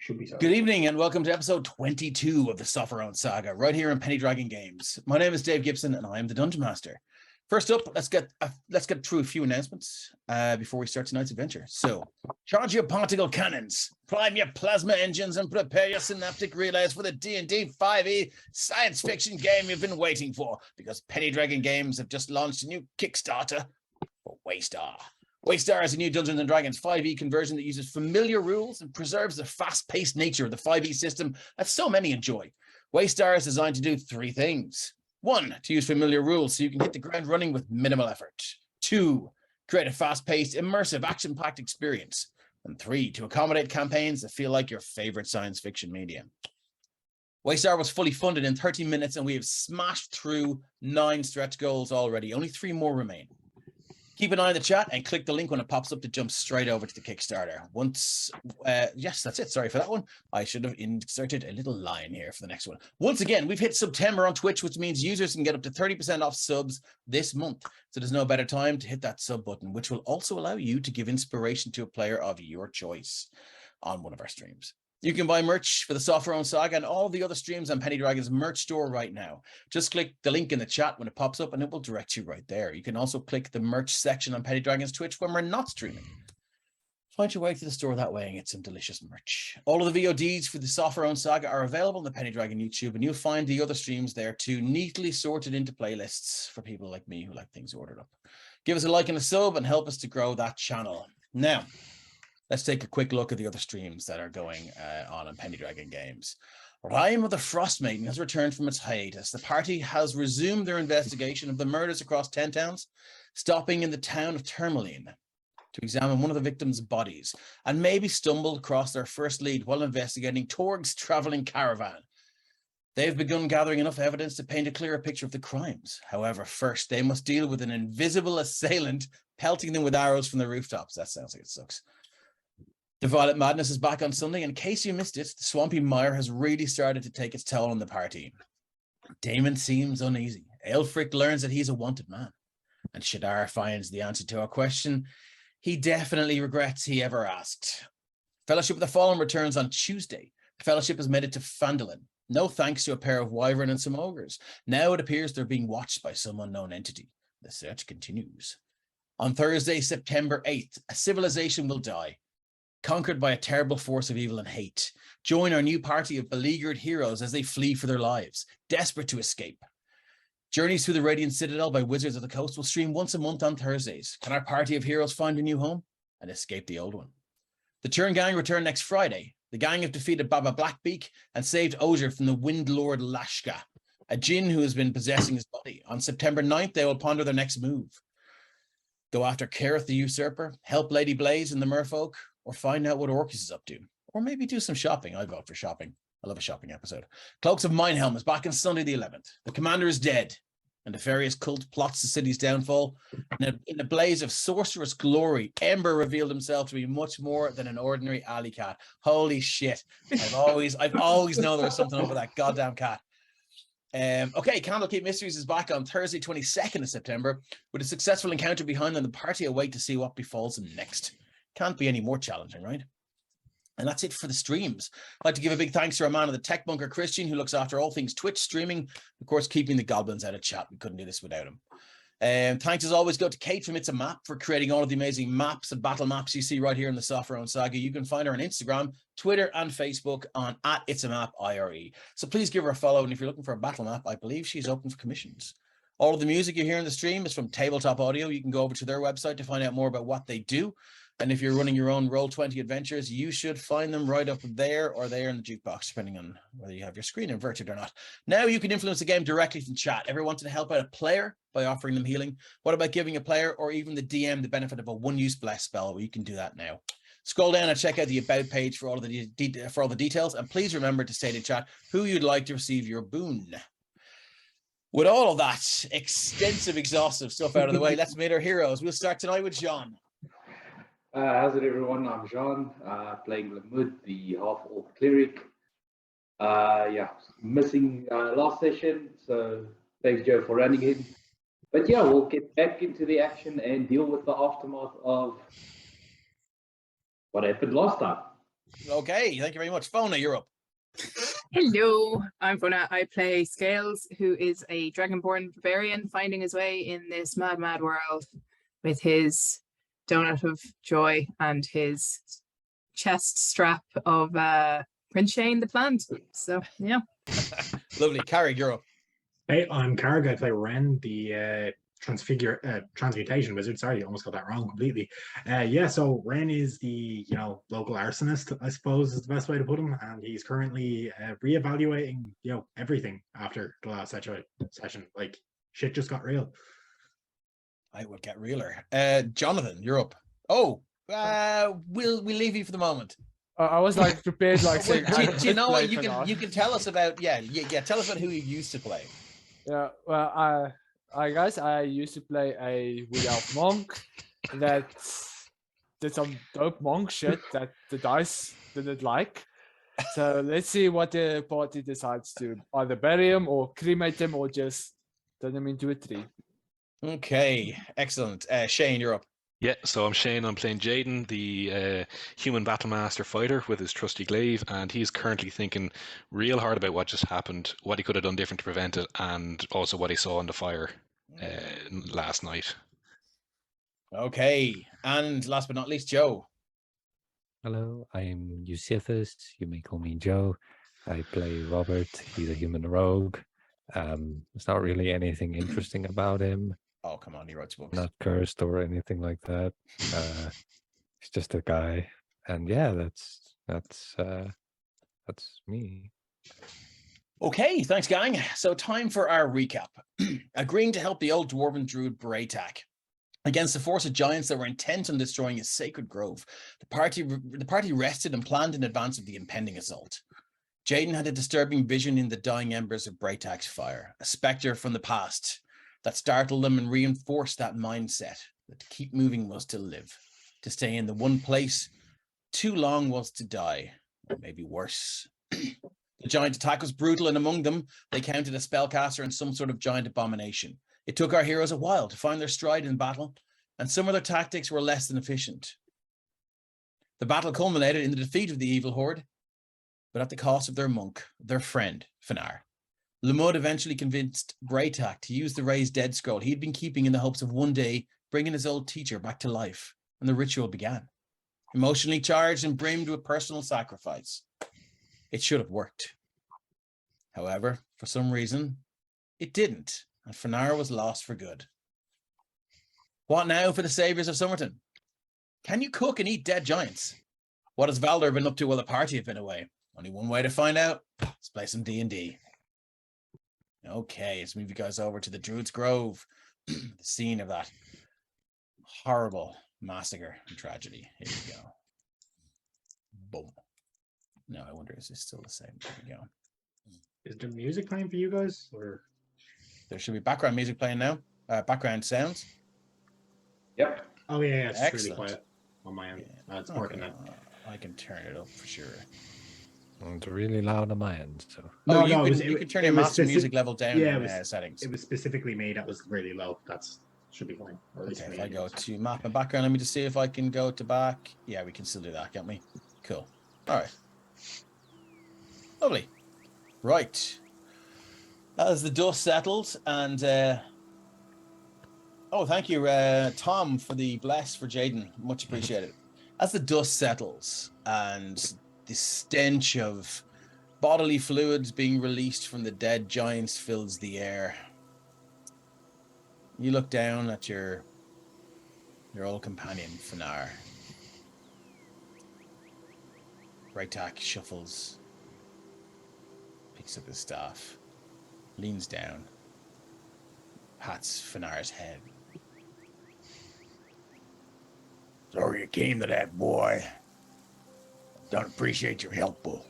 Should be so. Good evening and welcome to episode 22 of the Sopherone Saga, right here in Penny Dragon Games. My name is Dave Gibson and I am the Dungeon Master. First up, let's get through a few announcements before we start tonight's adventure. So, charge your particle cannons, prime your plasma engines, and prepare your synaptic relays for the D&D 5e science fiction game you've been waiting for, because Penny Dragon Games have just launched a new Kickstarter for Waystar. Waystar is a new Dungeons & Dragons 5e conversion that uses familiar rules and preserves the fast-paced nature of the 5e system that so many enjoy. Waystar is designed to do three things. 1, to use familiar rules so you can hit the ground running with minimal effort. 2, create a fast-paced, immersive, action-packed experience. And 3, to accommodate campaigns that feel like your favorite science fiction medium. Waystar was fully funded in 30 minutes and we have smashed through 9 stretch goals already. Only 3 more remain. Keep an eye on the chat and click the link when it pops up to jump straight over to the Kickstarter. Yes, that's it. Sorry for that one. I should have inserted a little line here for the next one. Once again, we've hit September on Twitch, which means users can get up to 30% off subs this month. So there's no better time to hit that sub button, which will also allow you to give inspiration to a player of your choice on one of our streams. You can buy merch for the Sopherone Saga and all the other streams on Penny Dragon's merch store right now. Just click the link in the chat when it pops up and it will direct you right there. You can also click the merch section on Penny Dragon's Twitch when we're not streaming. Find your way to the store that way and get some delicious merch. All of the VODs for the Sopherone Saga are available on the Penny Dragon YouTube, and you'll find the other streams there too, neatly sorted into playlists for people like me who like things ordered up. Give us a like and a sub and help us to grow that channel. Now, let's take a quick look at the other streams that are going on Penny Dragon Games. Rime of the Frost Maiden has returned from its hiatus. The party has resumed their investigation of the murders across 10 towns, stopping in the town of Tourmaline to examine one of the victims' bodies, and maybe stumbled across their first lead while investigating Torg's traveling caravan. They've begun gathering enough evidence to paint a clearer picture of the crimes. However, first they must deal with an invisible assailant pelting them with arrows from the rooftops. That sounds like it sucks. The Violet Madness is back on Sunday. In case you missed it, the Swampy Mire has really started to take its toll on the party. Damon seems uneasy. Aelfric learns that he's a wanted man. And Shadar finds the answer to a question he definitely regrets he ever asked. Fellowship of the Fallen returns on Tuesday. The Fellowship has made it to Phandalin. No thanks to a pair of wyvern and some ogres. Now it appears they're being watched by some unknown entity. The search continues. On Thursday, September 8th, a civilization will die, conquered by a terrible force of evil and hate. Join our new party of beleaguered heroes as they flee for their lives, desperate to escape. Journeys through the Radiant Citadel by Wizards of the Coast will stream once a month on Thursdays. Can our party of heroes find a new home and escape the old one? The Churn Gang return next Friday. The gang have defeated Baba Blackbeak and saved Osier from the Wind Lord Lashka, a djinn who has been possessing his body. On September 9th, they will ponder their next move. Go after Kareth the Usurper, help Lady Blaze and the Merfolk, or find out what Orcus is up to. Or maybe do some shopping. I vote for shopping. I love a shopping episode. Cloaks of Minehelm is back on Sunday the 11th. The commander is dead, and the nefarious cult plots the city's downfall. And in a blaze of sorcerous glory, Ember revealed himself to be much more than an ordinary alley cat. Holy shit. I've always known there was something up with that goddamn cat. Okay, Candlekeep Mysteries is back on Thursday, 22nd of September. With a successful encounter behind them, the party await to see what befalls them next. Can't be any more challenging, right? And that's it for the streams. I'd like to give a big thanks to our man of the Tech Bunker, Christian, who looks after all things Twitch streaming. Of course, keeping the goblins out of chat. We couldn't do this without him. Thanks as always go to Kate from It's a Map for creating all of the amazing maps and battle maps you see right here in the Sopherone Saga. You can find her on Instagram, Twitter, and Facebook on @itsamapIRE. So please give her a follow. And if you're looking for a battle map, I believe she's open for commissions. All of the music you hear in the stream is from Tabletop Audio. You can go over to their website to find out more about what they do. And if you're running your own Roll20 adventures, you should find them right up there or there in the jukebox, depending on whether you have your screen inverted or not. Now you can influence the game directly from chat. Everyone wants to help out a player by offering them healing. What about giving a player or even the DM the benefit of a one-use bless spell? Well, you can do that now. Scroll down and check out the About page for all of the details. And please remember to state in chat who you'd like to receive your boon. With all of that extensive, exhaustive stuff out of the way, let's meet our heroes. We'll start tonight with Jean. How's it, everyone? I'm Jean, playing Lamud, the half-orc cleric. Missing last session, so thanks, Joe, for running in. But yeah, we'll get back into the action and deal with the aftermath of what happened last time. Okay, thank you very much. Fona, you're up. Hello, I'm Fona. I play Scales, who is a dragonborn barbarian finding his way in this mad, mad world with his donut of joy and his chest strap of Prince Shane the plant. So, yeah. Lovely. Carrie, you're up. Hey, I'm Karg. I play Ren, the transmutation wizard. Sorry, I almost got that wrong completely. Yeah, so Ren is the local arsonist, I suppose is the best way to put him, and he's currently reevaluating everything after the last session. Like shit just got real. I will get realer. Jonathan, you're up. Oh, we'll leave you for the moment. I was like prepared, like saying. Do you know what you can tell us about? Yeah. Tell us about who you used to play. Yeah, well, I used to play a wood elf monk that did some dope monk shit that the dice didn't like. So let's see what the party decides to either bury him or cremate him or just turn him into a tree. Okay, excellent. Shane, you're up. Yeah, so I'm Shane. I'm playing Jaden, the human battlemaster fighter with his trusty glaive, and he's currently thinking real hard about what just happened, what he could have done different to prevent it, and also what he saw in the fire last night. Okay, and last but not least, Joe. Hello, I'm Eusephus. You may call me Joe. I play Robert. He's a human rogue. There's not really anything interesting about him. Oh, come on, he writes books. Not cursed or anything like that. He's just a guy, and yeah, that's me. Okay, thanks, gang. So time for our recap. Agreeing to help the old dwarven druid Bréatach against a force of giants that were intent on destroying his sacred grove, the party rested and planned in advance of the impending assault. Jaden had a disturbing vision in the dying embers of Bréatach's fire, a spectre from the past that startled them and reinforced that mindset that to keep moving was to live, to stay in the one place too long was to die, or maybe worse. The giant attack was brutal, and among them, they counted a spellcaster and some sort of giant abomination. It took our heroes a while to find their stride in battle, and some of their tactics were less than efficient. The battle culminated in the defeat of the evil horde, but at the cost of their monk, their friend, Finar. Lumud eventually convinced Bréatach to use the raised dead scroll he'd been keeping in the hopes of one day bringing his old teacher back to life, and the ritual began. Emotionally charged and brimmed with personal sacrifice. It should have worked. However, for some reason, it didn't, and Finar was lost for good. What now for the Saviours of Summerton? Can you cook and eat dead giants? What has Valdar been up to while the party have been away? Only one way to find out. Let's play some D&D. Okay, let's move you guys over to the Druid's Grove, the scene of that horrible massacre and tragedy. Here we go. Boom. No, I wonder, is this still the same? There we go. Is there music playing for you guys, or There should be background music playing now. Background sounds. Yep. oh yeah, it's really Excellent. quiet on my end. Yeah. It's working now. I can turn it up for sure. It's really loud on my end. So Oh, No, you can turn your master music level down yeah, in settings. It was specifically me that was really low. That's should be fine. Or at least Okay, for if I me. go to map and background, let me just see if I can go to back. Yeah, we can still do that, can't we? Cool. All right. Lovely. Right. As the dust settles, and oh, thank you, Tom, for the bless for Jaden. Much appreciated. As the dust settles and the stench of bodily fluids being released from the dead giants fills the air, you look down at your old companion, Finar. Bréatach shuffles, picks up his staff, leans down, pats Finar's head. Sorry you came to that, boy. Don't appreciate your help, Bull.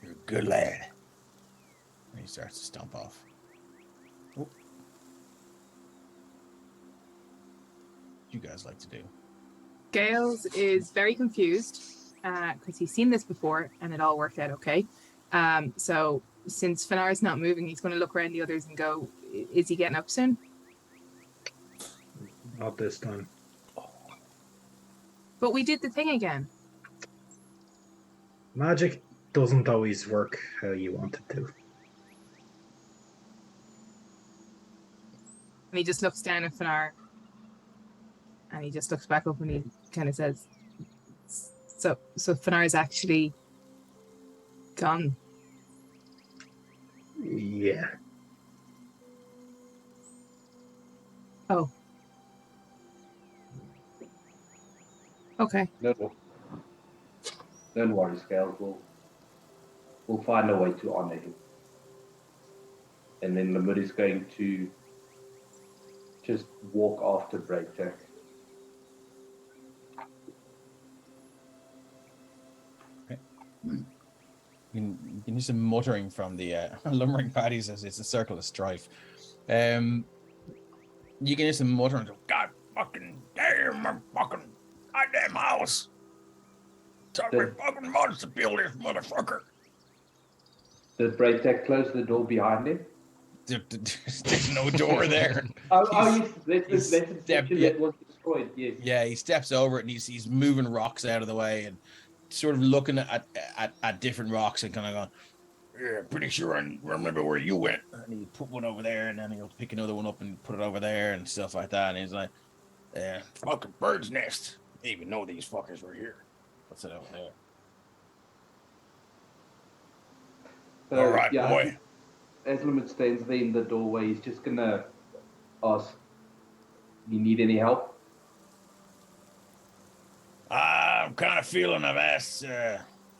You're a good lad. And he starts to stomp off. What do you guys like to do? Gales is very confused because he's seen this before and it all worked out okay. So since Finar's not moving, he's going to look around the others and go, is he getting up soon? Not this time. But we did the thing again. Magic doesn't always work how you want it to. And he just looks down at Finar. And he just looks back up and he kind of says, so Finar's actually gone. Yeah. Oh. Okay. Don't worry, Scales. We'll find a way to honor him. And then Limit is going to just walk after Bréatach. You can hear some muttering from the lumbering parties as it's a circle of strife. You can hear some muttering. God fucking damn, my fucking goddamn house. Took me fucking months to build this motherfucker. Did Bréatach close the door behind him? There's no door there. Yes, that's the step- section that was destroyed, yes. Yeah, he steps over it and he's moving rocks out of the way and sort of looking at different rocks and kind of going, yeah, pretty sure I remember where you went. And he put one over there and then he'll pick another one up and put it over there and stuff like that. And he's like, yeah, fucking bird's nest. I didn't even know these fuckers were here. What's it over there? So, All right, yeah, boy. As Limit stands there in the doorway, he's just gonna ask, you need any help? I'm kind of feeling I've asked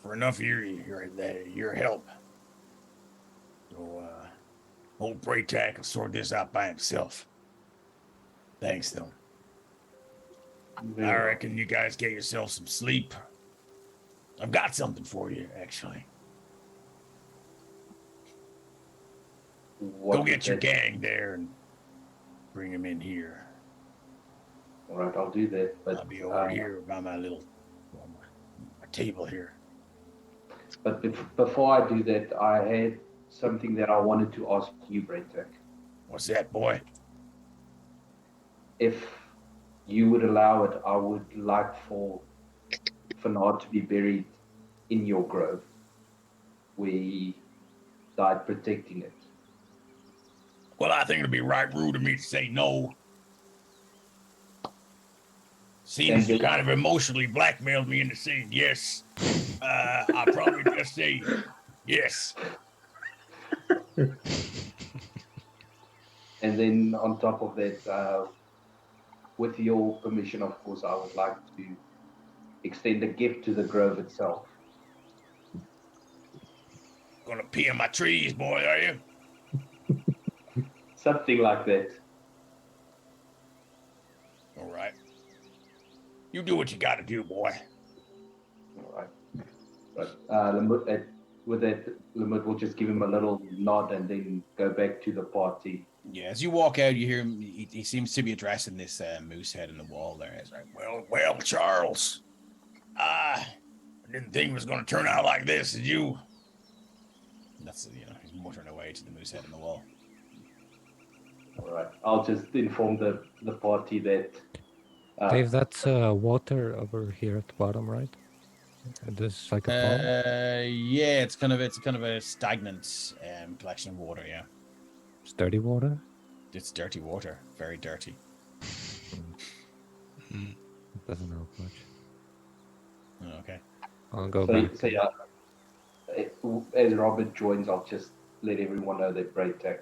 for enough of your help. So, old Bréatach will sort this out by himself. Thanks, though. I reckon you guys get yourself some sleep. I've got something for you, actually. Go get your gang there and bring them in here. All right, I'll do that. But I'll be over here by my table here. But before I do that, I had something that I wanted to ask you, Bréatach. What's that, boy? If you would allow it, I would like for Finar to be buried in your grove, where he died protecting it. Well, I think it'd be right rude of me to say no. Seeing as you kind of emotionally blackmailed me into saying yes, I'll probably just say yes. And then on top of that, with your permission, of course, I would like to extend a gift to the grove itself. Gonna pee on my trees, boy, are you? Something like that. All right. You do what you gotta do, boy. All right. But with that, Limit will just give him a little nod and then go back to the party. Yeah, as you walk out, you hear him. He seems to be addressing this moose head in the wall there. He's like, well, Charles. I didn't think it was going to turn out like this, did you? And that's, he's muttering away to the moose head in the wall. All right. I'll just inform the party that... Dave, that's water over here at the bottom, right? This is like a pond? Yeah, it's kind of a stagnant collection of water, yeah. It's dirty water? It's dirty water. Very dirty. Doesn't help much. Oh, okay. I'll go back. So yeah, as Robert joins, I'll just let everyone know that Bréatach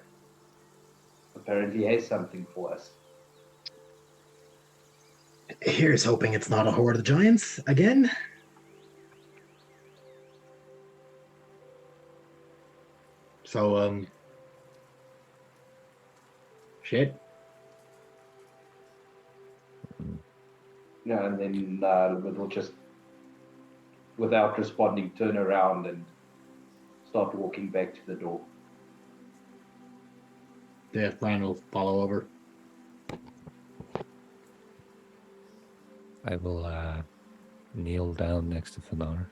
apparently has something for us. Here's hoping it's not a horde of giants again. So, shit. Yeah, and then we'll just, without responding, turn around and start walking back to the door. The plan will follow over. I will kneel down next to Finar.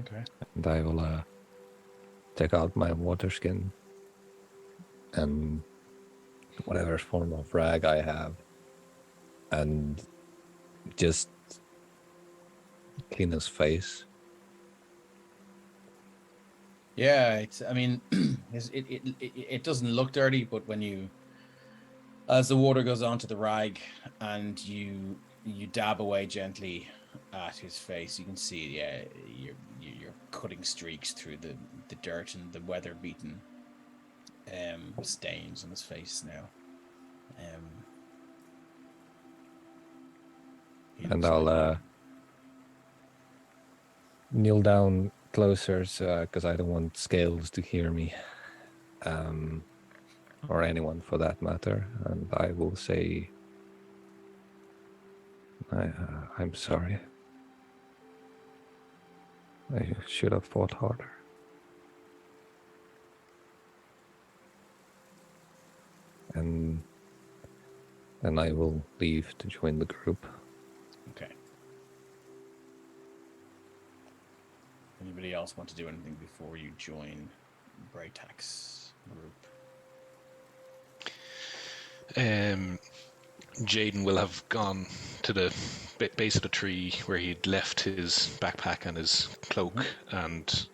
Okay. And I will take out my water skin and whatever form of rag I have and just clean his face Yeah, it's. I mean, it doesn't look dirty, but when you, as the water goes onto the rag, and you dab away gently at his face, you can see, yeah, you're cutting streaks through the dirt and the weather beaten stains on his face now. And I'll kneel down closer because I don't want Scales to hear me, or anyone for that matter. And I will say, I'm sorry. I should have fought harder. And then I will leave to join the group. Okay. Anybody else want to do anything before you join Bréatach's group? Jaden will have gone to the base of the tree where he'd left his backpack and his cloak, and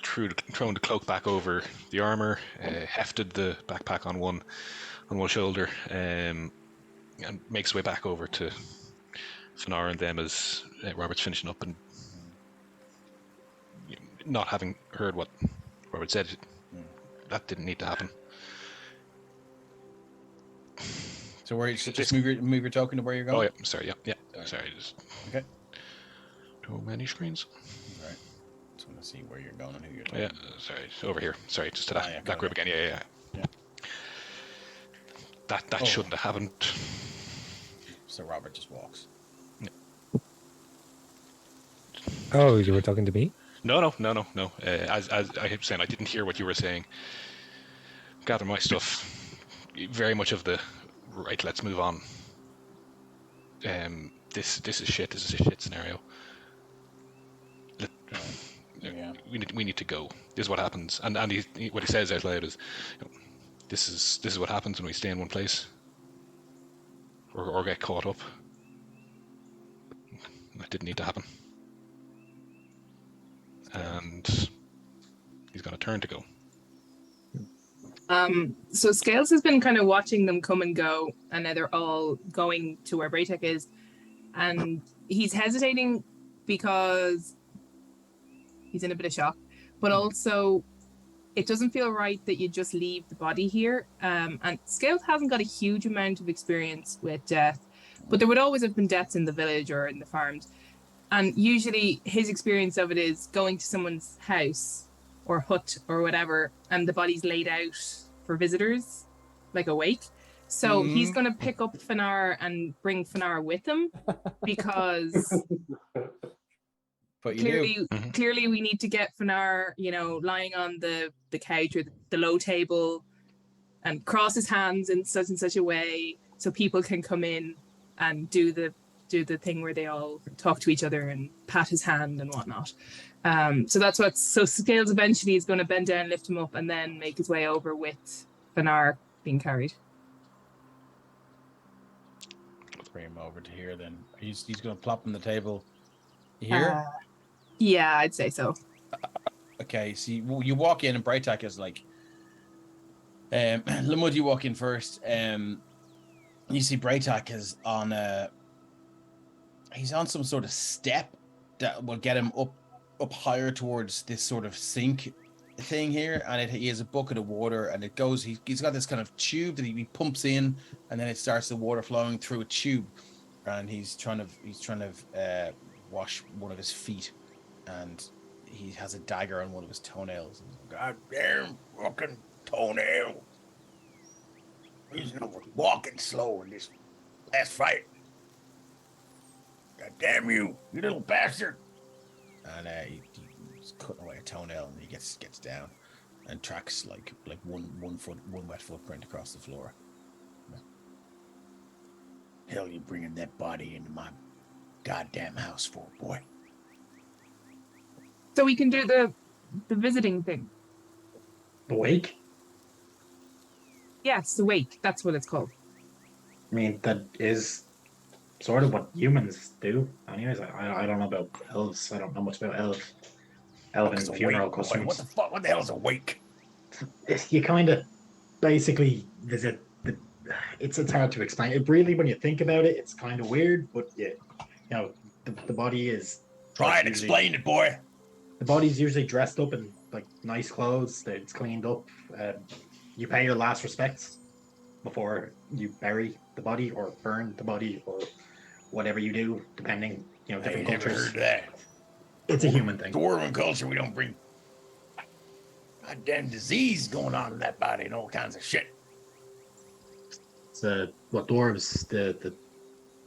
thrown the cloak back over the armor, hefted the backpack on one shoulder, and makes his way back over to Fanar and them as Robert's finishing up, and not having heard what Robert said, that didn't need to happen. So where you just move your token to where you're going? Oh yeah, sorry, yeah. Sorry, just okay. Too many screens. Right. Just want to see where you're going and who you're talking. Yeah, sorry, over here. Sorry, just to that group again. Yeah. That shouldn't have happened. So Robert just walks. Yeah. Oh, you were talking to me? No. As I keep saying, I didn't hear what you were saying. Gather my stuff. Very much of the right. Let's move on. This is shit. This is a shit scenario. We need to go. This is what happens. And what he says out loud is, this is what happens when we stay in one place, or get caught up. That didn't need to happen. And he's going to turn to go. So Scales has been kind of watching them come and go, and now they're all going to where Bréatach is, and he's hesitating because he's in a bit of shock, but also it doesn't feel right that you just leave the body here. And Scales hasn't got a huge amount of experience with death, but there would always have been deaths in the village or in the farms. And usually his experience of it is going to someone's house or hut or whatever, and the body's laid out for visitors, like a wake. So he's going to pick up Fanar and bring Fanar with him because clearly we need to get Fanar, lying on the couch or the low table and cross his hands in such a way so people can come in and do the thing where they all talk to each other and pat his hand and whatnot. So Scales eventually is going to bend down, lift him up, and then make his way over with Fanar being carried. Let's bring him over to here then. He's going to plop on the table here? Yeah, I'd say so. Okay, so you walk in and Bréatach is like... Lamud, you walk in first. You see Bréatach is on he's on some sort of step that will get him up higher towards this sort of sink thing here, and he has a bucket of water, and it goes. He's got this kind of tube that he pumps in, and then it starts the water flowing through a tube, and he's trying to wash one of his feet, and he has a dagger on one of his toenails. God damn fucking toenail! He's walking slow in this last fight. God damn you little bastard! And he's cutting away a toenail, and he gets down and tracks like one wet footprint across the floor. Hell, you bringing that body into my goddamn house for, boy? So we can do the visiting thing. The wake? Yes, the wake. That's what it's called. I mean, that is sort of what humans do. Anyways, I don't know about elves. I don't know much about elves. elven Fuck's a funeral wake, boy. customs. What the fuck? What the hell is a wake? You kind of basically visit the. It's hard to explain. It really, when you think about it, it's kind of weird. But yeah, the body is. Try and usually- explain it, boy. The body's usually dressed up in like nice clothes. It's cleaned up. You pay your last respects before you bury the body or burn the body or whatever you do, depending. I Different ain't never cultures. heard of that. It's a human thing. Dwarven culture, we don't bring goddamn disease going on in that body and all kinds of shit. It's what dwarves the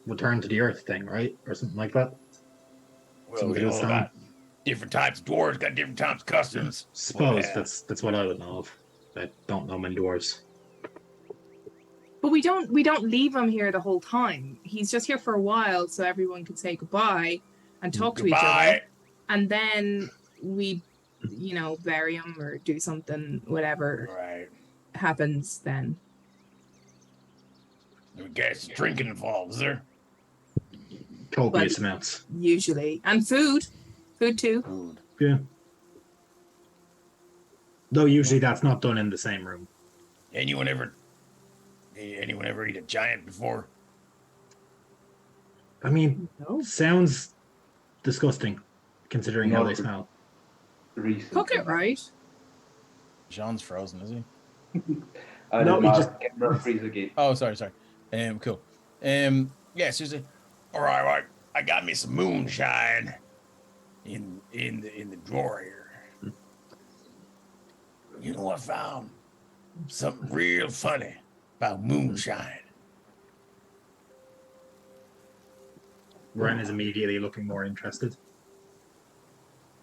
return to the earth thing, right, or something like that. Well, we all got different types of dwarves, got different types of customs. Suppose Yeah. that's what I would know of. I don't know many dwarves. But we don't leave him here the whole time. He's just here for a while so everyone can say goodbye and talk to each other. Goodbye. And then we, bury him or do something, whatever Right. happens then. I guess drinking involved, is there? Copious amounts. Usually. And food. Food too. Food. Yeah. Though usually that's not done in the same room. Anyone ever eat a giant before? I mean, No. sounds disgusting considering how they smell. Recently. Cook it right. Jean's frozen, is he? I No, did he not just- camera freeze again. Oh, sorry. Cool. Yeah, seriously. All right. I got me some moonshine in the drawer here. You know, I found something real funny about moonshine. Ren is immediately looking more interested.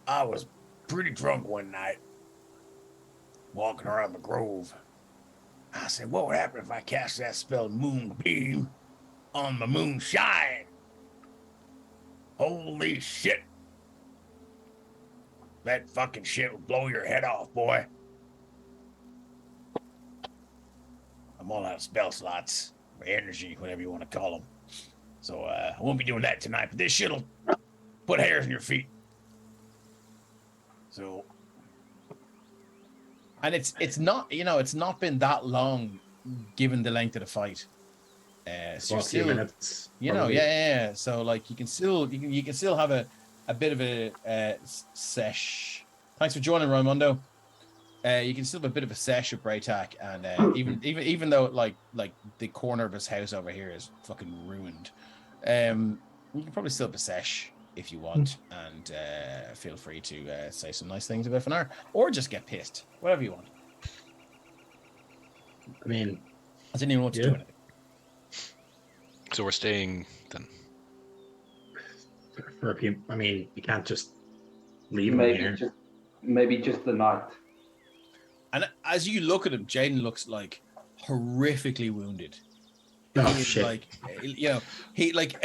I was pretty drunk one night, walking around the grove. I said, what would happen if I cast that spell Moonbeam on the moonshine? Holy shit. That fucking shit would blow your head off, boy. I'm all out of spell slots, or energy, whatever you want to call them. So I won't be doing that tonight, but this shit'll put hairs on your feet. So, and it's not been that long, given the length of the fight. So you're What, a few still, minutes. yeah, probably. yeah. So like you can still have a bit of a sesh. Thanks for joining, Raimundo. You can still have a bit of a sesh of Bréatach, and even though like the corner of his house over here is fucking ruined, you can probably still have a sesh if you want, and feel free to say some nice things about Fanar, or just get pissed, whatever you want. I mean, I didn't even want to do anything. So we're staying then. for a few. I mean, you can't just leave him here. Maybe just the night. And as you look at him, Jaden looks like horrifically wounded. Oh He is shit! like, he like.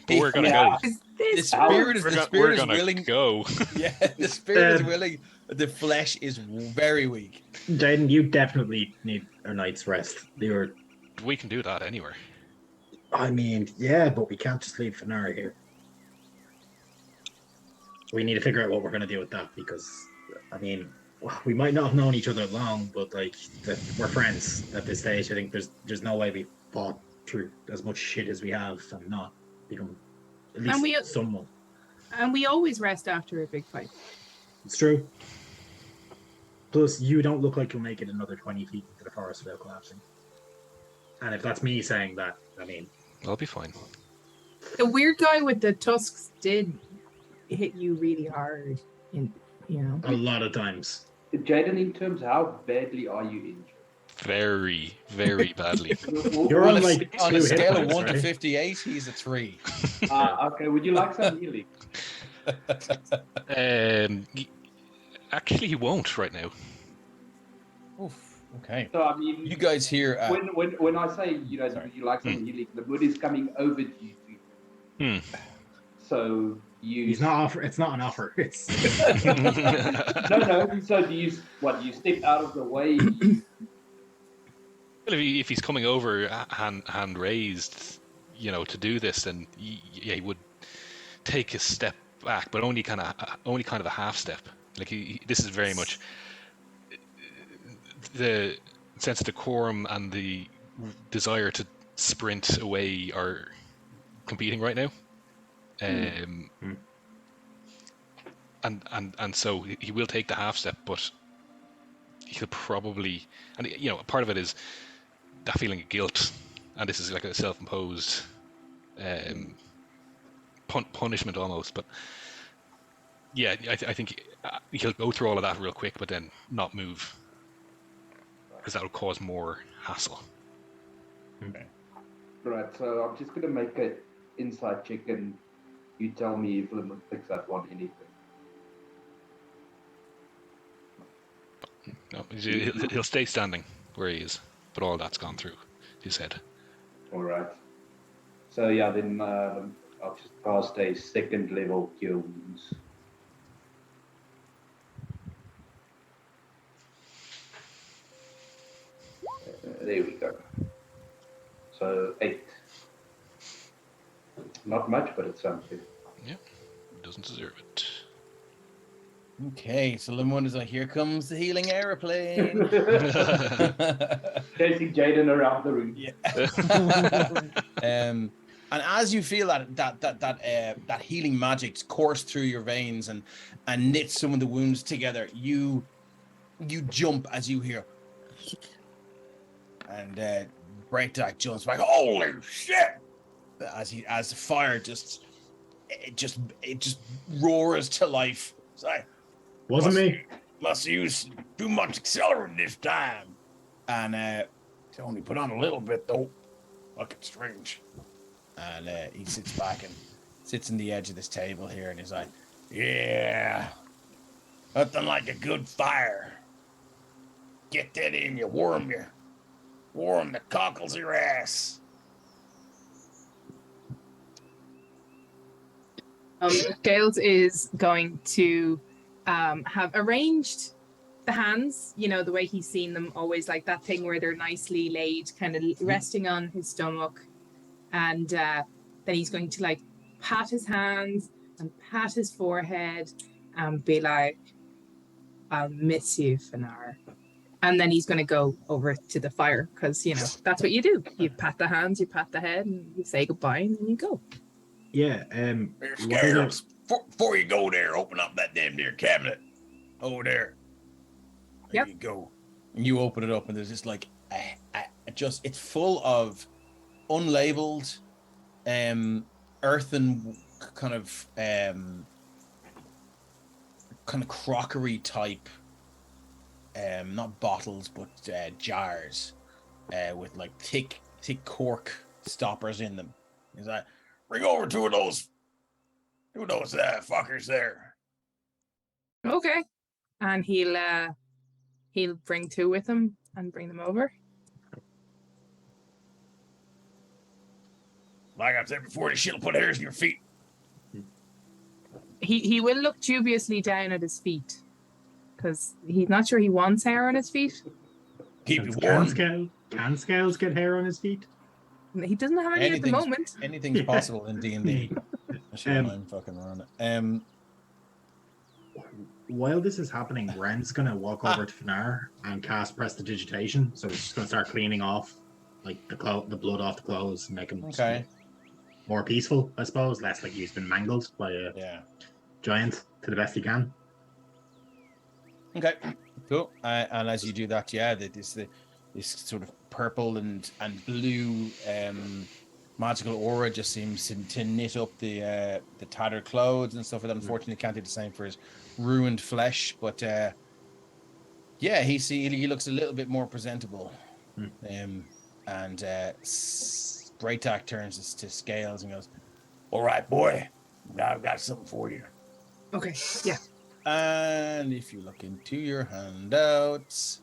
But we're gonna Yeah. go. Is The this spirit is We're is gonna willing. go. Yeah, the spirit is Um, willing. The flesh is very weak. Jaden, you definitely need a night's rest. You're. We can do that anywhere. I mean, yeah, but we can't just leave Fenara here. We need to figure out what we're going to do with that because, I mean, we might not have known each other long, but like, we're friends at this stage. I think there's no way we fought through as much shit as we have and not become at least And we- someone. And we always rest after a big fight. It's true. Plus, you don't look like you'll make it another 20 feet into the forest without collapsing. And if that's me saying that, I mean, I'll be fine. The weird guy with the tusks did hit you really hard, a lot of times. Jaden, in terms, how badly are you injured? Very, very badly. You're on on a, like on 2 a hit scale of points, 1 to right? 58, he's a 3. Okay, would you like some healing? Actually, he won't right now. Oof, okay. So, I mean, You guys here. when I say, Sorry. would you like some healing, the mood is coming over to you. So you. He's not offer. It's not an offer. It's No. So do you step out of the way? Well, if he's coming over hand raised, to do this, then he would take a step back, but only kind of a half step. Like this is very much the sense of decorum and the desire to sprint away are competing right now. And so he will take the half step, but he'll probably, and part of it is that feeling of guilt, and this is like a self-imposed punishment almost. But yeah, I think he'll go through all of that real quick, but then not move, because that will cause more hassle. Okay. Right, so I'm just going to make an insight check, and you tell me if Limit picks up on anything. No, he'll stay standing where he is, but all that's gone through his head. All right. So yeah, then I'll just cast a second level cure wounds. There we go. So 8. Not much, but it's something. Yeah, doesn't deserve it. Okay, so Limon is like, here comes the healing aeroplane. Chasing Jaden around the room. Yeah. And as you feel that healing magic course through your veins and knit some of the wounds together, you jump as you hear, and Bréatach jumps back. Holy shit! As the fire just roars to life. It's like, Wasn't me. must use too much accelerant this time. And it's only put on a little bit though. Fucking strange. And he sits back and sits in the edge of this table here, and he's like, yeah, nothing like a good fire. Get that in you, warm the cockles of your ass. Gales is going to have arranged the hands, the way he's seen them always, like that thing where they're nicely laid, kind of resting on his stomach. And then he's going to like pat his hands and pat his forehead and be like, I'll miss you, Fanar. And then he's going to go over to the fire because, that's what you do. You pat the hands, you pat the head, and you say goodbye, and then you go. Yeah. Scarabs, before you go there, open up that damn near cabinet over there. There you go. And you open it up, and there's just like it's full of unlabeled, earthen kind of crockery type, not bottles but jars, with like thick cork stoppers in them. He's like, bring over two of those fuckers there. Okay. And he'll bring 2 with him and bring them over. Like I said before, this shit'll put hairs in your feet. He will look dubiously down at his feet because he's not sure he wants hair on his feet. Keep you warm. Can scales get hair on his feet? He doesn't have any at the moment. Anything's possible in D&D. I'm fucking around it. While this is happening, Ren's gonna walk over to Fanar and cast Prestidigitation. So he's just gonna start cleaning off like the blood off the clothes, and make him more peaceful, I suppose. Less like he's been mangled by a giant to the best he can. Okay, cool. And as you do that, this sort of purple and blue magical aura just seems to knit up the tattered clothes and stuff like that. Unfortunately, can't do the same for his ruined flesh, but he looks a little bit more presentable. And Bréatach turns to Scales and goes, all right, boy, now I've got something for you. Okay, yeah. And if you look into your handouts,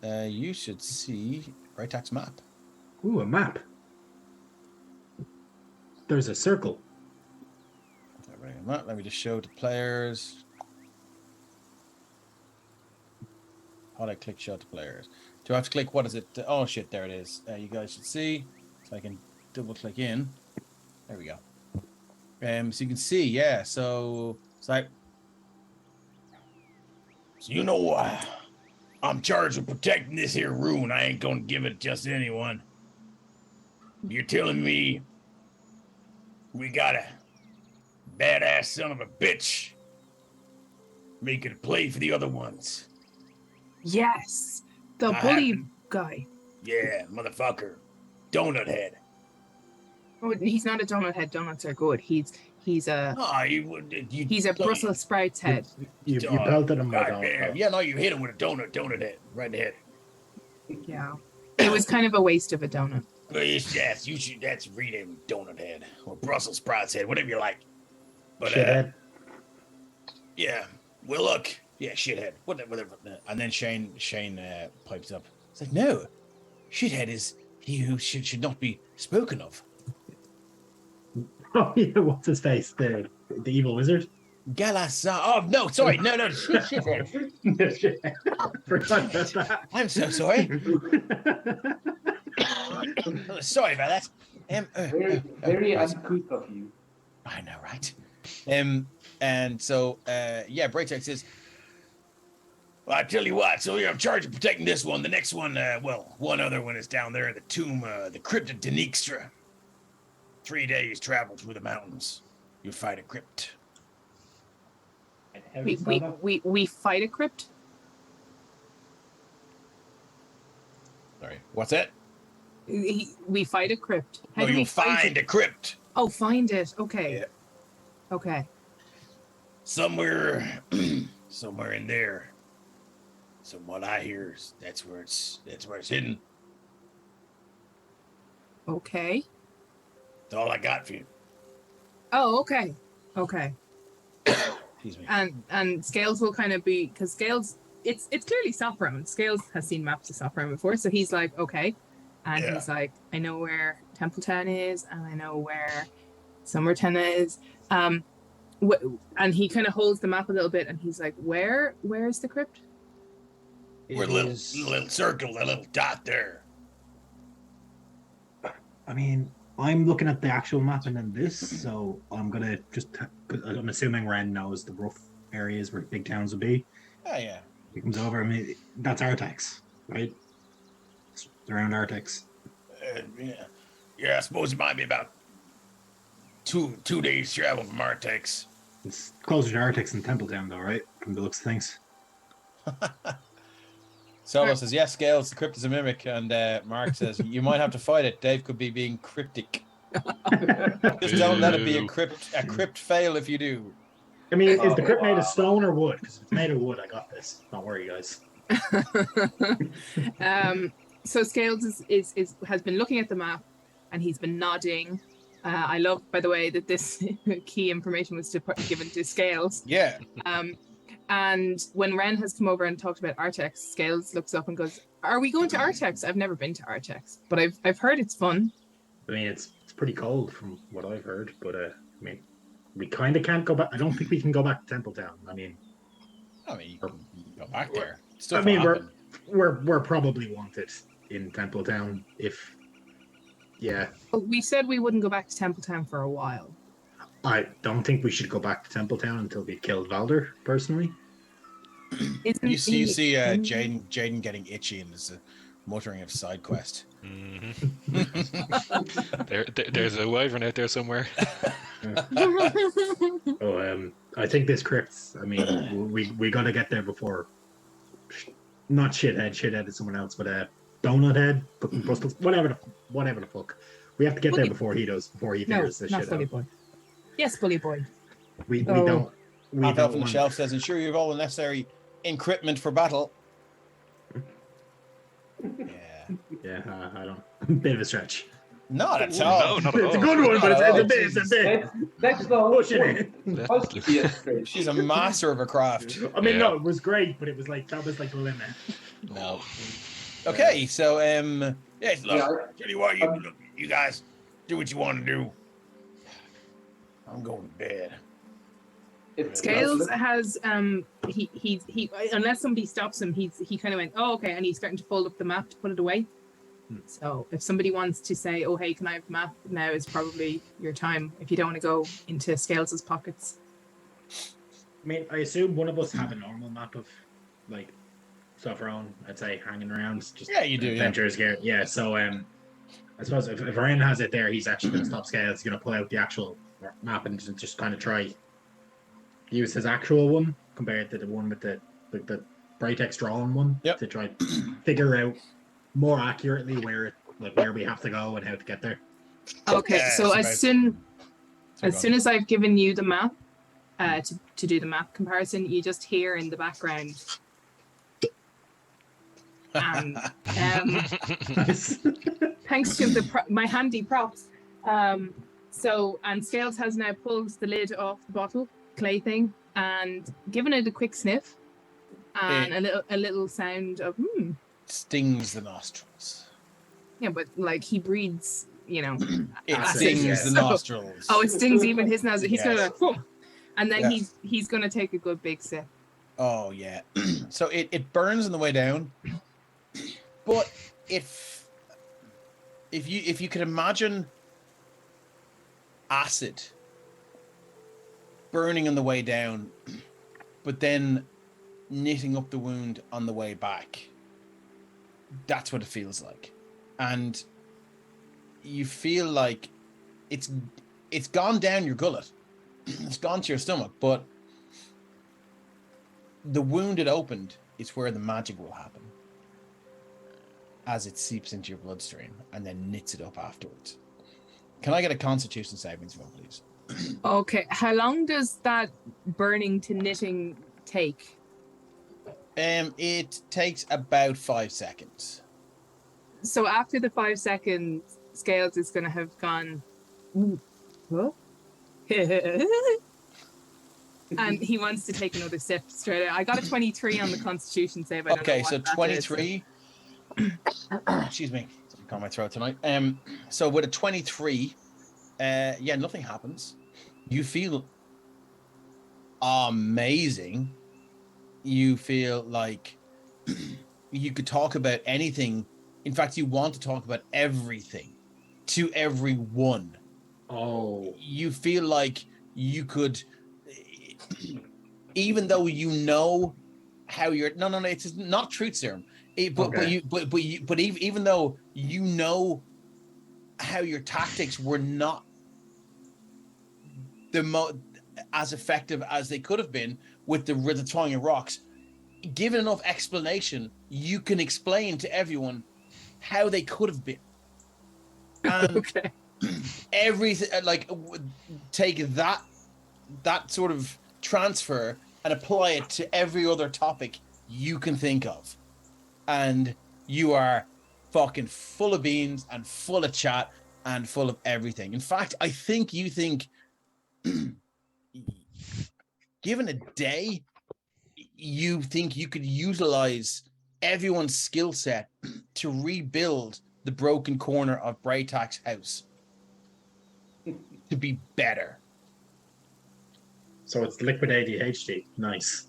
you should see Bréatach's map. Ooh, a map. There's a circle. Let me just show the players. How do I click show to players? Do I have to click, what is it? Oh shit, there it is. You guys should see. So I can double click in. There we go. So you can see, yeah. So it's like, so you know what? I'm charged with protecting this here rune. I ain't gonna give it just to anyone. You're telling me we got a badass son of a bitch making a play for the other ones? Yes, the I bully haven't- guy. Yeah, motherfucker. Donut head. Oh, he's not a donut head. Donuts are good. He's a No, you he's a Brussels sprouts head. You pelted him with God damn. Yeah, no, you hit him with a donut head. Right in the head. Yeah, it was kind of a waste of a donut. Well, yes, you should. That's rename him donut head or Brussels sprouts head, whatever you like. But shithead. yeah. Well, look. Yeah, shithead. Whatever. And then Shane pipes up. It's like, no, shithead is he who should not be spoken of. Oh yeah, what's his face? The evil wizard. Galasa. Oh no, sorry, no, shithead. Forgot about that. I'm so sorry. Oh, sorry about that. Very uncouth of you. I know, right? And so yeah, Bréatach says, well, I tell you what, so I'm charged of protecting this one. The next one, one other one is down there in the tomb, the crypt of Denixtra. 3 days travel through the mountains. You fight a crypt. We fight a crypt. Sorry, what's that? We fight a crypt. How No, do we you find a crypt. Oh, find it. Okay. Yeah. Okay. Somewhere in there. So what I hear is that's where it's hidden. Okay. That's all I got for you. Oh, okay. Okay. Excuse me. And Scales will kind of be, because Scales, it's clearly Sopherone. Scales has seen maps of Sopherone before, so he's like, okay. And Yeah. he's like, I know where Templetown is, and I know where Summerton is. And he kind of holds the map a little bit, and he's like, where's the crypt? We're a little circle, a little dot there. I mean, I'm looking at the actual map and then this, so I'm gonna I'm assuming Ren knows the rough areas where big towns would be. Oh yeah. He comes over. I mean, that's Artax, right? It's around Artax. Yeah. I suppose it might be about two days travel from Artax. It's closer to Artax than Templetown, though, right? From the looks of things. Solo says, yes, Scales, the crypt is a mimic. And Mark says, you might have to fight it. Dave could be being cryptic. Just don't let it be a crypt fail if you do. I mean, is the crypt made of stone or wood? Because if it's made of wood, I got this. Don't worry, guys. So Scales has been looking at the map, and he's been nodding. I love, by the way, that this key information was given to Scales. Yeah. And when Ren has come over and talked about Artax, Scales looks up and goes, "Are we going to Artax? I've never been to Artax, but I've heard it's fun." I mean, it's pretty cold from what I've heard, but I mean, we kind of can't go back. I don't think we can go back to Templetown. I mean, you can go back there. I mean, we're probably wanted in Templetown if, yeah. But we said we wouldn't go back to Templetown for a while. I don't think we should go back to Templetown until we killed Valdar, personally. You see Jaden getting itchy, and there's a muttering of side quest. Mm-hmm. There's a wyvern out there somewhere. I think this crypt, I mean, we got to get there before, not shithead is someone else, but donut head, Brussels, whatever the fuck. We have to get there before he does, before he figures this shit out. Bully boy. Yes, bully boy. We don't. Half elf on the shelf says, ensure you have all the necessary equipment for battle. Yeah, I don't. Bit of a stretch. Not at all. No, not at all. It's a good one, but it's a bit. That's the whole Pushing point. it. It's supposed to be a stretch. She's a master of her craft. I mean, Yeah. no, it was great, but that was like the limit. No. Okay, so yes, look, tell you what, you guys do what you want to do. I'm going to bed. Scales has he unless somebody stops him, he kind of went, oh, okay, and he's starting to fold up the map to put it away. So if somebody wants to say, "Oh, hey, can I have a map?" now is probably your time. If you don't want to go into Scales' pockets. I mean, I assume one of us have a normal map of like Sopherone, I'd say, hanging around, just Yeah, you do, yeah. adventures gear. Yeah, so I suppose if Ryan has it there, he's actually going to stop Scales. He's going to pull out the actual map and just kind of try use his actual one compared to the one with the Bréatach drawn one to try figure out more accurately where we have to go and how to get there. Okay, so as soon as I've given you the map to do the map comparison, you just hear in the background. And thanks to my handy props. And Scales has now pulled the lid off the bottle clay thing and given it a quick sniff and a little sound of stings the nostrils. Yeah, but like he breathes, it stings the nostrils. Oh, it stings even his nostrils. He's gonna like, and then Yeah. he's gonna take a good big sip. Oh yeah. So it burns on the way down, but if you could imagine acid burning on the way down, but then knitting up the wound on the way back, that's what it feels like. And you feel like it's gone down your gullet, it's gone to your stomach, but the wound it opened is where the magic will happen as it seeps into your bloodstream and then knits it up afterwards. Can I get a Constitution saving throw, please? Okay, how long does that burning to knitting take? It takes about 5 seconds. So after the 5 seconds, Scales is going to have gone, what? And he wants to take another sip straight out. I got a 23 on the Constitution save. Okay, so 23. Excuse me, something caught my throat tonight. So with a 23, nothing happens. You feel amazing. You feel like you could talk about anything. In fact, you want to talk about everything to everyone. Oh. You feel like you could, even though you know how you're. No, it's not truth serum. But even though you know how your tactics were not as effective as they could have been with the throwing of rocks, given enough explanation, you can explain to everyone how they could have been. And okay. Everything, like, take that sort of transfer and apply it to every other topic you can think of, and you are fucking full of beans and full of chat and full of everything. In fact, I think you think given a day, you think you could utilize everyone's skill set to rebuild the broken corner of Bréatach's house to be better. So it's liquid ADHD. Nice.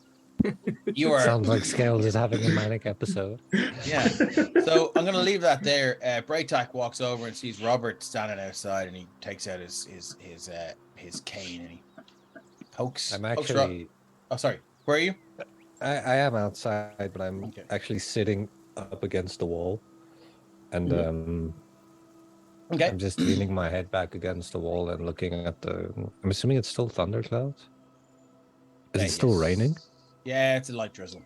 You are. Sounds like Scales is having a manic episode. Yeah. So I'm gonna leave that there. Bréatach walks over and sees Robert standing outside, and he takes out his cane and he pokes. I'm actually. Oh, sorry. Where are you? I am outside, but I'm actually sitting up against the wall, and I'm just leaning my head back against the wall and looking at the. I'm assuming it's still thunderclouds. Is it still raining? Yeah, it's a light drizzle.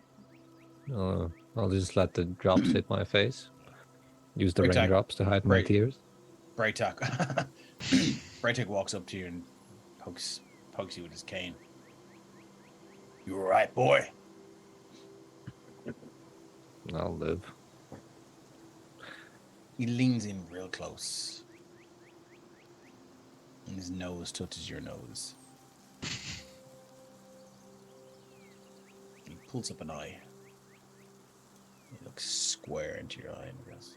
I'll just let the drops hit my face. Use the raindrops to hide my tears. Bréatach. Bréatach walks up to you and pokes you with his cane. You all right, boy? I'll live. He leans in real close, and his nose touches your nose. He pulls up an eye. He looks square into your eye and goes,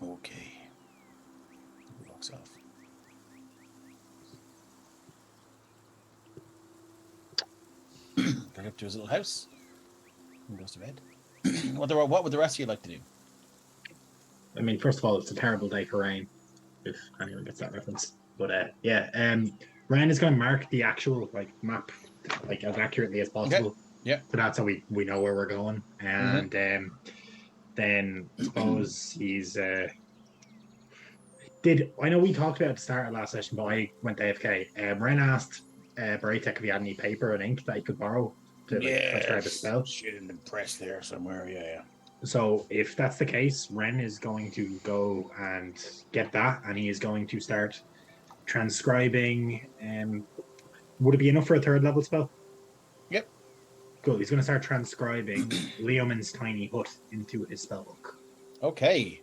okay. He walks off. Back up to his little house. and goes to bed. What would the rest of you like to do? I mean, first of all, it's a terrible day for rain, if anyone gets that reference. But Ren is going to mark the actual map as accurately as possible. Yeah. So that's how we know where we're going. And then I suppose he's I know we talked about it at the start of last session, but I went to AFK. Ren asked Bréatach if he had any paper and ink that he could borrow to transcribe a spell. Shit in the press there somewhere. Yeah. So if that's the case, Ren is going to go and get that, and he is going to start transcribing. Would it be enough for a 3rd level spell? Yep. Cool. He's going to start transcribing Leomin's tiny hut into his spellbook. Okay.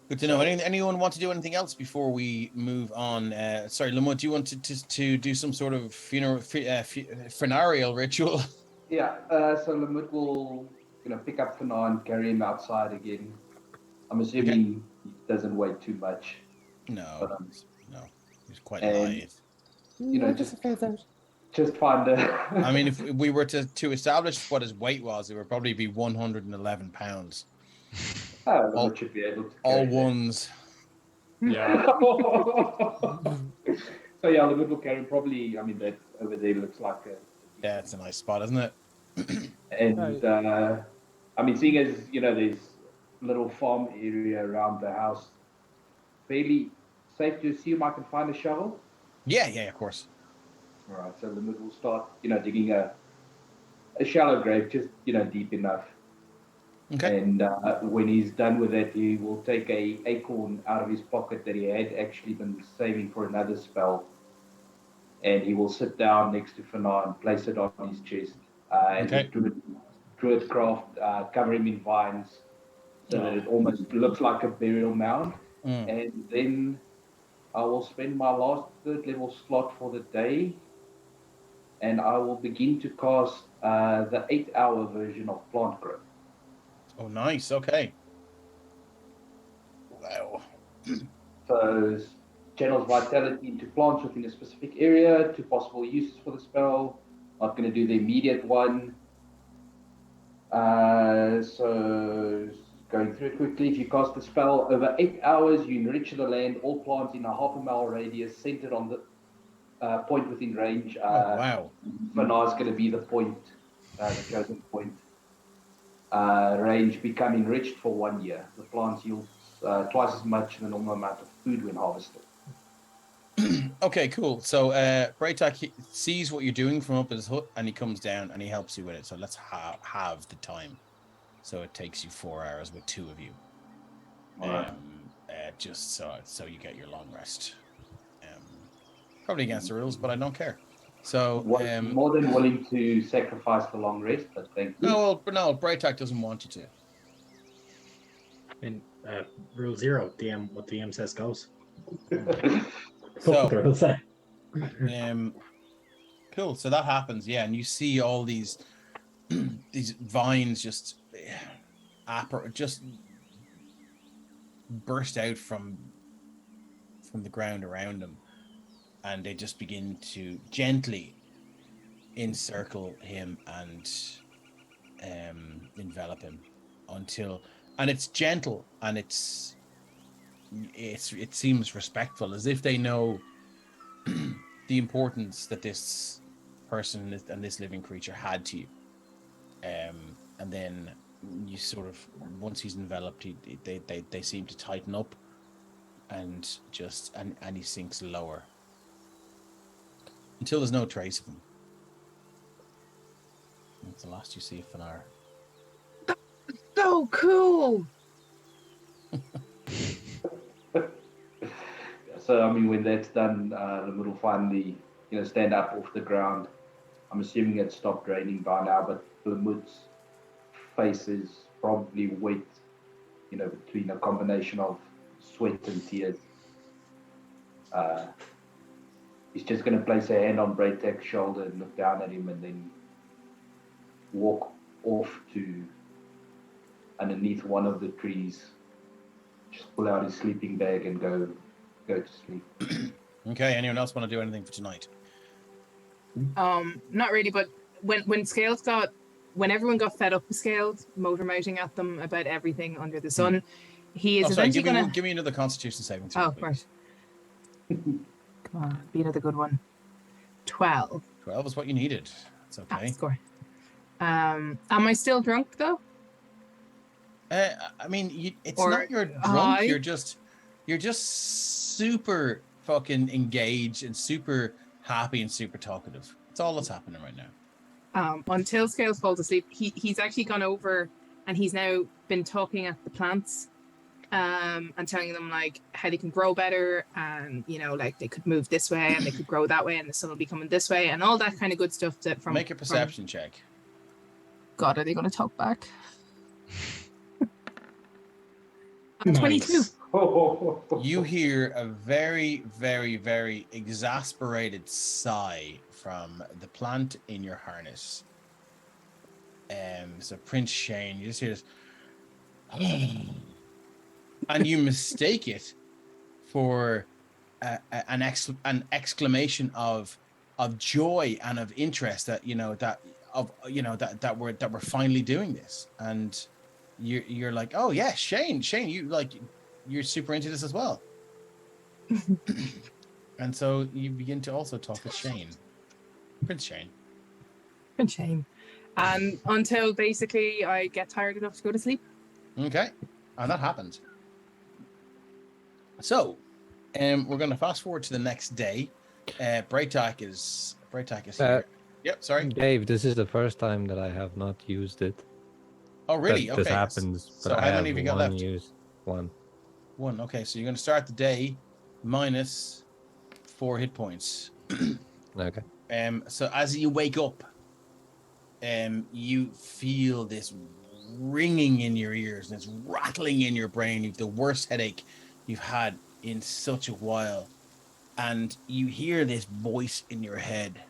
Good to know. Anyone want to do anything else before we move on? Sorry, Lamont, do you want to do some sort of funereal ritual? Yeah. So Lamut will pick up Fanar and carry him outside again. I'm assuming he doesn't weigh too much. No. But, no. He's quite light. Just find a. I mean, if we were to establish what his weight was, it would probably be 111 pounds. Lamut should be able to. All ones. Yeah. So yeah, Lamut will carry him probably. I mean, that over there looks like a. Yeah, it's a nice spot, isn't it? And I mean, seeing as there's a little farm area around the house, fairly safe to assume I can find a shovel. Yeah, of course. All right, so Lamut will start, digging a shallow grave, just deep enough. Okay. And when he's done with that, he will take a acorn out of his pocket that he had actually been saving for another spell, and he will sit down next to Fanar and place it on his chest. And Druidcraft, cover him in vines so that it almost looks like a burial mound. And then I will spend my last 3rd level slot for the day, and I will begin to cast the 8-hour version of Plant Growth. Oh, nice. Okay. Wow. So channels vitality into plants within a specific area, 2 possible uses for the spell. Not going to do the immediate one. So going through it quickly, if you cast the spell over 8 hours, you enrich the land, all plants in a half-a-mile radius centered on the point within range. Wow. Fanar is going to be the point, the chosen point. Range become enriched for 1 year. The plants yield twice as much the normal amount of food when harvested. Okay, cool. So Bréatach sees what you're doing from up his hut, and he comes down and he helps you with it. So let's have the time. So it takes you 4 hours with 2 of you. Just so you get your long rest. Probably against the rules, but I don't care. So more than willing to sacrifice the long rest, but thank you. No, Bréatach doesn't want you to. And rule 0, DM, what DM says goes. So cool. So that happens, yeah, and you see all these vines just burst out from the ground around him, and they just begin to gently encircle him and envelop him and it's gentle, and it seems respectful, as if they know the importance that this person and this living creature had to you. And then you sort of, once he's enveloped, they seem to tighten up, and he sinks lower until there's no trace of him. That's the last you see of Fanar. So cool. So I mean, when that's done, the will finally stand up off the ground. I'm assuming it stopped raining by now, but Lamut's face is probably wet, between a combination of sweat and tears. He's just going to place a hand on Bréatach's shoulder and look down at him, and then walk off to underneath one of the trees. Just pull out his sleeping bag and go to sleep. Okay. Anyone else want to do anything for tonight? Not really, but when Scales got when everyone got fed up with scales, motor mouthing at them about everything under the sun, he is eventually going to... Give me another Constitution saving throw, Oh, please. right. Come on, be another good one. 12. 12 is what you needed. It's okay. Score. Am I still drunk, though? I mean, it's Or not you're drunk. high? You're just super fucking engaged and super happy and super talkative. That's all that's happening right now. Until Scales falls asleep, he's actually gone over and he's now been talking at the plants and telling them like how they can grow better and, you know, like they could move this way and they could grow that way and the sun will be coming this way and all that kind of good stuff. Make a perception check. God, are they going to talk back? Nice. 22. You hear a very, very, very exasperated sigh from the plant in your harness. So Prince Shane, you just hear this, and you mistake it for an exclamation of joy and of interest that we're finally doing this, and you're like, oh yeah, Shane, you're super into this as well. And so you begin to also talk with Shane, Prince Shane. And until basically I get tired enough to go to sleep. Okay, and that happened. So, we're going to fast forward to the next day. Bréatach is here. Yep, sorry, Dave. This is the first time that I have not used it. Oh, really? This okay. happens. So But how I many have have you got left? One. One. Okay, so you're going to start the day minus 4 hit points. Okay. So as you wake up, you feel this ringing in your ears and this rattling in your brain. You've the worst headache you've had in such a while, and you hear this voice in your head.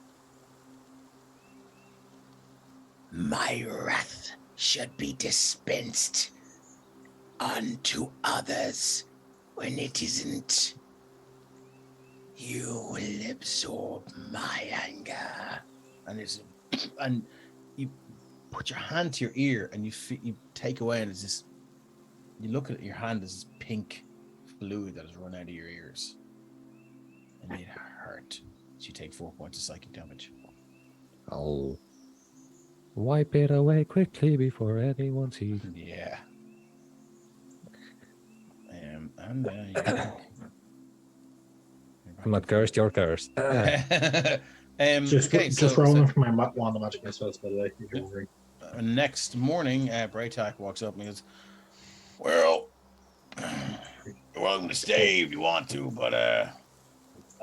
My wrath should be dispensed unto others when it isn't. You will absorb my anger. And you put your hand to your ear and you take away, and it's this, you look at your hand, as this pink fluid that has run out of your ears. And it hurt. So you take 4 points of psychic damage. I'll wipe it away quickly before anyone sees. Yeah. I'm not cursed, you're cursed. Just rolling for my wand of magic missiles, by the way, if you're wondering. Next morning, Bréatach walks up and he goes, well, you're welcome to stay if you want to, but I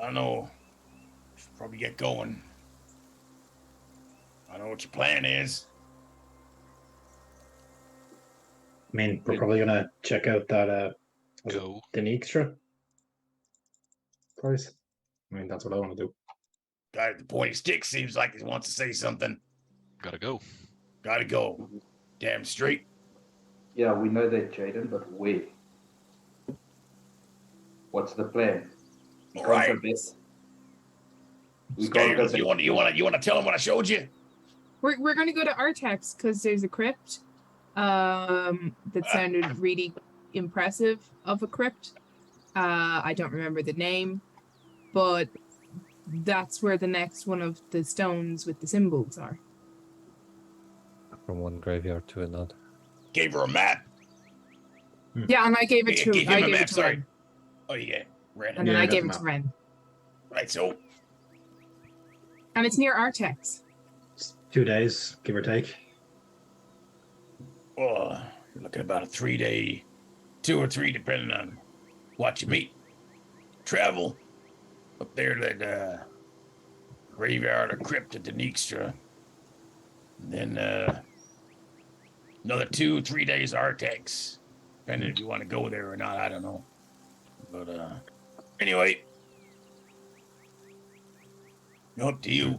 don't know. You should probably get going. I don't know what your plan is. I mean, we're probably gonna check out that Denixtra place. I mean, that's what I want to do. Guy at the pointy stick seems like he wants to say something. Gotta go. Gotta go. Damn straight. Yeah, we know that, Jaden, but where? What's the plan? All right. Scales, you want to tell him what I showed you? We're going to go to Artax because there's a crypt that sounded really impressive of a crypt. I don't remember the name, but that's where the next one of the stones with the symbols are. From one graveyard to another. Gave her a map. Yeah, and I gave it to Give him a map, Ren. sorry. Oh, yeah. Ren. And then I gave it the to Ren. Right, so. And it's near Artax. 2 days, give or take. Oh, you're looking about a 3-day, 2 or 3, depending on what you meet. Travel up there to that graveyard or crypt at the Dijkstra. Then another 2-3 days Artax. Depending if you want to go there or not, I don't know. But anyway, up to you.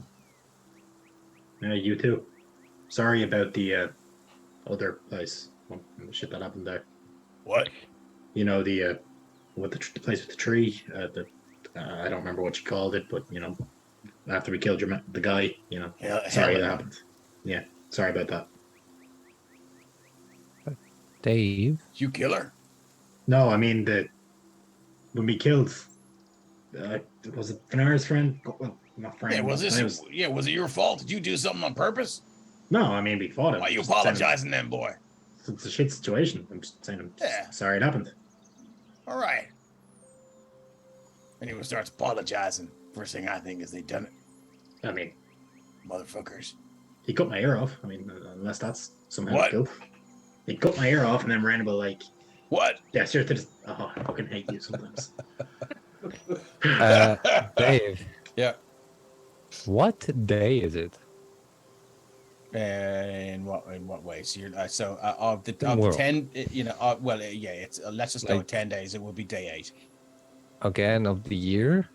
You too. Sorry about the other place. The shit that happened there. What? You know, the place with the tree. I don't remember what you called it, but you know, after we killed the guy, you know. Yeah, sorry that happened. Yeah, sorry about that. Dave? You kill her? No, I mean when we killed. Was it Fenar's friend? Well, not friend. Yeah, was but it your fault? Did you do something on purpose? No, I mean we fought him. Why are you Just saying apologizing then, boy? It's a shit situation. I'm just saying sorry it happened. All right. Anyone starts apologizing, first thing I think is they done it. I mean, Motherfuckers. he cut my ear off. I mean, unless that's somehow What? guilt. He cut my ear off and then ran about like, What? yeah, sure. Oh, I fucking hate you sometimes. Dave. Yeah. What day is it? In what way? So you're of the World. 10, it's let's just go with 10 days. It will be day 8. Again, of the year?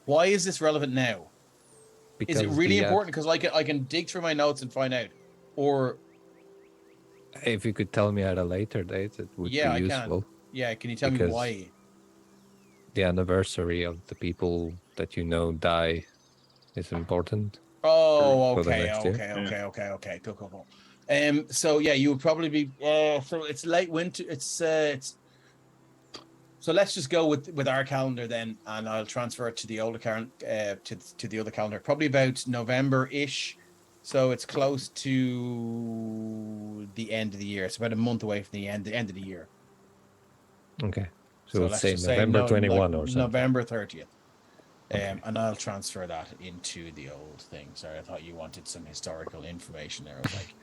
Why is this relevant now? Because is it really important? Because I can dig through my notes and find out, or if you could tell me at a later date, it would be useful. Yeah, can you tell me why? The anniversary of the people that you know die is important. Oh, for the okay, next year. okay. Cool. So yeah, you would probably be. So it's late winter. It's. So let's just go with our calendar then, and I'll transfer it to the older calendar, to the other calendar. Probably about November-ish. So it's close to the end of the year. It's about a month away from the end of the year. Okay. So let's say just November 21 or something. November 30th. And I'll transfer that into the old thing. Sorry, I thought you wanted some historical information there. I was like,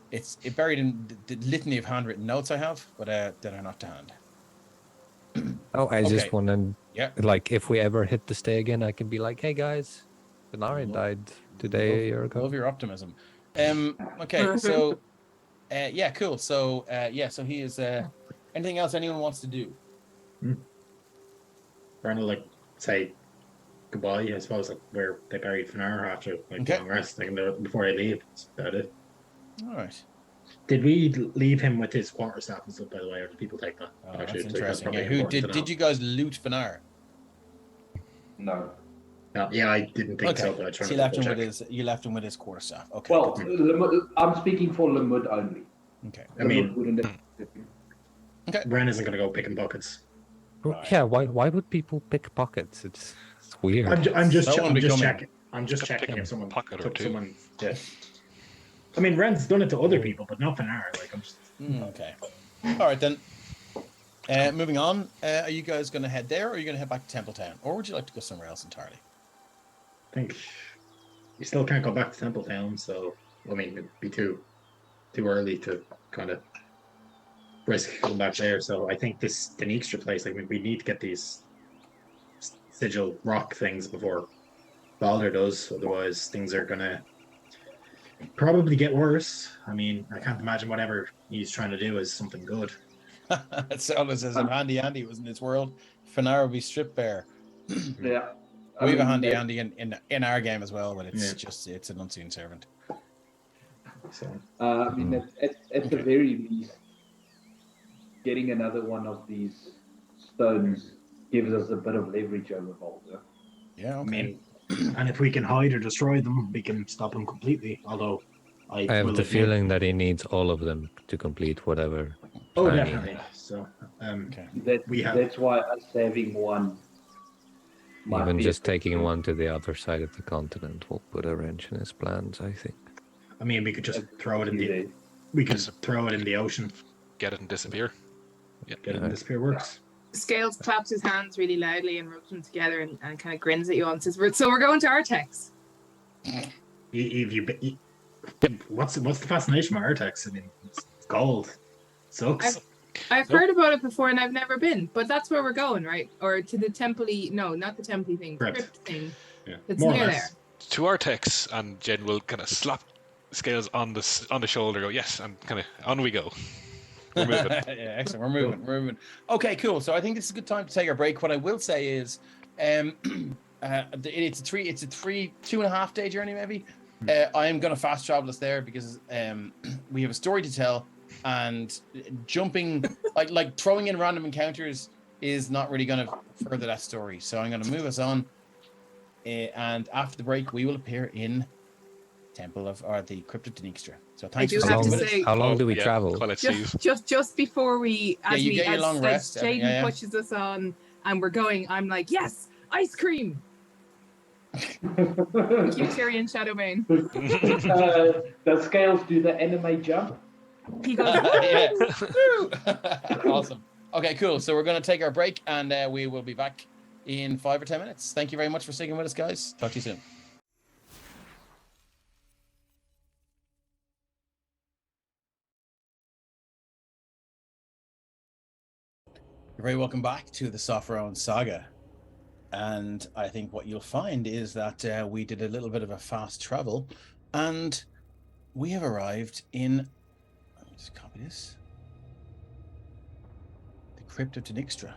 it's buried in the litany of handwritten notes I have, but that are not to hand. Oh, I just want to, like, if we ever hit this day again, I can be like, hey guys, Benari died today a year ago. Love your optimism. Okay, so, cool. So, so he is, anything else anyone wants to do? Trying to like say goodbye, I suppose, like where they buried Fenar after like long rest, like before I leave. That's about it. All right. Did we leave him with his quarterstaff and stuff, by the way, or did people take that? Oh, actually, that's interesting. Who did you guys loot Fenar? No. No, yeah, I didn't think so, but I tried to you left him with his quarterstaff. Okay. Well, I'm speaking for Lemud only. Okay. I mean, okay. Ren isn't going to go picking buckets. Right. Yeah, why would people pick pockets? It's weird. I'm just checking. I'm just checking if someone took someone. Yeah. I mean, Ren's done it to other people, but not Fenar. Like, I'm just. Okay. All right then. Moving on. Are you guys going to head there, or are you going to head back to Templetown, or would you like to go somewhere else entirely? I think you still can't go back to Templetown, so I mean, it'd be too early to kind of risk going back there. So I think the Dijkstra place, like, we need to get these sigil rock things before Valdar does. Otherwise, things are gonna probably get worse. I mean, I can't imagine whatever he's trying to do is something good. It sounds as if Handy Andy was in this world, Fenar would be stripped bare. Yeah. We have a Handy Andy in our game as well, but it's an unseen servant. So I mean, at the very least, getting another one of these stones gives us a bit of leverage over Valdar. Yeah, okay. I mean, and if we can hide or destroy them, we can stop them completely. Although I have the feeling that he needs all of them to complete whatever. Oh, definitely. So that's why us having one. Even just taking one to the other side of the continent will put a wrench in his plans, I think. I mean, we could just throw it in the. We could throw it in the ocean. Get it and disappear. Yeah, get it and disappear works. Scales claps his hands really loudly and rubs them together and kind of grins at you and says, "So we're going to Artex." What's the fascination with Artex? I mean, it's gold. Sucks. I've heard about it before and I've never been, but that's where we're going, right? Or to the temple-y, no, not the temple-y thing, the crypt thing. Yeah. It's near there. To Artex, and Jen will kind of slap Scales on the shoulder, go, yes, and kind of on we go. We're moving. Yeah, excellent. We're moving. Okay, cool. So I think this is a good time to take our break. What I will say is, it's a 2.5 day journey, maybe. I am going to fast travel us there because we have a story to tell, and jumping, like throwing in random encounters is not really going to further that story. So I'm going to move us on, and after the break, we will appear in the Crypt of Dijkstra. So thanks do for have sticking to with us. say- How long do we Yeah, travel? well, let's see. Just before we, Yeah, as you we, get your as, long as rest, Jaden yeah. pushes us on and we're going, I'm like, yes, ice cream. Thank you, Tyrion Shadowbane. Does Scales do the anime jump? He goes, Yeah. woo! Awesome. Okay, cool. So we're going to take our break and we will be back in 5 or 10 minutes. Thank you very much for sticking with us, guys. Talk to you soon. You're very welcome back to the Sopherone Saga. And I think what you'll find is that we did a little bit of a fast travel and we have arrived in, let me just copy this, the Crypt of Tenixtra.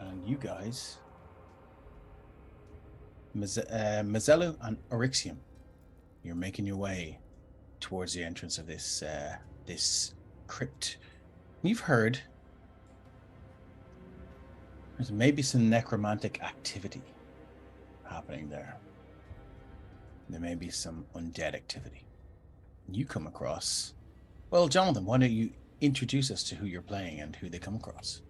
And you guys, Mazellu and Oryxium, you're making your way towards the entrance of this this crypt. You've heard there's maybe some necromantic activity happening there. There may be some undead activity. You come across, well, Jonathan, why don't you introduce us to who you're playing and who they come across?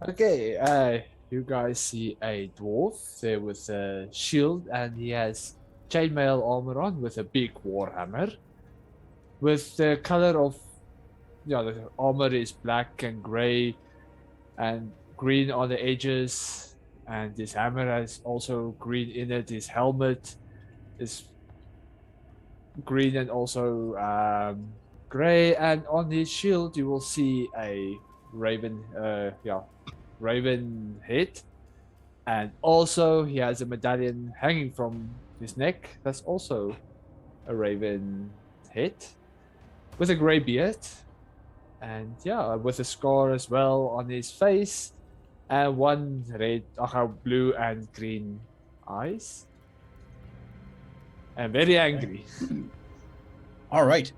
Okay, you guys see a dwarf there with a shield, and he has chainmail armor on with a big warhammer. With the color of, the armor is black and gray and green on the edges, and this hammer has also green in it. His helmet is green and also gray, and on his shield you will see a raven, raven head, and also he has a medallion hanging from his neck that's also a raven head with a gray beard, and with a scar as well on his face, and one red, blue and green eyes, and very angry. All right,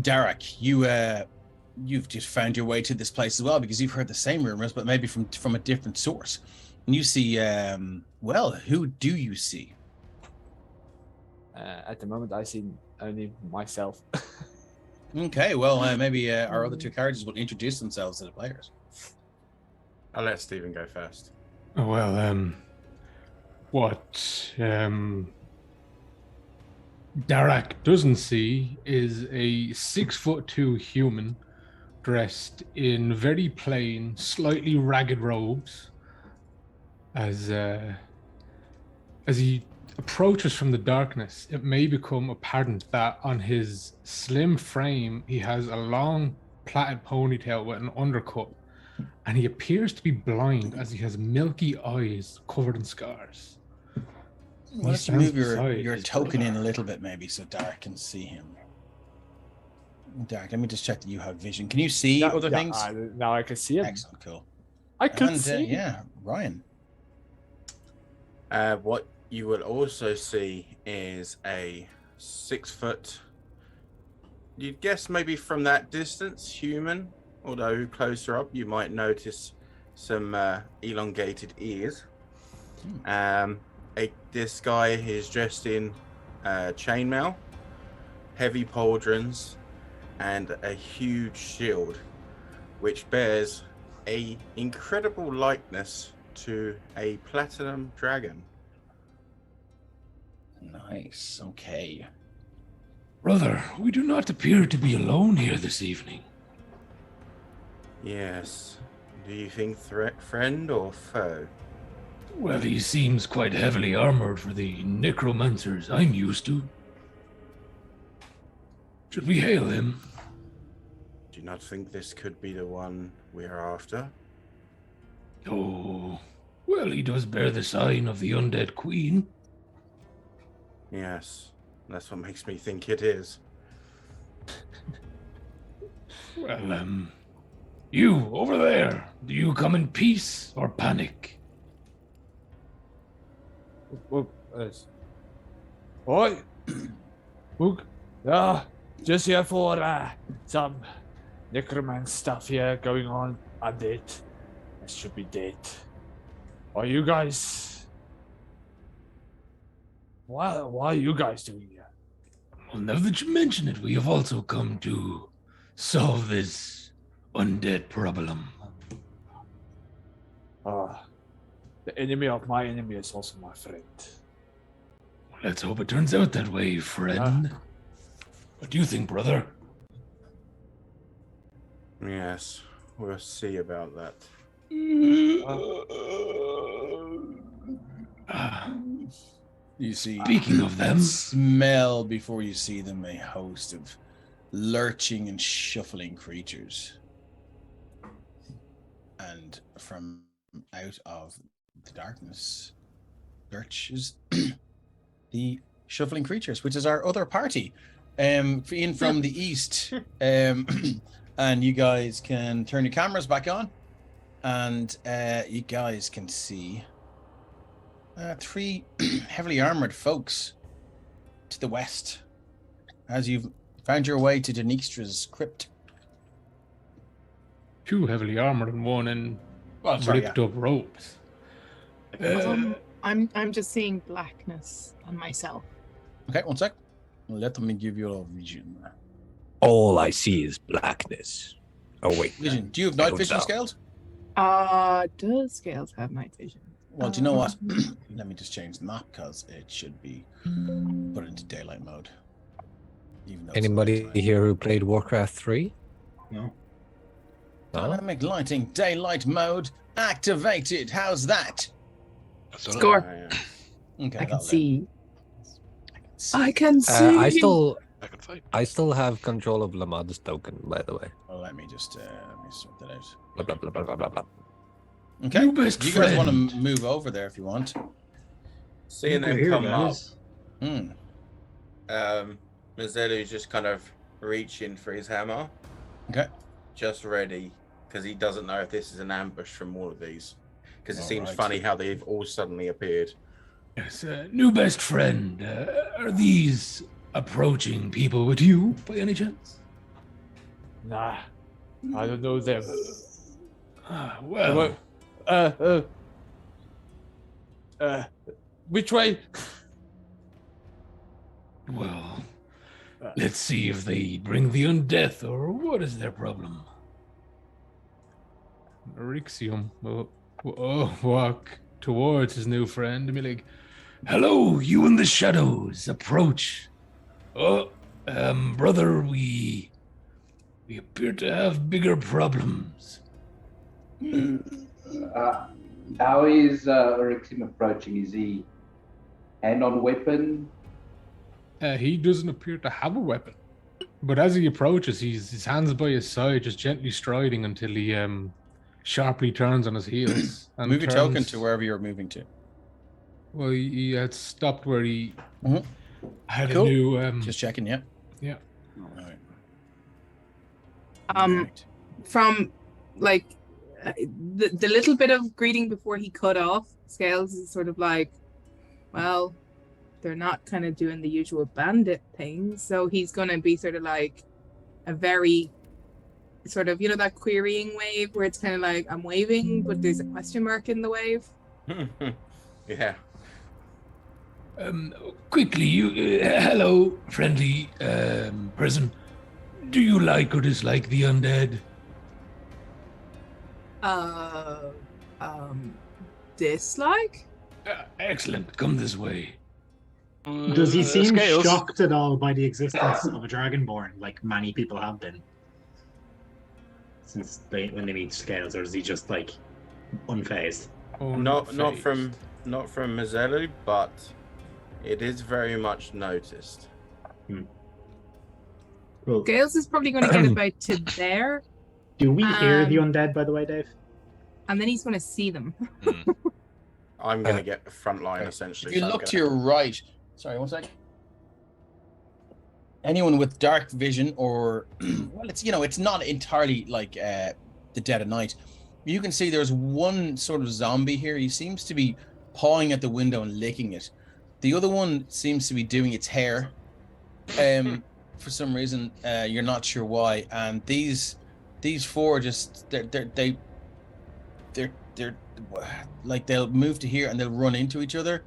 Derek, you've just found your way to this place as well because you've heard the same rumors, but maybe from a different source. And you see, well, who do you see? At the moment, I see only myself. Okay, well, maybe our other two characters will introduce themselves to the players. I'll let Stephen go first. Well, what Darak doesn't see is a 6'2" human dressed in very plain, slightly ragged robes. As he approaches from the darkness, it may become apparent that on his slim frame he has a long plaited ponytail with an undercut, and he appears to be blind as he has milky eyes covered in scars. Why don't you move your token in a little bit, maybe, so Derek can see him. Derek, let me just check that you have vision. Can you see other things? Now I can see him. Excellent, cool. I can see. Yeah, Ryan. What you will also see is a 6 foot, you'd guess maybe from that distance, human, although closer up you might notice some elongated ears. This guy is dressed in chainmail, heavy pauldrons, and a huge shield, which bears a incredible likeness to a platinum dragon. Nice. Okay. Brother, we do not appear to be alone here this evening. Yes. Do you think threat, friend, or foe? Well, he seems quite heavily armored for the necromancers I'm used to. Should we hail him? Do you not think this could be the one we're after? Oh, well, he does bear the sign of the undead queen. Yes, that's what makes me think it is. Well, you, over there, do you come in peace or panic? What? Just here for some necromancy stuff here going on. Undead. That should be dead. Are you guys? Why are you guys doing that? Well, now that you mention it, we have also come to solve this undead problem. The enemy of my enemy is also my friend. Let's hope it turns out that way, friend. What do you think, brother? Yes, we'll see about that. You see, Speaking of them, smell before you see them a host of lurching and shuffling creatures. And from out of the darkness lurches the shuffling creatures, which is our other party, in from the east. And you guys can turn your cameras back on, and you guys can see three heavily armored folks to the west as you've found your way to Denistra's crypt. two heavily armored and one in ripped up ropes. I'm just seeing blackness on myself. Okay, one sec. Let me give you a vision. All I see is blackness. Oh wait. Vision. Do you have night vision scales? Does Scales have night vision? Well, do you know what? Let me just change the map because it should be put into daylight mode. Even though Anybody here who played Warcraft 3? No. Dynamic lighting, daylight mode activated. How's that? Score. Okay, I can see. I can see. I still have control of Lamad's token, by the way. Well, let me sort that out. Blah blah blah blah blah blah. blah. Okay, You best you guys want friend. to move over there if you want. Seeing them Here, come up, guys. Mazzelu's just kind of reaching for his hammer. Okay. Just ready, because he doesn't know if this is an ambush from all of these. Because it seems Alright. funny how they've all suddenly appeared. Yes, new best friend. Are these approaching people with you, by any chance? Nah, I don't know them. Well, Which way? well, let's see if they bring the undeath, or what is their problem? Rixium will walk towards his new friend and be like, "Hello, you in the shadows, approach. Brother, we appear to have bigger problems." How is Rixium approaching? Is he hand on weapon? He doesn't appear to have a weapon, but as he approaches, his hands by his side, just gently striding until he sharply turns on his heels. And Move your token to wherever you're moving to. Well, he had stopped where he had Cool. a new. Just checking, yeah. Yeah. All right. From like the little bit of greeting before he cut off, Scales is sort of like, well, they're not kind of doing the usual bandit thing, so he's gonna be sort of like a very sort of, that querying wave where it's kind of like I'm waving, but there's a question mark in the wave. Yeah. Quickly, you. Hello, friendly person. Do you like or dislike the undead? Dislike? Excellent. Come this way. Does he seem Scales. shocked at all by the existence of a dragonborn, like many people have been? Since when they meet Scales, or is he just like unfazed? Not from Mazzelu, but it is very much noticed. Well, Scales is probably going to get about to there, do we hear the undead, by the way, Dave? and then he's going to see them. I'm going to get the front line, essentially. If you so I'm look gonna- to your right, sorry, one sec. Anyone with dark vision, or well, it's not entirely like the dead of night. You can see there's one sort of zombie here. He seems to be pawing at the window and licking it. The other one seems to be doing its hair. For some reason, you're not sure why. And these four just they're like they'll move to here and they'll run into each other.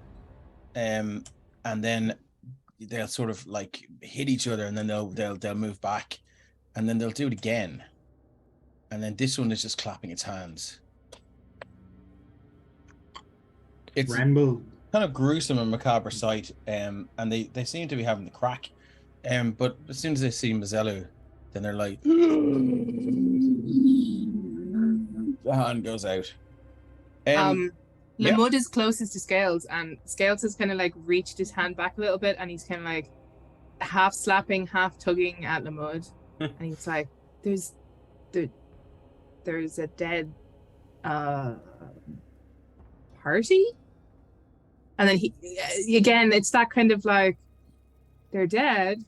and then they'll sort of like hit each other, and then they'll move back, and then they'll do it again, and then this one is just clapping its hands. It's Ren will kind of gruesome and macabre sight, and they seem to be having the crack, but as soon as they see Mazzello, then they're like, the hand goes out. Lamud is closest to Scales, and Scales has kind of like reached his hand back a little bit, and he's kind of like half slapping, half tugging at Lamud, and he's like, "There's a dead party," and then he again, it's that kind of like they're dead,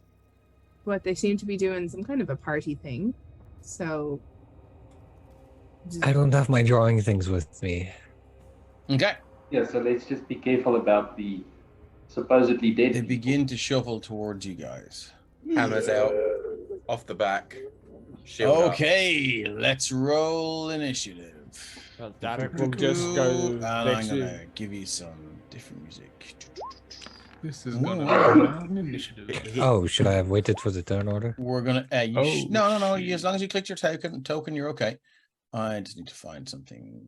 but they seem to be doing some kind of a party thing. So I don't have my drawing things with me. Okay. Yeah, so let's just be careful about the supposedly dead. They begin to shuffle towards you guys. Hammers out off the back. Shield up. Okay, let's roll initiative. Well, Derek will just go And I'm next to gonna give you some different music. This is gonna be an initiative. Oh, should I have waited for the turn order? We're gonna. Oh, No. As long as you clicked your token, you're okay. I just need to find something.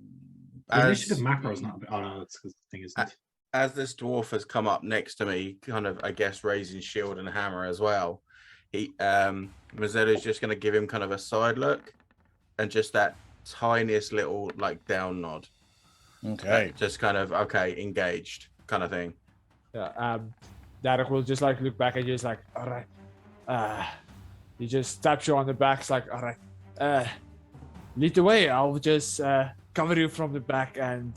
the initiative macro is not. Oh no, that's because the thing isn't. As this dwarf has come up next to me, kind of, I guess, raising shield and hammer as well, Mazzetto's just going to give him kind of a side look and just that tiniest little, like, down nod. Okay. Just kind of, okay, engaged kind of thing. Yeah, Derek will just like look back at you, just like, all right. He just taps you on the back, it's like, all right. Lead the way. I'll just cover you from the back and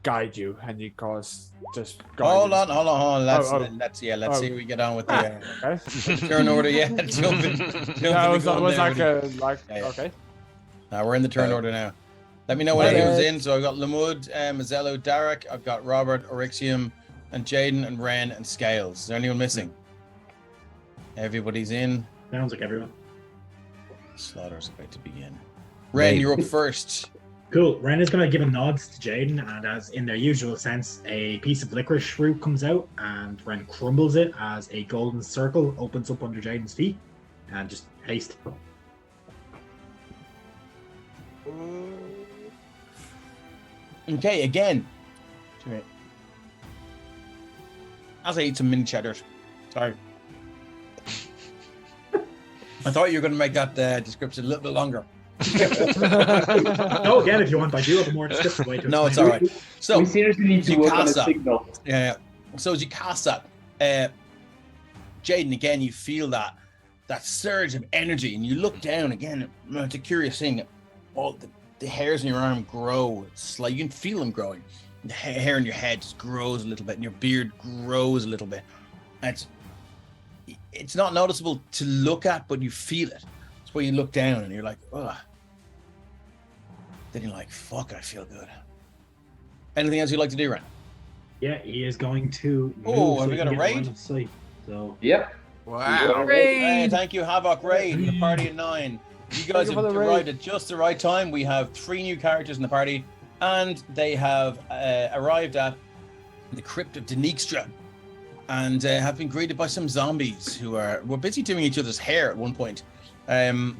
guide you. And he calls just guide Hold you. on. Let's see how we get on with the Okay. turn order. Yeah, jump in. That was like okay. We're in the turn order now. Let me know when anyone's in. So I've got Lamud, Mazzello, Derek. I've got Robert, Orixium, and Jaden, and Ren, and Scales. Is there anyone missing? Everybody's in. Sounds like everyone. Slaughter's about to begin. Ren, you're up first. Cool. Ren is going to give a nod to Jaden, and as in their usual sense, a piece of licorice root comes out, and Ren crumbles it as a golden circle opens up under Jaden's feet, and just haste. Okay, again. As I eat some mini cheddars. Sorry. I thought you were going to make that description a little bit longer. No, again, if you want, I do have a more descriptive way to No, it's explain all right. So we seriously need to you work on a cast that. signal. Yeah. So as you cast that, Jaden, again, you feel that surge of energy, and you look down again. It's a curious thing. All the hairs in your arm grow. It's like you can feel them growing. The hair in your head just grows a little bit, and your beard grows a little bit. And it's not noticeable to look at, but you feel it. It's where you look down and you're like, ugh. Then you're like, fuck, I feel good. Anything else you'd like to do, Ren? Yeah, he is going to. Oh, have we got a raid? So. Yep. Wow. Hey, thank you, Havoc Raid, the party of 9. You guys have arrived at just the right time. We have 3 new characters in the party, and they have arrived at the Crypt of Denikstra, and have been greeted by some zombies who were busy doing each other's hair at one point, and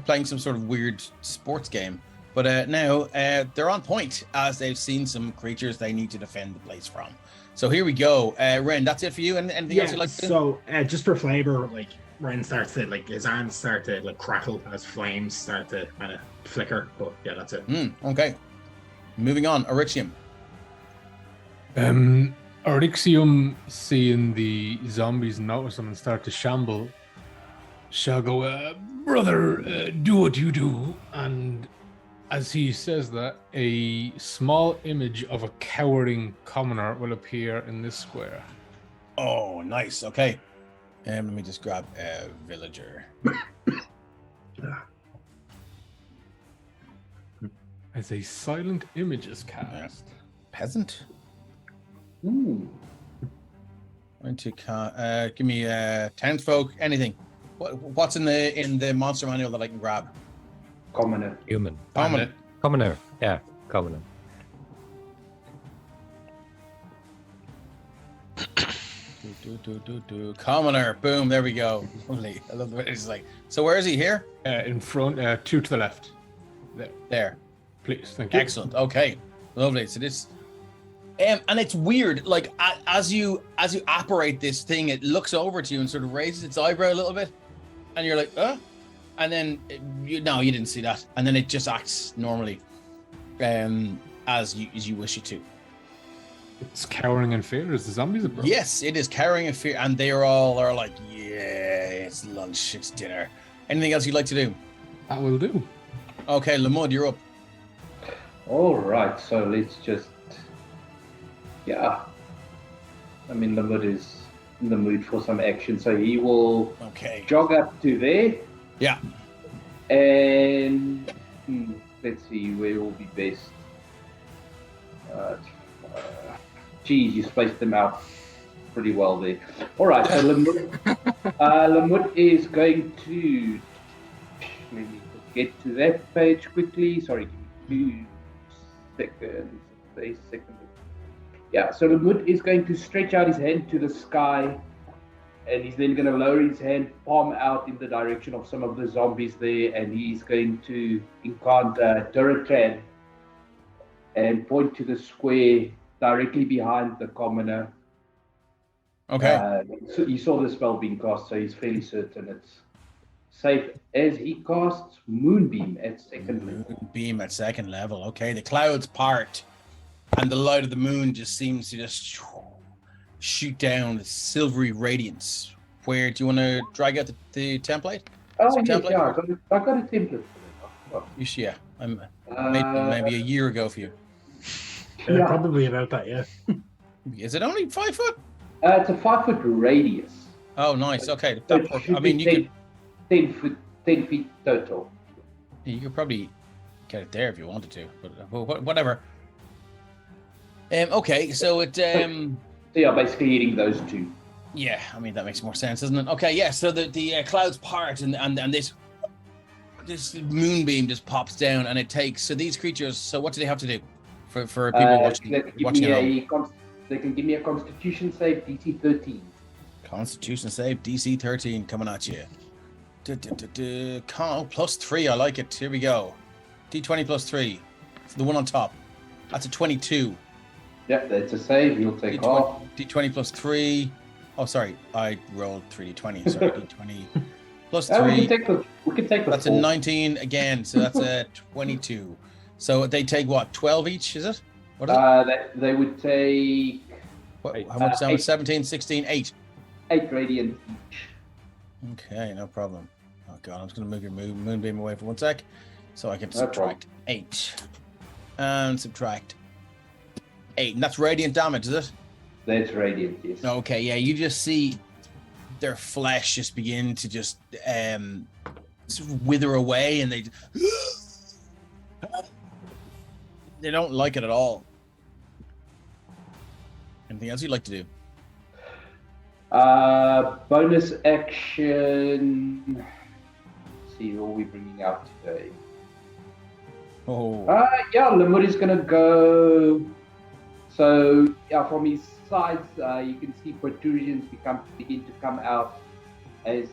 playing some sort of weird sports game. But now they're on point, as they've seen some creatures they need to defend the place from. So here we go. Ren, that's it for you? And anything else you'd like to do? So just for flavor, like Ren starts to, like, his arms start to like crackle as flames start to kind of flicker. But yeah, that's it. Okay. Moving on, Orixium. Orixium, seeing the zombies notice them and start to shamble, shall go, brother, do what you do. And as he says that, a small image of a cowering commoner will appear in this square. Oh, nice. Okay. Let me just grab a villager. As a silent image is cast. Peasant? Ooh. Going to give me townsfolk, anything. What's in the monster manual that I can grab? Commoner. Human. Commoner. Yeah, commoner. Commoner. Boom. There we go. Lovely. I love the way it's like. So where is he here? In front, 2 to the left. There. Please, thank you. Excellent. Okay. Lovely. So this. And it's weird. Like as you operate this thing, it looks over to you and sort of raises its eyebrow a little bit, and you're like, and then you didn't see that, and then it just acts normally, as you wish it to. It's cowering in fear as the zombies approach. Yes, it is cowering in fear, and they are like, yeah, it's lunch, it's dinner. Anything else you'd like to do? That will do. Okay, Lamud, you're up. All right, so let's just, I mean, Lamud is in the mood for some action, so he will jog up to there. Yeah. And let's see where will be best. Geez, you spaced them out pretty well there. All right, so Lamud is going to, let me get to that page quickly. Sorry, give me 2 seconds. A second. Yeah, so Lamud is going to stretch out his hand to the sky, and he's then going to lower his hand, palm out in the direction of some of the zombies there, and he's going to incant Duratran and point to the square directly behind the commoner. Okay. So he saw the spell being cast, so he's fairly certain it's safe as he casts Moonbeam at second level. Moonbeam at second level. Okay, the clouds part, and the light of the moon just seems to just shoot down with silvery radiance. Where do you want to drag out the template? Oh, yeah, I got a template for that. You should, maybe a year ago for you. Yeah, probably about that, yeah. Is it only 5 foot? It's a 5 foot radius. Oh, nice. Okay. So I mean, you could 10 feet total. You could probably get it there if you wanted to, but whatever. Okay, so it. So yeah, basically hitting those two. Yeah, I mean that makes more sense, doesn't it? Okay, yeah. So the clouds part and this moonbeam just pops down and it takes. So these creatures. So what do they have to do for people watching at home? They can give me a Constitution save DC 13. Constitution save DC 13 coming at you. Plus 3. I like it. Here we go. D20 plus 3. So the one on top. That's a 22. Yeah, that's a save. You'll take off. D20 plus 3. Oh, sorry. I rolled 3D20. Sorry, D20 plus 3. We can take the That's 4. a 19 again. So that's a 22. So they take what? 12 each, is it? What is it? They would take... how much damage? 17, 16, 8. 8 radiant each. Okay, no problem. Oh, God. I'm just going to move your moonbeam away for 1 sec so I can subtract 8. And subtract 8. And that's radiant damage, is it? That's radiant, yes. Okay, yeah. You just see their flesh just begin to just sort of wither away, and they don't like it at all. Anything else you'd like to do? Bonus action. Let's see, what are we bringing out today? Oh. Lamud is gonna go. So from his sides, you can see protrusions begin to come out as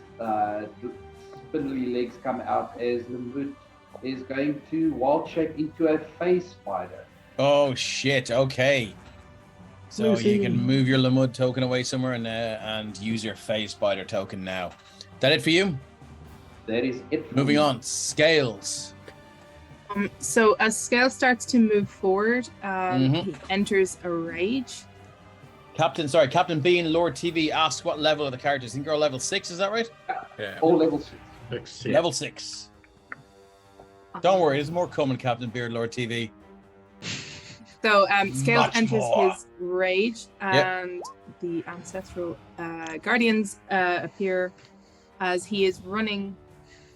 spindly legs come out as Lamud is going to wild shape into a face spider. Oh shit! Okay. So you can move your Lamud token away somewhere and use your phase spider token now. That it for you? That is it. Moving on. Scales. So as Scale starts to move forward, he enters a rage. Captain Bean, Lord TV asks what level of the characters. I think you're level 6, is that right? Yeah. All level 6. Yeah. Level 6. Don't worry, there's more coming, Captain Beard, Lord TV. So Scale enters his rage, and the ancestral guardians appear as he is running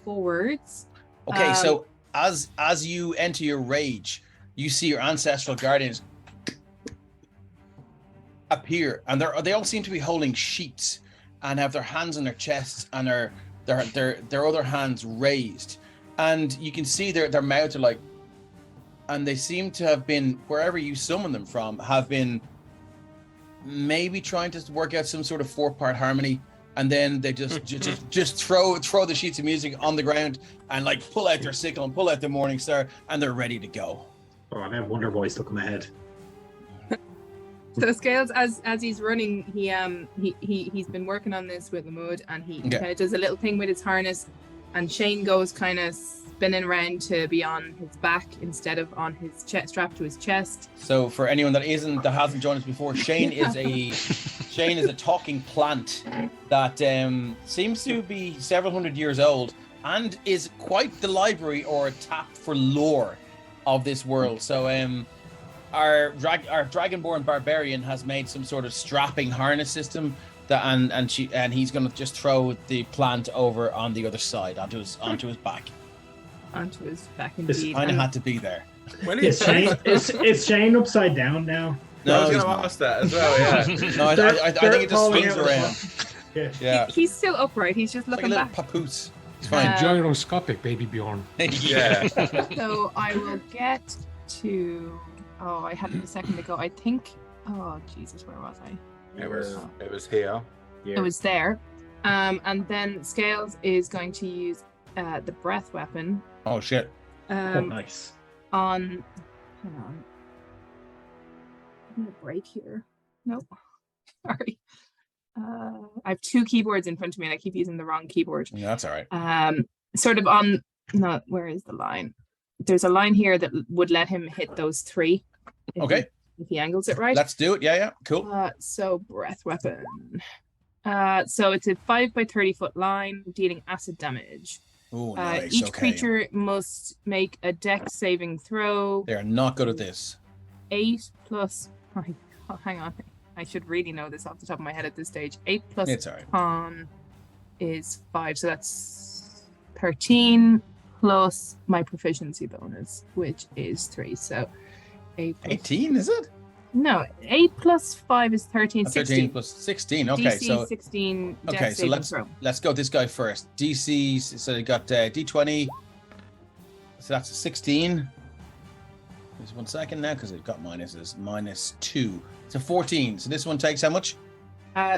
forwards. Okay, so as you enter your rage, you see your ancestral guardians appear, and they all seem to be holding sheets and have their hands on their chests and their other hands raised, and you can see their mouths are like, and they seem to have been, wherever you summon them from, have been maybe trying to work out some sort of 4-part harmony, and then they just throw the sheets of music on the ground and like pull out their sickle and pull out their morning star, and they're ready to go. Oh, I have Wonder Boy stuck in my head. So Scales, as he's running, he's been working on this with Lamud, and he kind of does a little thing with his harness, and Shane goes kind of spinning around to be on his back instead of on his chest, strapped to his chest. So for anyone that hasn't joined us before, Shane is a talking plant that seems to be several hundred years old and is quite the library or a tap for lore of this world. So our dragonborn barbarian has made some sort of strapping harness system that and he's going to just throw the plant over on the other side onto his back. Onto his back, indeed. Kind of had to be there. Is Shane upside down now? No, I was going to ask that as well. Yeah. No, I think it just spins around. Yeah. He's still upright. He's just looking like a back. Papoose. It's fine. Gyroscopic, baby Bjorn. Yeah. So I will get to. Oh, I had it a second ago. I think. Oh Jesus, where was I? It was here. It was there. And then Scales is going to use the breath weapon. Oh shit. Nice. Hang on. I'm gonna break here. Nope. Sorry. I have 2 keyboards in front of me and I keep using the wrong keyboard. Yeah, that's all right. Sort of on where is the line? There's a line here that would let him hit those 3. Okay. If he angles it right. Let's do it. Yeah, cool. So breath weapon. So it's a 5 by 30 foot line dealing acid damage. Oh, nice. Each creature must make a dex saving throw. They are not good at this. 8 plus. Oh, hang on. I should really know this off the top of my head at this stage. 8 plus it's all right. con is 5, so that's 13 plus my proficiency bonus, which is 3. So 8 plus 18, is it? No, 8 plus 5 is 13. 13 plus 16. Okay, DC so 16. Okay, so let's go this guy first. DC. So they got D20. So that's a 16. Just 1 second now, because they've got minuses. -2. It's a 14. So this one takes how much?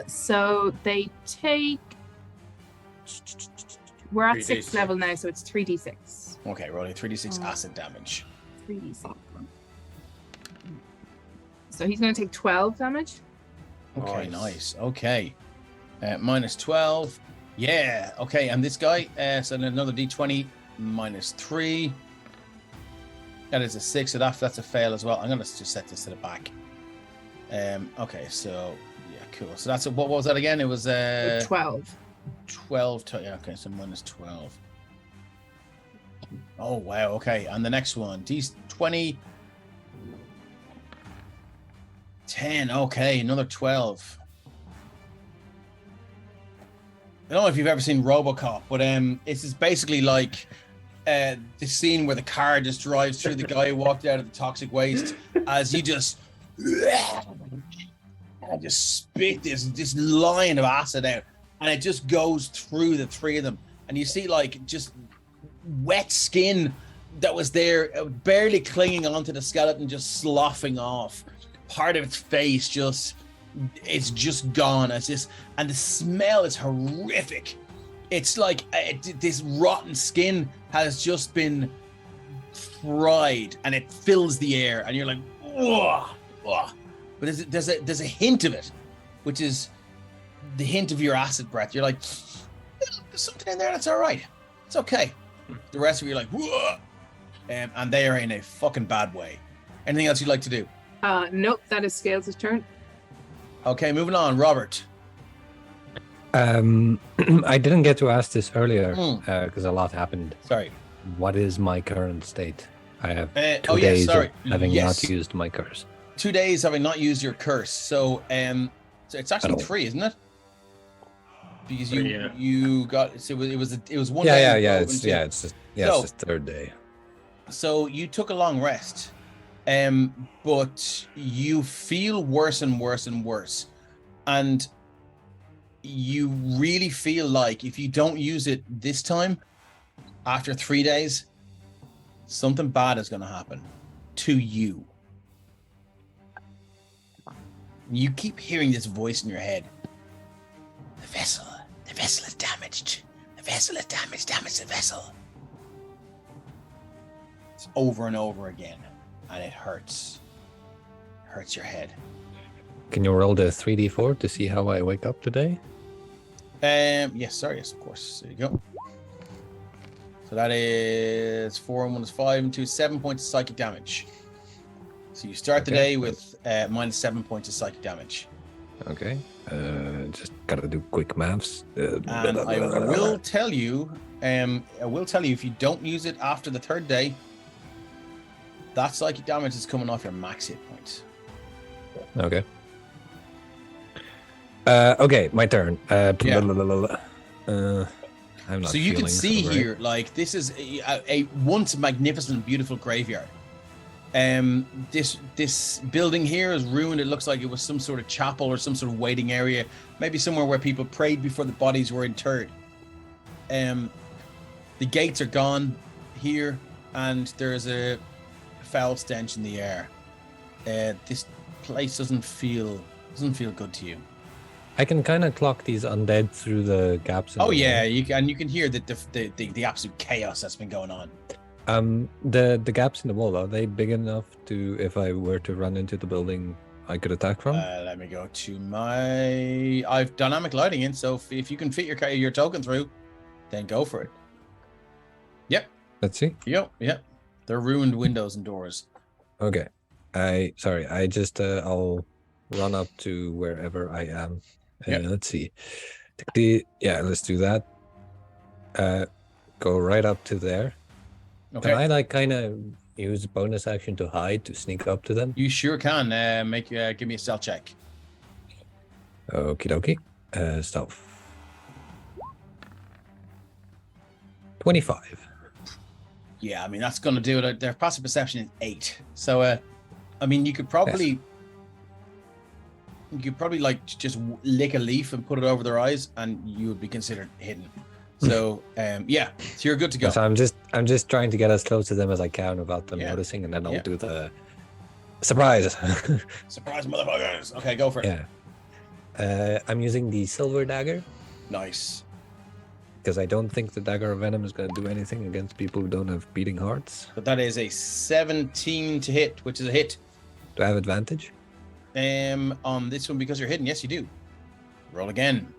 So they take. We're at 6th level now, so it's 3d6. Okay, rolling 3d6 acid damage. 3d6. So he's going to take 12 damage. Okay, nice. Okay. -12. Yeah. Okay, and this guy, so another D20, -3. That is a 6, so that's a fail as well. I'm going to just set this to the back. Okay, so, yeah, cool. So that's, what was that again? It was 12. 12, yeah, okay, so -12. Oh, wow, okay. And the next one, D20. 10, okay, another 12. I don't know if you've ever seen RoboCop, but this is basically like the scene where the car just drives through the guy who walked out of the toxic waste as you just spit this line of acid out, and it just goes through the 3 of them, and you see like just wet skin that was there barely clinging onto the skeleton, just sloughing off. Part of its face it's just gone. And the smell is horrific. It's like this rotten skin has just been fried, and it fills the air, and you're like, whoa. But there's a hint of it, which is the hint of your acid breath. You're like, there's something in there that's all right. It's okay. The rest of you are like, whoa. And they are in a fucking bad way. Anything else you'd like to do? Nope, that is Scales' turn. Okay, moving on. Robert. I didn't get to ask this earlier because a lot happened. Sorry. What is my current state? I have 2 days of having not used my curse. 2 days having not used your curse. So it's actually 3, isn't it? Because you got, so it was 1 day. Yeah. It's the 3rd day. So you took a long rest. But you feel worse and worse and worse, and you really feel like if you don't use it this time, after 3 days, something bad is going to happen to you. You keep hearing this voice in your head. The vessel is damaged. The vessel is damaged. Damage the vessel. It's over and over again, and it hurts. Hurts your head. Can you roll the 3d4 to see how I wake up today? Yes, of course. There you go. So that is 4 and 1 is 5 and 2 is 7 points of psychic damage. So you start the day with minus 7 points of psychic damage. Okay. Just gotta do quick maths. And I will tell you, if you don't use it after the third day, that psychic damage is coming off your max hit points. Okay. Okay, my turn. I'm not so you can see so great. here, like, this is a once magnificent, beautiful graveyard. This building here is ruined. It looks like it was some sort of chapel or some sort of waiting area, maybe somewhere where people prayed before the bodies were interred. The gates are gone here, and there's a foul stench in the air. This place doesn't feel good to you. I can kind of clock these undead through the gaps. In the yeah, wall. you can hear the absolute chaos that's been going on. The gaps in the wall, are they big enough to, if I were to run into the building, I could attack from? Let me go to I've dynamic lighting in, so if you can fit your token through, then go for it. Yep. Let's see. Yep. They're ruined windows and doors. Okay. I'll run up to wherever I am. Let's see. Let's do that. Go right up to there. Okay. Can I kind of use bonus action to hide to sneak up to them? You sure can. Give me a stealth check. Okie dokie. Stealth. 25. Yeah, I mean that's gonna do it. Their passive perception is 8. So I mean you could probably like just lick a leaf and put it over their eyes and you would be considered hidden. So so you're good to go. So I'm just trying to get as close to them as I can without them noticing, and then I'll do the surprise. Surprise, motherfuckers! Okay, go for it. Yeah. I'm using the silver dagger. Nice. Because I don't think the dagger of venom is going to do anything against people who don't have beating hearts. But that is a 17 to hit, which is a hit. Do I have advantage? On this one because you're hidden. Yes, you do. Roll again.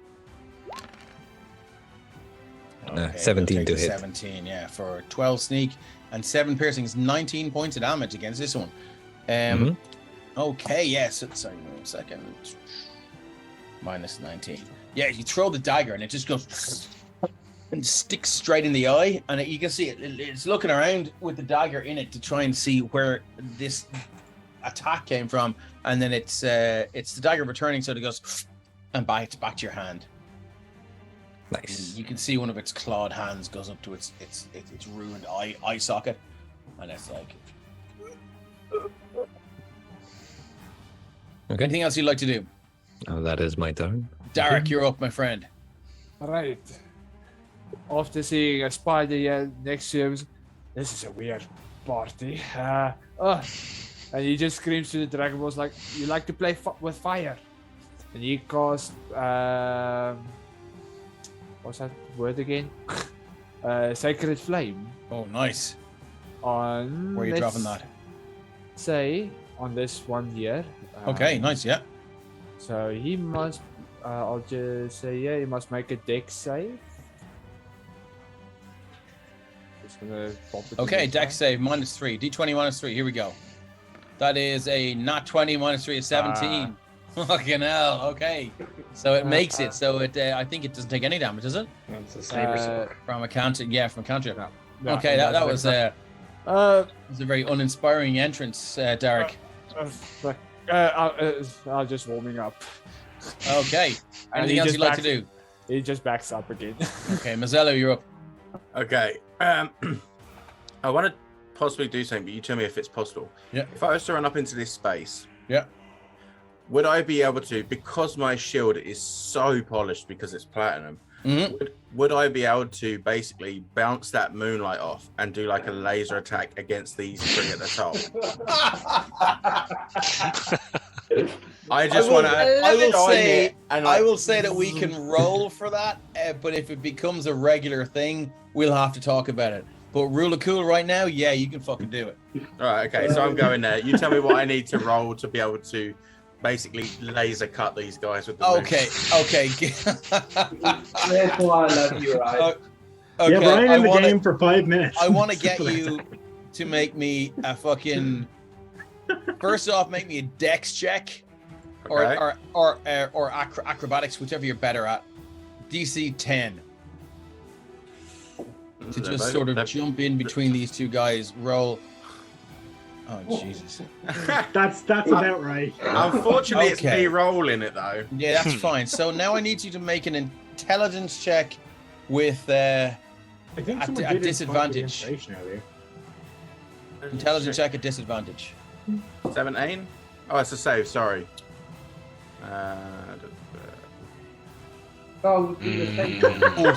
Okay, 17 to hit. 17, for 12 sneak and 7 piercing is 19 points of damage against this one. Okay, yes. Sorry, one second. Minus 19. Yeah, you throw the dagger and it just goes and sticks straight in the eye, and you can see it's looking around with the dagger in it to try and see where this attack came from, and then it's the dagger returning, so it goes and bites back to your hand. Nice. And you can see one of its clawed hands goes up to its ruined eye socket, and it's like. Okay. Anything else you'd like to do? Oh, that is my turn. Derek, you're up, my friend. All right. After seeing a spider next to him, this is a weird party. And he just screams to the Dragon Balls like, "You like to play with fire?" And he casts what's that word again? Sacred Flame. Oh, nice. On where are you dropping that? Say on this one here. Okay, nice. Yeah. So he must. I'll just say he must make a dex save. Okay, dex save -3. D20 -3. Here we go. That is a nat 20 -3 is 17. Fucking hell. Okay. So it makes it. So it. I think it doesn't take any damage, does it? It's a saber from a counter. Yeah, from a counter. No, okay, that was it was a very uninspiring entrance, Derek. I'll just warming up. Okay. Anything else you'd like to do? He just backs up again. Okay, Mazzello, you're up. Okay. I want to possibly do something, but you tell me if it's possible. Yeah. If I was to run up into this space, yeah, would I be able to, because my shield is so polished because it's platinum, would I be able to basically bounce that moonlight off and do like a laser attack against these three at the top? I just want to. I will say, and I will say that we can roll for that, but if it becomes a regular thing, we'll have to talk about it. But rule of cool right now, yeah, you can fucking do it. All right, okay, so I'm going there. You tell me what I need to roll to be able to basically laser cut these guys with the Okay. That's why I love you, right? Okay. Yeah, Brian in the game for 5 minutes. I want to get you to make me a fucking. First off, make me a dex check, Okay. or acrobatics, whichever you're better at. DC 10 to just sort of jump in between these two guys. Roll. Oh Jesus. That's about right. Unfortunately, it's me rolling it though. Yeah, that's fine. So now I need you to make an intelligence check with I think at disadvantage. Earlier. Intelligence check at disadvantage. 17. Oh, it's a save. Sorry. Oh, Oh,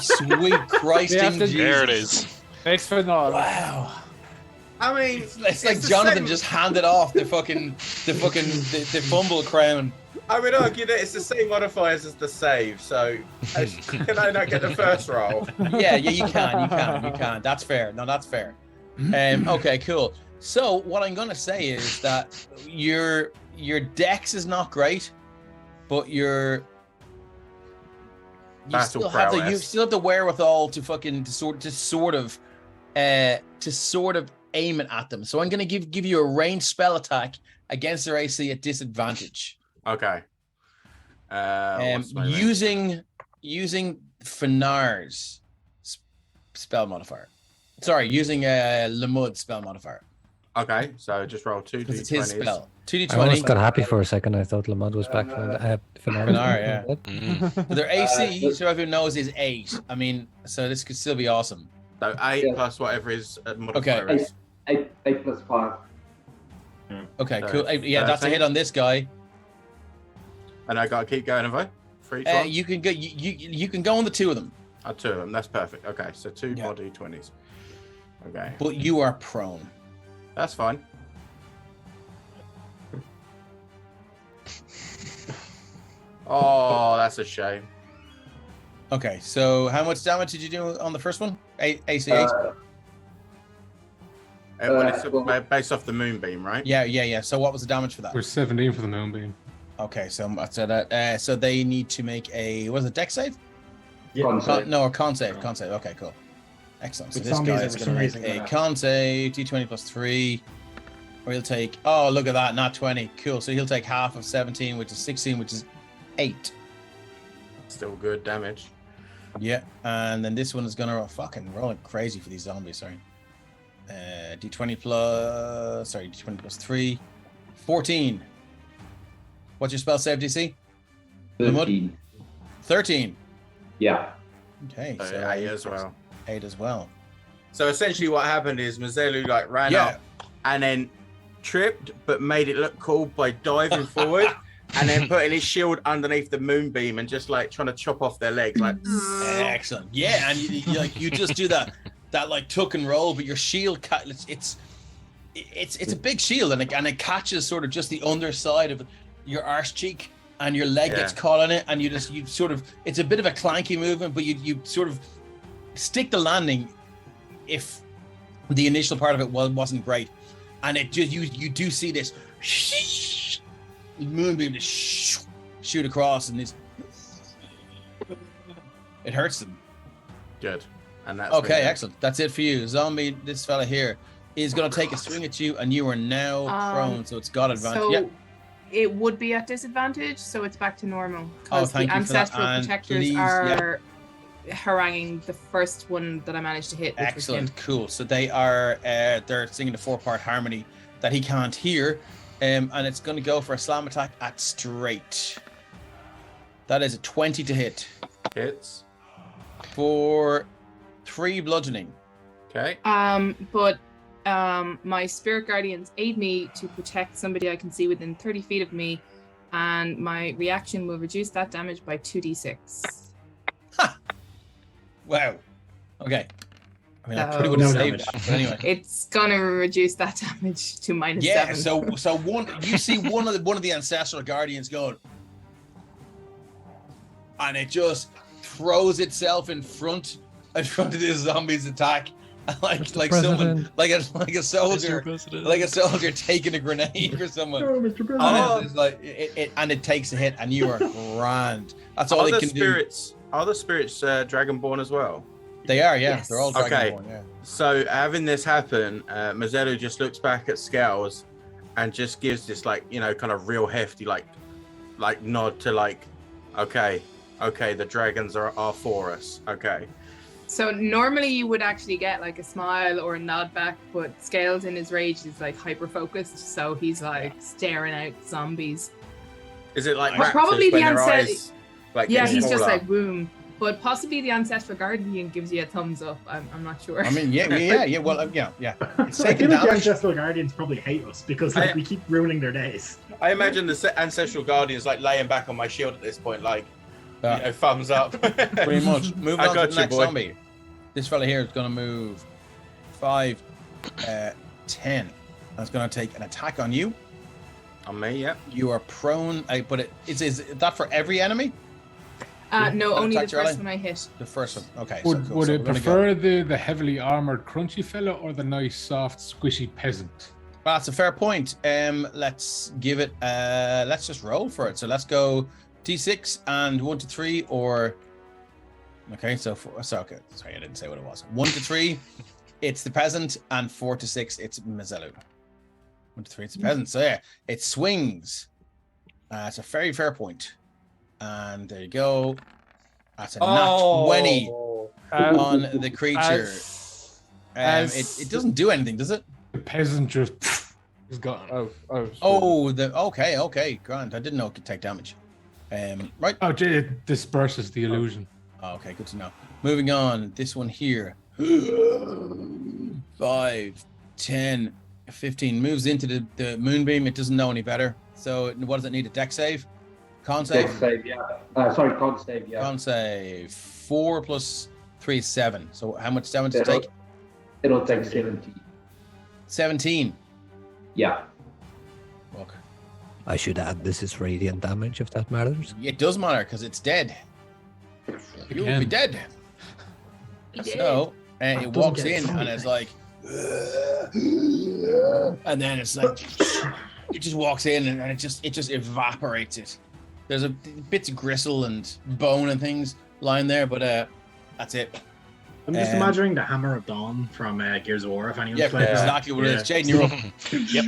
sweet Christ! There it is. Thanks for not. Wow. I mean, It's like Jonathan just handed off the fumble crown. I would argue that it's the same modifiers as the save. So can I not get the first roll? Yeah, you can. That's fair. No, that's fair. Okay, cool. So what I'm gonna say is that your dex is not great, but you still have the wherewithal to sort of aim it at them. So I'm gonna give you a ranged spell attack against their AC at disadvantage. Okay. Using Fenar's spell modifier. Sorry, using Lemud's spell modifier. Okay, so just roll 2d20s. It's his spell. 2d20. I almost got happy for a second. I thought Lamont was back for Fenar, yeah. So their AC, so everyone knows, is 8. I mean, so this could still be awesome. So 8 plus whatever his modifier is. 8 plus 5. Okay, So cool. Yeah, that's a hit on this guy. And I gotta keep going, have I? For each one? You can go. You can go on the 2 of them. 2 of them. That's perfect. Okay, so 2 body 20s. Okay. But you are prone. That's fine. Oh, that's a shame. Okay, so how much damage did you do on the first one? AC 8? It's based off the moonbeam, right? Yeah. So what was the damage for that? We're 17 for the moonbeam. Okay, so they need to make a dex save? Yeah. Con save. Con save. Okay, cool. Excellent. So With this zombies, guy is for going to some make reason, a con save, d20 plus 3. Or he'll take, oh, look at that, not 20. Cool. So he'll take half of 17, which is 16, which is 8. Still good damage. Yeah, and then this one is going to fucking roll like crazy for these zombies, sorry. D20 plus 3. 14. What's your spell save DC? 13. 13. Yeah. Okay, So so 8 as well. 8 as well. So essentially what happened is Mazelu ran up and then tripped, but made it look cool by diving forward and then putting his shield underneath the moonbeam and just like trying to chop off their legs. Like, excellent. Yeah, and you just do that like tuck and roll, but your shield it's a big shield and it catches sort of just the underside of your arse cheek, and your leg gets caught on it, and you sort of, it's a bit of a clanky movement, but you sort of stick the landing if the initial part of it wasn't great, and it just you do see this moonbeam just shoot across, and it hurts them. Good. And that's okay. Excellent. That's it for you, zombie. This fella here is going to take a swing at you, and you are now prone, so it's got advantage. So it would be at disadvantage, so it's back to normal. Because the ancestral protectors are haranguing the first one that I managed to hit. Excellent, cool. So they are they're singing the 4-part harmony that he can't hear, and it's going to go for a slam attack at straight. That is a 20 to hit. Hits for 3 bludgeoning. Okay. But my spirit guardians aid me to protect somebody I can see within 30 feet of me, and my reaction will reduce that damage by 2d6. Wow. Okay. I mean, I probably would No have saved damage. that, but anyway. It's gonna reduce that damage to -7. Yeah, so you see one of the ancestral guardians going, and it just throws itself in front of this zombie's attack, like someone like a soldier taking a grenade for someone. Oh, Mr. President. And it's like and it takes a hit, and you are grand. That's all Are they the can spirits? Are the spirits Dragonborn as well? do. They are, yeah. Yes. They're all Okay. Dragonborn, yeah. So having this happen, Mazzetto just looks back at Scales and just gives this kind of real hefty like nod to okay, the dragons are for us. Okay. So normally you would actually get like a smile or a nod back, but Scales in his rage is like hyper focused, so he's like staring out zombies. Is it like Or raptors probably the when their ancest- eyes, Yeah, get he's just smaller? like boom. But possibly the ancestral guardian gives you a thumbs up. I'm not sure. I mean, yeah. Well, yeah. It's I feel taking like the damage. Ancestral Guardians probably hate us because we keep ruining their days. I imagine the ancestral guardians laying back on my shield at this point, thumbs up. Pretty much. Moving I on got to the you, next boy. zombie. This fella here is going to move 5, 10. That's going to take an attack on you. On me, yeah. You are prone. But is that for every enemy? No, only the attack your first ally? one I hit. The first one. Okay. Would, cool. would So it we're gonna prefer the heavily armored crunchy fella or the nice soft squishy peasant? Well, that's a fair point. Let's give it. Let's just roll for it. So let's go D6 and 1 to 3, or okay. So okay. Sorry, I didn't say what it was. 1 to 3, it's the peasant, and 4 to 6, it's Mazzetto. 1 to 3, it's the peasant. So yeah, it swings. It's a very fair point. And there you go. That's a nat 20 on the creature. It doesn't do anything, does it? The peasant just is gone. Okay, grand. I didn't know it could take damage. Right. Oh, it disperses the illusion. Okay, good to know. Moving on. This one here. 5, 10, 15 moves into the moonbeam. It doesn't know any better. So what does it need? A dex save? Con save? Dex save, yeah. Con save, yeah. Con save. 4 plus 3 is 7. So how much damage does it take? It'll take 17. 17. Yeah. Okay. I should add this is radiant damage if that matters. It does matter because it's dead. You will be dead. So it walks in and it's like, and then it's like, it just walks in and it just evaporates it. There's bits of gristle and bone and things lying there, but that's it. I'm just imagining the Hammer of Dawn from Gears of War. If anyone's played that. Exactly what it is. Jaden, you're up. Yep.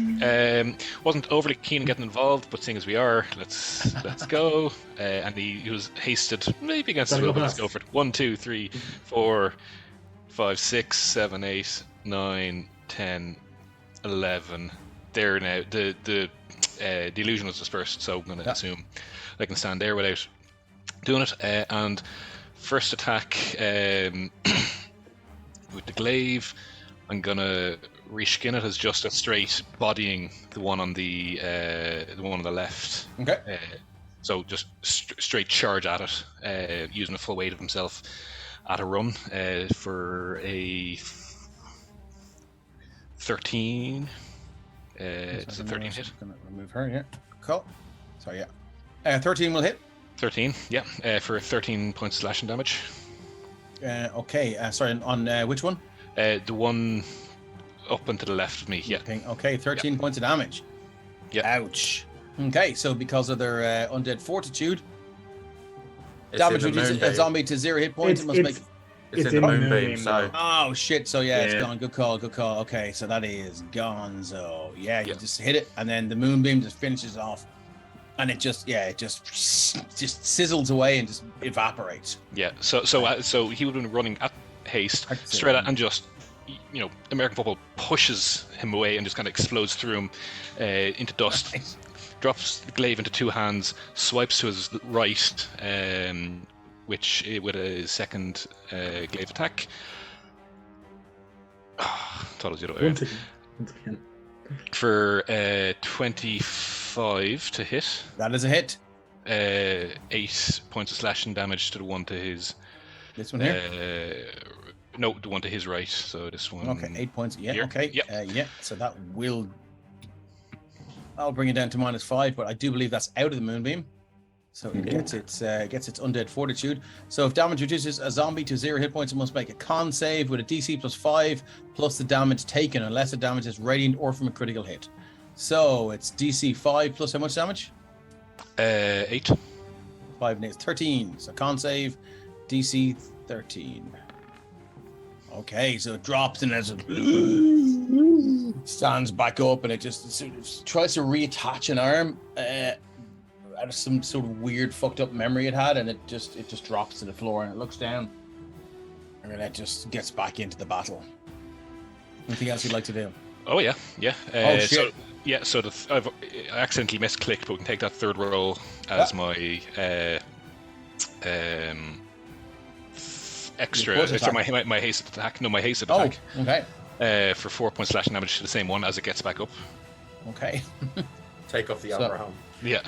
Wasn't overly keen on getting involved, but seeing as we are, let's go. And he was hasted, maybe against his will, but let's go for it. 1, 2, 3, 4, 5, 6, 7, 8, 9, 10, 11. There now. The illusion was dispersed, so I'm going to assume I can stand there without doing it. And first attack with the glaive, I'm gonna reskin it as just a straight bodying the one on the left. Okay. So just straight charge at it, using the full weight of himself at a run for a 13. It's a 13 hit. Gonna remove her. Yeah. Cool. Sorry. Yeah. 13 will hit. 13, yeah, for 13 points of slashing damage. Okay, sorry, on which one? The one up and to the left of me, yeah. Okay, 13 points of damage. Yeah. Ouch. Okay, so because of their undead fortitude, It's damage in the reduces a moonbeam. zombie to 0 hit points. It's in the moonbeam, so Oh shit! So yeah, it's Yeah. gone. Good call. Okay, so that is gone. Yeah, you just hit it, and then the moonbeam just finishes off. And it just sizzles away and just evaporates. Yeah, so he would have been running at haste, straight at, and just, American football pushes him away and just kind of explodes through him into dust. Nice. Drops the glaive into 2 hands, swipes to his right, which with a second glaive attack. Thought it was the other way around. Once again. For 25 to hit. That is a hit. 8 points of slashing damage to the one to his This one here. No, the one to his right. So this one. Okay, 8 points. Yeah, Here. okay. Yep. Yeah, so that will... I'll bring it down to -5, but I do believe that's out of the moonbeam. So it gets its undead fortitude. So if damage reduces a zombie to 0 hit points, it must make a con save with a DC +5 plus the damage taken, unless the damage is radiant or from a critical hit. So it's DC 5 plus how much damage? 8. 5 and 8 is 13. So con save, DC 13. Okay, so it drops and as it stands back up, and it just sort of tries to reattach an arm out of some sort of weird fucked up memory it had, and it just drops to the floor and it looks down, and then it just gets back into the battle. Anything else you'd like to do? Oh yeah. Oh, shit. So I accidentally misclicked, but we can take that third roll as my extra. My haste attack. No, my haste attack. Oh, okay. For 4 points slashing damage to the same one as it gets back up. Okay. Take off the armor home. Yeah.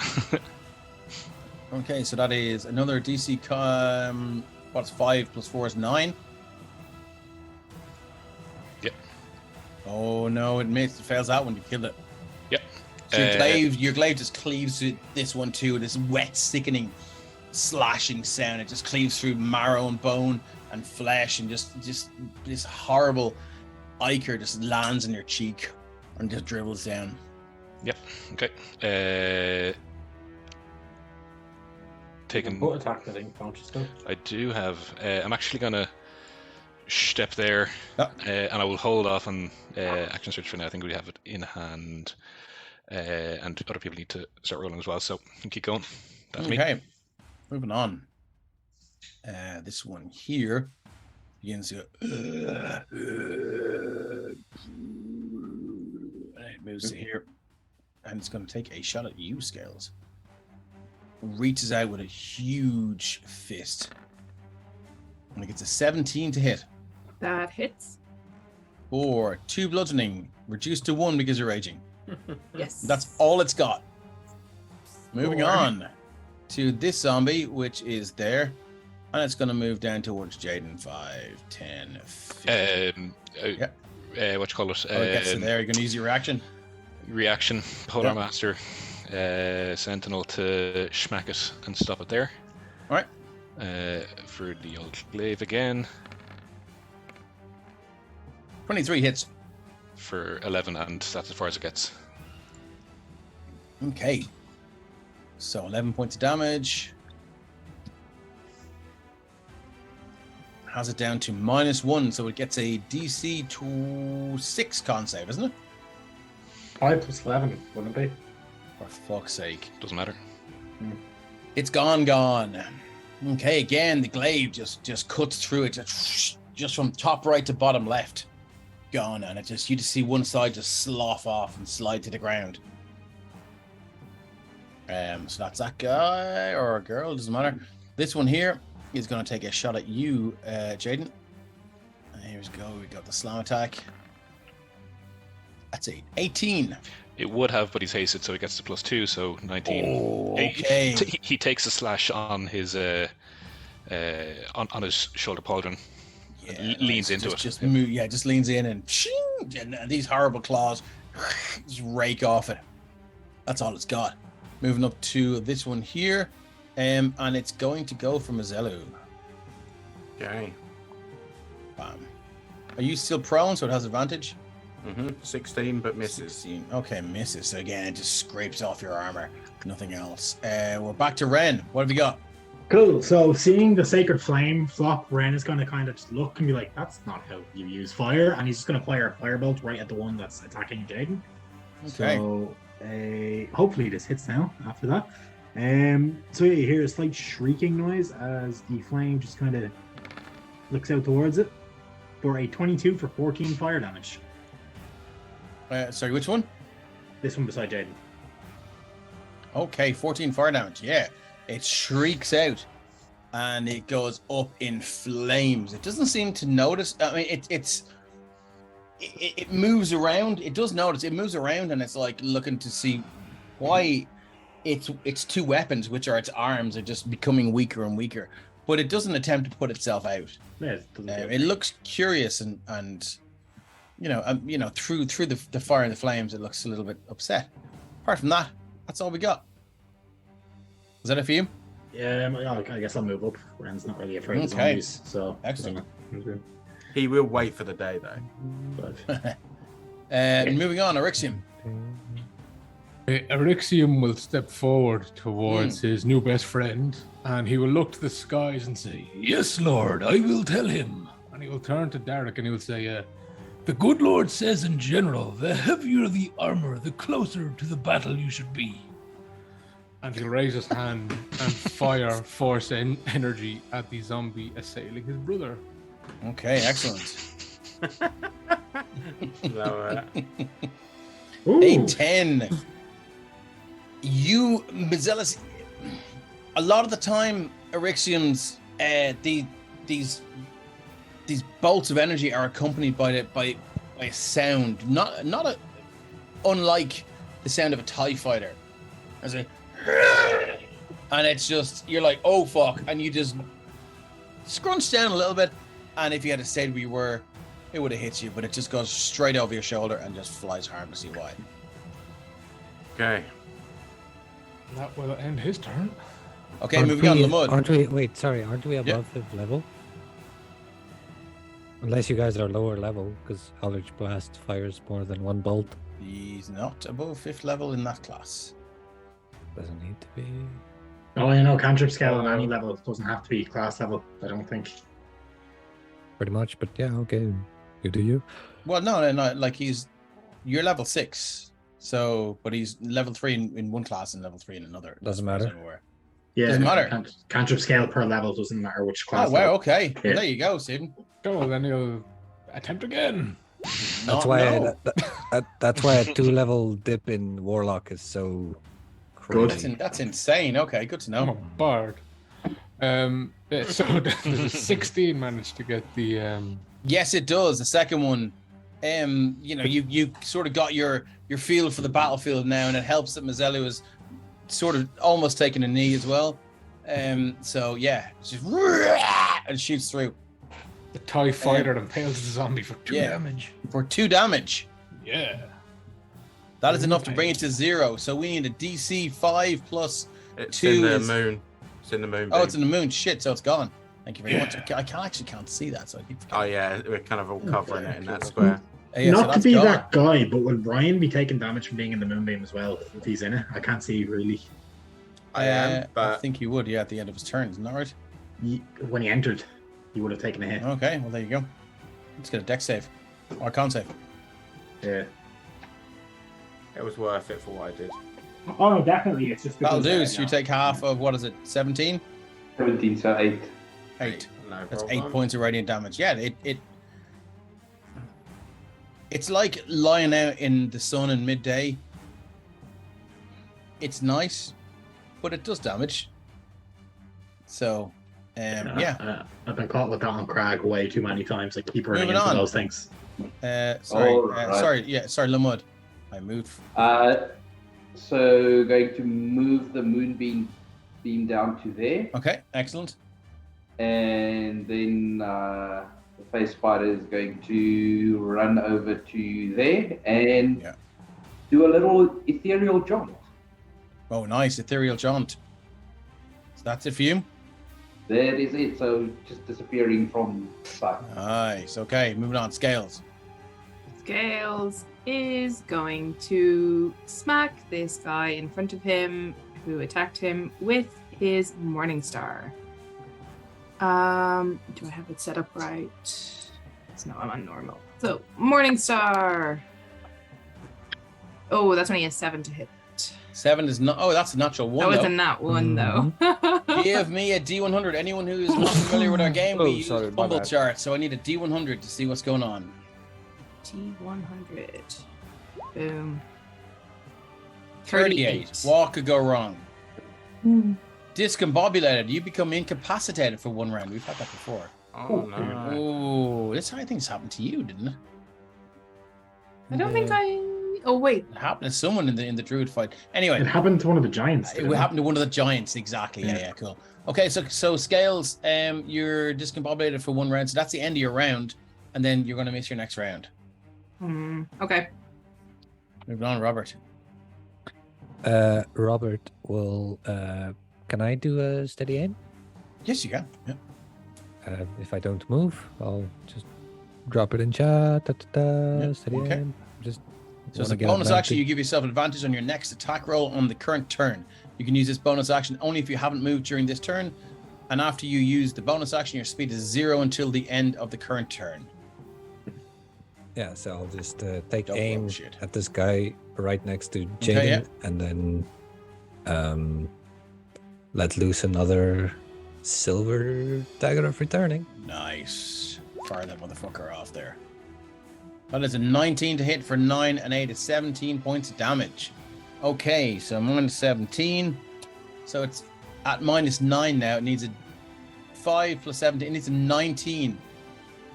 Okay, so that is another DC. What's 5 plus 4 is 9. Yep. Oh no, it missed. It fails out when you kill it. Yep. So your glaive just cleaves through this one too. This wet, sickening, slashing sound. It just cleaves through marrow and bone and flesh, and just this horrible ichor just lands in your cheek and just dribbles down. Yep. Okay. Taking Foot attack, I think, don't you still? I do have. I'm actually gonna step there, and I will hold off on action search for now. I think we have it in hand, and other people need to start rolling as well. So you can keep going. That's me. Okay, moving on. This one here begins to. It moves to here, and it's going to take a shot at you, Scales. Reaches out with a huge fist. And it gets a 17 to hit. That hits. Or 2 bludgeoning, reduced to 1 because you're raging. Yes. That's all it's got. Moving on to this zombie, which is there. And it's going to move down towards Jaden. 5, 10, 15. What you call it? Oh, it gets to there. You're going to use your reaction? Reaction, Polar Master, Sentinel to schmack it and stop it there. All right. For the old glaive again. 23 hits. For 11, and that's as far as it gets. Okay. So 11 points of damage. Has it down to -1, so it gets a DC 6 con save, isn't it? 5 plus 11, wouldn't it be? For fuck's sake. Doesn't matter. It's gone. Okay, again, the glaive just cuts through it, just from top right to bottom left. Gone, and you just see one side just slough off and slide to the ground. So that's that guy or a girl, doesn't matter. This one here is going to take a shot at you, Jaden. Here we go. We got the slam attack. That's 18. It would have, but he's hasted, so he gets to +2, so 19. Oh, okay. He takes a slash on his on his shoulder pauldron. Yeah, leans into it. Just leans in and these horrible claws just rake off it. That's all it's got. Moving up to this one here, and it's going to go for Mazelu. Okay. Bam. Are you still prone, so it has advantage? 16, but misses. 16. Okay, misses. So again, it just scrapes off your armor. Nothing else. We're back to Ren. What have you got? Cool. So seeing the sacred flame flop, Ren is going to kind of just look and be like, that's not how you use fire. And he's just going to fire a firebolt right at the one that's attacking Jaden. Okay. So hopefully this hits now after that. So yeah, you hear a slight shrieking noise as the flame just kind of looks out towards it for a 22 for 14 fire damage. Sorry, which one? This one beside Jaden. Okay, 14 fire damage. Yeah. It shrieks out and it goes up in flames. It doesn't seem to notice. I mean, it moves around. It does notice. It moves around and it's like looking to see why its two weapons, which are its arms, are just becoming weaker and weaker. but it doesn't attempt to put itself out. Yeah, it doesn't do It looks curious and through the fire and the flames, it looks a little bit upset. Apart from that, that's all we got. Is that it for you? Yeah, I guess I'll move up. Ren's not really afraid of Okay. zombies, so Excellent. He will wait for the day, though. But Moving on, Arixium. Arixium will step forward towards his new best friend, and he will look to the skies and say, "Yes, Lord, I will tell him." And he will turn to Derek and he will say, "The good Lord says in general, the heavier the armor, the closer to the battle you should be." And he'll raise his hand and fire force energy at the zombie assailing his brother. Okay, excellent. Love it. A 10. You, Mazelis, a lot of the time, Arixium's these bolts of energy are accompanied by a sound, not unlike the sound of a TIE fighter, as a, and it's just you're like, oh fuck, and you just scrunch down a little bit, and if you had stayed where you were, it would have hit you, but it just goes straight over your shoulder and just flies harmlessly wide. Okay. That will end his turn. Okay, moving on, Lamud. Aren't we above fifth level? Unless you guys are lower level, because Eldritch Blast fires more than one bolt. He's not above 5th level in that class. Doesn't need to be. Oh, you know, cantrip scale on any level. It doesn't have to be class level, I don't think. Pretty much, but yeah, okay. You do you. Well, no, like you're level 6, so, but he's level 3 in one class and level 3 in another. Doesn't matter. Yeah, doesn't matter. Cantrip scale per level doesn't matter which class. Oh, wow, level. okay. Yeah. Well, there you go, Stephen. Go, then he'll attempt again. That's why that's why a 2-level dip in Warlock is so crazy. That's insane. Okay, good to know. I'm a bard. So does 16 manage to get the Yes, it does. The second one, you sort of got your feel for the battlefield now, and it helps that Mazellu is sort of almost taking a knee as well. So yeah, it's just and shoots through. the TIE fighter that impales the zombie for 2 damage. For 2 damage. Yeah. That is enough to bring it to 0. So we need a DC 5 plus It's 2 in the is... moon. It's in the moon. Oh, it's in the moon. Shit, so it's gone. Thank you very much. I can't see that, so I keep forgetting. Oh yeah, we're kind of all covering it in that square. Yeah, Not so to be gone. that guy, but will Brian be taking damage from being in the moonbeam as well if he's in it? I can't see really. I am, I but think he would, at the end of his turn, isn't that right? When he entered, he would have taken a hit. Okay, well there you go. Let's get a dex save. Or a con save. Yeah. it was worth it for what I did. Oh, no, definitely. It's just That'll do. So you take half of, what is it, 17? 17, so 8. 8. No That's problem. 8 points of radiant damage. Yeah, it's like lying out in the sun in midday. It's nice, but it does damage. So, yeah. I've been caught with that on Crag way too many times. I keep running Moving into on. those things. Sorry, Lamud. I moved. So going to move the moonbeam down to there, Okay, excellent. and then the face spider is going to run over to there and do a little ethereal jaunt. Oh, nice. Ethereal jaunt. So that's it for you? That is it. So just disappearing from sight. Nice. Okay, moving on. Scales. Scales is going to smack this guy in front of him who attacked him with his Morningstar. Do I have it set up right? No, I'm on normal. So Morningstar. Oh, that's only a 7 to hit. 7 is not. Oh, that's a natural 1. That was a nat 1 though. Give me a D100. Anyone who is not familiar with our game, we use sorry, my fumble bad. chart. So I need a D100 to see what's going on. T100. Boom. 38. What could go wrong? Discombobulated. You become incapacitated for 1 round. We've had that before. Oh no. Oh, this how things happened to you, didn't it? I don't think I. Oh wait. It happened to someone in the druid fight. Anyway, It happened to one of the giants. it happened to one of the giants. Exactly. Yeah, cool. Okay, so Scales, you're discombobulated for 1 round, so that's the end of your round, and then you're going to miss your next round. Okay. Moving on, Robert. Robert will. Can I do a steady aim? Yes, you can. Yeah. If I don't move, I'll just drop it in chat. Steady okay. aim. Just. So as a bonus action, you give yourself advantage on your next attack roll on the current turn. You can use this bonus action only if you haven't moved during this turn, and after you use the bonus action, your speed is 0 until the end of the current turn. Yeah, so I'll just take aim at this guy right next to Jaden, Okay, and then let loose another silver dagger of returning. Nice. Fire that motherfucker off there. That is a 19 to hit for 9 and 8 is 17 points of damage. Okay, so minus 17. So it's at minus 9 now. It needs a 5 plus 17. It needs a 19.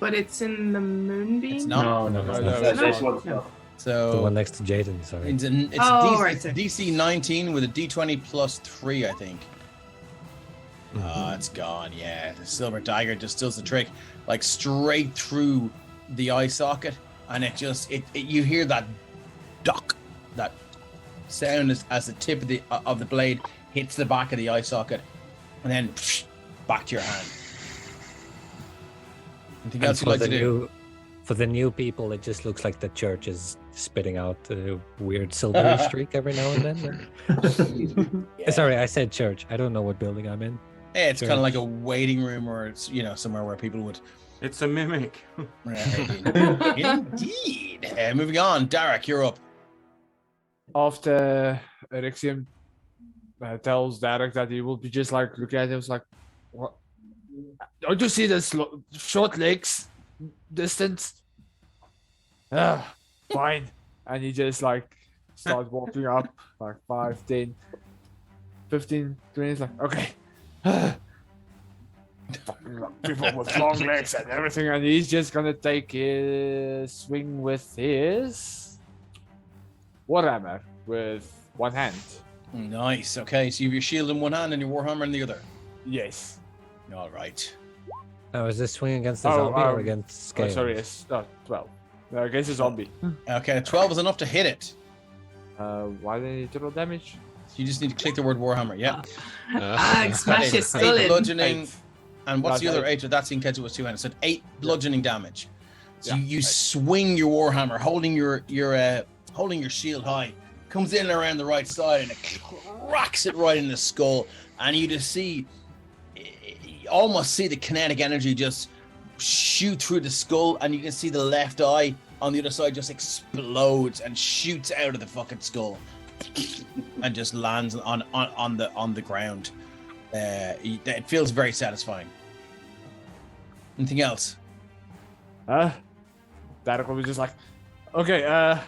But it's in the moonbeam? It's not. No. That's what's up. So The one next to Jaden, sorry. it's right. DC 19 with a D20 plus 3, I think. It's gone. Yeah, the silver dagger just does the trick, like straight through the eye socket, and it just you hear that duck, that sound as the tip of the blade hits the back of the eye socket, and then back to your hand. Anything else you'd like to do? For the new people, it just looks like the church is spitting out a weird silvery streak every now and then. Sorry, I said church. I don't know what building I'm in. Yeah, it's kind of like a waiting room, or it's somewhere where people would. It's a mimic. Indeed. Moving on, Derek, you're up. After Erexium tells Derek that he will be just like look at him, was like, what? Don't you see the short legs distance? Fine. And he just like starts walking up like 5, 10, 15, 20. He's like, okay. People with long legs and everything, and he's just gonna take his swing with his warhammer with one hand. Nice. Okay, so you have your shield in one hand and your warhammer in the other. Yes. All right. Now, is this swing against the zombie or against Scales? Sorry, it's 12. No, against a zombie. Okay, 12 is enough to hit it. Why do they need total damage? You just need to click the word warhammer. Yeah. Smash his skull 8 in. bludgeoning. And what's the other 8? That's in case it was 2 handed. So 8 bludgeoning damage. So you swing your warhammer, holding your shield high, comes in around the right side and it cracks it right in the skull, and you just almost see the kinetic energy just shoot through the skull, and you can see the left eye on the other side just explodes and shoots out of the fucking skull and just lands on the ground. It feels very satisfying. Anything else? Derek was just like, okay,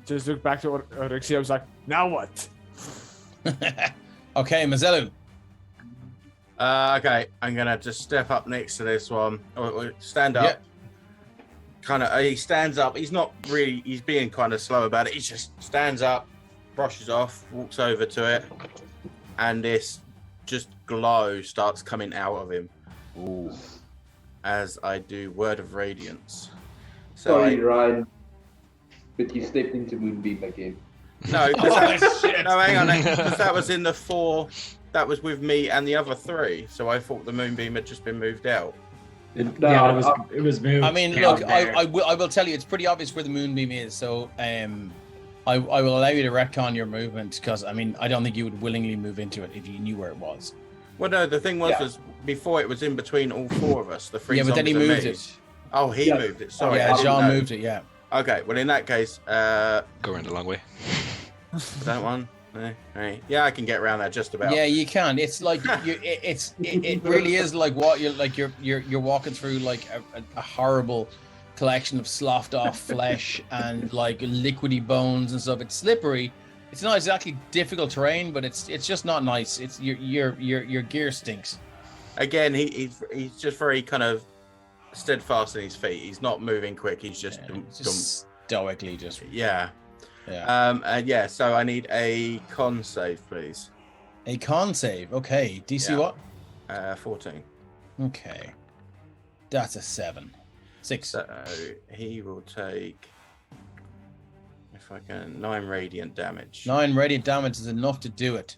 just look back to Orixia. I was like, now what? Okay, Mazellu. Okay, I'm gonna just step up next to this one, or stand up. Yep. Kind of, he stands up. He's not really. He's being kind of slow about it. He just stands up, brushes off, walks over to it, and this just glow starts coming out of him. Ooh. As I do Word of Radiance. Sorry, Ryan, but you stepped into Moonbeam again. No, hang on, because that was in the 4. That was with me and the other 3. So I thought the Moonbeam had just been moved out. It was moved. I mean, look, I will tell you, it's pretty obvious where the Moonbeam is. So, I will allow you to retcon your movement, because I mean, I don't think you would willingly move into it if you knew where it was. Well, no, the thing was before it was in between all 4 of us. The 3 Yeah, but then he zombies and moved me. it. Oh, he moved it. Sorry, Yeah, I didn't Jean know. moved it. Yeah. Okay, well in that case, Go around the long way. that one. Right. Yeah, I can get around that just about. Yeah, you can. It's like it really is like what you're walking through like a horrible collection of sloughed off flesh and like liquidy bones and stuff. It's slippery. It's not exactly difficult terrain, but it's just not nice. It's your gear stinks. Again, he's just very kind of steadfast in his feet. He's not moving quick. He's just, Stoically just. yeah. Yeah. So I need a con save, please. A con save. Okay. DC what? 14. Okay. That's a 7. 6. So he will take, if I can, 9 radiant damage. 9 radiant damage is enough to do it.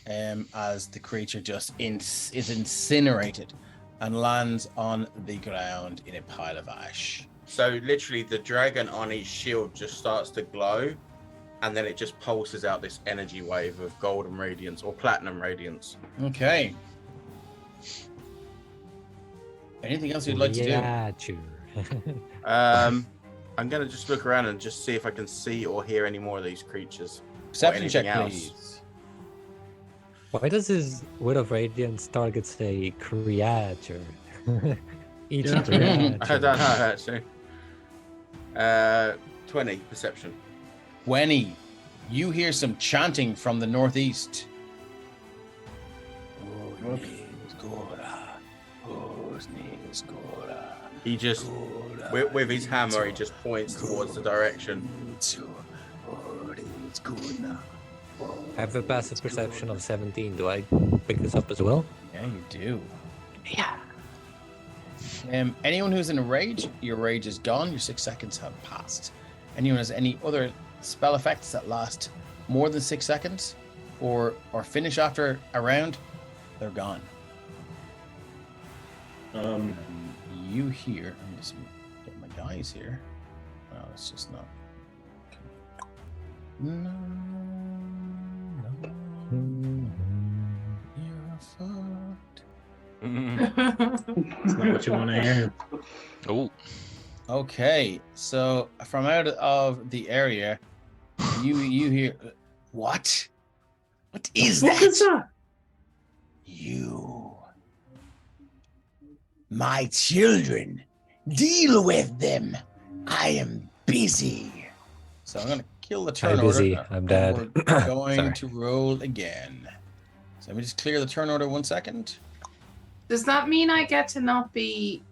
As the creature just is incinerated and lands on the ground in a pile of ash. So literally the dragon on his shield just starts to glow, and then it just pulses out this energy wave of golden radiance or platinum radiance. Okay. Anything else you'd like to do? Yeah, sure. I'm going to just look around and just see if I can see or hear any more of these creatures. Perception check, else. please. Why does his Word of Radiance target say creature? Each Yeah. creature. I don't know, actually. 20 perception. 20. You hear some chanting from the northeast. He just, with his hammer, he just points towards the direction. I have a passive perception of 17. Do I pick this up as well? Yeah, you do. Yeah. Anyone who's in a rage, your rage is gone. Your 6 seconds have passed. Anyone has any other spell effects that last more than 6 seconds or finish after a round, they're gone. You hear, I'm just get my guys here. Oh, it's just not. No, you're fucked. That's not what you want to hear. Oh, Okay, so from out of the area, you hear what? What is What that? is that? You, my children, deal with them. I am busy. So I'm gonna kill the turn I'm busy. order. I'm and dead. We're going Sorry. to roll again. So let me just clear the turn order 1 second. Does that mean I get to not be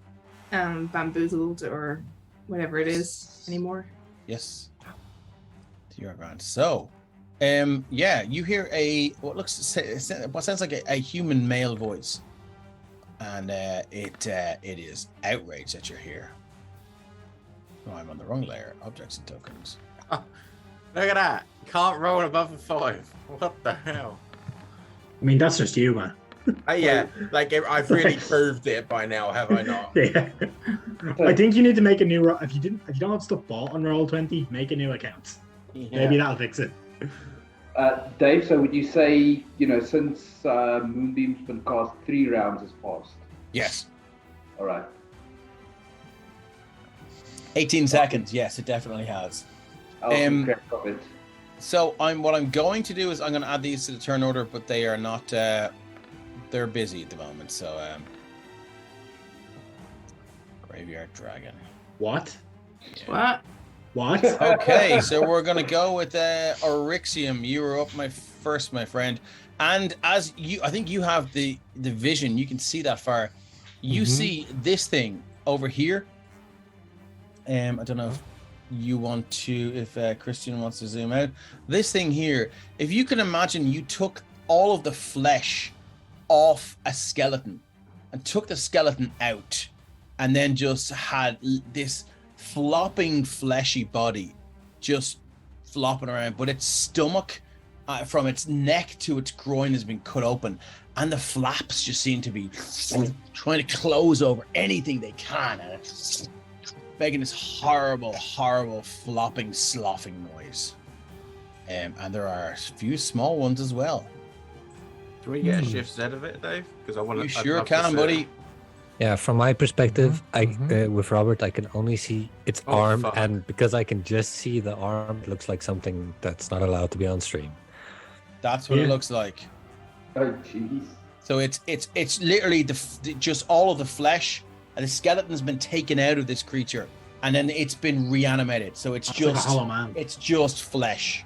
bamboozled or whatever it is anymore? Yes. You're grand. So, yeah, you hear what sounds like a human male voice, and it is outrage that you're here. Oh, I'm on the wrong layer. Objects and tokens. Oh, look at that. Can't roll above a 5. What the hell? I mean, that's just you, man. Yeah, like I've really proved it by now, have I not? Yeah. I think you need to make a new. If you don't have stuff bought on Roll20, make a new account. Yeah. Maybe that'll fix it. Dave, so would you say, since Moonbeam's been cast, 3 rounds has passed? Yes. All right. 18 seconds. Yes, it definitely has. I'll keep track of it. So what I'm going to do is I'm going to add these to the turn order, but they are not. They're busy at the moment. So Graveyard Dragon. What? What? What? Okay, so we're gonna go with Oryxium. You were up my friend. And as you, I think you have the vision. You can see that far. You see this thing over here. I don't know if you want to, if Christian wants to zoom out. This thing here. If you can imagine, you took all of the flesh off a skeleton and took the skeleton out, and then just had this flopping fleshy body just flopping around, but its stomach from its neck to its groin has been cut open, and the flaps just seem to be trying to close over anything they can, and it's making this horrible flopping, sloughing noise. And there are a few small ones as well. Can we get a shift Z of it, Dave? Because I want You sure can, buddy. Yeah, from my perspective, with Robert, I can only see its arm, fuck. and because I can just see the arm, it looks like something that's not allowed to be on stream. That's what it looks like. Oh, jeez. So it's literally just all of the flesh, and the skeleton's been taken out of this creature, and then it's been reanimated. So it's That's like a just hollow man. it's just flesh,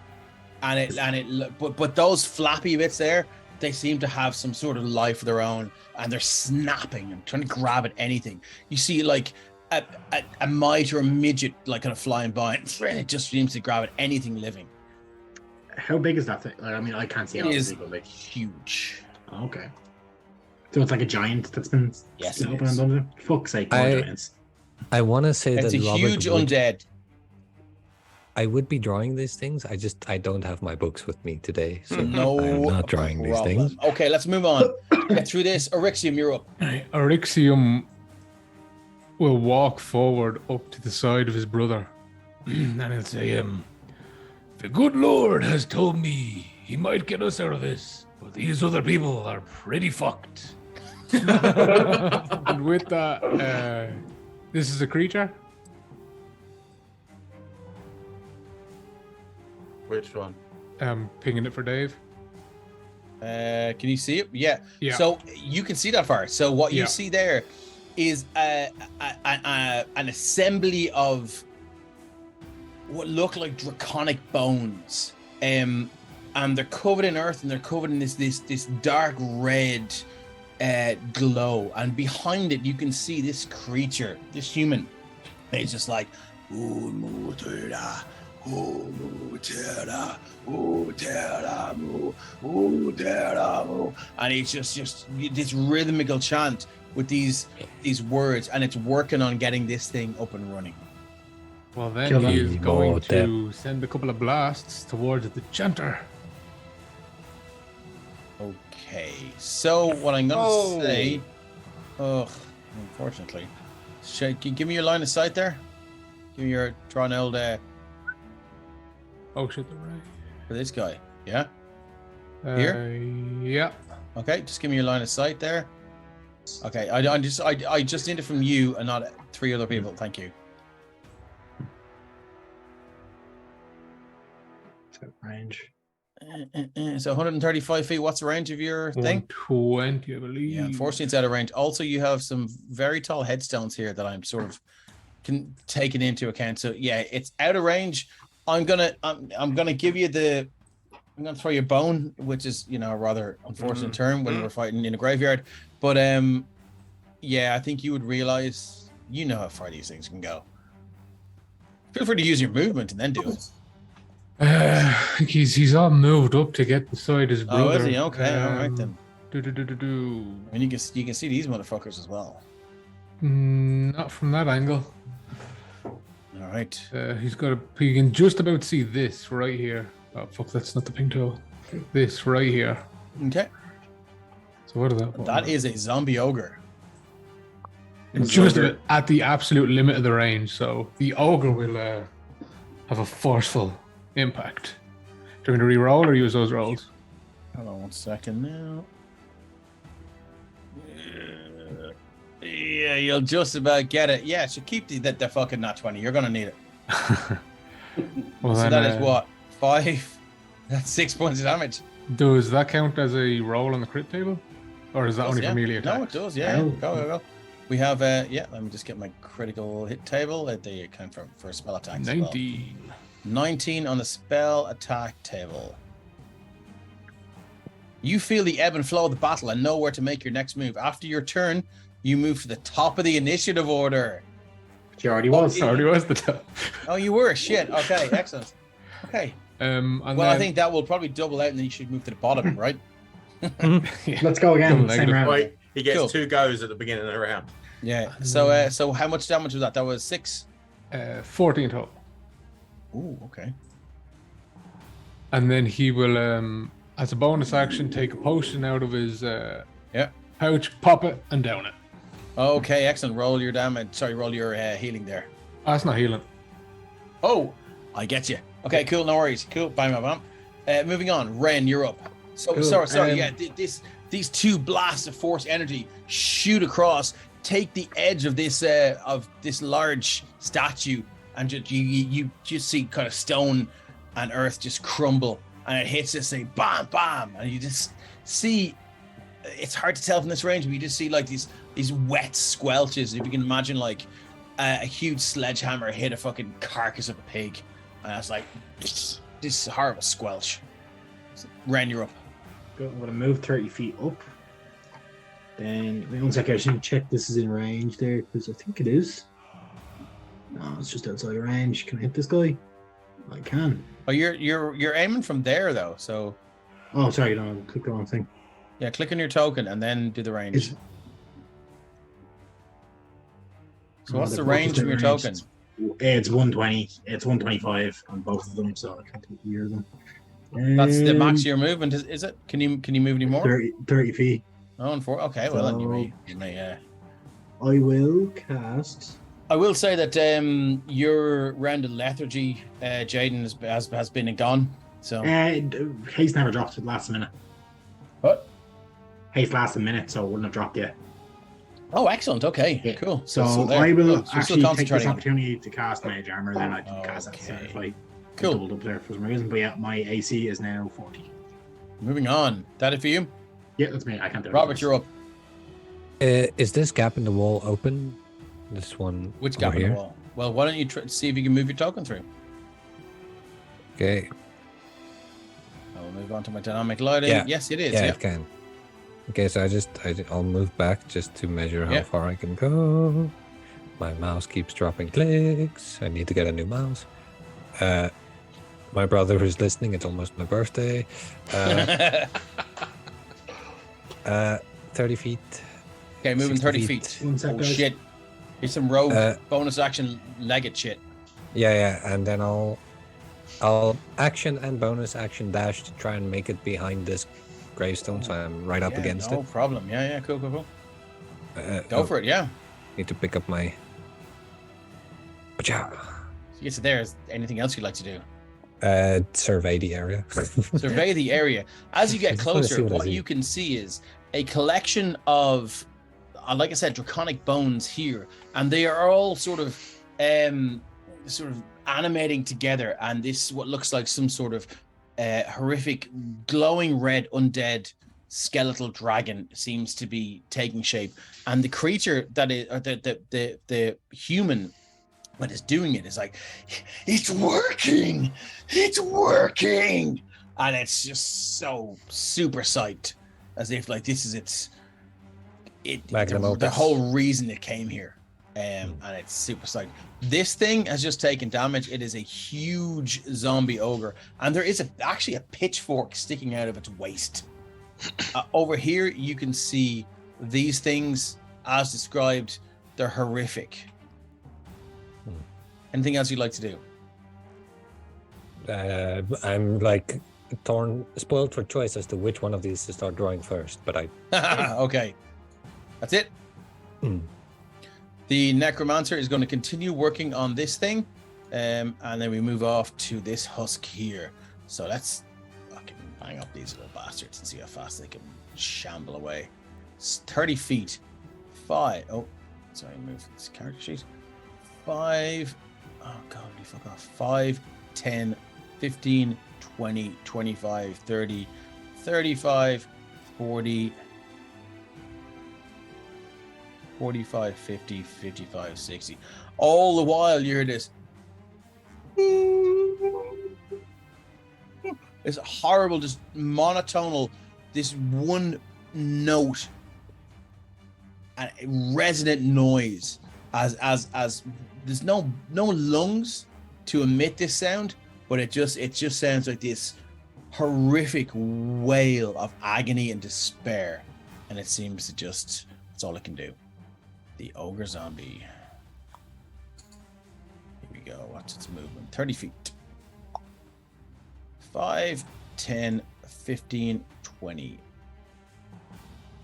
but those flappy bits there, they seem to have some sort of life of their own, and they're snapping and trying to grab at anything. You see, like a mite or a midget like kind of flying by, and it just seems to grab at anything living. How big is that thing? Like, I mean, I can't see It how is big, but like, huge. okay. So it's like a giant that's been Yes, split it open is. and done. Fuck's sake, more giants. I want to say It's that a Robert huge would, undead. I would be drawing these things. I don't have my books with me today, so No I'm not drawing these things. Okay, let's move on. Get through this. Orixium, you're up. Orixium will walk forward up to the side of his brother and he'll say, the good Lord has told me he might get us out of this, but these other people are pretty fucked. And with that, this is a creature. Which one? I'm pinging it for Dave. Can you see it? Yeah. Yeah. So you can see that far. So what you Yeah. see there is an assembly of what look like draconic bones, and they're covered in earth, and they're covered in this dark red glow. And behind it, you can see this creature, this human. It's just like, and it's just this rhythmical chant with these words, and it's working on getting this thing up and running. Well, then Kill he them. is going to send a couple of blasts towards the chanter. Okay, so what I'm gonna say, unfortunately, can you give me your line of sight there? Give me your drawn old Oh shit, they're right. for this guy. Yeah. Here? Yeah. Okay, just give me your line of sight there. Okay, I just need it from you and not 3 other people. Thank you. Range. So 135 feet. What's the range of your thing? 120, I believe. Yeah, unfortunately, it's out of range. Also, you have some very tall headstones here that I'm sort of taking into account. So yeah, it's out of range. I'm gonna give you I'm gonna throw you a bone, which is a rather unfortunate term when we're fighting in a graveyard. But yeah, I think you would realize how far these things can go. Feel free to use your movement and then do it. I think he's all moved up to get beside his brother. Oh, is he? Okay, all right then. And you can see these motherfuckers as well. Not from that angle. All right. He can just about see this right here. Oh fuck, that's not the ping tool. This right here. Okay. So what is that? That is a zombie ogre. It's just at the absolute limit of the range, so the ogre will have a forceful impact. Do you want me to re-roll or use those rolls? Hold on 1 second now. Yeah, you'll just about get it. Yeah, so keep the fucking nat 20. You're gonna need it. Well, so then, that is what? 5? That's 6 points of damage. Does that count as a roll on the crit table? Or is that only for melee attacks? No, it does, yeah. Go. We have let me just get my critical hit table. They account for spell attacks. 19. Well. 19 on the spell attack table. You feel the ebb and flow of the battle and know where to make your next move. After your turn, you move to the top of the initiative order. Which you already was. Already was the top. Oh, you were? Shit. Okay, excellent. Okay. I think that will probably double out and then you should move to the bottom, right? Yeah. Let's go again. Same round. Wait, he gets 2 goes at the beginning of the round. Yeah. So how much damage was that? That was 6? 14 total. Ooh, okay. And then he will, as a bonus action, take a potion out of his pouch, pop it, and down it. Okay, excellent. Roll your damage. Sorry, roll your healing there. Oh, that's not healing. Oh, I get you. Okay, cool. No worries. Cool. Bang, bam, bam. Moving on. Ren, you're up. So Cool. sorry. Yeah, these 2 blasts of force energy shoot across, take the edge of this large statue, and you just see kind of stone and earth just crumble, and it hits this thing, bam, bam, and you just see. It's hard to tell from this range, but you just see like these wet squelches. If you can imagine like a huge sledgehammer hit a fucking carcass of a pig, and it's like this horrible squelch. Ren, you're up. I'm going to move 30 feet up. Then, wait 1 second, I should check this is in range there, because I think it is. No, it's just outside range. Can I hit this guy? I can. Oh, you're aiming from there though. So Oh, sorry, no, click the wrong thing. yeah, click on your token and then do the range. It's, So what's the range from your token? It's 120. It's 125 on both of them, so I can't take either of them. That's the max of your movement, is it? Can you move any more? 30 feet. Oh, and 4. Okay, well then you may. I will cast. I will say that your round of lethargy, Jaden, has been and gone. So Haste never dropped at the last minute. What? Haste lasts a minute, so it wouldn't have dropped yet. Oh, excellent. Okay, Yeah. cool. So I will actually take this opportunity to cast Mage Armor, then I can cast that if I doubled up there for some reason. But yeah, my AC is now 40. Moving on. That it for you? Yeah, that's me. I can't do it. Robert, you're up. Is this gap in the wall open? This one. Which gap in the wall? Well, why don't you see if you can move your token through? Okay. I will move on to my dynamic lighting. Yeah. Yes, it is. Yeah, it can. Okay, so I'll move back just to measure how far I can go. My mouse keeps dropping clicks. I need to get a new mouse. My brother is listening. It's almost my birthday. 30 feet. Okay, moving 30 feet. Oh, shit. Here's some rogue bonus action legged shit. Yeah, and then I'll action and bonus action dash to try and make it behind this gravestone, so I'm right up against it. No problem. Yeah, cool. Go for it, yeah. Need to pick up my... You get to there. Is anything else you'd like to do? Survey the area. Survey the area. As you get closer, what you can see is a collection of, like I said, draconic bones here, and they are all sort of animating together, and this what looks like some sort of horrific glowing red undead skeletal dragon seems to be taking shape, and the creature that is, or the human that is doing it is like, it's working, and it's just so super psyched, as if like this is the whole reason it came here. And it's super psyched. This thing has just taken damage. It is a huge zombie ogre, and there is actually a pitchfork sticking out of its waist. Over here, you can see these things as described. They're horrific. Anything else you'd like to do? I'm like spoiled for choice as to which one of these to start drawing first, but I... Okay. That's it? The necromancer is going to continue working on this thing, and then we move off to this husk here. So let's fucking bang up these little bastards and see how fast they can shamble away. It's 30 feet. 5. Oh, sorry, move this character sheet. 5. Oh, God, you fuck off. 5, 10, 15, 20, 25, 30, 35, 40... 45, 50, 55, 60. All the while you hear this. It's horrible, just monotonal, this one note and resonant noise as there's no lungs to emit this sound, but it just sounds like this horrific wail of agony and despair, and it seems to just, that's all it can do. The ogre zombie. Here we go. What's its movement? 30 feet. 5, 10, 15, 20,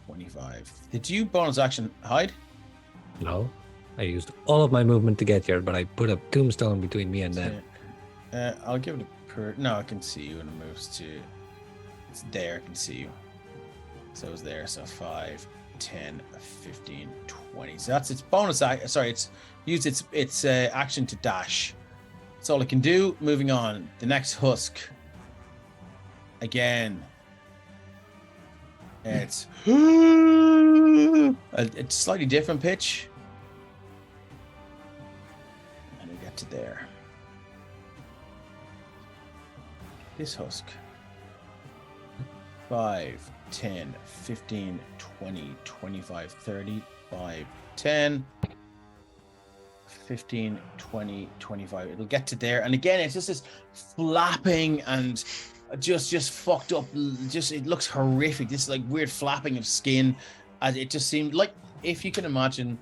25. Did you bonus action hide? No. I used all of my movement to get here, but I put a tombstone between me and them. I'll give it a no, I can see you when it moves to... It's there, I can see you. So it's there, so 5, 10, 15, 20. So that's its bonus action. Sorry, it's used its action to dash. That's all it can do. Moving on. The next husk. Again. It's a slightly different pitch. And we get to there. This husk. 5, 10, 15, 20, 25, 30, 5, 10. 15, 20, 25. It'll get to there. And again, it's just this flapping and just fucked up. Just it looks horrific. This like weird flapping of skin. And it just seemed like, if you can imagine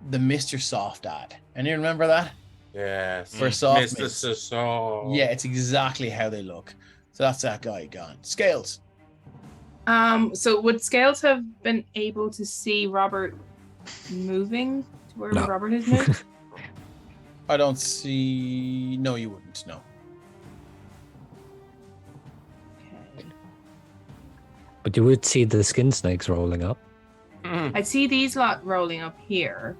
the Mr. Soft ad. And you remember that? Yes. For soft Mr. mitts. Soft. Yeah, it's exactly how they look. So that's that guy gone. Scales. So would Scales have been able to see Robert moving to where No. Robert has moved? I don't see. No, you wouldn't. No. Okay. But you would see the skin snakes rolling up. I'd see these lot rolling up here.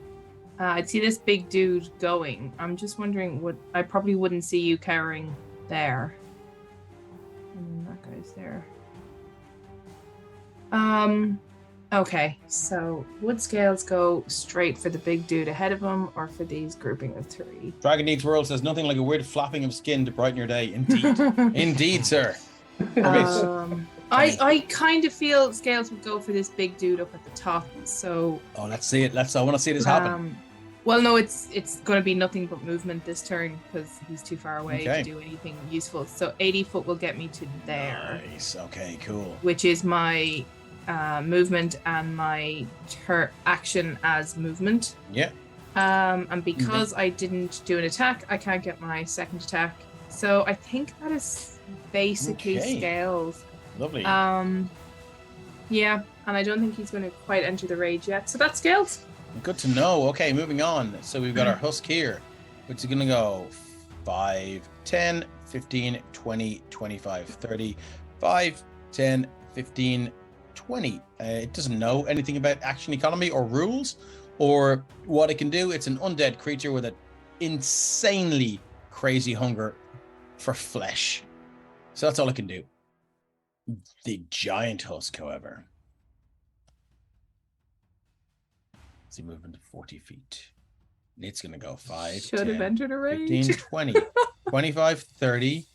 I'd see this big dude going. I'm just wondering, I probably wouldn't see you cowering there. And that guy's there. Okay, so would Scales go straight for the big dude ahead of him or for these grouping of 3? Dragon Eats World says nothing like a weird flapping of skin to brighten your day. Indeed. Indeed, sir. I kind of feel Scales would go for this big dude up at the top. So Oh, let's see it. I want to see this happen. Well, no, it's going to be nothing but movement this turn because he's too far away Okay. to do anything useful. So 80 foot will get me to there, Nice. Okay, cool. which is my movement and my action as movement. Yeah. And because I didn't do an attack, I can't get my second attack. So I think that is basically Okay. Scales. Lovely. Yeah, and I don't think he's going to quite enter the rage yet. So that's Scales. Good to know. Okay, moving on. So we've got our husk here, which is going to go 5, 10, 15, 20, 25, 30, 5, 10, 15, 20. It doesn't know anything about action economy or rules or what it can do. It's an undead creature with an insanely crazy hunger for flesh. So that's all it can do. The giant husk, however. See, movement of 40 feet. It's going to go 5, Should have 10, entered a rage. 15, 20, 25, 30,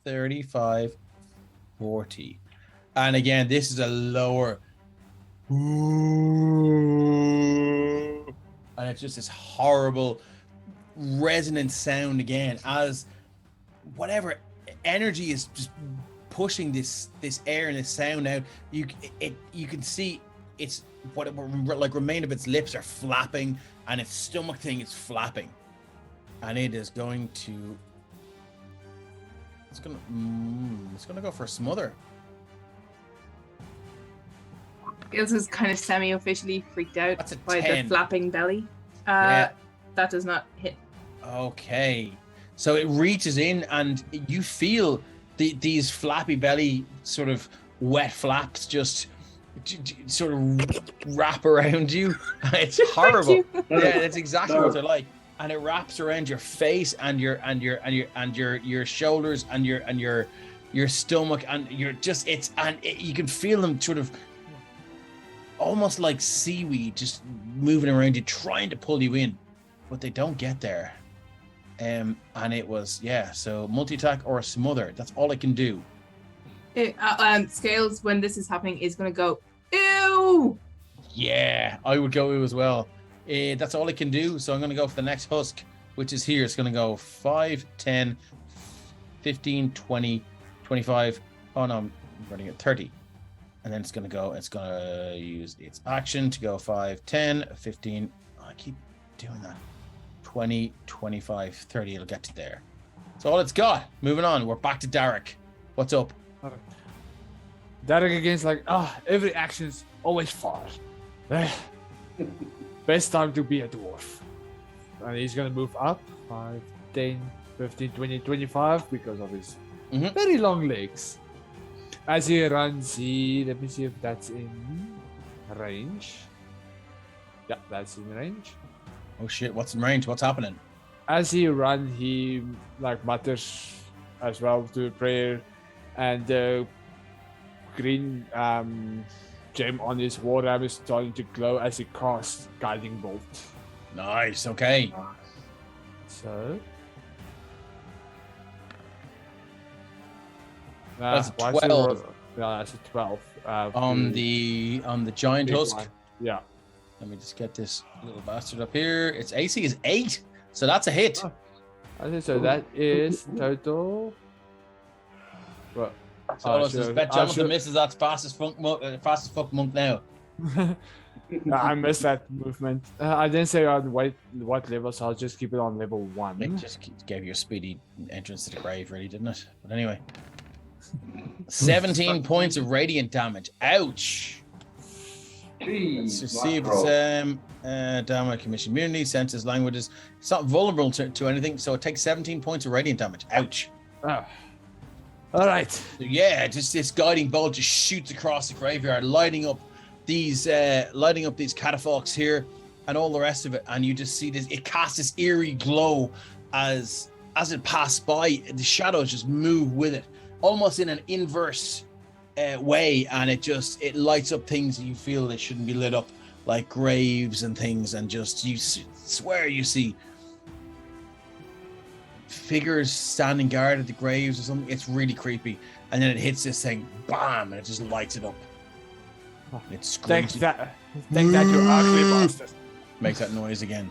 35, 40. And again, this is a lower. And it's just this horrible resonant sound again as whatever energy is just pushing this air and this sound out. You can see it's what like remain of its lips are flapping and its stomach thing is flapping, and it is going to it's gonna go for a smother. Gills is kind of semi-officially freaked out That's a by 10. the flapping belly. Yeah. That does not hit. Okay, so it reaches in and you feel these flappy belly sort of wet flaps just sort of wrap around you. It's horrible. Yeah, that's exactly what they're like. And it wraps around your face and your shoulders and your stomach and you can feel them sort of almost like seaweed just moving around you, trying to pull you in, but they don't get there. And it was, so multi-attack or a smother. That's all it can do. Scales, when this is happening, is going to go, ew! Yeah, I would go ew as well. That's all it can do. So I'm going to go for the next husk, which is here. It's going to go 5, 10, 15, 20, 25. Oh, no, I'm running at 30. And then it's going to use its action to go 5, 10, 15. Oh, I keep doing that. 20, 25, 30. It'll get to there. That's all it's got. Moving on. We're back to Derek. What's up? Derek again's like, every action's always far. Best time to be a dwarf. And he's gonna move up 5, 10, 15, 20, 25 because of his very long legs. As he runs, let me see if that's in range. Yeah, that's in range. Oh shit, what's in range? What's happening? As he runs, he mutters as well to a prayer, and the green gem on his war ram is starting to glow as he casts Guiding Bolt. Nice, okay. So That's 12. Yeah, that's a 12. On the giant husk. One. Yeah. Let me just get this little bastard up here. Its AC is 8, so that's a hit. Oh, I think so. That is total. What? So it's bet Jonathan misses that fastest fuck monk now. I missed that movement. I didn't say on what level, so I'll just keep it on level 1. It just gave you a speedy entrance to the grave, really, didn't it? But anyway. 17 points of radiant damage. Ouch. Jeez, Let's just see if it's damage, commission immunity, senses, languages. It's not vulnerable to anything, so it takes 17 points of radiant damage. Ouch. All right. So yeah, just this guiding bolt just shoots across the graveyard, lighting up these catafalques here and all the rest of it, and you just see this. It casts this eerie glow as it passed by. The shadows just move with it, almost in an inverse way, and it lights up things that you feel they shouldn't be lit up, like graves and things, and just you swear you see figures standing guard at the graves or something. It's really creepy, and then it hits this thing, bam, and it just lights it up. It screams. Take that, you ugly bastard. Makes that noise again.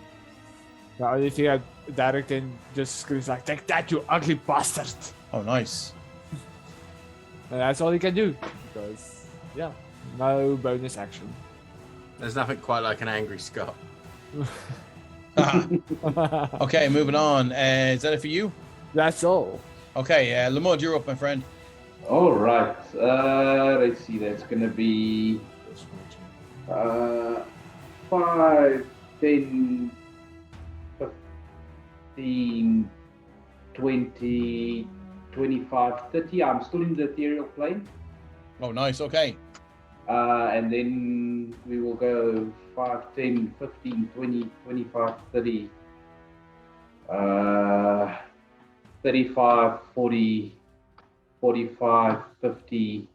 The only thing Derek then just screams like, "Take that, you ugly bastard!" Oh, nice. And that's all he can do, because no bonus action. There's nothing quite like an angry Scott. Okay, moving on. Is that it for you? That's all. Okay, Lamud, you're up, my friend. All right. Let's see. That's going to be 5, 10, 15, 20, 25, 30. I'm still in the ethereal plane. Oh, nice. Okay. And then we will go 5, 10, 15, 20, 25, 30, 35, 40, 45, 50,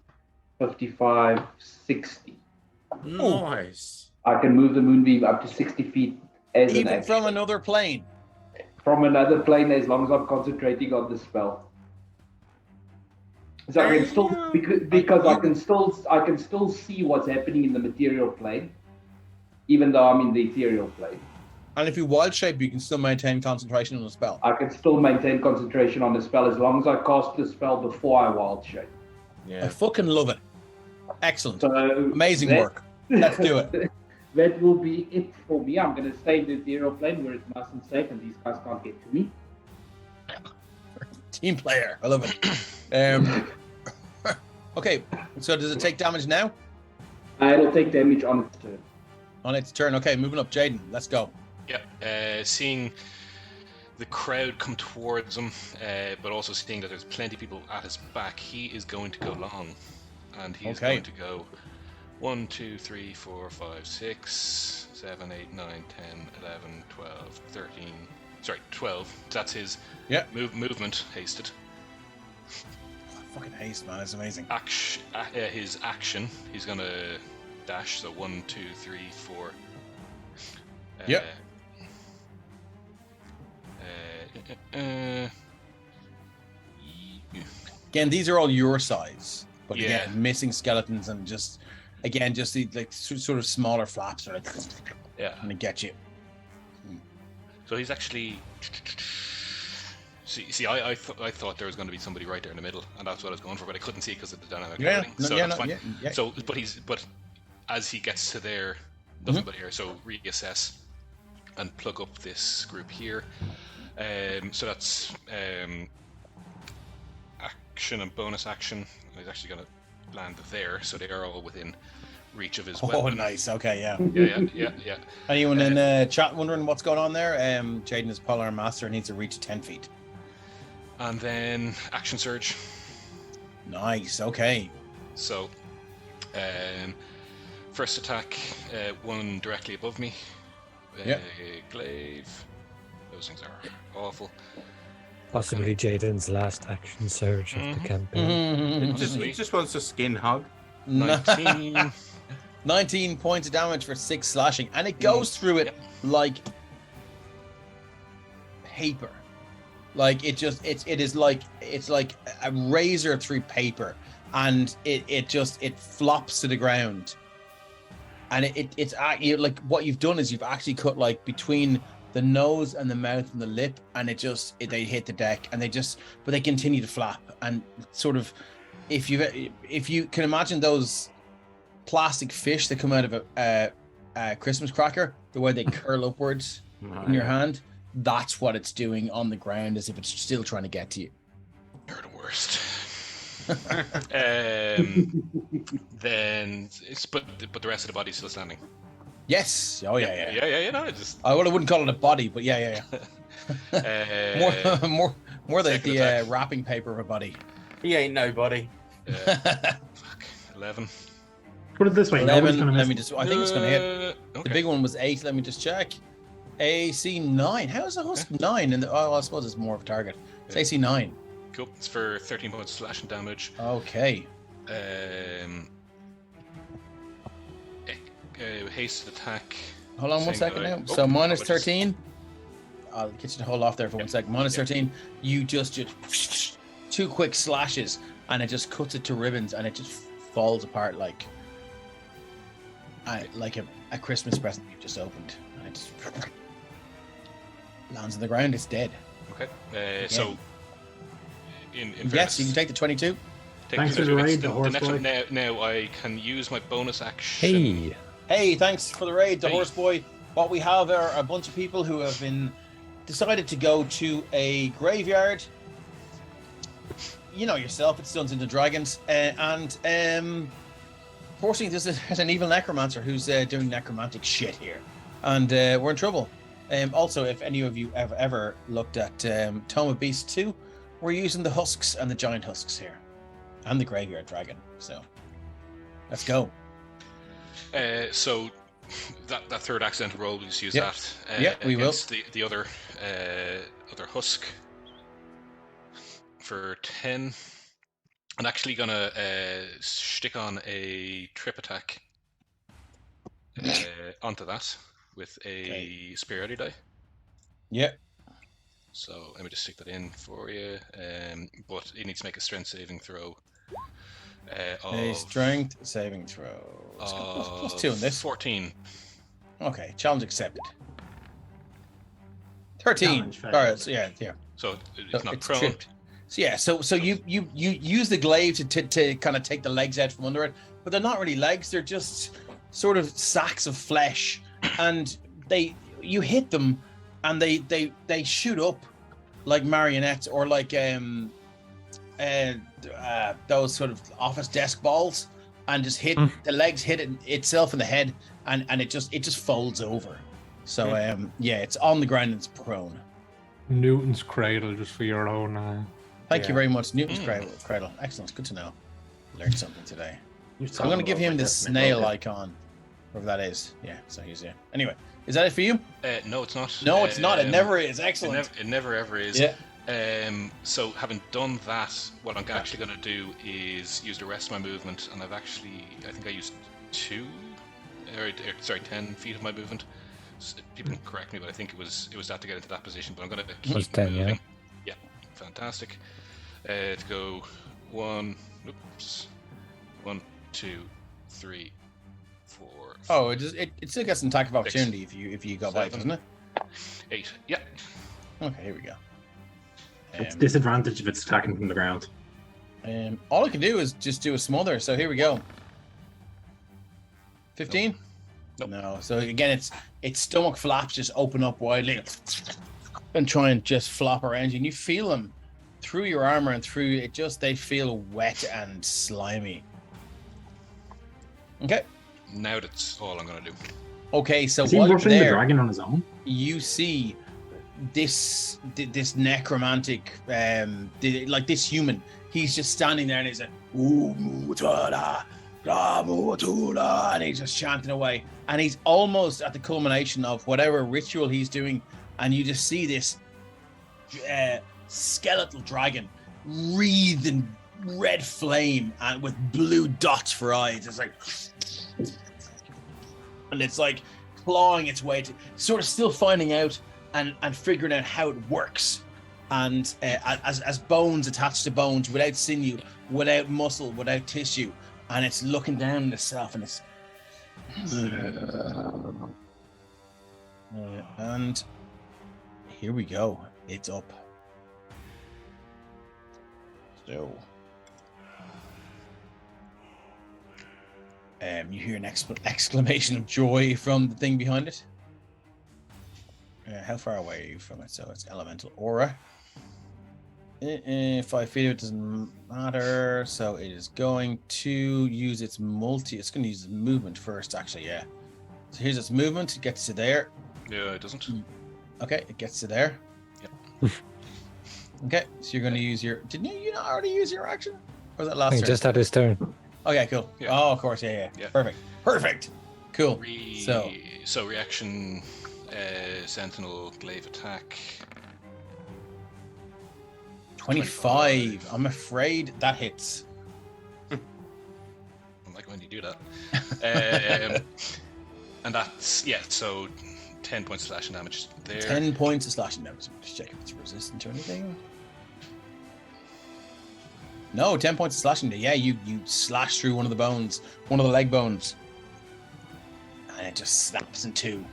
55, 60. Nice. I can move the moonbeam up to 60 feet as an Even action. from another plane. From another plane, as long as I'm concentrating on the spell. So I can still because I can still see what's happening in the material plane, even though I'm in the ethereal plane. And if you wild shape, you can still maintain concentration on the spell. I can still maintain concentration on the spell as long as I cast the spell before I wild shape. I fucking love it. Excellent. So amazing work. Let's do it. That will be it for me. I'm going to stay in the ethereal plane where it's nice and safe and these guys can't get to me. Team player. I love it. Okay, so does it take damage now? It'll take damage on its turn. On its turn. Okay, moving up. Jaden, let's go. Yeah, seeing the crowd come towards him, but also seeing that there's plenty of people at his back, he is going to go long. And he's going to go 1, 2, 3, 4, 5, 6, 7, 8, 9, 10, 11, 12, 13. Sorry, 12. That's his movement hasted. Fucking haste, man. It's amazing. His action, he's going to dash. So 1, 2, 3, 4. Yep. Again, these are all your size, but again, missing skeletons and just the like sort of smaller flaps are like, and they get you. So he's actually. See, I thought there was going to be somebody right there in the middle, and that's what I was going for, but I couldn't see because of the dynamic. But as he gets to there, nothing but here. So reassess and plug up this group here. So that's action and bonus action. He's actually going to land there, so they are all within reach of his weapon. Oh, nice. Okay, yeah. Yeah. Anyone in chat wondering what's going on there? Jaden is Polar Master and needs to reach 10 feet. And then action surge. Nice. Okay. So, first attack, one directly above me. Glaive. Those things are awful. Possibly Jaden's last action surge of the campaign. He just wants a skin hug. 19. 19 points of damage for 6 slashing, and it goes through it like paper. Like it's like a razor through paper, and it flops to the ground. and it's like what you've done is you've actually cut like between the nose and the mouth and the lip, and they hit the deck, and but they continue to flap, and sort of if you can imagine those plastic fish that come out of a Christmas cracker, the way they curl upwards in your hand, that's what it's doing on the ground, as if it's still trying to get to you. You're the worst. Then but the rest of the body's still standing. Yes. Oh yeah. No, I wouldn't call it a body, but yeah. More the wrapping paper of a body. He ain't nobody. Fuck. 11. Put it this way. 11. Gonna Let me just. I think it's gonna hit. Okay. The big one was 8. Let me just check. AC 9. How is a husk 9? I suppose it's more of a target. It's AC 9. Cool. It's for 13 points of slashing damage. Okay. Haste attack. Hold on 1 second now. So minus 13. I'll get you to hold off there for 1 second. Minus 13. You just 2 quick slashes, and it just cuts it to ribbons, and it just falls apart like a Christmas present you've just opened, and it just lands on the ground. It's dead. Okay. So. In yes, you can take the 22. Thanks for the raid, the horse boy. Now I can use my bonus action. Hey, thanks for the raid, the horse boy. What we have are a bunch of people who have decided to go to a graveyard. You know yourself, it's Dungeons and Dragons, and fortunately there's an evil necromancer who's doing necromantic shit here, and we're in trouble. Also, if any of you have ever looked at Tome of Beasts 2, we're using the husks and the giant husks here, and the graveyard dragon. So, let's go. So, that third accidental roll, we just use that. We will. The other husk for 10. I'm actually gonna stick on a trip attack onto that with a superiority die. Yep. So let me just stick that in for you. But it needs to make a strength saving throw. A strength saving throw. Plus 2 on this. 14. Okay, challenge accepted. 13. Alright, so yeah. So it's not prone. Tripped. So yeah, so you use the glaive to kind of take the legs out from under it, but they're not really legs, they're just sort of sacks of flesh, and you hit them and they shoot up like marionettes, or like those sort of office desk balls, and just hit the legs, hit it itself in the head, and it just folds over. So it's on the ground and it's prone. Newton's cradle, just for your own. Thank you very much, Newton's cradle. Excellent, good to know. Learned something today. So I'm going to give him this snail icon, wherever that is. Yeah, so he's here. Anyway, is that it for you? No, it's not. No, it's not. It never is. Excellent. It never ever is. Yeah. So having done that, what I'm actually going to do is use the rest of my movement, and I think I used 10 feet of my movement. So people can correct me, but I think it was that to get into that position. But I'm going to keep 10, moving. Yeah, fantastic. To go 1, 2, 3, 4. Oh, it still gets an attack of opportunity if you go by, doesn't it? 8. Yeah. Okay, here we go. It's disadvantage if it's attacking from the ground. All I can do is just do a smother. So here we go. 15? Nope. No. So again, its stomach flaps just open up widely and try and just flop around you, and you feel them through your armor and through it. They feel wet and slimy. Okay. Now that's all I'm gonna do. Okay, so is he rushing the dragon on his own? You see this necromantic, like this human. He's just standing there and he's like, and he's just chanting away, and he's almost at the culmination of whatever ritual he's doing, and you just see this skeletal dragon wreathed in red flame and with blue dots for eyes. It's like, and it's like clawing its way to sort of still finding out and figuring out how it works, and as bones attached to bones, without sinew, without muscle, without tissue. And it's looking down at itself, and it's And here we go. It's up. So, you hear an exclamation of joy from the thing behind it. How far away are you from it? So it's elemental aura. 5 feet, it doesn't matter. So it is going to use its It's going to use its movement first, actually. Yeah. So here's its movement. It gets to there. Yeah, it doesn't. Okay, it gets to there. Yep. Okay, so you're going to use your. Didn't you not already use your action? Or was that last He turn? just had his turn. Okay, cool. Yeah. Oh, of course. Yeah. Perfect. Cool. So reaction, Sentinel, glaive attack. 25. I'm afraid that hits. I like when you do that. And that's, so 10 points of slashing damage there. 10 points of slashing damage. Just check if it's resistant to anything. No, 10 points of slashing. Yeah, you slash through one of the leg bones. And it just snaps in two.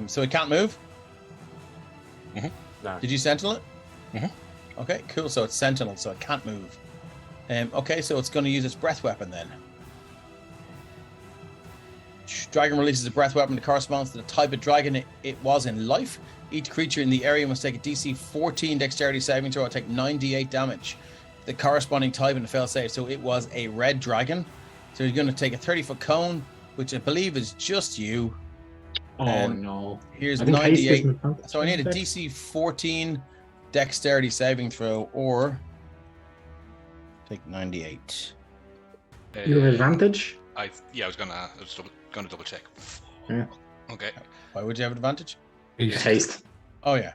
So it can't move? Mm-hmm. No. Did you sentinel it? Mm-hmm. Okay, cool. So it's sentinel, so it can't move. Okay, so it's going to use its breath weapon then. Dragon releases a breath weapon that corresponds to the type of dragon it was in life. Each creature in the area must take a DC 14 dexterity saving throw or take 9d8 damage. The corresponding type in the fail save. So it was a red dragon. So you're going to take a 30-foot cone, which I believe is just you. Oh no. Here's I think haste 98. isn't- So I need a DC 14 dexterity saving throw or take 98. You have advantage? I was gonna double check. Yeah. Okay. Why would you have advantage? Haste. Oh yeah.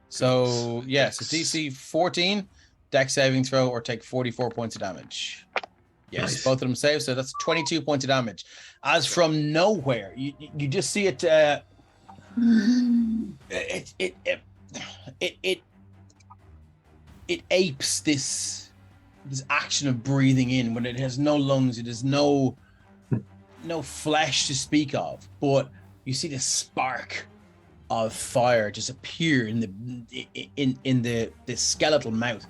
So yes, it's DC 14 dex saving throw or take 44 points of damage. Yes, Nice. both of them save, so that's 22 points of damage. As from nowhere, you just see it. It apes this action of breathing in when it has no lungs. It has no flesh to speak of, but you see the spark of fire just appear in the skeletal mouth,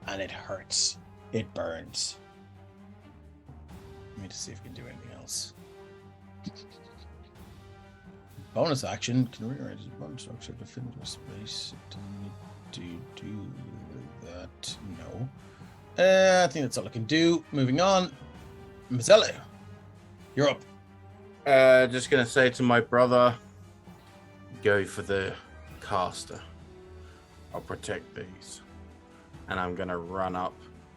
and it hurts. It burns. Let me just see if we can do anything else. Bonus action can rearrange the bone structure to fit into a space. It doesn't need to do that. No. I think that's all I can do. Moving on. Mazzello, you're up. Just gonna say to my brother, go for the caster. I'll protect these. And I'm gonna run up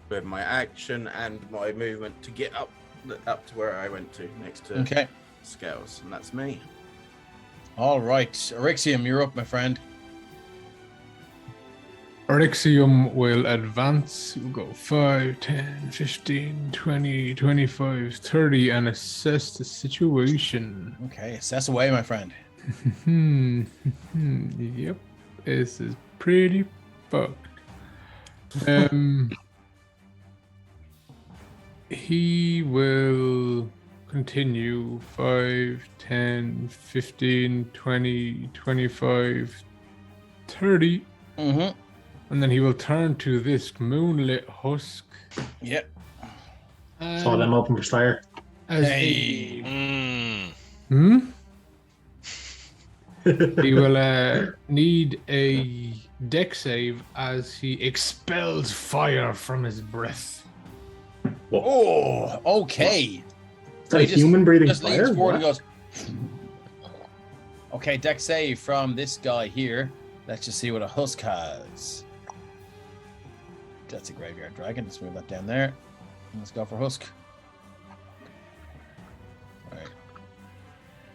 with my action and my movement to get up to where I went to, next to Scales, and that's me. All right, Orixium, you're up, my friend. Orixium will advance. We'll go 5, 10, 15, 20, 25, 30 and assess the situation. Okay, assess away, my friend. Yep, this is pretty fucked. He will continue 5, 10, 15, 20, 25, 30. Mm-hmm. And then he will turn to this moonlit husk. Yep. Saw them open for Slayer. Hey. He will need a dex save as he expels fire from his breath. Oh, okay. Is that a human breathing just fire? leans forward and What? goes. Okay, dex save from this guy here. Let's just see what a husk has. That's a graveyard dragon. Let's move that down there. Let's go for husk. All right.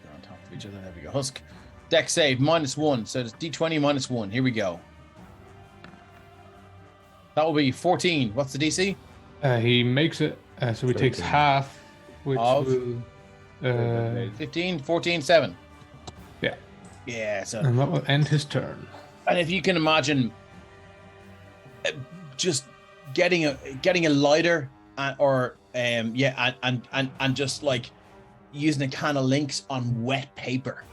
They're on top of each other. There we go. Husk. Dex save -1. So it's D20 -1. Here we go. That will be 14. What's the DC? He makes it, so he takes 13. half, which Of? will... 15, 14, 7. Yeah. Yeah, so... And that will end his turn. And if you can imagine, just getting a lighter or and just like using a can of Lynx on wet paper.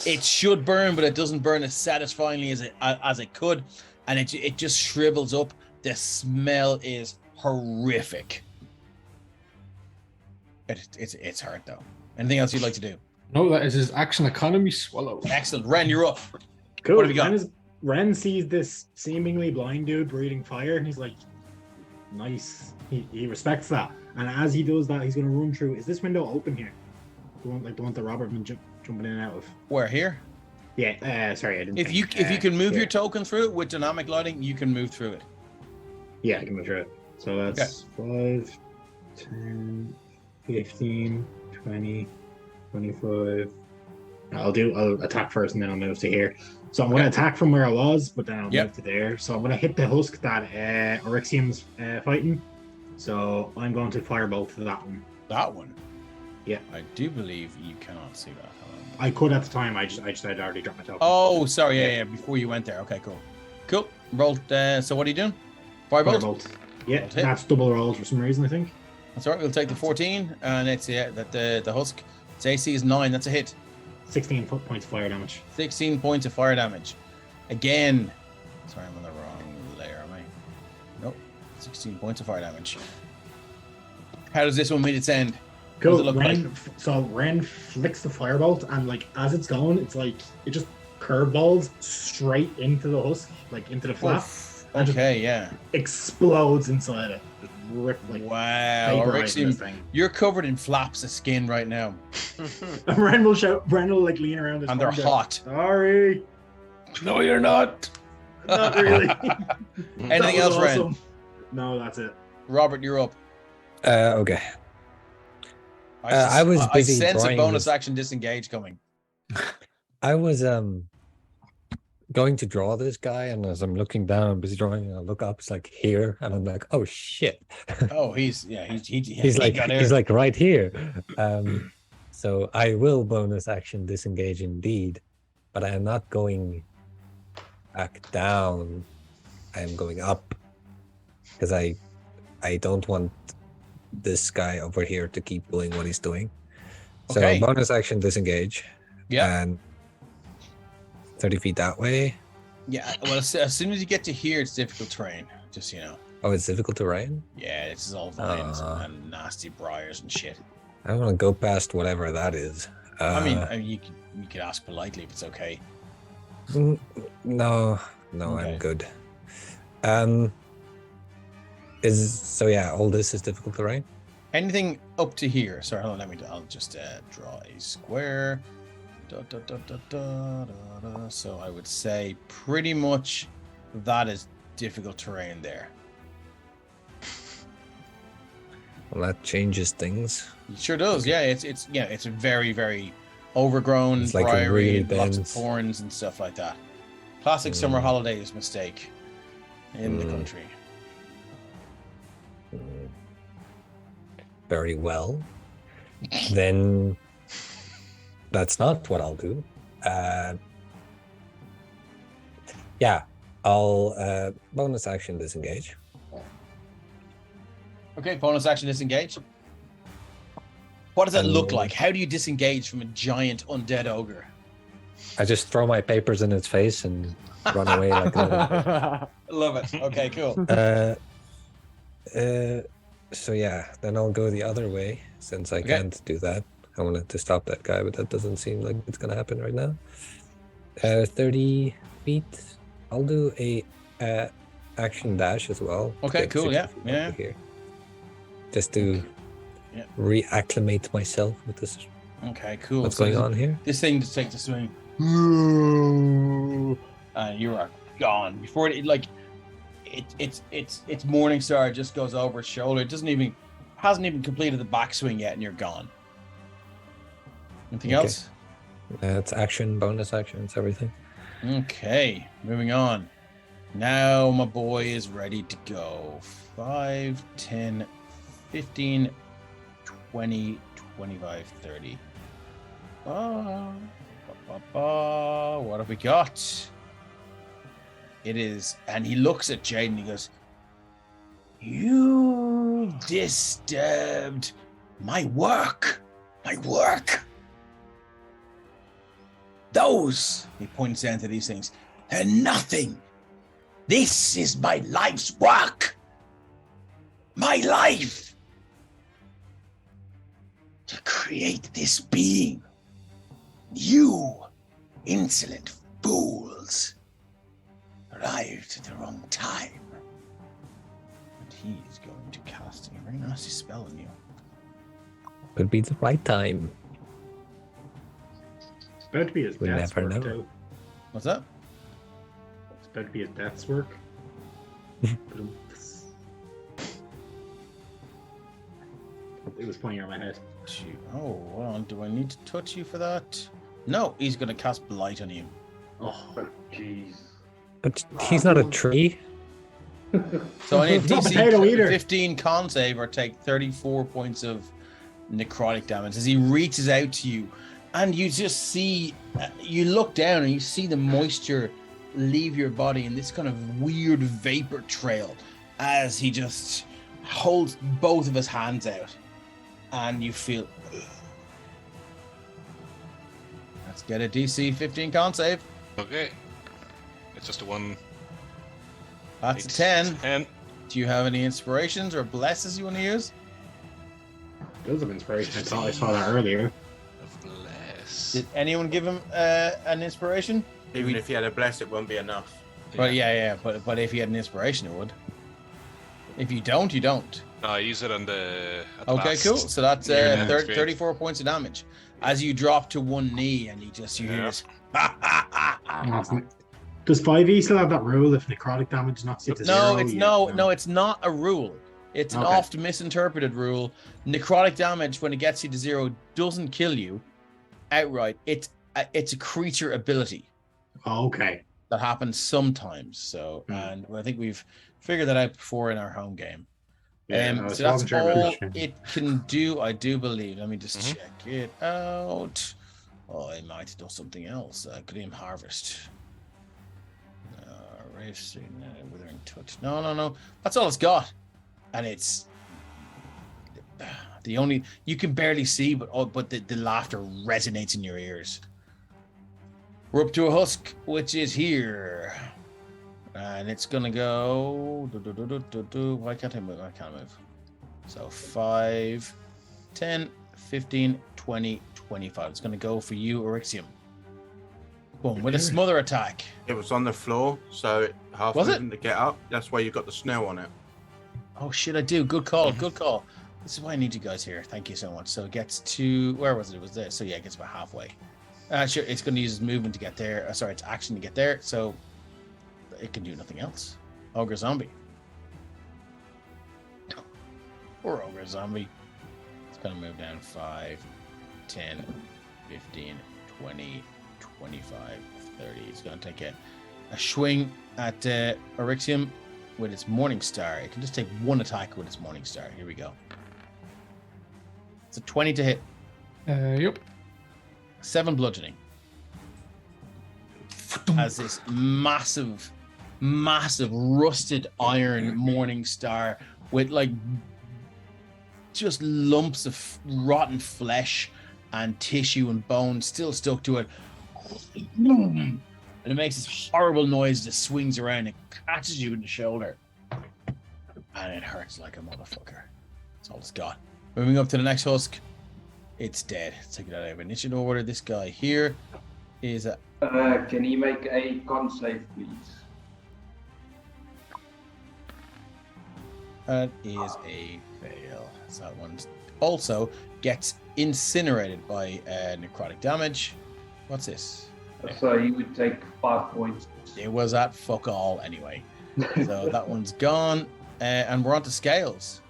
It should burn, but it doesn't burn as satisfyingly as it could, and it just shrivels up. The smell is horrific. It's hard though. Anything else you'd like to do? No, that is his action economy swallow. Excellent. Ren, you're up. Cool. What have you got? Ren sees this seemingly blind dude breathing fire, and he's like, nice. He respects that. And as he does that, he's going to run through. Is this window open here? The one that Robert been jumping in and out of. Where, here? Yeah. Sorry, I didn't. If you can move your token through it with dynamic lighting, you can move through it. Yeah, I can move through it. So that's 5, 10, 15, 20, 25. I'll attack first and then I'll move to here. So I'm going to attack from where I was, but then I'll move to there. So I'm going to hit the husk that Oryxium's fighting. So I'm going to firebolt to that one. That one? Yeah. I do believe you cannot see that. I could at the time. I had already dropped my token. Oh, sorry. Yeah. Before you went there. Okay, cool. Roll. So what are you doing? Firebolt? Yeah, that's double roll for some reason, I think. That's all right. We'll take the 14, and it's the husk. Its AC is 9. That's a hit. 16 points of fire damage. 16 points of fire damage. Again. Sorry, I'm on the wrong layer, am I? Nope. 16 points of fire damage. How does this one meet its end? Cool. So Ren flicks the firebolt, and like as it's going, it's like it just curveballs straight into the husk, like into the flap. Okay, yeah. Explodes inside it. Wow, Oryxium, you're covered in flaps of skin right now. And Ren will shout. Ren will like lean around. And they're hot. Sorry. No, you're not. Not really. Anything else, awesome. Ren? No, that's it. Robert, you're up. Okay. I was busy. I sense a bonus action disengage coming. I was going to draw this guy, and as I'm looking down, I'm busy drawing, and I look up, it's like here, and I'm like, oh shit. Oh, he's like right here. So I will bonus action disengage indeed, but I am not going back down. I am going up because I don't want this guy over here to keep doing what he's doing. Okay. So bonus action disengage. Yeah. And 30 feet that way. Yeah. Well, as soon as you get to here, it's difficult terrain. Just so you know. Oh, it's difficult terrain? Yeah, this is all vines and nasty briars and shit. I want to go past whatever that is. I mean, you could ask politely if it's okay. No, okay. I'm good. All this is difficult terrain. Anything up to here? Sorry, hold on. I'll just draw a square. So I would say pretty much that is difficult terrain there. Well, that changes things. It sure does. Yeah, it's a very, very overgrown, it's like briary, really lots of thorns and stuff like that. Classic summer holidays mistake in the country. Very well. Then that's not what I'll do. I'll bonus action disengage. Okay, bonus action disengage. What does that look like? How do you disengage from a giant undead ogre? I just throw my papers in its face and run away like that. Love it. Okay, cool. Then I'll go the other way since I can't do that. I wanted to stop that guy, but that doesn't seem like it's gonna happen right now. 30 feet. I'll do a action dash as well. Okay, cool. Yeah. Here. Just to reacclimate myself with this. Okay, cool. What's going on here? This thing just takes a swing. And you are gone before it's Morning Star just goes over its shoulder. It hasn't even completed the backswing yet, and you're gone. Anything else? It's action, bonus action, it's everything. Okay, moving on. Now my boy is ready to go. 5, 10, 15, 20, 25, 30. What have we got? It is, and he looks at Jade and he goes, "You disturbed my work. My work. Those," he points down to these things, "they're nothing. This is my life's work. My life. To create this being. You, insolent fools, arrived at the wrong time." And he is going to cast a very nasty spell on you. Could be the right time. It's about to be his We death's never work, know. too. What's that? It's about to be his death's work. It was playing on my head. Oh, hold on. Do I need to touch you for that? No, he's going to cast Blight on you. Oh, jeez. But he's not a tree. So I need Not a potato DC either. 15 con save or take 34 points of necrotic damage as he reaches out to you. And you just see, you look down and you see the moisture leave your body in this kind of weird vapor trail as he just holds both of his hands out. And you feel... Let's get a DC 15 con save. Okay. It's just a 1. That's a 10. 10. Do you have any inspirations or blesses you want to use? Those have inspiration. I saw that earlier. Bless. Did anyone give him an inspiration? Even if he had a bless, it won't be enough. But but if you had an inspiration, it would. If you don't, you don't. No, I use it on the. Okay, cool. So that's Yeah, 34 points of damage. As you drop to one knee and you hear this. Does 5e still have that rule if necrotic damage knocks you to No, zero? it's it's not a rule. It's an Okay. oft misinterpreted rule. Necrotic damage, when it gets you to 0, doesn't kill you outright. It's a creature ability. Oh, okay. That happens sometimes. So, and I think we've figured that out before in our home game. Yeah, So that's sure about all that. it can do, I do believe. Let me just check it out. Oh, I might have done something else. Gleam Harvest. Withering Touch. No. That's all it's got. And it's the only... You can barely see, but the laughter resonates in your ears. We're up to a husk, which is here. And it's going to go... Why can't I move? I can't move. So 5, 10, 15, 20, 25. It's going to go for you, Eryxium. Boom, with a smother attack. It was on the floor, so half Was it? moving to get up. That's why you got the snow on it. Oh, shit, I do. Good call, good call. This is why I need you guys here. Thank you so much. So it gets to... Where was it? It was there. So yeah, it gets about halfway. Sure, it's going to use its movement to get there. Sorry, its action to get there. So it can do nothing else. Ogre Zombie. Poor Ogre Zombie. It's going to move down 5, 10, 15, 20, 25, 30. It's going to take a swing at Eryxium with its Morning Star. It can just take one attack with its Morning Star. Here we go. It's a 20 to hit. Yep. 7 bludgeoning. As this massive rusted iron Morning Star with like just lumps of rotten flesh and tissue and bone still stuck to it. And it makes this horrible noise that swings around and catches you in the shoulder. And it hurts like a motherfucker. That's all it's got. Moving up to the next husk. It's dead. Let's take it out of initiative order. This guy here is a... Can he make a con save, please? That is a fail. So that one also gets incinerated by necrotic damage. What's this? So he would take 5 points. It was at fuck all anyway. So that one's gone. And we're on to Scales.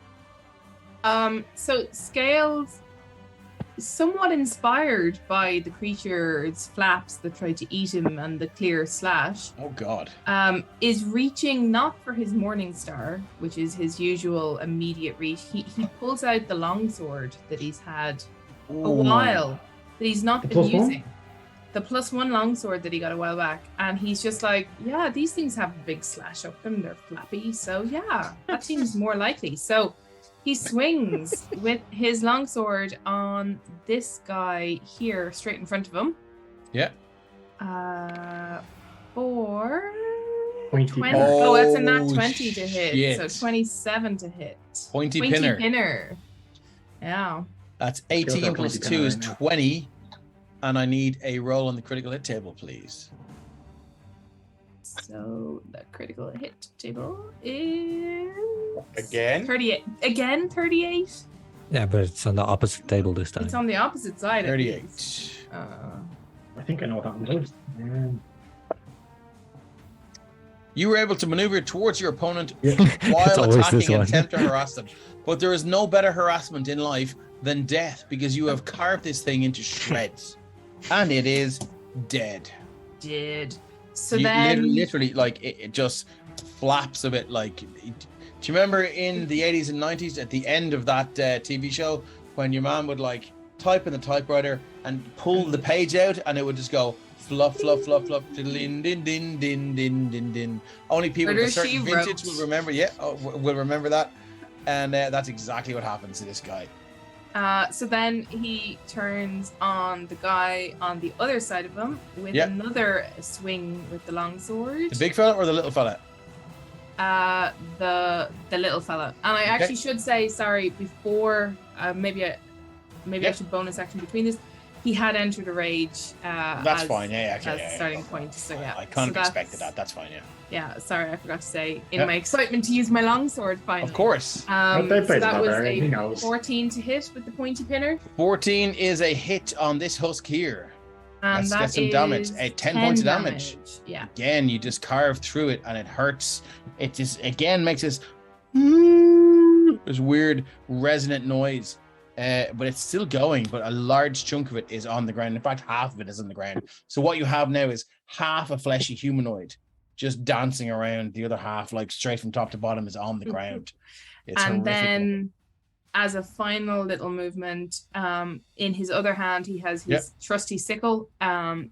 So Scales, somewhat inspired by the creature's flaps that tried to eat him and the clear slash, Oh god. is reaching not for his Morning Star, which is his usual immediate reach. He pulls out the longsword that he's had a while, that he's not been +1? using. the +1 longsword that he got a while back, and he's just like, yeah, these things have a big slash up them, they're flappy, so yeah, that seems more likely. So he swings with his longsword on this guy here, straight in front of him. Yeah. For 20. 20. Oh, that's a nat Oh, 20 to hit. shit. So 27 to hit. Pointy pinner. Yeah. That's Go 18 for a plus pointy 2 pinner is right now. 20. And I need a roll on the critical hit table, please. So the critical hit table is Again? 38. Again, 38. Yeah, but it's on the opposite table this time. It's on the opposite side. at 38. least. I think I know what that one does. You were able to maneuver towards your opponent Yeah. It's while always this attacking and one. attempt to harass them. But there is no better harassment in life than death, because you have carved this thing into shreds. And it is dead. Did. So You then literally, like, it just flaps a bit. Like, do you remember in the 80s and 90s at the end of that TV show when your mom would like type in the typewriter and pull the page out and it would just go fluff, fluff, fluff, fluff, din, din, din, din, din, din, din. Only people with a Murder, She certain vintage Wrote. will remember. Yeah, will remember that. And that's exactly what happens to this guy. So then he turns on the guy on the other side of him with Yep. another swing with the longsword. The big fella or the little fella? The little fella. And I actually should say, sorry, before maybe I should bonus action between this. He had entered a rage. That's fine. Yeah, okay. As starting point. So yeah, I kind of so expected that. That's fine. Yeah. Yeah, sorry, I forgot to say in Yeah. my excitement to use my longsword finally. Of course. But they So played that was barbarian, he a knows. 14 to hit with the pointy pinner. 14 is a hit on this husk here. And Let's that get some damage. is 10 points of damage. Yeah. Again, you just carve through it and it hurts. It just, again, makes this weird resonant noise. But it's still going, but a large chunk of it is on the ground. In fact, half of it is on the ground. So what you have now is half a fleshy humanoid just dancing around. The other half, like straight from top to bottom, is on the ground. It's And horrific. then as a final little movement, in his other hand, he has his trusty sickle.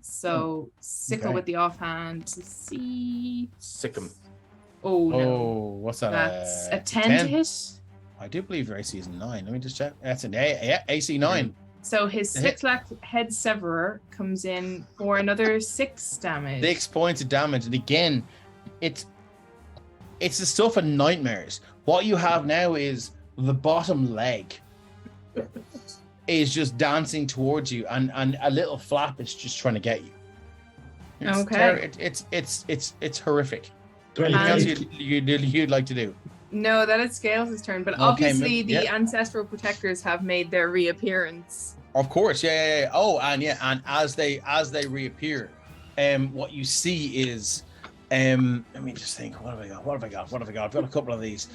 So sickle Okay. with the offhand to see. Sick 'em. Oh, no. Oh, what's that? That's a 10 to hit. I do believe your AC is 9. Let me just check. That's an AC 9. So his The hit. six-lack head severer comes in for another 6 damage. 6 points of damage. And again, it's the stuff of nightmares. What you have now is the bottom leg is just dancing towards you, and a little flap is just trying to get you. It's Okay. it's horrific. Do Anything And- else you'd like to do? No, that is Scales' turn, but Okay, obviously the yeah. ancestral protectors have made their reappearance. Of course, yeah. Oh, and as they reappear, what you see is, let me just think. What have I got? I've got a couple of these.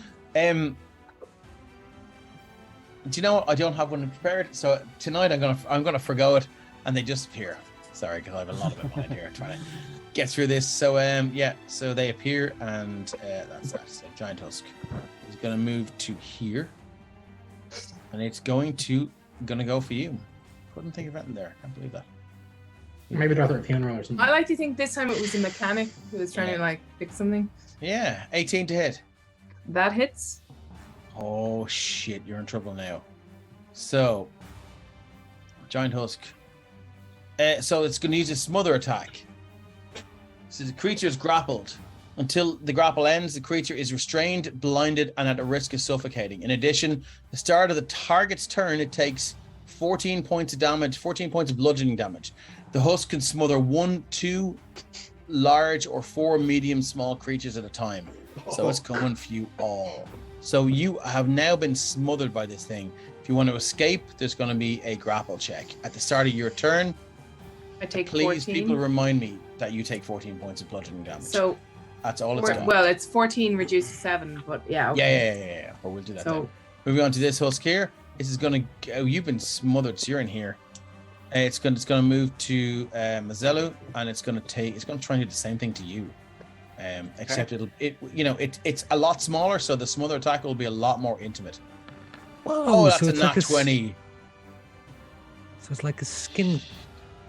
Do you know what? I don't have one prepared, so tonight I'm gonna forgo it, and they just appear. Sorry, because I have a lot of it behind here trying to get through this. So so they appear, and that's that. So giant husk is gonna move to here, and it's gonna go for you. Couldn't think of anything there. Can't believe that. Maybe they're at a funeral or something. I like to think this time it was a mechanic who was trying to like fix something. Yeah, 18 to hit. That hits. Oh shit, you're in trouble now. So, giant husk. So it's going to use a smother attack. So the creature is grappled. Until the grapple ends, the creature is restrained, blinded, and at a risk of suffocating. In addition, the start of the target's turn, it takes 14 points of damage, 14 points of bludgeoning damage. The husk can smother 1, 2 large or 4 medium small creatures at a time. So it's coming for you all. So you have now been smothered by this thing. If you want to escape, there's going to be a grapple check. At the start of your turn, I take please 14. people remind me that you take 14 points of bludgeoning damage. So that's all it's got. well, it's 14 reduced to 7, but yeah. Okay. Yeah. But we'll do that. So- then. Moving on to this husk here. This is going to. Oh, you've been smothered. So you're in here. It's going to move to Mazellu, and it's going to try and do the same thing to you. Except it's a lot smaller, so the smother attack will be a lot more intimate. Whoa, Oh, that's so a it's nat like 20. So it's like a skin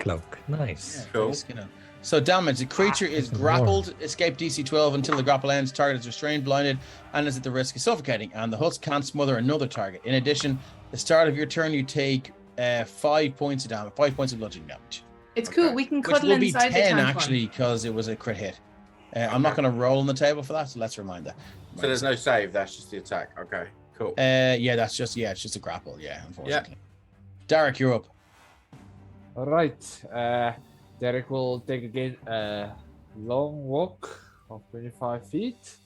cloak. Nice. Cool. So damage. The creature is grappled. Escape DC 12 until the grapple ends. Target is restrained, blinded, and is at the risk of suffocating. And the husk can't smother another target. In addition, the start of your turn, you take 5 points of damage, 5 points of bludgeoning damage. It's cool. We can Which cuddle will be inside 10 the actually, because it was a crit hit. I'm not going to roll on the table for that, so let's remind that. So there's no save. That's just the attack. Okay. Cool. Yeah, it's just a grapple. Yeah, unfortunately. Yeah. Derek, you're up. All right. Derek will take again a long walk of 25 feet.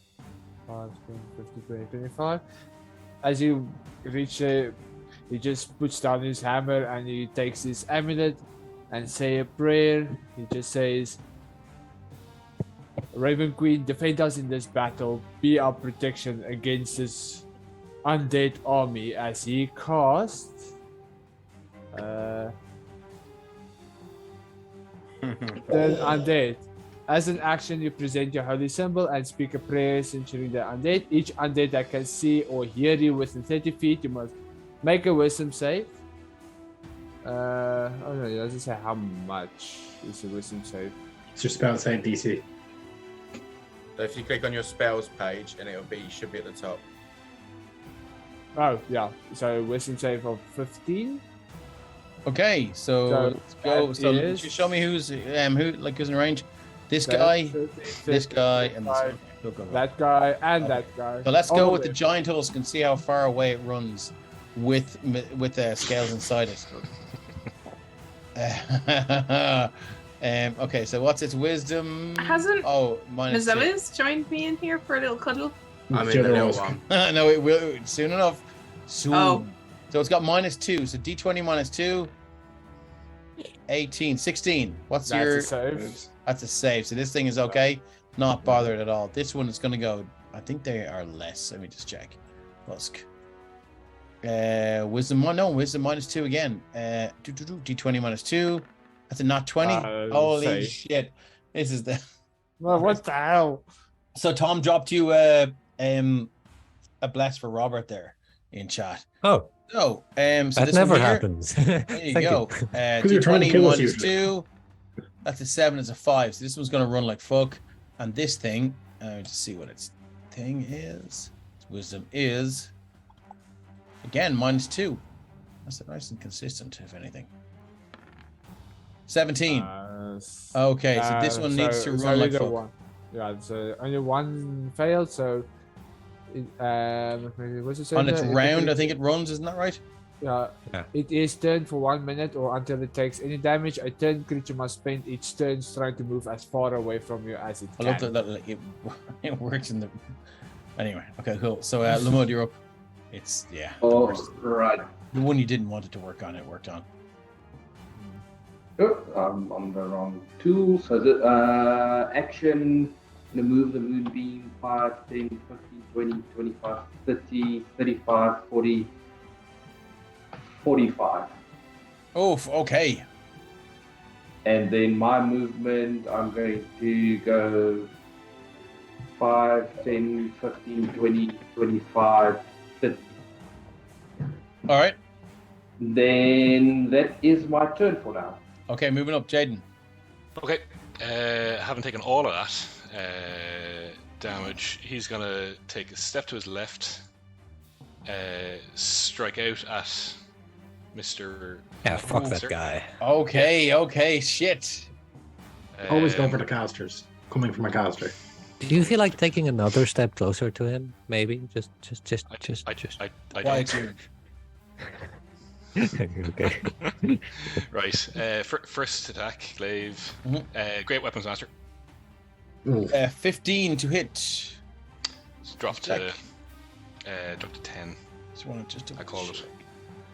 5, 10, 15, 20, 25. As you reach it, he just puts down his hammer and he takes his amulet and say a prayer. He just says, Raven Queen, defend us in this battle. Be our protection against this undead army. As he casts then undead. As an action, you present your holy symbol and speak a prayer censuring the undead. Each undead that can see or hear you within 30 feet, you must make a wisdom save. Oh no, it doesn't say how much is a wisdom save. It's your spell save DC. So if you click on your spells page, and should be at the top. Oh yeah, so wisdom save of 15. Okay, so let's go. So you show me who's in range. This guy, 30, this guy, and this one. That guy and that guy. So let's go with the giant husk and see how far away it runs with scales inside it. Okay, so what's its wisdom? Hasn't minus Mazella's joined me in here for a little cuddle? I'm in the little one. No, it will soon enough. Soon. Oh. So it's got -2. So D20 -2. 18, 16. What's That's your a save. That's a save. So this thing is okay. Not bothered at all. This one is going to go. I think they are less. Let me just check. Husk. Wisdom -2 again. D20 -2. That's a not 20. Holy shit! This is the. Well, what the hell? So Tom dropped you a bless for Robert there in chat. Oh. So that this never one here, happens. There you go. D20 -2. That's a 7. It's a 5. So this one's gonna run like fuck. And this thing, just see what its thing is. Its wisdom is again -2. That's nice and consistent, if anything. 17. Okay, so this one needs to run like fuck. One. Yeah, so only one failed. So, what's it say? On its round, I think it runs. Isn't that right? Yeah. It is turned for 1 minute or until it takes any damage. A turn creature must spend each turn trying to move as far away from you as it can. I love that it works in the. Anyway, okay, cool. So, Lamud, you're up. It's right. The one you didn't want it to work on, it worked on. I'm on the wrong tool. So the action, to move the moonbeam 5, 10, 15, 20, 25, 30, 35, 40, 45. Oh, okay. And then my movement, I'm going to go 5, 10, 15, 20, 25, 30. All right. Then that is my turn for now. Okay, moving up, Jaden. Okay, having taken all of that damage, he's gonna take a step to his left, strike out at Mr. Yeah, fuck that guy. Okay, shit. Always going for the casters. Coming from a caster. Do you feel like taking another step closer to him? Maybe just. I don't. Okay. Right. First attack, Glaive. Great Weapons Master. 15 to hit. It's dropped to 10. I called it.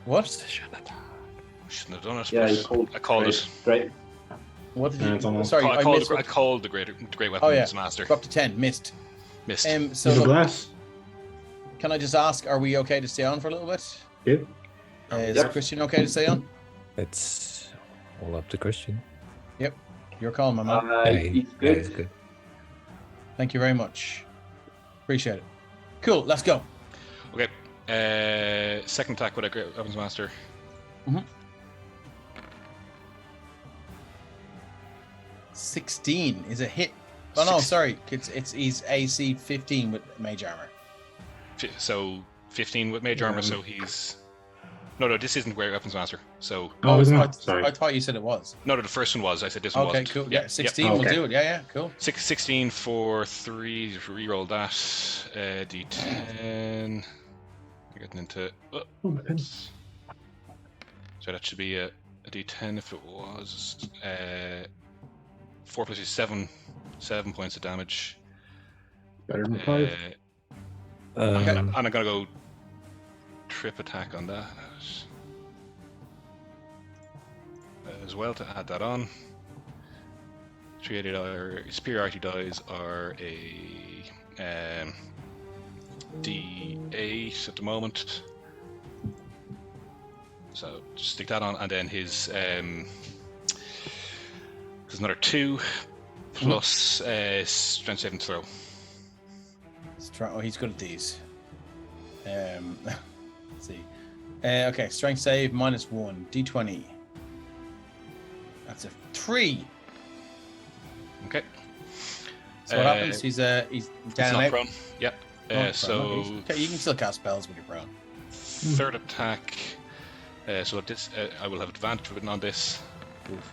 What? Shouldn't have done it. Yeah, I called it. Great. What did you? Sorry, I called the Great Weapons Master. Dropped to 10. Missed. So look, glass. Can I just ask, are we okay to stay on for a little bit? Yeah. Is Christian okay to stay on? It's all up to Christian. Yep. Your call, my man. He's good. He's good. Thank you very much. Appreciate it. Cool, let's go. Okay. Second attack with a Great Weapons Master. 16 is a hit. Oh no, sorry. He's AC 15 with mage armor. So 15 with mage armor, so he's... No, this isn't Great Weapons Master. So... Oh, isn't it? Sorry. I thought you said it was. No, the first one was. I said this one wasn't. Okay, cool. Yeah, 16 will do it. Yeah, cool. 16 for 3. Reroll that. D10. We're getting into... So that should be a D10 if it was. 4 plus 7 points of damage. Better than 5. And I'm gonna go trip attack on that as well to add that on. 380 superiority dies are a D8 at the moment. So just stick that on, and then his there's another 2 plus strength saving throw. Oh, he's good at these. Let's see. Okay, strength save -1, D20. That's a 3. Okay. So what happens? He's down He's and not out. prone. Yep. So okay, you can still cast spells when you're prone. Third attack. So this I will have advantage on this. Oof.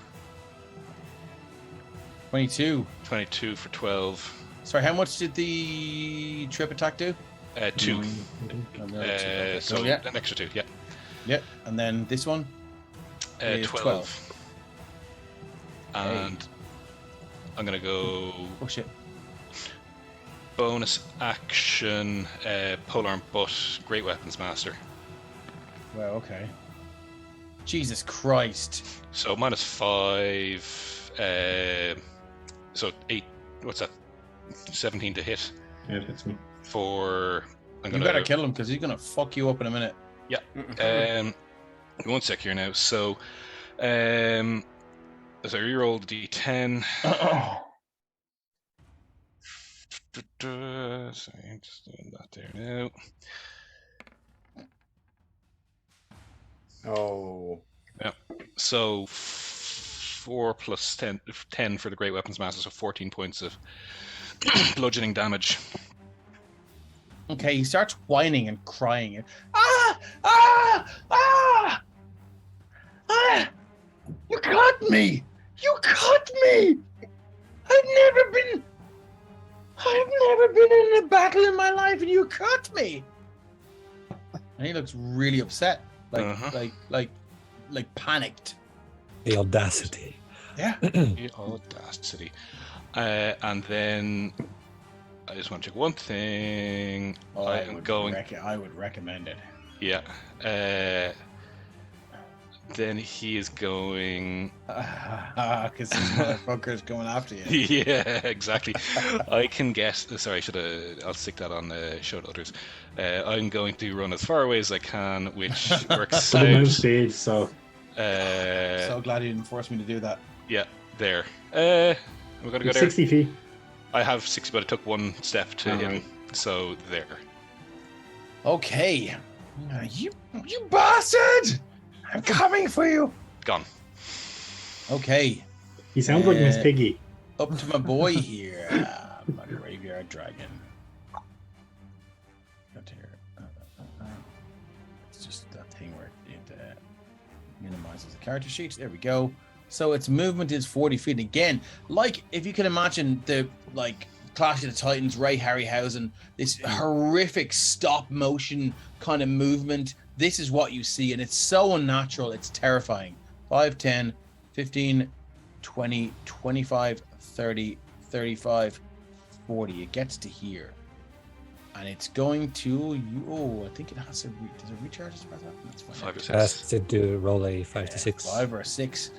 22. 22 for 12. Sorry, how much did the trip attack do? 2. Okay, so cool, yeah. an extra 2. Yeah. Yep. And then this one. 12. And I'm gonna go. Oh shit. Bonus action, polearm butt, Great Weapons Master. Well, okay. Jesus Christ. So -5. So 8. What's that? 17 to hit. Yeah, that's me. For. You better kill him because he's gonna fuck you up in a minute. Yeah. 1 sec here now. So, as I reroll the D10. Sorry, I'm just doing that there now. Oh. Yeah. So 4 plus 10 for the Great Weapons Master, so 14 points of bludgeoning damage. Okay, he starts whining and crying. Ah! Ah! Ah! Ah! You cut me! You cut me! I've never been in a battle in my life, and you cut me. And he looks really upset, like panicked. The audacity. Yeah. The audacity. And then I just want to check one thing. I would recommend it. Yeah. Then he is going. Because this motherfucker's going after you. Yeah, exactly. I can guess. Sorry, I'll stick that on show to others. I'm going to run as far away as I can, which works out. Stage, so. So glad you didn't force me to do that. Yeah, there. We're gonna go there. 60 feet. I have 60, but it took 1 step to him. Right. So there. Okay. You bastard! I'm coming for you. Gone. Okay. He sounds like Miss Piggy. Up to my boy here. My graveyard dragon. Got here. It's just that thing where it minimizes the character sheet. There we go. So its movement is 40 feet. Again, like if you can imagine the Clash of the Titans, Ray Harryhausen, this horrific stop motion kind of movement. This is what you see, and it's so unnatural, it's terrifying. 5, 10, 15, 20, 25, 30, 35, 40. It gets to here. And it's going to I think it has to does it recharge as far as that? That's fine. 5 or 6. Has to do roll a 5 to 6. 5 or 6.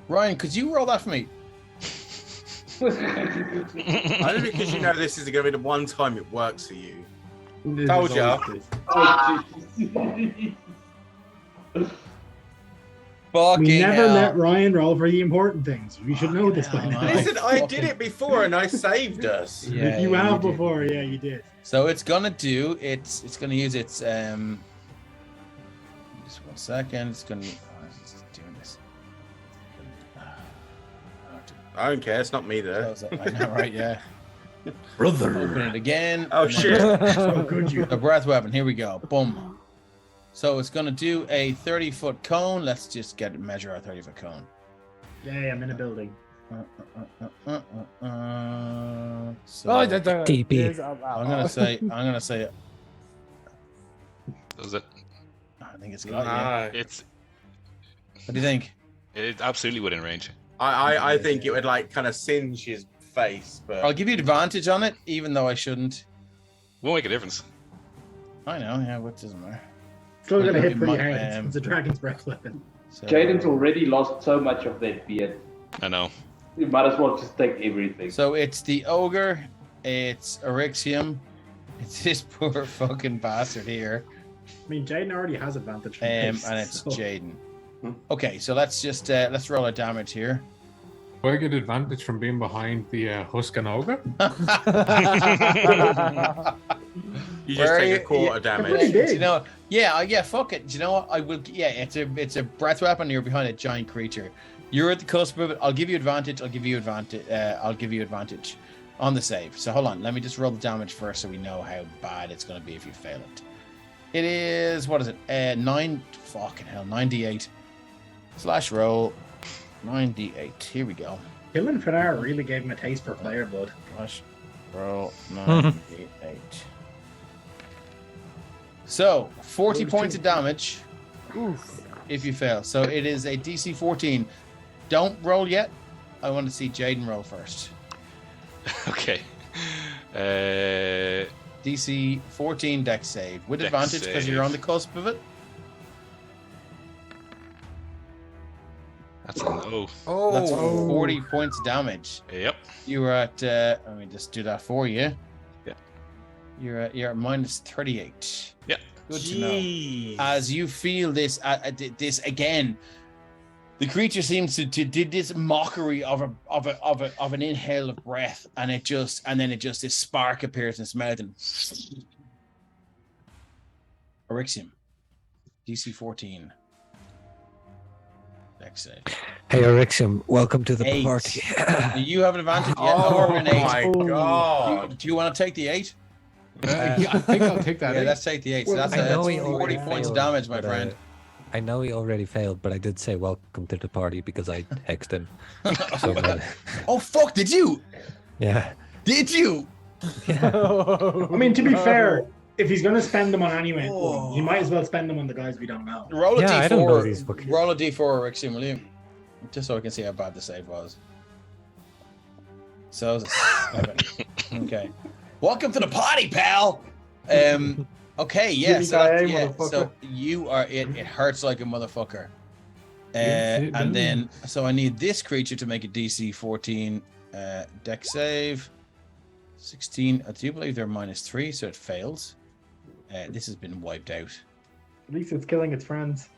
Ryan, could you roll that for me? Only because you know this is going to be the one time it works for you. Told ya. We never let Ryan roll for the important things. We should know this by now. Listen, I did it before and I saved us. Yeah, you have before, yeah, you did. So it's gonna do it's gonna use its just 1 second. It's doing this. I don't care. It's not me there. Close it. I know, right? Yeah. Brother. Open it again. Oh and then shit! So good you. The breath weapon. Here we go. Boom. So it's going to do a 30-foot cone. Let's just measure our 30-foot cone. Yay, I'm in a building. So Oh, TP. yes, I'm gonna say it. Does it? I think it's got yeah. It's What do you think? it's absolutely within range. I think it would like kind of singe his face, but I'll give you advantage on it, even though I shouldn't. Won't make a difference. I know, yeah, what doesn't matter. Still gonna Well, hit you pretty might, hard. It's a dragon's breath weapon. So, Jaden's already lost so much of that beard. I know. You might as well just take everything. So it's the ogre, it's Eryxium, it's this poor fucking bastard here, I mean, Jaden already has advantage from and this, it's so- Jaden. Okay, so let's just let's roll our damage here. Do I get advantage from being behind the Huskan Ogre? you just Where take are a you- quarter yeah, damage. pretty big. Do you know? Yeah, fuck it. Do you know what? I will. Yeah, it's a breath weapon. You're behind a giant creature. You're at the cusp of it. I'll give you advantage. I'll give you advantage on the save. So hold on. Let me just roll the damage first, so we know how bad it's going to be if you fail it. It is, what is it? 9d8 slash roll 9d8. Here we go. Killing Finar really gave him a taste for player blood. Slash roll 9d8. So 40 points of damage if you fail. So it is a DC 14. Don't roll yet. I want to see Jaden roll first. Okay. DC 14 dex save with Dex advantage because you're save. on the cusp of it. That's an O. That's Oh, 40 points of damage. Yep. You were at let me just do that for you. Yeah. You're at minus 38. Yeah. Good to know. jeez. As you feel this this again, the creature seems to did this mockery of an inhale of breath, and then this spark appears in its mouth and Eryxium. DC 14. Dex save. Hey, Eryxium, welcome to the 8. party. Do you have an advantage? Yeah, Oh or an 8. my god! Do you want to take the 8? Yeah, I think I'll take that. Yeah, eh? let's take the 8. So Well, that's, I know that's he 40 already points of failed, damage, my but, friend. I know he already failed, but I did say welcome to the party because I hexed him. So, Oh fuck! Did you? yeah. Did you? I mean, to be fair, if he's going to spend them on anyone, Oh. he might as well spend them on the guys we don't know. Roll a Yeah, I don't know these d4. fuckers. Roll a d4, Eryxium, will you? Just so I can see how bad the save was. So, it's a 7. Okay. Welcome to the party, pal. Okay, yeah. So, so you are it. It hurts like a motherfucker. And then, so I need this creature to make a DC 14 deck save. 16. I do believe they're -3, so it fails. This has been wiped out. At least it's killing its friends.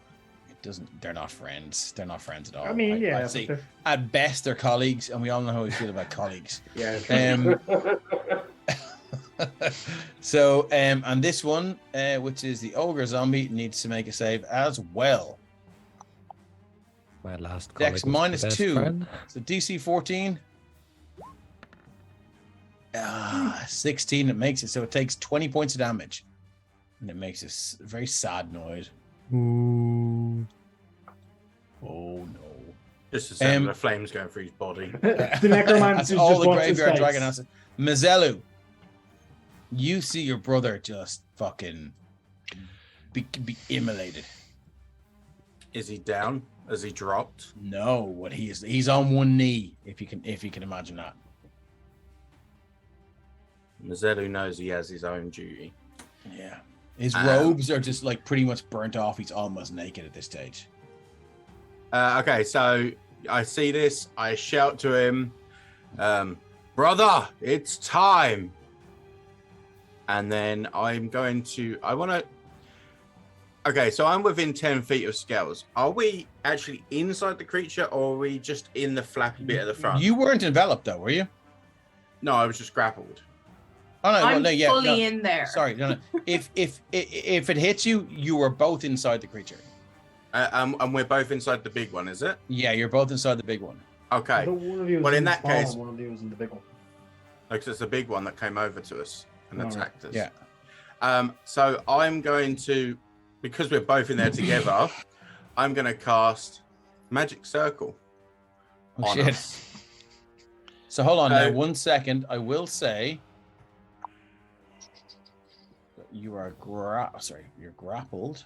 It doesn't. They're not friends. They're not friends at all. I mean, yeah. I'd but say they're- at best they're colleagues, and we all know how we feel about colleagues. yeah. So, and this one, which is the ogre zombie, needs to make a save as well. My last Dex colleague was the best -2. friend. So DC 14. 16. It makes it so it takes 20 points of damage, and it makes this very sad noise. Ooh. Oh no. Just a second, the flames going through his body. The necromancer That's all just the wants his graveyard face. dragon has. Mazelu, you see your brother just fucking be immolated. Is he down? Has he dropped? No, what he's on one knee, if you can imagine that. Mazelu knows he has his own duty. Yeah. His robes are just like pretty much burnt off. He's almost naked at this stage. Okay, so I see this. I shout to him, brother, it's time. And then I'm going to, okay, so I'm within 10 feet of Scales. Are we actually inside the creature, or are we just in the flappy bit at the front? You weren't enveloped though, were you? No, I was just grappled. Oh no, I'm no, yeah, fully no. in there. Sorry, no. If it hits you, you were both inside the creature. And we're both inside the big one, is it? Yeah, you're both inside the big one. Okay. One of you was Well, in in the that small case- one, one of you was in the big one. Because it's a big one that came over to us and All right. attacked us. Yeah. So I'm going to, because we're both in there together, I'm going to cast Magic Circle. Oh, on shit. us. So hold on now, 1 second. I will say you are you're grappled.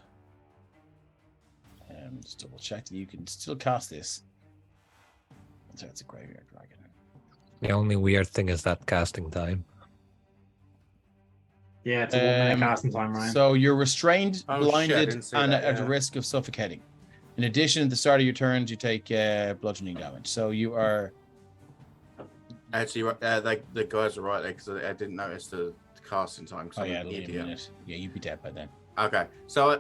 Just double check that you can still cast this. So it's a graveyard dragon. The only weird thing is that casting time. Yeah, it's a 1 minute casting time, Ryan. So you're restrained, Oh, shit, I blinded, didn't see and that, at yeah. risk of suffocating. In addition, at the start of your turns, you take bludgeoning damage. So you are. Actually, the guys are right there because I didn't notice the casting time. Oh I'm yeah, an it'll be a idiot. minute. Yeah, you'd be dead by then. Okay, so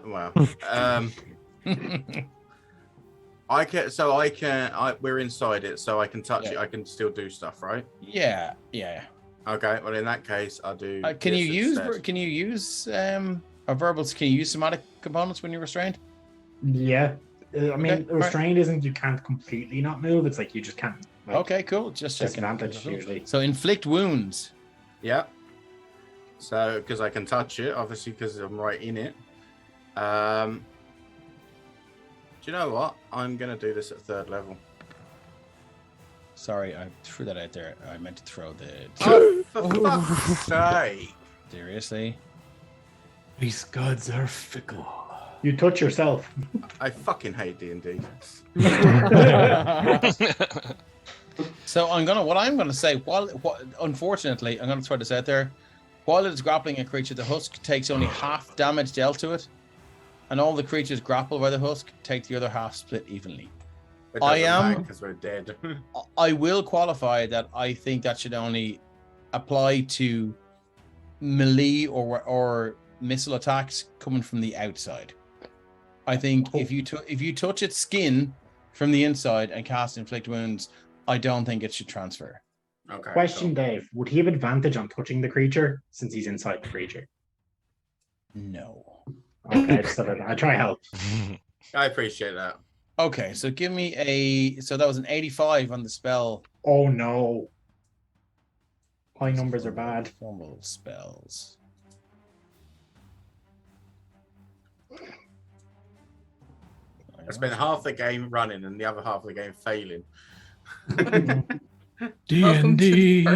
I can. We're inside it, so I can touch it. I can still do stuff, right? Yeah. Okay. Well, in that case, I'll do. Can you this use? instead. Can you use? Verbals? Can you use somatic components when you're restrained? Yeah. I mean, Okay, restrained isn't you can't completely not move. It's like you just can't. Like, Okay, cool. Just checking. disadvantage usually. So inflict wounds. Yeah. So, because I can touch it, obviously, because I'm right in it. Do you know what? I'm gonna do this at 3rd level. Sorry, I threw that out there. I meant to throw the. Oh, for fuck's sake! Seriously. These gods are fickle. You touch yourself. I fucking hate D&D. So what I'm gonna say, unfortunately, I'm gonna throw this out there. While it's grappling a creature, the husk takes only half damage dealt to it, and all the creatures grappled by the husk take the other half split evenly. because we're dead. I will qualify that I think that should only apply to melee or missile attacks coming from the outside. I think if you touch its skin from the inside and cast inflict wounds, I don't think it should transfer. Okay. Question, Dave: would he have advantage on touching the creature since he's inside the creature? No. Okay, I try help. I appreciate that. Okay, so give me so that was an 85 on the spell. Oh no. High numbers are bad. Formal spells. I spent half the game running and the other half of the game failing. D&D.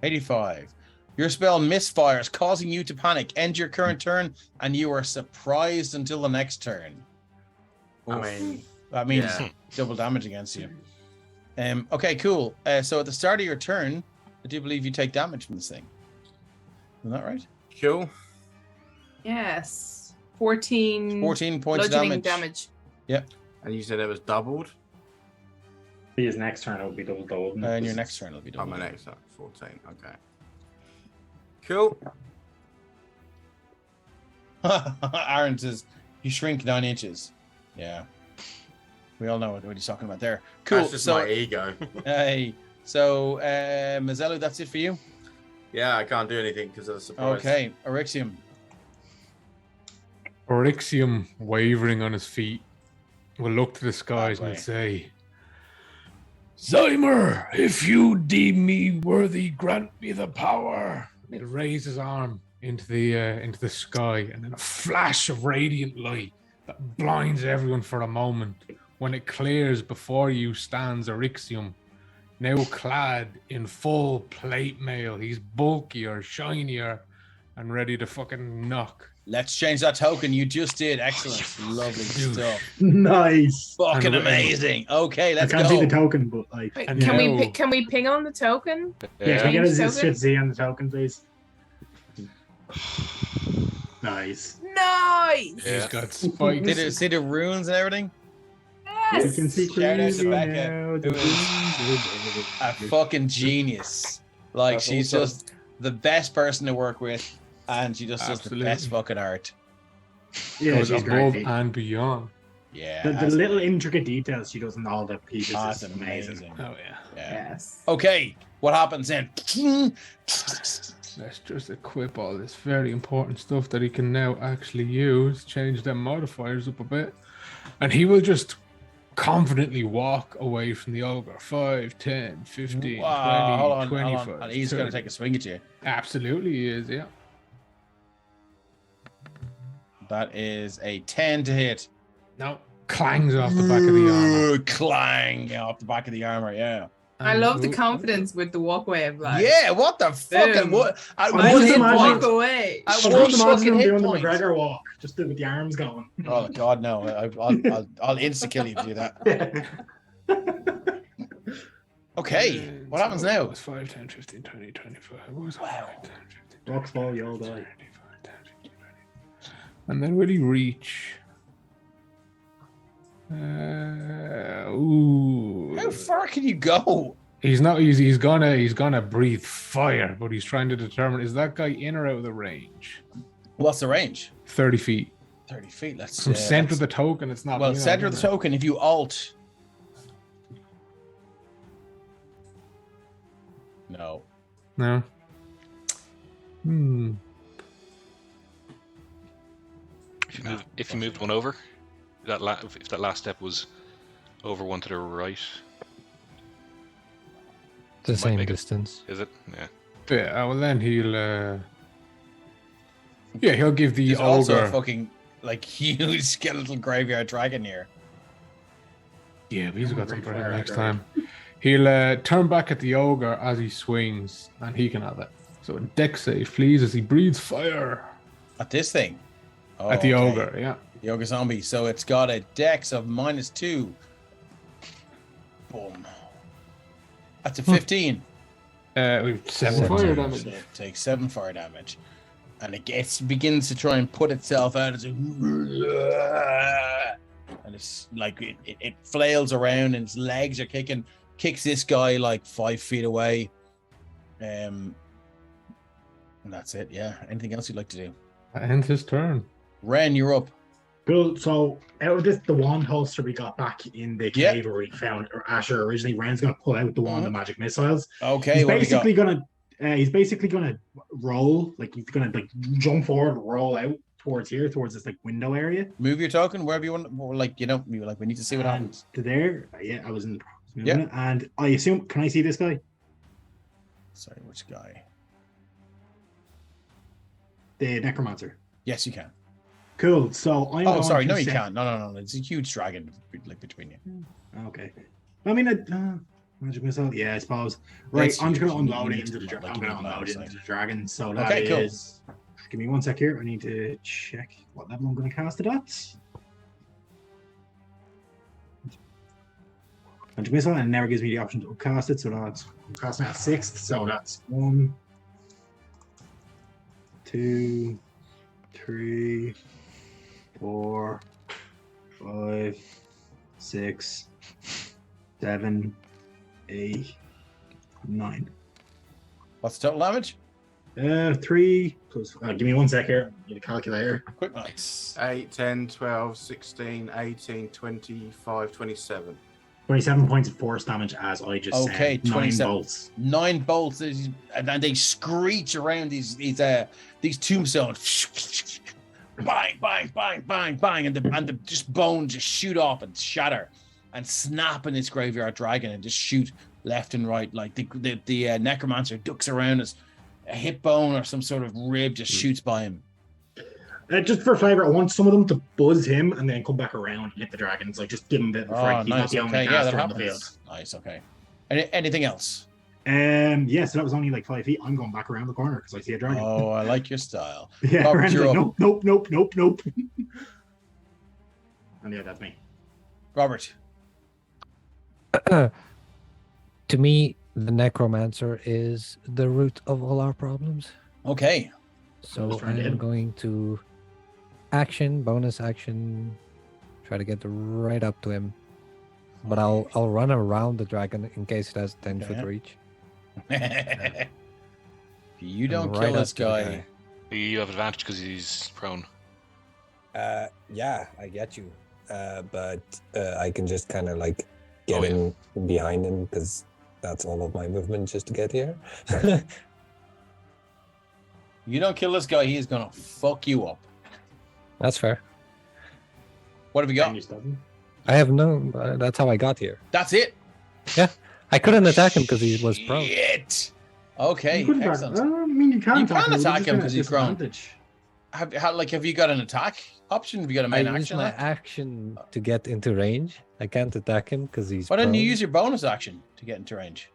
85. Your spell misfires, causing you to panic. End your current turn, and you are surprised until the next turn. I mean, that means yeah. double damage against you. Okay, cool. So at the start of your turn, I do believe you take damage from this thing. Isn't that right? Cool. Yes. 14 points of bludgeoning damage. damage. And you said it was doubled? His next turn will be double. And your next turn will be Oh, double. my next turn, 14. Okay. Cool. Aaron says, you shrink 9 inches. Yeah. We all know what he's talking about there. Cool. That's just my ego. Hey. So, Mazellu, that's it for you? Yeah, I can't do anything because of the surprise. Okay. Orixium. Orixium, wavering on his feet, will look to the skies and say, Zymer, if you deem me worthy, grant me the power. He'll raise his arm into the sky, and then a flash of radiant light that blinds everyone for a moment. When it clears, before you stands Orixium, now clad in full plate mail. He's bulkier, shinier, and ready to fucking knock. Let's change that token. You just did. Excellent. Lovely stuff. Nice. Fucking amazing. Okay, let's I can't go. see the token, but like. Wait, And can we ping on the token? Yeah, can we get Change a token? Z on the token, please? Nice. Nice. He's got spikes. See the runes and everything? You Yes. can see Shout out to crazy Becca, now, the who is wind A fucking genius. Like, That's she's awesome. just the best person to work with, and she just does the Absolutely. best fucking art. Yeah, Goes she's above great. and beyond. Yeah. The little intricate details she does in all the pieces That's is amazing. Oh yeah. Yeah. Yes. Okay, what happens then? Let's just equip all this very important stuff that he can now actually use. Change them modifiers up a bit, and he will just confidently walk away from the ogre. 5, 10, 15, 20, hold on, 25. hold on. He's going to 30. take a swing at you. Absolutely he is, yeah. That is a 10 to hit. No, clangs off the back of the armor. Clang off the back of the armor, yeah. I love the confidence with the walkway of like. Yeah, what the fuck? Boom. What? I One just hit walk point. away. I I one just imagine fucking him hit doing the point. McGregor walk, just with the arms going. Oh God, no! I'll insta kill you if you do that. Okay, what happens so now? It's 5, 10, 15, 20, 25. What was Wow. 5, 10, 15, Rocks fall, you all 20, die. 25, 10, 15, 20. And then will he reach? Ooh. How far can you go? He's not. He's gonna breathe fire, but he's trying to determine, is that guy in or out of the range? What's the range? 30 feet. 30 feet. Let's From center of the token, it's not. Well, center of the token. If you alt. No. No. If you moved one over, if that last step was over one to the right, The might same make it. distance. Is it? Yeah. Yeah. Well, then he'll. Yeah, he'll give the There's also a ogre. fucking like huge skeletal graveyard dragon here. Yeah, but he's got some for him Fire next dragon. time. He'll turn back at the ogre as he swings, and he can have it. So a dex save, please, as he breathes fire At this thing. Oh, at the okay. ogre. Yeah. The ogre zombie. So it's got a dex of -2. Boom. That's a 15. We've 7 fire Seven. damage. So it takes 7 fire damage. And it begins to try and put itself out as a and it's like it flails around and its legs are kicks this guy like 5 feet away. And that's it, yeah. Anything else you'd like to do? That ends his turn. Ren, you're up. Cool. So out of the wand holster we got back in the Yeah. cave where we found Asher originally, Ren's gonna pull out the wand of magic missiles. Okay, He's what have we got? basically gonna roll, like he's gonna like jump forward, roll out towards this like window area. Move your token wherever you want. Like, you know, like we need to see what happens. To there, yeah, I was in. Yeah. And I assume, can I see this guy? Sorry, which guy? The necromancer. Yes, you can. Cool. So I'm. Oh, going sorry, to no, you set- can't. No. It's a huge dragon like between you. Okay. I mean, magic missile. Yeah, I suppose. Right, It's I'm just gonna huge. You unload need it into to the dragon. like, I'm you gonna need unload it line of into the dragon. So that Okay, cool. is. Give me 1 sec here. I need to check what level I'm gonna cast it at. Magic missile, and it never gives me the option to upcast it. So that's I'm casting at 6th. So that's 1, 2, 3, 4, 5, 6, 7, 8, 9. What's the total damage? 3 plus. Give me 1 sec here. Need a calculator. Quick notes. 8, 10, 12, 16, 18, 25, 27. 27 points of force damage as I just Okay, said. 9 27. bolts. 9 bolts, and they screech around these tombstones. Bang, bang, bang, bang, bang, and the just bones just shoot off and shatter, and snap in this graveyard dragon and just shoot left and right. Like the necromancer ducks around as a hip bone or some sort of rib just shoots by him. Just for flavor, I want some of them to buzz him and then come back around and hit the dragons. Like, just give him a bit of a fright. Oh, He's not nice. the only Okay, yeah, that caster on the field. happens. Nice. Okay. Anything else? Yeah, so that was only like 5 feet. I'm going back around the corner because I see a dragon. Oh, I like your style. Yeah, Robert, Rand's you're like, up. nope. And yeah, that's me. Robert. To me, the necromancer is the root of all our problems. Okay. So Just trying to hit I'm him. going to bonus action, try to get right up to him. But I'll run around the dragon in case it has 10-foot Okay. reach. If you don't Right kill up this to the guy, You have advantage because he's prone. Yeah, I get you. But I can just kind of like get Oh, yeah. in behind him because that's all of my movement just to get here. you don't kill this guy, he's gonna fuck you up. That's fair. What have we got? And you stop him. I have no. That's how I got here. That's it. Yeah, I couldn't attack him because he was prone. Shit. Okay, You couldn't attack excellent. him. I mean, you can You attack can him. attack just him at 'cause he's prone. disadvantage. Have you got an attack option? Have you got a I main use action? my on it? action to get into range. I can't attack him because he's. Why didn't you prone. use your bonus action to get into range?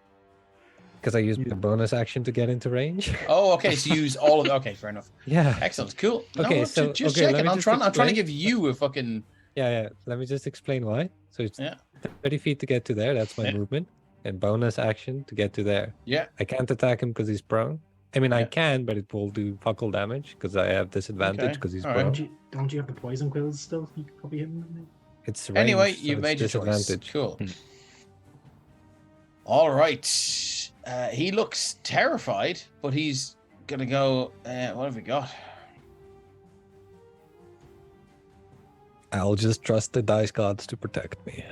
Because I used my bonus action to get into range. Oh, okay. So you use all of it. Okay, fair enough. Yeah. Excellent. Cool. Okay, No, so- just okay, let checking. me I'm just trying to explain. give you a fucking. Yeah. Let me just explain why. So it's Yeah. 30 feet to get to there. That's my Yeah. movement. And bonus action to get to there. Yeah. I can't attack him because he's prone. I mean, I Yeah. can, but it will do fuck all damage because I have disadvantage Okay, because he's all right. prone. Don't you have the poison quills still? You could probably hit him. It's range, Anyway, so you've it's made your choice. disadvantage. Cool. Hmm. All right. He looks terrified, but he's gonna go. What have we got? I'll just trust the dice gods to protect me.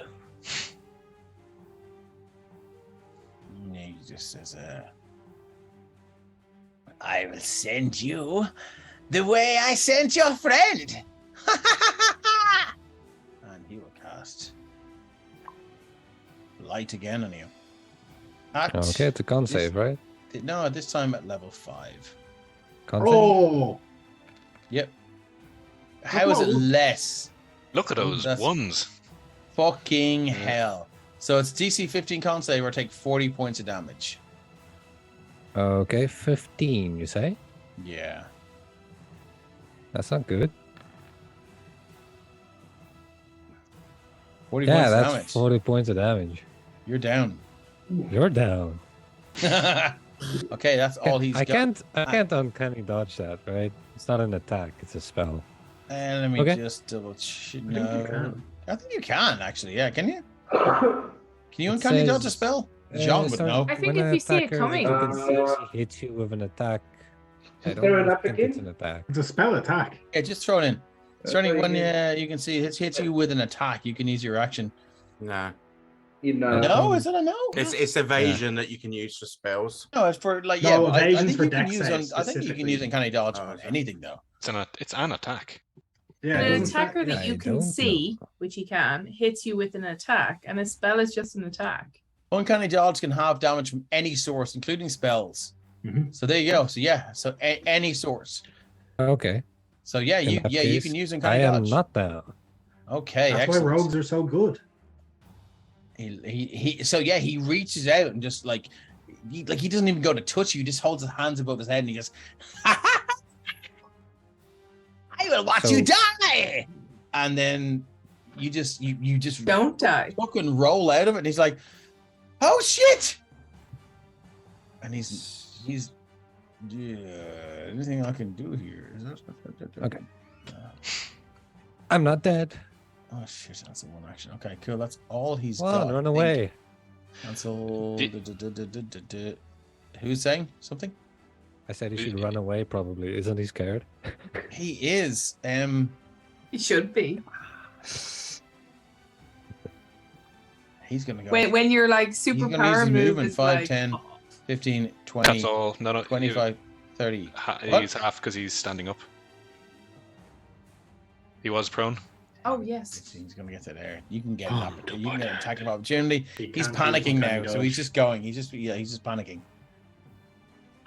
He just says, "I will send you the way I sent your friend." And he will cast light again on you. Okay, it's a con save, right? No, this time at level 5. Con save? Oh, Yep. How is it Whoa. less? Look at those That's- ones. Fucking hell. So it's DC 15 con save or take 40 points of damage. Okay, 15, you say? Yeah. That's not good. 40 Yeah, points of that's damage. 40 points of damage. You're down. You're down. Okay, that's all he's I got. can't uncanny dodge that, right? It's not an attack, it's a spell. And let me Okay. just double check. I think you No. can. I think you can, actually. Yeah, can you? Can you It uncanny dodge a says, spell? John would sorry, know. I think when if an you see it attacker coming- within CC hits you with an attack. I Is don't there an think it's applicant? an attack. it's a spell attack. Yeah, just throw it in. Certainly Very when good. you can see it hits you with an attack, you can use your action. No, In No, is it a no? it's evasion that you can use for spells. No, it's for like No, yeah. I evasion's think for you can dex use. save I think you can specifically. use uncanny dodge Oh, on okay. anything though. It's an attack. Yeah, An it doesn't attacker say- that you I can don't see, which he can, hits you with an attack, and a spell is just an attack. Uncanny dodge can have damage from any source, including spells. Mhm. So there you go. So yeah, so any source. Okay. So yeah, In you that you case, can use I uncanny am dodge. not down. Okay, That's excellent. why rogues are so good. He so yeah, he reaches out and just like he doesn't even go to touch you, he just holds his hands above his head and he just I will watch you So- die. And then you just Don't die. fucking roll out of it and he's like, oh shit. And he's yeah, anything I can do here? Okay. I'm not dead. Oh shit, that's a one action. Okay, cool. That's all he's Come got. on, I run think. away. Cancel. Who's saying something? I said he should run away probably. Isn't he scared? He is. He should be. He's gonna go. When you're like he's gonna use superpower his move movement is 5, like, 10, 15, 20, That's all. No, 25, 30. What? He's half because he's standing up. He was prone. oh yes. He's gonna get to there. You can get Oh, an opportunity. You can get an attack of opportunity. He He's can't do panicking now, uncanny so he's dodge. just going. He's just panicking.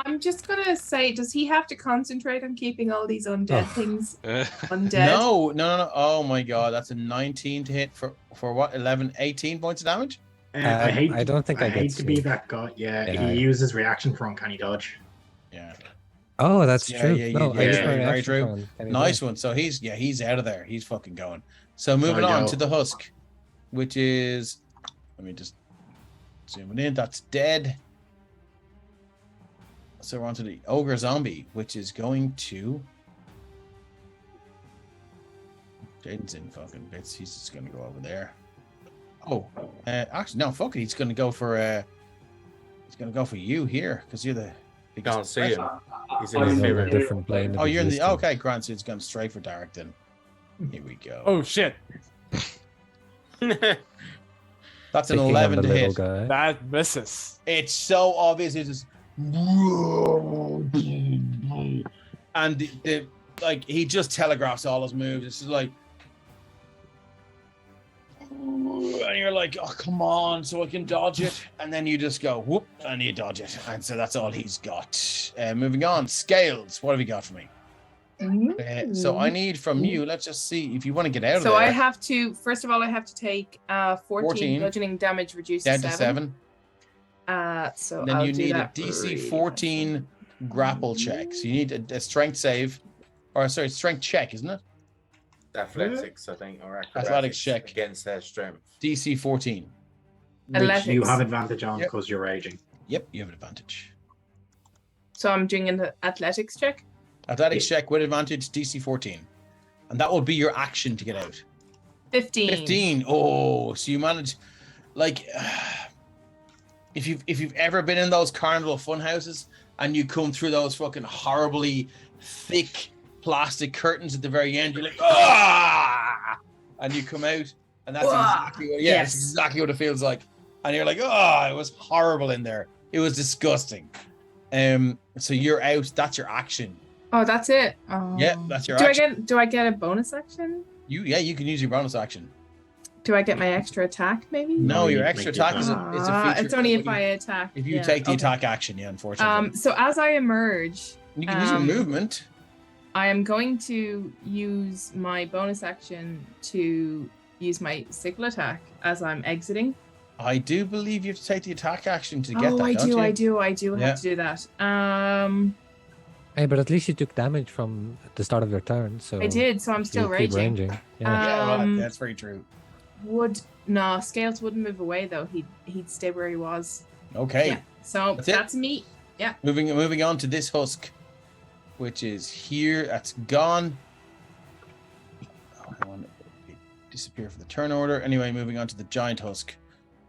I'm just gonna say, does he have to concentrate on keeping all these undead Oh. things Uh, undead? No. Oh my god, that's a 19 to hit for what? 11, 18 points of damage? I hate. I don't think I hate get to be you. that guy. Yeah, Yeah, he uses reaction for uncanny dodge. Yeah. Oh, that's Yeah, true. yeah, No, yeah, I used yeah, my very reaction true. on any Nice day. one. So he's out of there. He's fucking going. So moving Sorry, on Joe. to the husk, which is, let me just zoom it in. That's dead. So we're on to the ogre zombie, which is going to. Jaden's in fucking bits. He's just gonna go over there. Oh, actually no, fuck it. He's gonna go for you here because you're the biggest Can't see threat. him. He's in I'm his He's on a mirror. different plane. of Oh, you're in the existence. okay, Grant. So it's going straight for Derek then. Here we go. Oh shit! That's an Picking on 11 the to little hit. guy. That misses. It's so obvious. It's just and the like he just telegraphs all his moves. It's just like and you're like, oh, come on, so I can dodge it. And then you just go, whoop, and you dodge it. And so that's all he's got. Moving on, Scales. What have you got for me? So I need from you, let's just see if you want to get out of there. So I have to, first of all, I have to take 14 bludgeoning damage reduced down to 7. So then I'll you do need a that DC really 14 grapple check. So you need a strength save. Or sorry, strength check, isn't it? Athletics, I think, or athletics check against their strength. DC 14. Which you have advantage on because you're raging. Yep, you have an advantage. So I'm doing an athletics check? Athletics check with advantage, DC 14. And that will be your action to get out. 15. 15. Oh, so you manage, like, if you've ever been in those carnival fun houses and you come through those fucking horribly thick plastic curtains at the very end, you're like, ah, and you come out, and that's exactly what, that's exactly what it feels like. And you're like, oh, it was horrible in there. It was disgusting. So you're out. That's your action. Oh, that's it. Oh. Yeah, that's your action. Do I get a bonus action? You can use your bonus action. Do I get my extra attack, maybe? No, your extra attack is a feature. It's only if I attack. If you take the attack action, unfortunately. So as I emerge, you can use your movement. I am going to use my bonus action to use my sickle attack as I'm exiting. I do believe you have to take the attack action to get that. I do have to do that. Hey, but at least you took damage from the start of your turn, so I did, so I'm still raging. Keep ranging. Yeah, that's very true. Scales wouldn't move away though. He'd stay where he was. Okay. Yeah. So that's me. Yeah. Moving on to this husk, which is here. That's gone. I want to disappear for the turn order. Anyway, moving on to the giant husk.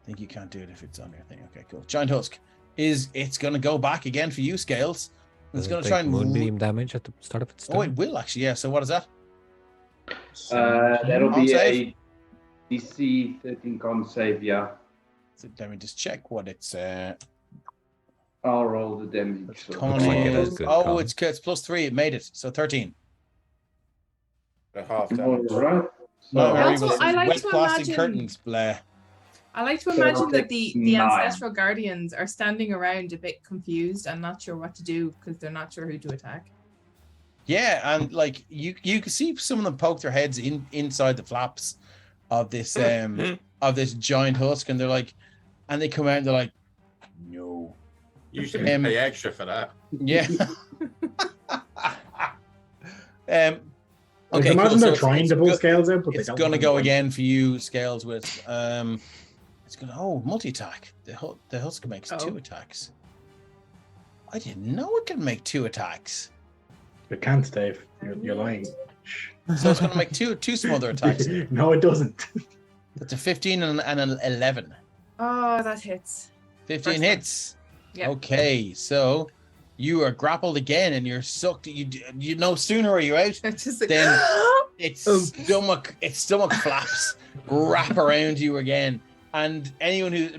I think you can't do it if it's on your thing. Okay, cool. Giant husk it's going to go back again for you, Scales. It's going to try and moonbeam damage at the start of its turn. Oh, it will actually. Yeah. So what is that? That'll be a DC 13 con save. Yeah. So let me just check what it's. I'll roll the damage. It's plus 3. It made it. So 13. The half damage. Right. I like to plastic imagine curtains, blah. I like to imagine that the ancestral guardians are standing around a bit confused and not sure what to do because they're not sure who to attack. Yeah, and like you can see some of them poke their heads inside the flaps of this of this giant husk, and they're like, and they come out and they're like, no. You should pay extra for that. Yeah. Okay, imagine they're trying to pull Scales out, but it's going to go again for you, Scales, with it's going to multi-attack. The husk makes 2 attacks. I didn't know it could make 2 attacks. It can't, Dave. You're lying. So it's going to make two smother attacks. No, it doesn't. That's a 15 and an 11. Oh, that hits. 15 hits. Yeah. Okay, so you are grappled again, and you're sucked. You no sooner are you out than its stomach flaps wrap around you again. And anyone who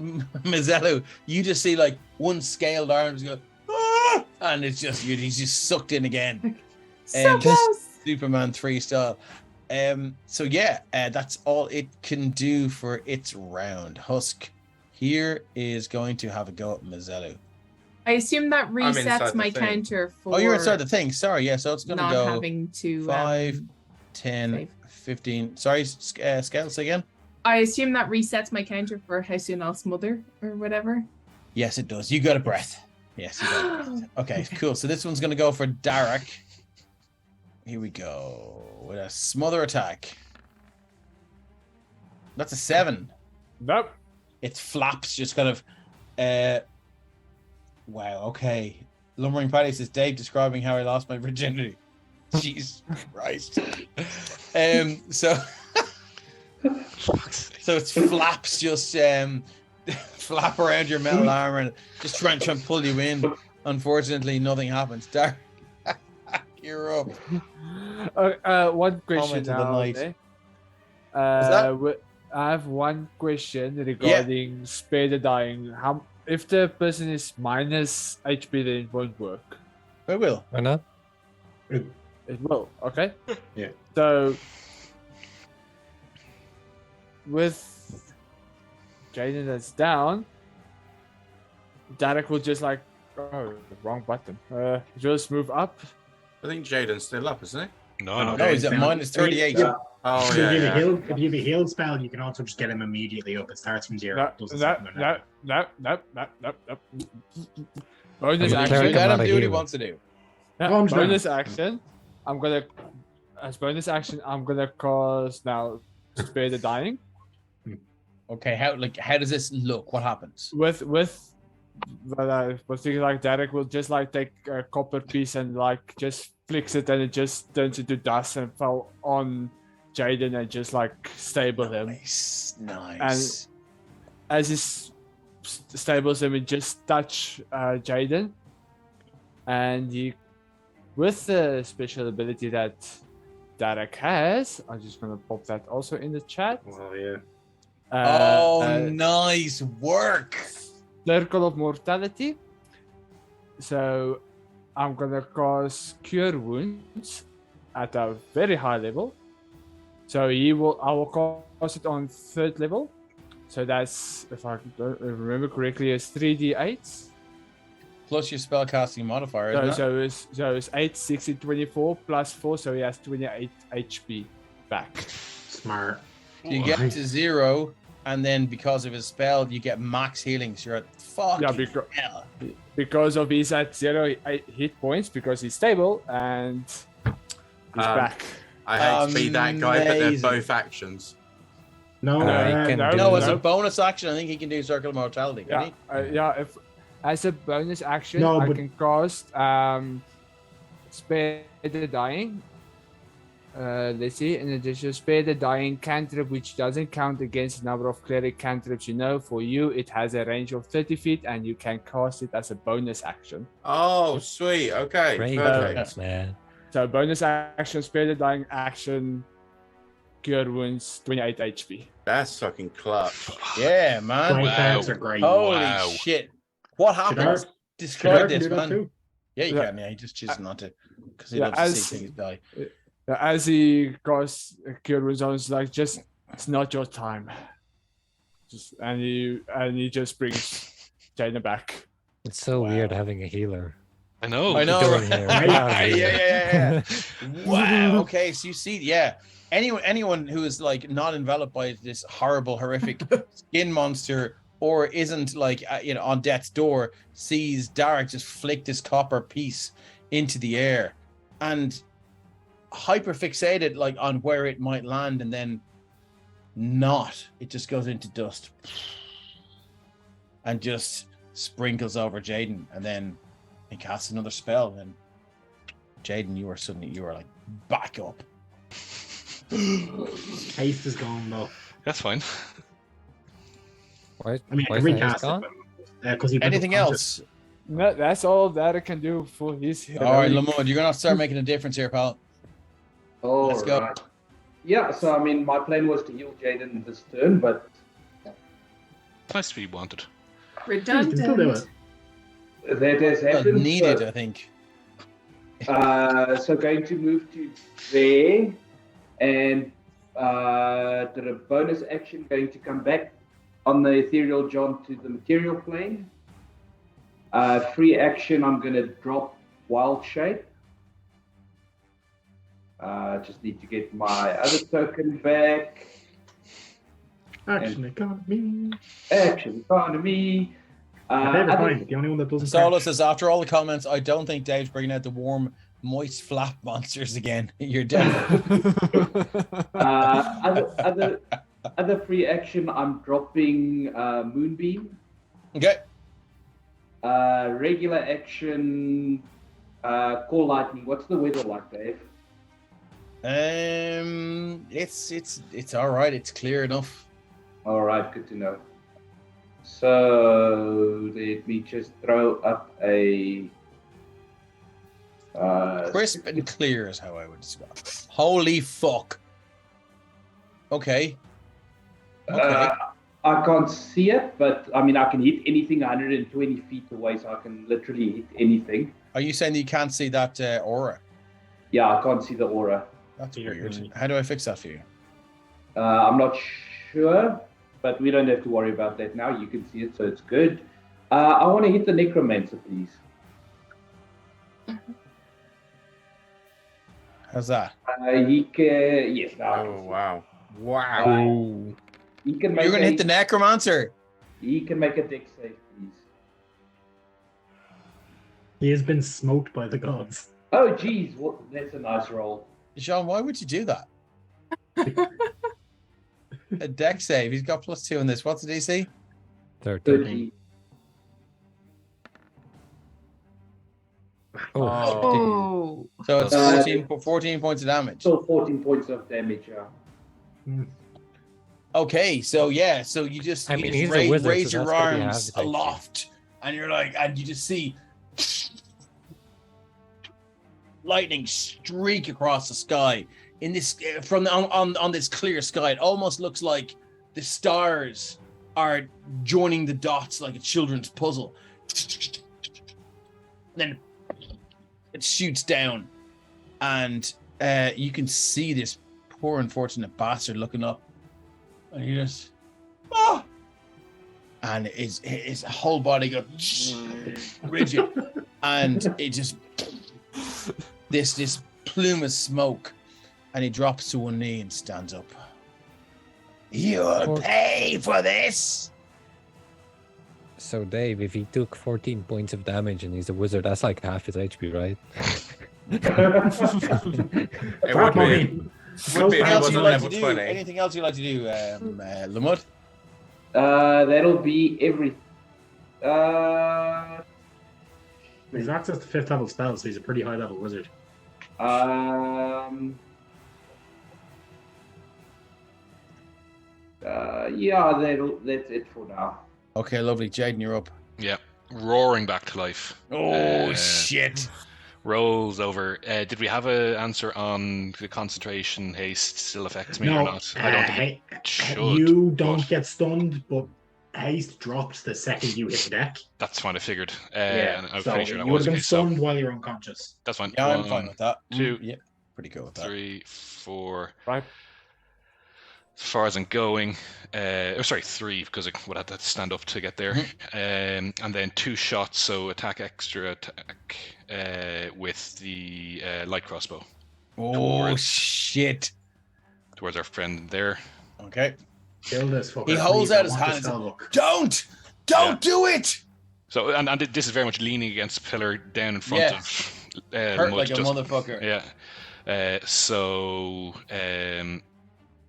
Mazzello, you just see like one scaled arms go, ah! And it's just he's just sucked in again. So close. Superman 3 style. So yeah, that's all it can do for its round. Husk here is going to have a go at Mazzello. I assume that resets my counter for. Oh, you're inside the thing. Sorry, yeah. So it's going to go having to 5, 10, 15. Sorry, Scales again. I assume that resets my counter for how soon I'll smother or whatever. Yes, it does. You got a breath. Yes, you got a breath. Okay, cool. So this one's going to go for Darek. Here we go with a smother attack. That's a 7. Nope. Its flaps just kind of. Wow. Okay. Lumbering Paddy says Dave describing how I lost my virginity. Jesus Christ. So its flaps just flap around your metal armor and just try and pull you in. Unfortunately, nothing happens. Dark, you're up. One question now. Okay? I have one question regarding Spare the Dying. If the person is minus HP, then it won't work. It will. Why not? It will. Okay. Yeah. So with Jaden is down, Derek will just like, oh, wrong button. Just move up. I think Jaden's still up, isn't he? No. No, he's at minus 38. Yeah. Oh, If yeah. you have yeah. a heal, if you have a heal spell, you can also just get him immediately up. It starts from 0. No, Doesn't no, start from no, no, no, no, no, no. Bonus I'm a cleric, action. I'm Let not him a do what he healer. wants to do. Yeah, Calm down. bonus action. As bonus action, I'm gonna cast now Spare the Dying. Okay, how does this look? What happens? But I was thinking like Derek will just like take a copper piece and like just flicks it and it just turns into dust and fell on Jaden and just like stable him. Nice. And as he stables him, he just touch Jaden, and he, with the special ability that Derek has, I'm just gonna pop that also in the chat. Oh yeah. Nice work. Circle of Mortality. So I'm gonna cast Cure Wounds at a very high level. So I will cast it on 3rd level. So that's, if I remember correctly, it's 3d8. Plus your spellcasting modifier, isn't it? So it's 8, 16, 24 plus 4, so he has 28 HP back. Smart. You get to 0, and then because of his spell, you get max healing. So you're at fucking hell. Because of he's at 0 hit points because he's stable and he's back. I hate to be that guy, but they're Amazing. both actions. No, he can do No, as a Nope. bonus action, I think he can do Circle of Mortality. Can Yeah, he? if as a bonus action, No, I but- can cast Spare the Dying. Let's see. In addition, Spare the Dying cantrip, which doesn't count against the number of cleric cantrips you know. For you, it has a range of 30 feet, and you can cast it as a bonus action. Oh, sweet. Okay. Great Perfect. points, man. So bonus action, Spare the Dying action, Cure Wounds, 28 HP. That's fucking clutch. Yeah, man. Great Wow. cards are great. Holy Wow. shit. What happens? Describe Shadar can this, do that man. too. Yeah, you Yeah. can. Yeah, he just chooses not to. Because he Yeah, loves to as- see things die. As he casts Cure Wounds on, it's like, it's not your time. And he just brings Jaina back. It's so Wow. weird having a healer. I know. I know. Doing right? here. Yeah. Wow. Okay, so you see, yeah. Anyone who is like not enveloped by this horrible, horrific skin monster, or isn't like on death's door, sees Derek just flick this copper piece into the air, and hyper fixated like on where it might land, and then not. It just goes into dust and just sprinkles over Jaden, and then he casts another spell, and Jaden, you were like back up. Haste is gone though. That's fine. Why, I mean, I why can is the haste recast gone? it, because Anything else? No, that's all that I can do for his hero. All right, Lamont, you're gonna have to start making a difference here, pal. Let's go. Alright. Yeah, so I mean, my plan was to heal Jaden this turn, but Nice to be wanted. You can still do it. that has Well, happened. needed, so- I think. So going to move to there, and the bonus action going to come back on the ethereal John to the material plane. Free action, I'm going to drop Wild Shape. Just need to get my other token back. Action economy. Action economy. My favorite Other- kind, the only one that doesn't. Solo crash. says, after all the comments, I don't think Dave's bringing out the warm, moist flap monsters again. You're definitely. Other free action, I'm dropping Moonbeam. Okay. Regular action, Call Lightning. What's the weather like, Dave? It's all right. It's clear enough. All right, good to know. So let me just throw up a Crisp and clear is how I would describe it. Holy fuck. Okay. I can't see it, but I mean I can hit anything 120 feet away, so I can literally hit anything. Are you saying that you can't see that aura? Yeah, I can't see the aura. That's You're weird. right. How do I fix that for you? I'm not sure. but we don't have to worry about that now. You can see it, so it's good. I want to hit the Necromancer, please. How's that? He can, yes. Now I can Oh, see. wow. Wow. He can make You're going to hit the Necromancer. He can make a dex save, please. He has been smoked by the gods. Oh, geez. Well, that's a nice roll. Sean, why would you do that? A dex save. He's got +2 in this. What's the DC? 13. 30. Oh, Oh, So it's 14 points of damage. Still 14 points of damage, yeah. Okay, so yeah, so you just, I you mean, just he's a wizard, raise so your that's gotta be arms half the aloft, and you're like, and you just see lightning streak across the sky in this from on this clear sky. It almost looks like the stars are joining the dots like a children's puzzle. Then it shoots down, and you can see this poor unfortunate bastard looking up, and he just and his whole body goes rigid, and it just this plume of smoke, and he drops to one knee and stands up. You'll pay for this. So Dave, if he took 14 points of damage and he's a wizard, that's like half his HP, right? It would be. Would be if he wasn't level 20. Anything else you'd like to do, Lamud? That'll be every. He's access to 5th level spells, so he's a pretty high level wizard. Yeah, that's it for now. Okay, lovely. Jaden, you're up. Yeah, roaring back to life. Oh, shit. Rolls over. Did we have an answer on the concentration haste still affects me or not? I don't think it should. You don't get stunned, but haste drops the second you hit the deck. That's fine, I figured. Yeah, and I'm so pretty sure that you would was have the been case, so stunned while you're unconscious. that's fine. Yeah, I'm fine with that. 2, Yeah, pretty good with that. 3, 4. Right. As far as I'm going, 3 because I would have to stand up to get there, and then 2 shots, so extra attack with the light crossbow. Oh, shit. Towards our friend there. Okay. Kill this fucker. He holds please, out I his want hand this and spell book. Don't do it. So and this is very much leaning against the pillar down in front of Hurt Mud like a just- motherfucker. Yeah. So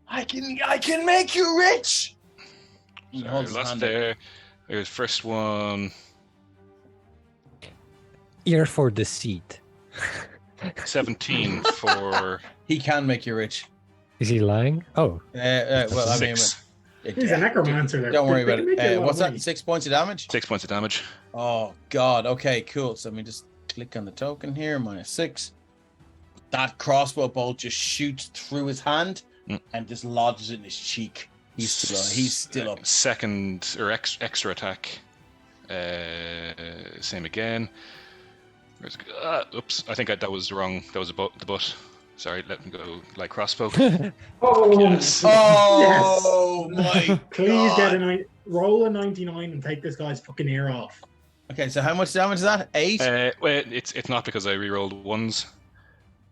I can make you rich. He sorry, holds his that's hand there. There's first one. Ear for deceit. 17 for He can make you rich. Is he lying? Oh, Well, I mean, 6. He's a necromancer there. don't worry They about can make you a it. lot of What's money. that? 6 points of damage? 6 points of damage. Oh God. Okay, cool. So let me just click on the token here. -6. That crossbow bolt just shoots through his hand and just lodges in his cheek. He's still up. Second or extra attack. Same again. Oops, I think that was wrong. That was the butt. Sorry, let me go like crossbow. Oh, Yes. Oh my Please God. get roll a 99 and take this guy's fucking ear off. Okay, so how much damage is that? 8? Well, it's not because I re-rolled ones.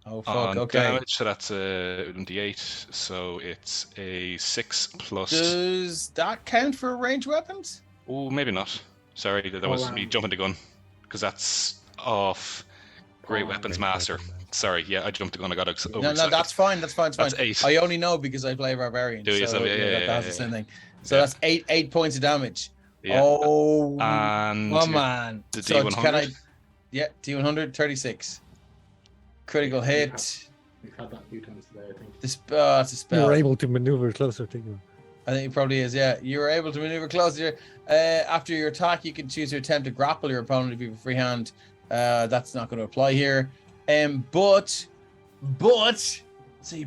Oh fuck. On Okay. damage, so that's a d8. So it's a 6 plus. Does that count for ranged weapons? Oh, maybe not. Sorry, that was me jumping the gun because that's off. Great Weapons Master. Sorry, yeah, I jumped the gun. I got over. No, that's fine. That's fine. That's 8. I only know because I play Barbarian. Do you? So Yeah, that's the same thing. So Yeah. that's 8 points of damage. Yeah. Oh, And come on. the So D100? can I? Yeah, D100, 36. Critical hit. We've had that a few times today, I think. It's a spell. you're able to maneuver closer to you. I think it probably is, yeah. You are able to maneuver closer. After your attack, you can choose to attempt to grapple your opponent if you have a free hand. That's not going to apply here. But, so he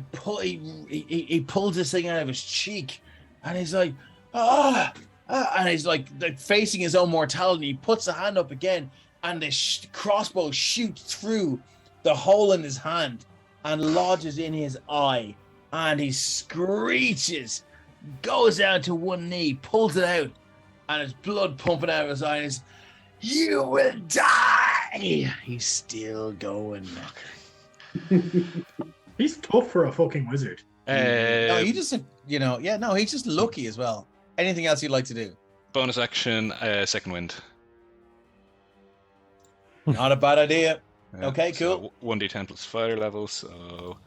pulls this thing out of his cheek, and he's like, and he's like facing his own mortality. He puts the hand up again, and the crossbow shoots through the hole in his hand and lodges in his eye, and he screeches. goes down to one knee, pulls it out, and his blood pumping out of his eyes. You will die. He's still going. He's tough for a fucking wizard. No, he just, he's just lucky as well. Anything else you'd like to do? Bonus action, second wind. Not a bad idea. Yeah, Okay, cool. So 1d10 plus fighter level, so...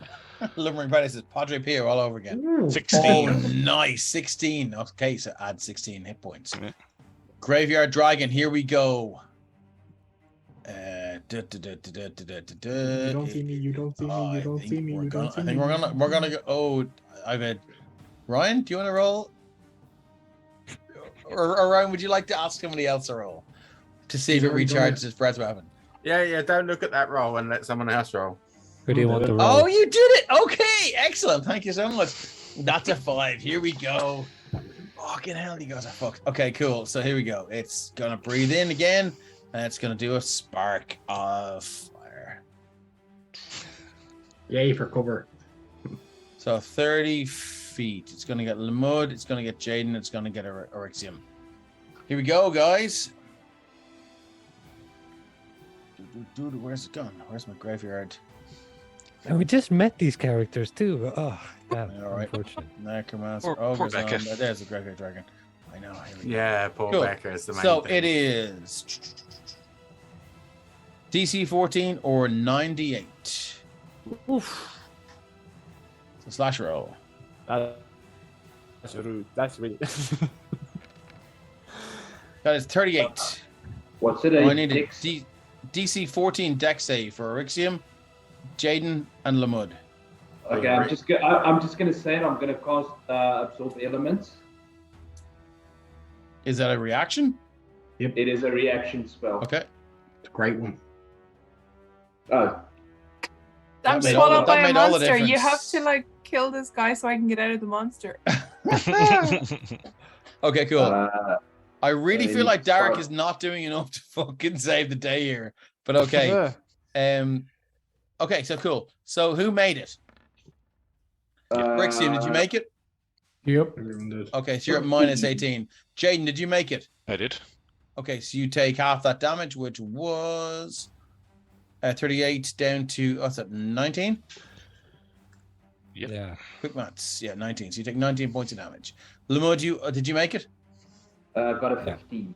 Lumbering Bennett says Padre Pio all over again. Ooh. 16. Oh, nice. 16. Okay, so add 16 hit points. Yeah. Graveyard Dragon, here we go. You don't see me, you don't see me, you don't see me, you don't see me. I think we're gonna go. Oh, I've had Ryan, do you want to roll? Or Ryan, would you like to ask somebody else to roll to see if it recharges his breath weapon? Yeah, don't look at that roll and let someone else roll. Who do you want to roll? Oh, you did it! Okay, excellent. Thank you so much. That's a 5. Here we go. Fucking hell, you guys are fucked. Okay, cool. So here we go. It's gonna breathe in again, and it's gonna do a spark of fire. Yay for cover. So 30 feet. It's gonna get Lamud. It's gonna get Jaden. It's gonna get Orixium. Here we go, guys. Where's it gone? Where's my graveyard? And we just met these characters too. Oh, damn. All right. Unfortunate. Necromancer. Poor Becca. There's the graveyard dragon. I know. Here we go. Yeah, poor Cool. Becca is the main So thing. it is DC 14 or 98. Oof. So slash roll. That's rude. That's really. That is 38. What's it? I need a DC 14 deck save for Orixium, Jaden, and Lamud. Okay, I'm just gonna say it. I'm gonna cast absorb elements. Is that a reaction? It is a reaction spell. Okay. It's a great one. Oh, I'm made swallowed by a made all the monster. You have difference. to like kill this guy so I can get out of the monster. Okay, cool. I really they feel like need to Derek start- is not doing enough to fucking save the day here. But okay. Yeah. Okay, so cool. So who made it? Orixium, did you make it? Yep. Everyone did. Okay, so you're at minus 18. Jaden, did you make it? I did. Okay, so you take half that damage, which was 38 down to, what's that, 19? Yep. Yeah. Quick maths. Yeah, 19. So you take 19 points of damage. Lamud, did you make it? got a 15.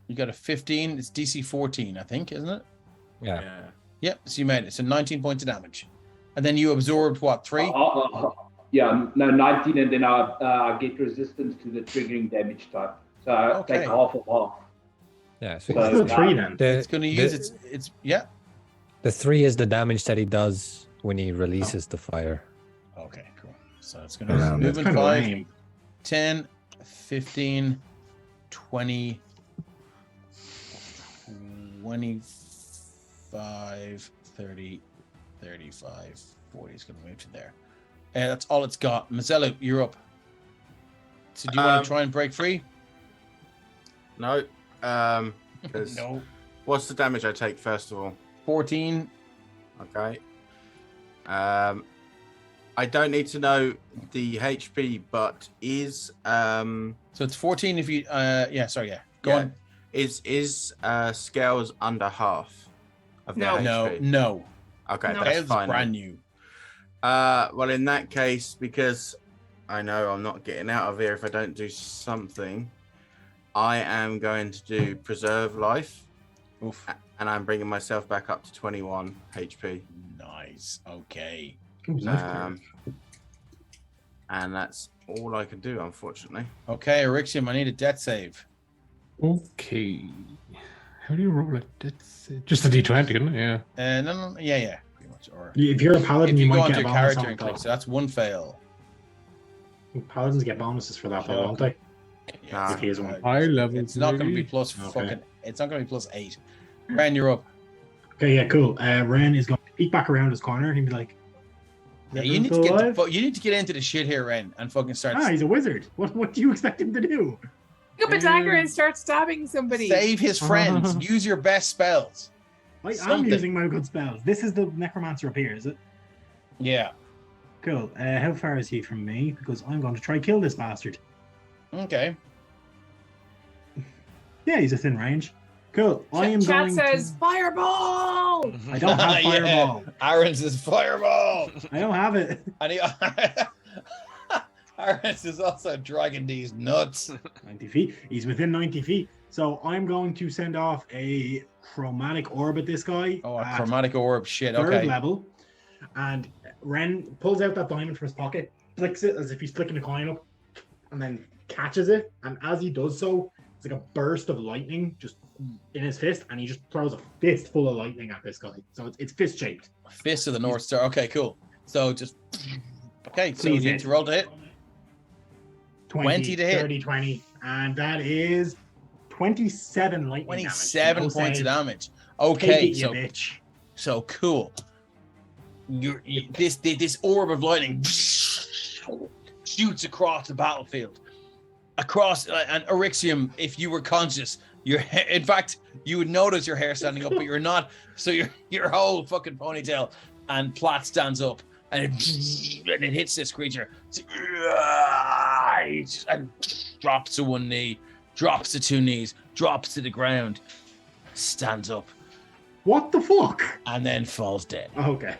You got a 15. It's DC 14, I think, isn't it? Yeah. Yep, so you made it. So 19 points of damage. And then you absorbed, what, 3? Yeah, no, 19, and then I get resistance to the triggering damage type. So I Okay. take half of half. Yeah. So So- Still 3 then. It's going to use its yeah. The 3 is the damage that he does when he releases the fire. Okay, cool. So it's going to Around move That's in kind of 5, lame. 10, 15, 20, 25, 30, 35, 40. It's going to move to there. And that's all it's got. Mazzello, you're up. So do you want to try and break free? No. 'Cause No. what's the damage I take first of all? 14. Okay. I don't need to know the HP, but is So it's 14 if you Go Yeah. on. is scales under half of their No. HP? No. Okay, No. that's Scales fine. brand new. Well, in that case, because I know I'm not getting out of here if I don't do something, I am going to do preserve life, Oof. and I'm bringing myself back up to 21 HP. Nice. Okay. And that's all I can do, unfortunately. Okay, Orixium, I need a death save. Okay. How do you roll it? It's just a d20, isn't it? Yeah. No, yeah, pretty much. Or If you're a paladin, if you you go might onto get a your bonus character on and click, that. so that's one fail. Paladins get bonuses for that, though, Sure. don't they? Ah. If he is one. High level. It's not going to be plus Okay. It's not going to be plus 8. Ren, you're up. Okay, yeah, cool. Ren is going to peek back around his corner and he'd be like, Yeah, you need to you need to get into the shit here, Ren, and fucking start. he's a wizard. What do you expect him to do? Pick up a dagger and start stabbing somebody. Save his friends. Use your best spells. I'm Something. using my good spells. This is the necromancer up here, is it? Yeah. Cool. How far is he from me? Because I'm going to try kill this bastard. Okay. Yeah, he's within range. Cool. I am Chat going says to... fireball. I don't have fireball. Aaron says fireball. I don't have it. And Aaron is also dragging these nuts. 90 feet. He's within 90 feet. So I'm going to send off a chromatic orb at this guy. Oh, a chromatic orb. Shit. Third Okay. level. And Ren pulls out that diamond from his pocket, flicks it as if he's flicking a coin up, and then catches it. And as he does so, it's like a burst of lightning just in his fist, and he just throws a fist full of lightning at this guy. So it's fist shaped. Fist of the North Star. Okay, cool. So just okay. So Please you hit. need to roll to hit. 20 to hit. 30, 20. And that is 27 lightning 27 damage. points of damage. Take Okay, it, you bitch. so cool. This orb of lightning shoots across the battlefield, across and Eryxium. If you were conscious, in fact, you would notice your hair standing up, but you're not. So your whole fucking ponytail and plait stands up, and it hits this creature, and drops to one knee, drops to two knees, drops to the ground, stands up. What the fuck? And then falls dead. Okay.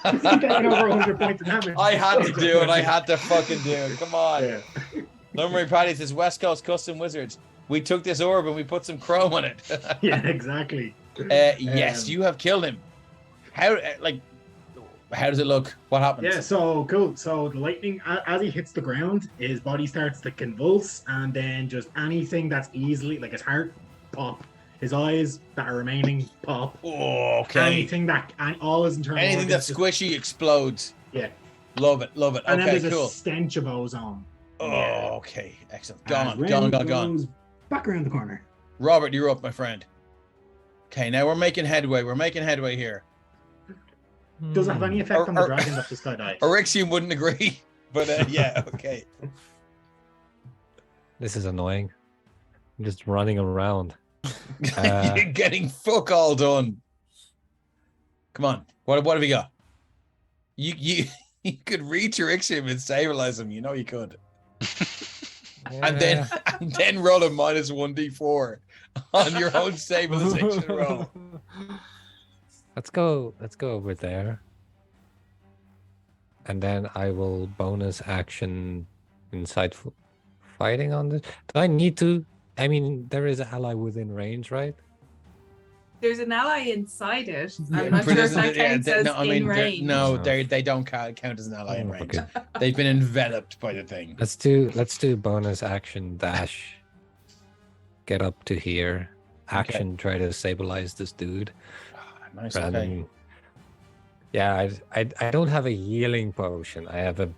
Getting over 100 points of damage. I had to do it. I had to fucking do it. Come on. Yeah. Lumbery Paddy says West Coast Custom Wizards. We took this orb and we put some chrome on it. Yeah, exactly. Yes, you have killed him. How does it look? What happens? Yeah, so cool. So the lightning, as he hits the ground, his body starts to convulse, and then just anything that's easily, like his heart, pop. His eyes that are remaining, pop. Oh, okay. Anything that, all his internal Anything that's organs squishy explodes. Yeah. Love it. Love it. And Okay, then there's cool. a stench of ozone. Oh, okay. Excellent. Gone. Back around the corner. Robert, you're up, my friend. Okay, now we're making headway. We're making headway here. Does it have any effect on the dragon that just died? Eryxium wouldn't agree, but yeah, okay. This is annoying. I'm just running around. You're getting fuck all done. Come on. What have we got? You could reach Eryxium and stabilize him. You know you could. And then roll a minus 1d4 on your own stabilization roll. Let's go over there. And then I will bonus action insightful fighting on this. Do I need to? I mean, there is an ally within range, right? There's an ally inside it. Yeah, I'm not sure if that counts as in range. They don't count as an ally in range. Okay. They've been enveloped by the thing. Let's do bonus action dash. Get up to here. Action try to stabilize this dude. Nice. Okay. Yeah, I don't have a healing potion. I have a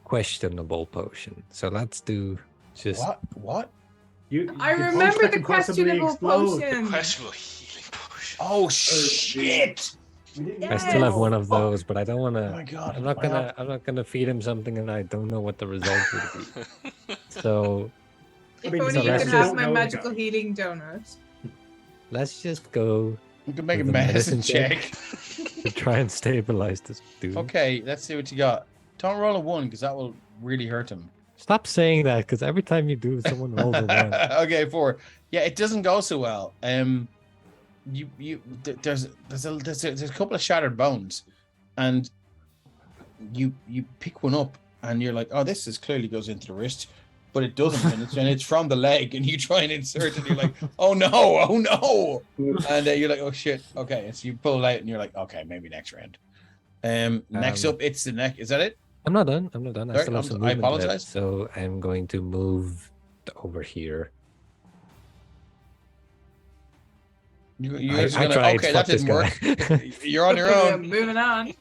questionable potion. So let's do just what? I remember the questionable potion. The questionable healing potion. Oh shit! Yes. I still have one of those, but I don't want to. Oh my god! I'm not gonna feed him something, and I don't know what the result would be. So, if only you could have my magical healing donut. Let's just go. You can make a medicine check to try and stabilize this dude. Okay, let's see what you got. Don't roll a 1 because that will really hurt him. Stop saying that because every time you do, someone rolls a 1. Okay, 4. Yeah, it doesn't go so well. There's a couple of shattered bones, and you pick one up and you're like, oh, this clearly goes into the wrist, but it doesn't, and it's from the leg, and you try and insert it, and you're like, oh no, and you're like, oh shit, okay, and so you pull it out, and you're like, okay, maybe next round. Next up, it's the neck. Is that it? I'm not done. I still have some movement I apologize. left, so I'm going to move over here. I tried. Okay, that didn't work. You're on your own. Moving on.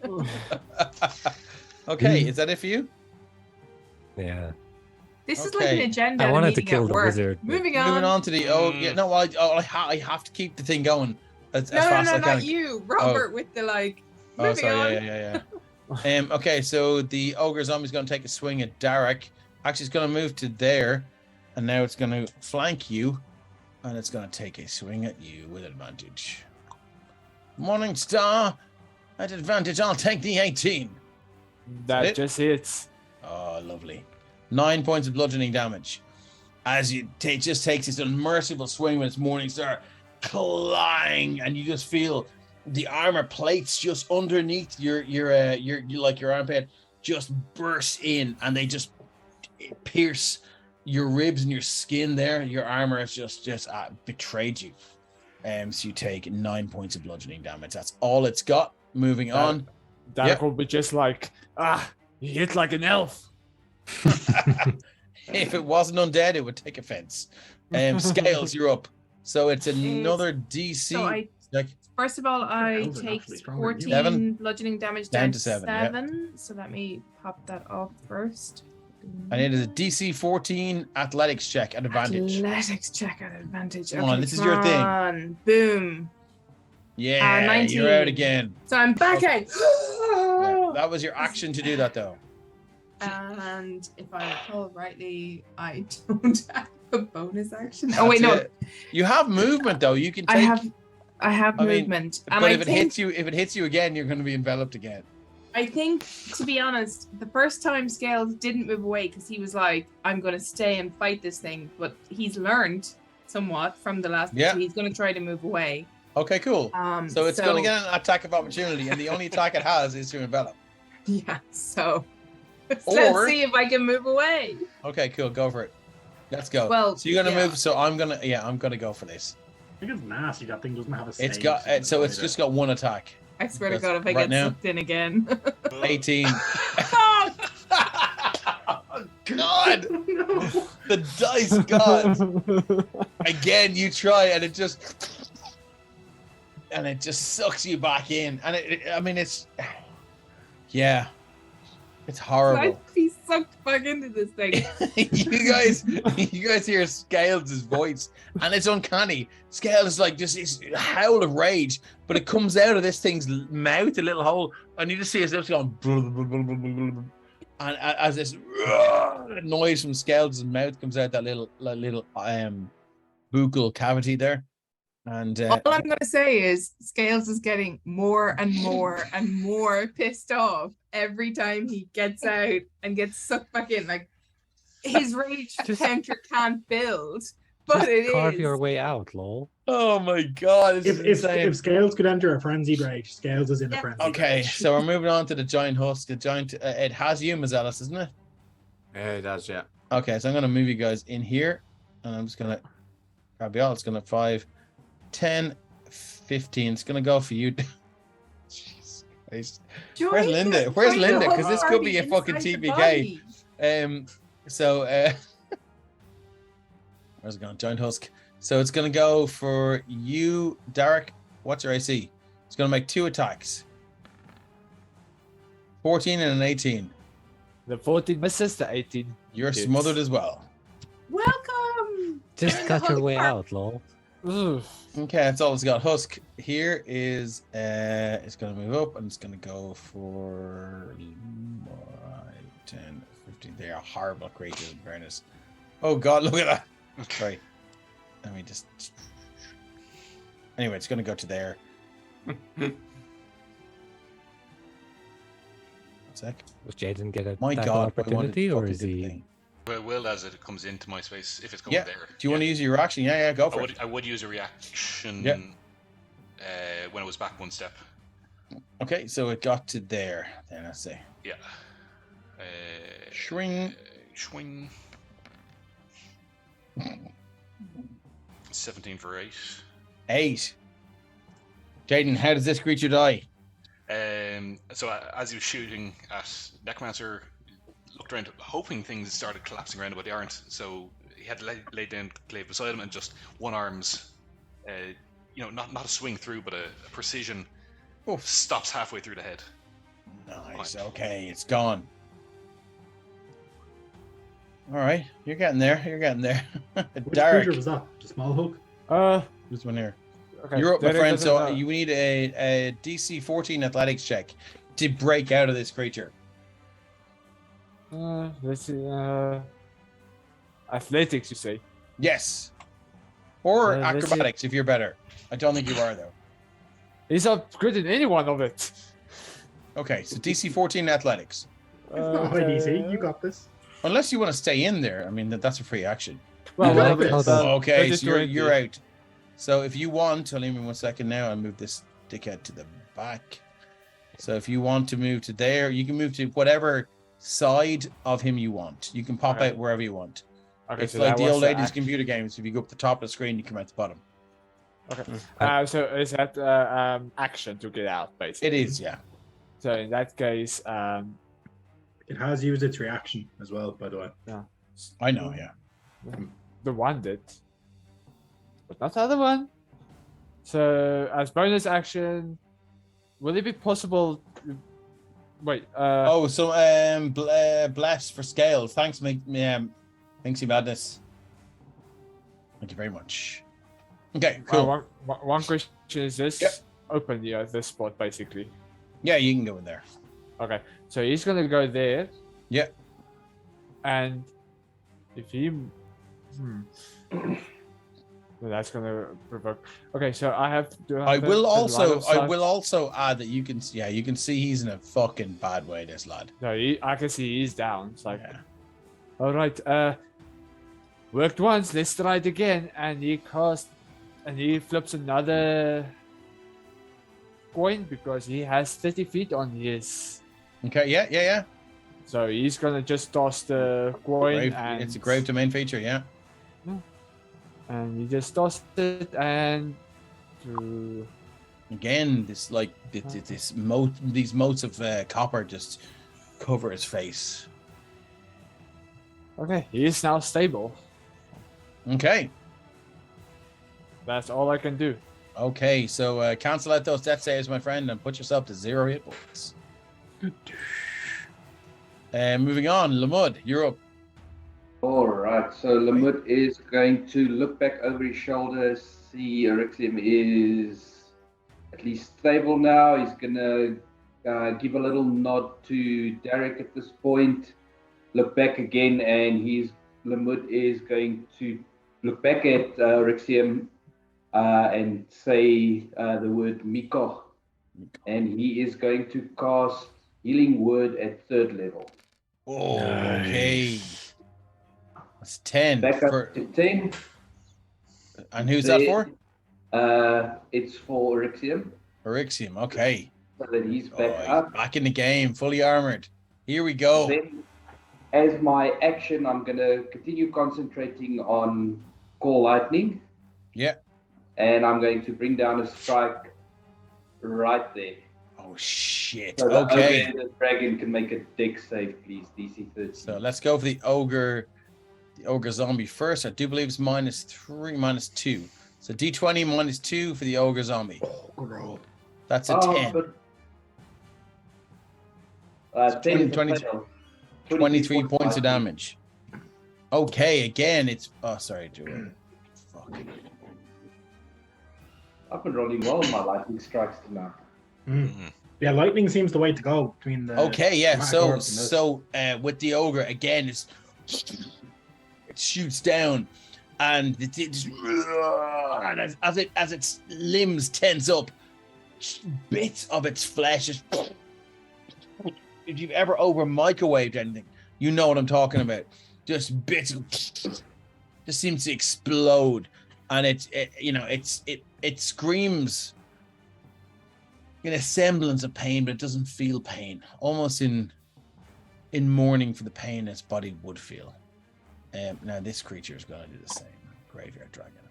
Okay, is that it for you? Yeah. This is like an agenda. I wanted to kill the wizard. Moving on. Moving on to the I have to keep the thing going as fast as I can. Not you, Robert, with the like. Moving on. Yeah. Okay, so the ogre zombie's going to take a swing at Derek. Actually, it's going to move to there, and now it's going to flank you, and it's going to take a swing at you with advantage. Morning Star, At advantage, I'll take the 18. That just hits. Oh, lovely. 9 points of bludgeoning damage. As it just takes this unmerciful swing with its morning star, clang, and you just feel the armor plates just underneath your armpit just burst in, and they just pierce your ribs and your skin there. Your armor has just betrayed you. So you take 9 points of bludgeoning damage. That's all it's got. Moving on. That will be just like, you hit like an elf. If it wasn't undead, it would take offense. Scales, you're up. So it's another DC. First of all, I take 14 bludgeoning damage down to 7. Yeah. So let me pop that off first. And it is a DC 14 athletics check at advantage. Athletics check at advantage. Come on, this is your thing. Boom. Yeah, 19. You're out again. So I'm back out. Yeah, that was your action to do that, though. And if I recall rightly, I don't have a bonus action. Oh wait, no. You have movement, though. You can take. I have movement. But if it hits you again, you're going to be enveloped again. I think, to be honest, the first time Scales didn't move away because he was like, I'm going to stay and fight this thing. But he's learned somewhat from the last so he's going to try to move away. Okay, cool. So it's going to get an attack of opportunity, and the only attack it has is to envelop. Yeah, so let's see if I can move away. Okay, cool. Go for it. Let's go. Well, so you're going to move, so I'm going to go for this. I think it's nasty. That thing doesn't have a save. It's got, it's just got one attack. I swear to God, if I get sucked in again. 18. Oh, God! No. The dice god! Again, you try, and it just sucks you back in. And it's horrible. I'd be sucked back into this thing. you guys hear Scales' voice, and it's uncanny. Scales is like just this howl of rage, but it comes out of this thing's mouth, a little hole, and you just see his lips going, and as this noise from Scales' mouth comes out, that little buccal cavity there. And all I'm going to say is Scales is getting more and more and more pissed off every time he gets out and gets sucked back in. Like, his rage counter can't build, but it carve your way out, lol. Oh my God! If Scales could enter a frenzied rage, Scales is in a frenzied rage. Okay, so we're moving on to the giant husk. The giant, it has you, Mazelis, isn't it? Yeah, it does, yeah. Okay, so I'm going to move you guys in here, and I'm just going to grab you all. It's going to 5, 10, 15. It's going to go for you. Jesus Christ. Where's Linda? Where's Linda? Because this could be a fucking TPK. Where's it going? Giant husk. So it's going to go for you, Derek. What's your AC? It's going to make 2 attacks. 14 and an 18. The 14 misses, the 18. You're smothered as well. Welcome. Just cut your way out, lol. Okay, that's all it's got. Husk here is it's going to move up, and it's going to go for 10, 15. They are horrible creatures in fairness. Oh God, look at that. Sorry. Let me just. Anyway, it's going to go to there. One sec. Does Jaden get a My God, opportunity, or is he? Well, it will as it comes into my space if it's going there. Do you want to use your action? Yeah, go for it. I would use a reaction when it was back 1 step. Okay, so it got to there. Then let's see. Yeah. Swing. Swing. 17 for 8. 8. Jaden, how does this creature die? So as he was shooting at Necromancer, looked around, hoping things started collapsing around him, but they aren't. So he had to lay down Glaive beside him, and just one arm's, not a swing through, but a precision stops halfway through the head. Nice. Okay, it's gone. All right, you're getting there. Which Derek, creature was that? The small hook? this one here. Okay. You're up, my friend. So you need a DC 14 athletics check to break out of this creature. Let's see. Athletics, you say? Yes. Or acrobatics, if you're better. I don't think you are, though. He's not good in any one of it. Okay, so DC 14 athletics. It's not high DC. You got this. Unless you want to stay in there. I mean, that's a free action. Well, got well, this. Okay, it's so you're 20. out. So if you want, leave me 1 second now. I'll move this dickhead to the back. So if you want to move to there, you can move to whatever side of him you want. You can pop Okay. out wherever you want. Okay, It's so like that the was old the ladies' action. computer games. If you go up the top of the screen, you come out the bottom. Okay. So is that action to get out, basically? It is, yeah. So in that case, It has used its reaction as well, by the way. I know, yeah. the one did, but not the other one. So as bonus action, will it be possible? Wait. Oh, so bless for scale. Thanks, Minxie Madness. Thank you very much. Okay, cool. One question is this: Yep. open this spot basically. Yeah, you can go in there. Okay, so he's gonna go there. Yeah. And if he, well, that's gonna provoke. Okay, so I have. I will also add that you can see he's in a fucking bad way. This lad. No, I can see he's down. It's like, Yeah. all right, worked once. Let's try it again. And he flips another coin because he has 30 feet on his. Okay. Yeah. So he's gonna just toss the coin. It's a grave domain feature. Yeah. And he just tossed it, and Again, this like these motes of copper just cover his face. okay, he is now stable. Okay. That's all I can do. Okay, so cancel out those death saves, my friend, and put yourself to 0 hit points. Moving on, Lamud, you're up. All right, so Lamut is going to look back over his shoulder, see Eryxium is at least stable now. He's going to give a little nod to Derek at this point, look back again, and Lamut is going to look back at Eryxium and say the word Miko, and he is going to cast Healing Word at 3rd level. Oh, okay. That's 10. Back up to 10. And who's that for? It's for Eryxium. Eryxium, okay. So that he's back He's up. back in the game, fully armored. Here we go. Then, as my action, I'm going to continue concentrating on Call Lightning. Yeah. And I'm going to bring down a strike right there. Oh, shit. So Okay. the dragon can make a dex save, please. DC 13. So let's go for the ogre zombie first. I do believe it's -3, -2. So D20 -2 for the ogre zombie. Oh, good roll. That's a 10. 10 23 points of damage. Okay, again, it's... Oh, sorry, Joey. Fuck. I've been rolling well on my lightning strikes tonight. Yeah, lightning seems the way to go between the. Okay, yeah. Mac So Orbs and this. with the ogre again, it shoots down, and it just, and as its limbs tense up, bits of its flesh is. If you've ever over microwaved anything, you know what I'm talking about. Just bits just seems to explode, and it screams in a semblance of pain, but it doesn't feel pain. Almost in mourning for the pain its body would feel. Now this creature is going to do the same. Graveyard dragon.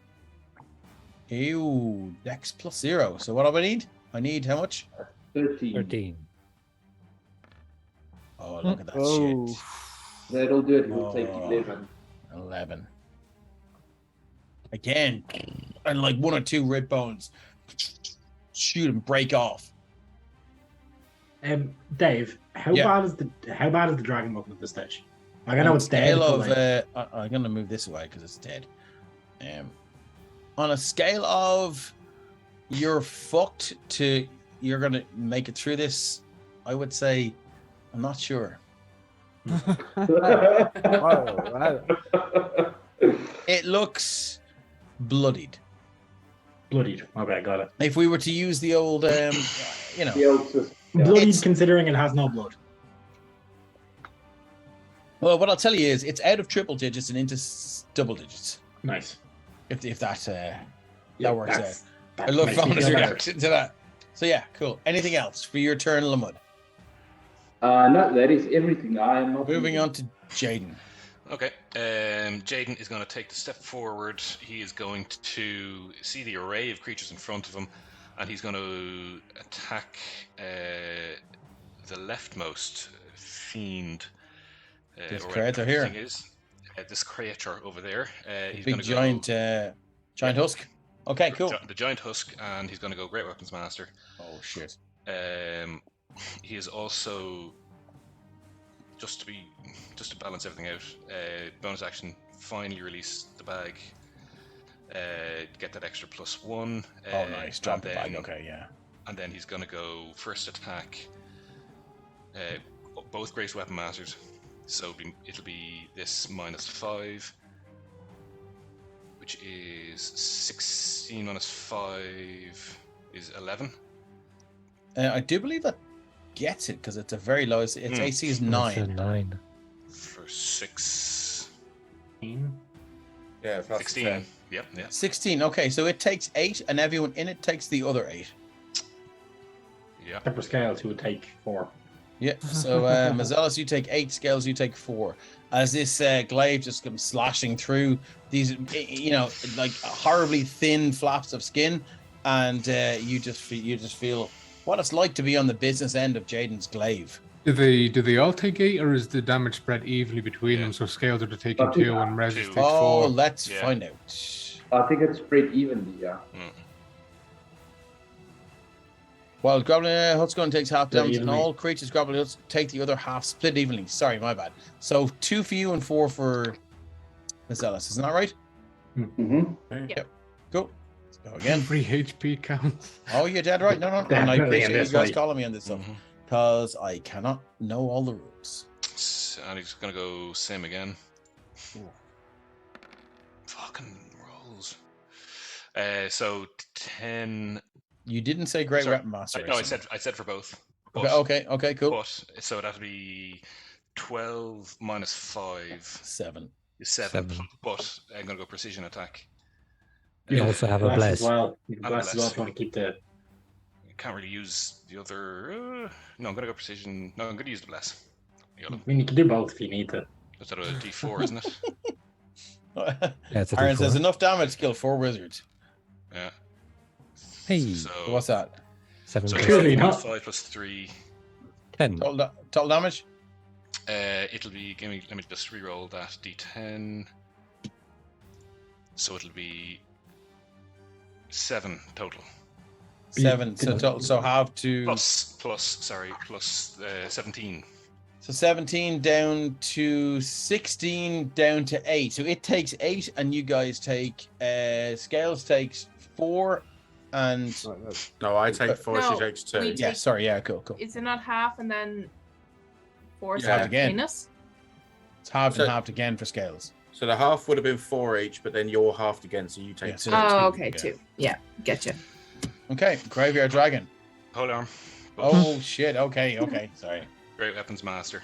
Ew, Dex +0. So what do I need? I need how much? 13. Oh, look at that shit. That'll do it. We'll take 11. 11. Again, and like 1 or 2 rib bones shoot and break off. Dave, how Yeah. bad is the dragon looking at this stage? Like, I know it's dead. Scale but, of, I'm gonna move this away because it's dead. On a scale of you're fucked to you're gonna make it through this, I would say I'm not sure. It looks bloodied. Bloodied. Okay, got it. If we were to use the old, The old system. Bloodied, It's- considering it has no blood. Well, what I'll tell you is it's out of triple digits and into double digits. Nice. If that Yeah, works out. that's- I that love makes me Fauna's feel better. reaction to that. So yeah, cool. Anything else for your turn, Lamud? No, that is everything. I am not Moving on to Jaden. Okay. Jaden is going to take the step forward. He is going to see the array of creatures in front of him, and he's going to attack the leftmost fiend. This or creator whatever the here. thing is. This creature over there. He's Big gonna giant giant husk. Okay, cool. The giant husk, and he's going to go Great Weapons Master. Oh shit. He is also just to balance everything out. Bonus action, finally release the bag. Get that extra +1. Oh nice. Drop the bag. Okay, yeah. And then he's going to go first attack. Both Great Weapon Masters. So it'll be this -5, which is 16 minus 5 is 11. I do believe that gets it because it's a very low. Its AC is 9. That's a 9. For 6. Yeah, plus 16. 10. Yep, yeah. 16. Okay, so it takes 8, and everyone in it takes the other 8. Yeah. Pepper Scales, who would take 4. Yeah. So Mazelis, you take 8. Scales, you take 4. As this glaive just comes slashing through these, like horribly thin flaps of skin, and you just feel what it's like to be on the business end of Jaden's glaive. Do they all take 8, or is the damage spread evenly between them? So Scales are taking 2 and Rez takes 4. Oh, let's find out. I think it's spread evenly, yeah. While Goblin Hutsgun takes half damage, and evenly. all creatures Goblin Huts take the other half, split evenly. Sorry, my bad. So 2 for you and 4 for Mazelis. Isn't that right? Mm-hmm. Yep. Cool. Let's go again. Every HP counts. Oh, you're dead right. No. And I Definitely in appreciate you this guys fight. calling me on this stuff because I cannot know all the rules. And he's going to go same again. Ooh. Fucking rolls. So 10. You didn't say Great Sorry. Weapon Master. No, I said for both. Okay, cool. But so that'll be 12 minus 5 7. is 7. But I'm going to go precision attack. You also have a Bless bless. as well. You can And a bless as well bless. if you want to keep the. Can't really use the other. No, I'm going to go precision. No, I'm going to use the bless. I mean, you can do both if you need to. That's a D4, isn't it? Yeah, it's a Aaron D4. says enough damage kill 4 wizards. Yeah. Hey. So What's that? 7 So plus Clearly 12 not. plus 5 plus 3. 10. Total damage? It'll be. Let me just re-roll that D10. So it'll be 7 total. 7. So half to. Plus 17. So 17 down to 16 down to 8. So it takes 8, and you guys take. Scales takes 4, and. No, I take 4, No, she takes 2. we- Yeah, sorry, yeah, cool. Is it not half and then 4 Yeah. yeah. Again. between us? It's halved and So- halved again for Scales. So the half would have been 4 each, but then you're halved again, so you take Yeah, 2. so- Oh, two, okay, yeah. 2. Yeah, getcha. Okay, Graveyard Dragon. Hold on. Oh shit, okay, sorry. Great Weapons Master.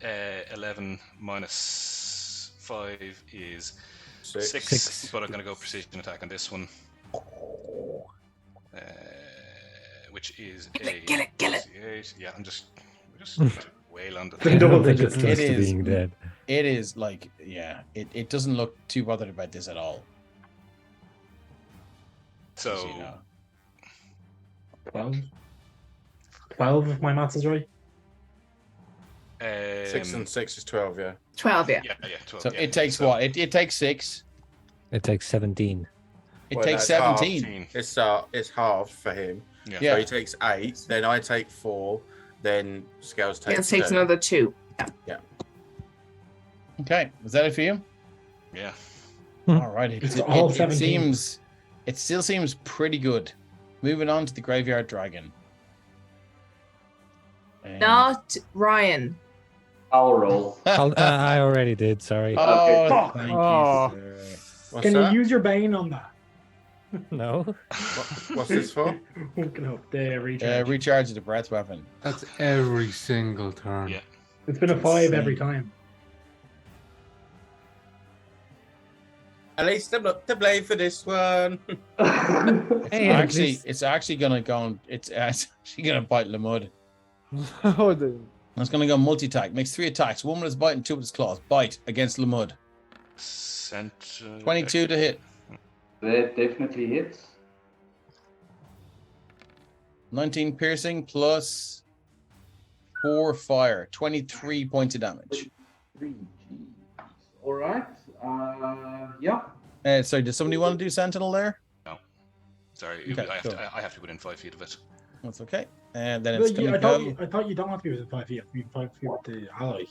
11 minus 5 is 6. 6. But I'm going to go precision attack on this one. Which is Kill a it, kill it, kill it. 68. Yeah, I'm just wail on the The thing. double It's digits. close It to is. being dead. It is like, yeah, it doesn't look too bothered about this at all. So, You know. 12? 12 if my maths is right. 6 and 6 is 12, yeah. 12, yeah. yeah, 12. So yeah. it takes So, what? It takes 6. It takes 17. It Well, takes that's half. 17. It's half for him. Yeah. Yeah. So he takes 8, then I take 4, then Scales Yeah, it takes takes 2. another 2. Okay, was that it for you? Yeah. All right. It's all 17. It still seems pretty good. Moving on to the Graveyard Dragon. Not Ryan. I'll roll. I already did, sorry. Oh, Fuck. thank Oh. you, sir. What's Can that? you use your Bane on that? No. What's this for? Hooking up the recharge. Recharge the breath weapon. That's every single turn. Yeah. It's been a 5 every Insane. time. At least I'm not to blame for this one. Hey, at Actually, least- it's actually gonna go. It's actually gonna bite Lamud. Oh, the- It's gonna go multi-attack. Makes 3 attacks. 1 with its bite and 2 with its claws. Bite against Lamud. 22 to hit. That definitely hits. 19 piercing plus 4 fire. 23 points of damage. 3 Gs. All right. Yeah. Sorry, does somebody want to do Sentinel there? Sorry, Okay, I, have cool. to, I have to be within 5 feet of it. That's okay. And then Well, it's yeah, gonna go. I thought you don't have to be within 5 feet. You have to be 5 feet with the ally.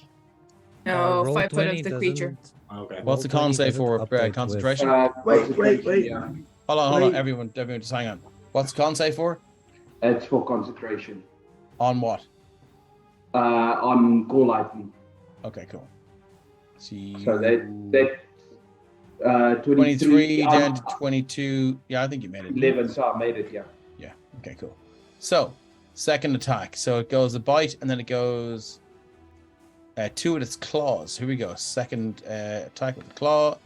No, roll 5 foot 20 of the creature. doesn't- Okay. What's the Roll con 20 say doesn't for update with- concentration? Wait. Yeah. Hold on, wait. everyone, just hang on. What's the con say for? It's for concentration. On what? On Gore Lightning. Okay, cool. See. So that 23 down to 22. Yeah, I think you made it. 11, so I made it, yeah. Yeah. Okay, cool. So, second attack. So it goes a bite, and then it goes 2 with its claws. Here we go. Second attack with the claw.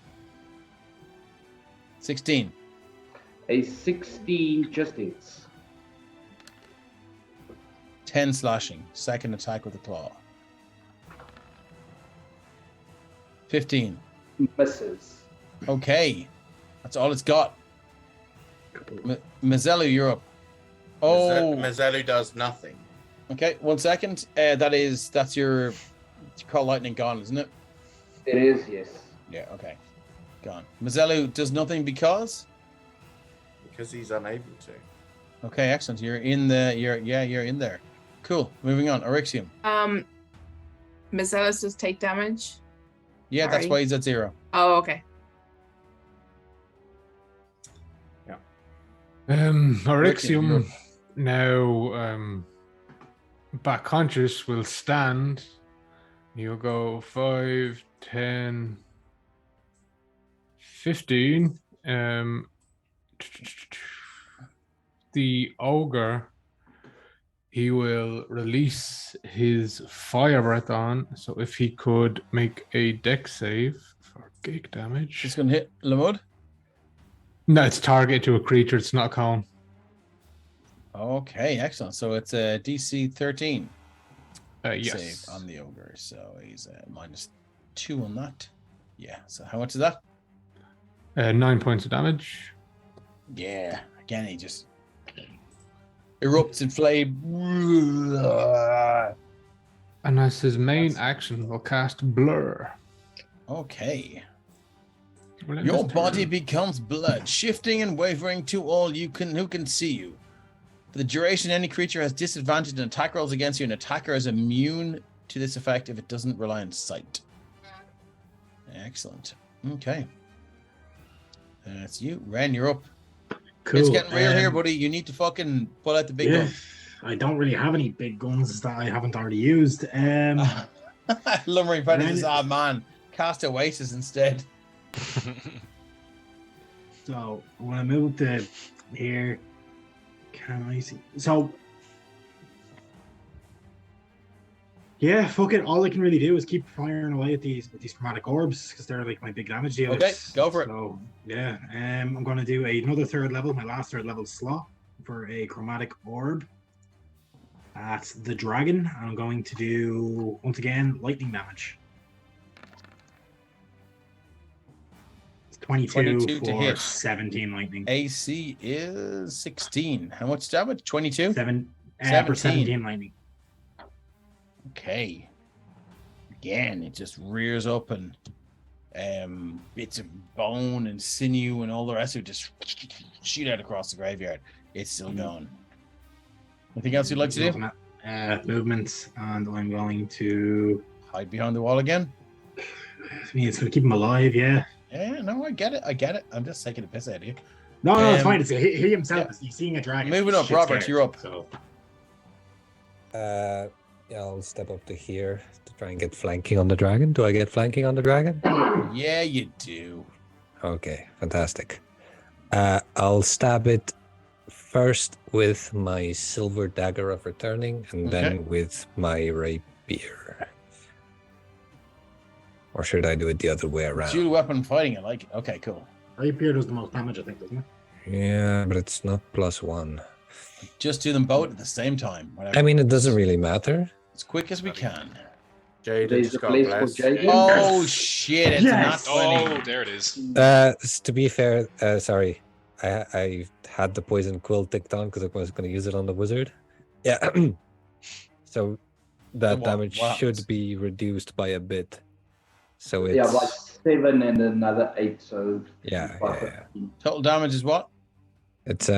16. A 16 just hits. 10 slashing. Second attack with the claw. 15. Misses. Okay. That's all it's got. Mazzello, you're up. Oh. Mazzello does nothing. Okay, 1 second. That's your call lightning gone, isn't it? It is, yes. Yeah, okay. Gone. Mazzello does nothing because? Because he's unable to. Okay, excellent. You're in there. Cool. Moving on. Orixium. Mazelis does take damage. Yeah, that's Sorry. why he's at 0. Oh, okay. Orixium now back conscious will stand. He'll go 5, 10, 15. The ogre, he will release his fire breath on. So if he could make a dex save for gig damage. It's going to hit Lamud. No, it's targeted to a creature. It's not a cone. Okay, excellent. So it's a DC 13 Yes. save on the ogre. So he's -2 on that. Yeah. So how much is that? 9 points of damage. Yeah. Again, he just erupts in flame. And as his main action, will cast Blur. Okay. Well, Your this body turn- becomes blood, shifting and wavering to all who can see you. For the duration, any creature has disadvantage in attack rolls against you. An attacker is immune to this effect if it doesn't rely on sight. Excellent. Okay. That's you. Ren, you're up. Cool. It's getting real here, buddy. You need to fucking pull out the big yeah, gun. I don't really have any big guns that I haven't already used. Lumbering predators. Ren- Ah, man. Cast Oasis instead. So when I move to here, can I see? So yeah, fuck it. All I can really do is keep firing away at these chromatic orbs because they're like my big damage dealers. Okay, go for it. So yeah, I'm going to do another third level, my last third level slot for a chromatic orb. That's the dragon. I'm going to do once again lightning damage. 22 to for hit. 17 lightning. AC is 16. How much damage? 22? 7 for 17. 17 lightning. Okay. Again, it just rears up and bits of bone and sinew and all the rest of it just shoot out across the graveyard. It's still going. Anything else you'd like to do? Movements, and I'm going to. Hide behind the wall again? I mean, it's going to keep him alive, yeah. Yeah, no, I get it. I'm just taking a piss out of you. No, it's Um, fine. It's he himself. yeah. He's seeing a dragon. Moving up, Shit's Robert, scared, you're up. So. Yeah, I'll step up to here to try and get flanking on the dragon. Do I get flanking on the dragon? Yeah, you do. Okay, fantastic. I'll stab it first with my silver dagger of returning, and then with my rapier. Or should I do it the other way around? Dual weapon fighting, I like it. Okay, cool. Rapier does the most damage, I think, doesn't it? Yeah, but it's not +1. Just do them both at the same time. Whatever. I mean, it doesn't really matter. As quick as we can. Jaden There's just a got place for blessed. Jaden. Oh shit! It's Yes! not 20. Oh, there it is. To be fair, sorry, I had the poison quill ticked on because I was going to use it on the wizard. Yeah, so that damage should be reduced by a bit. So it's like 7 and another 8. So yeah. Total damage is what? It's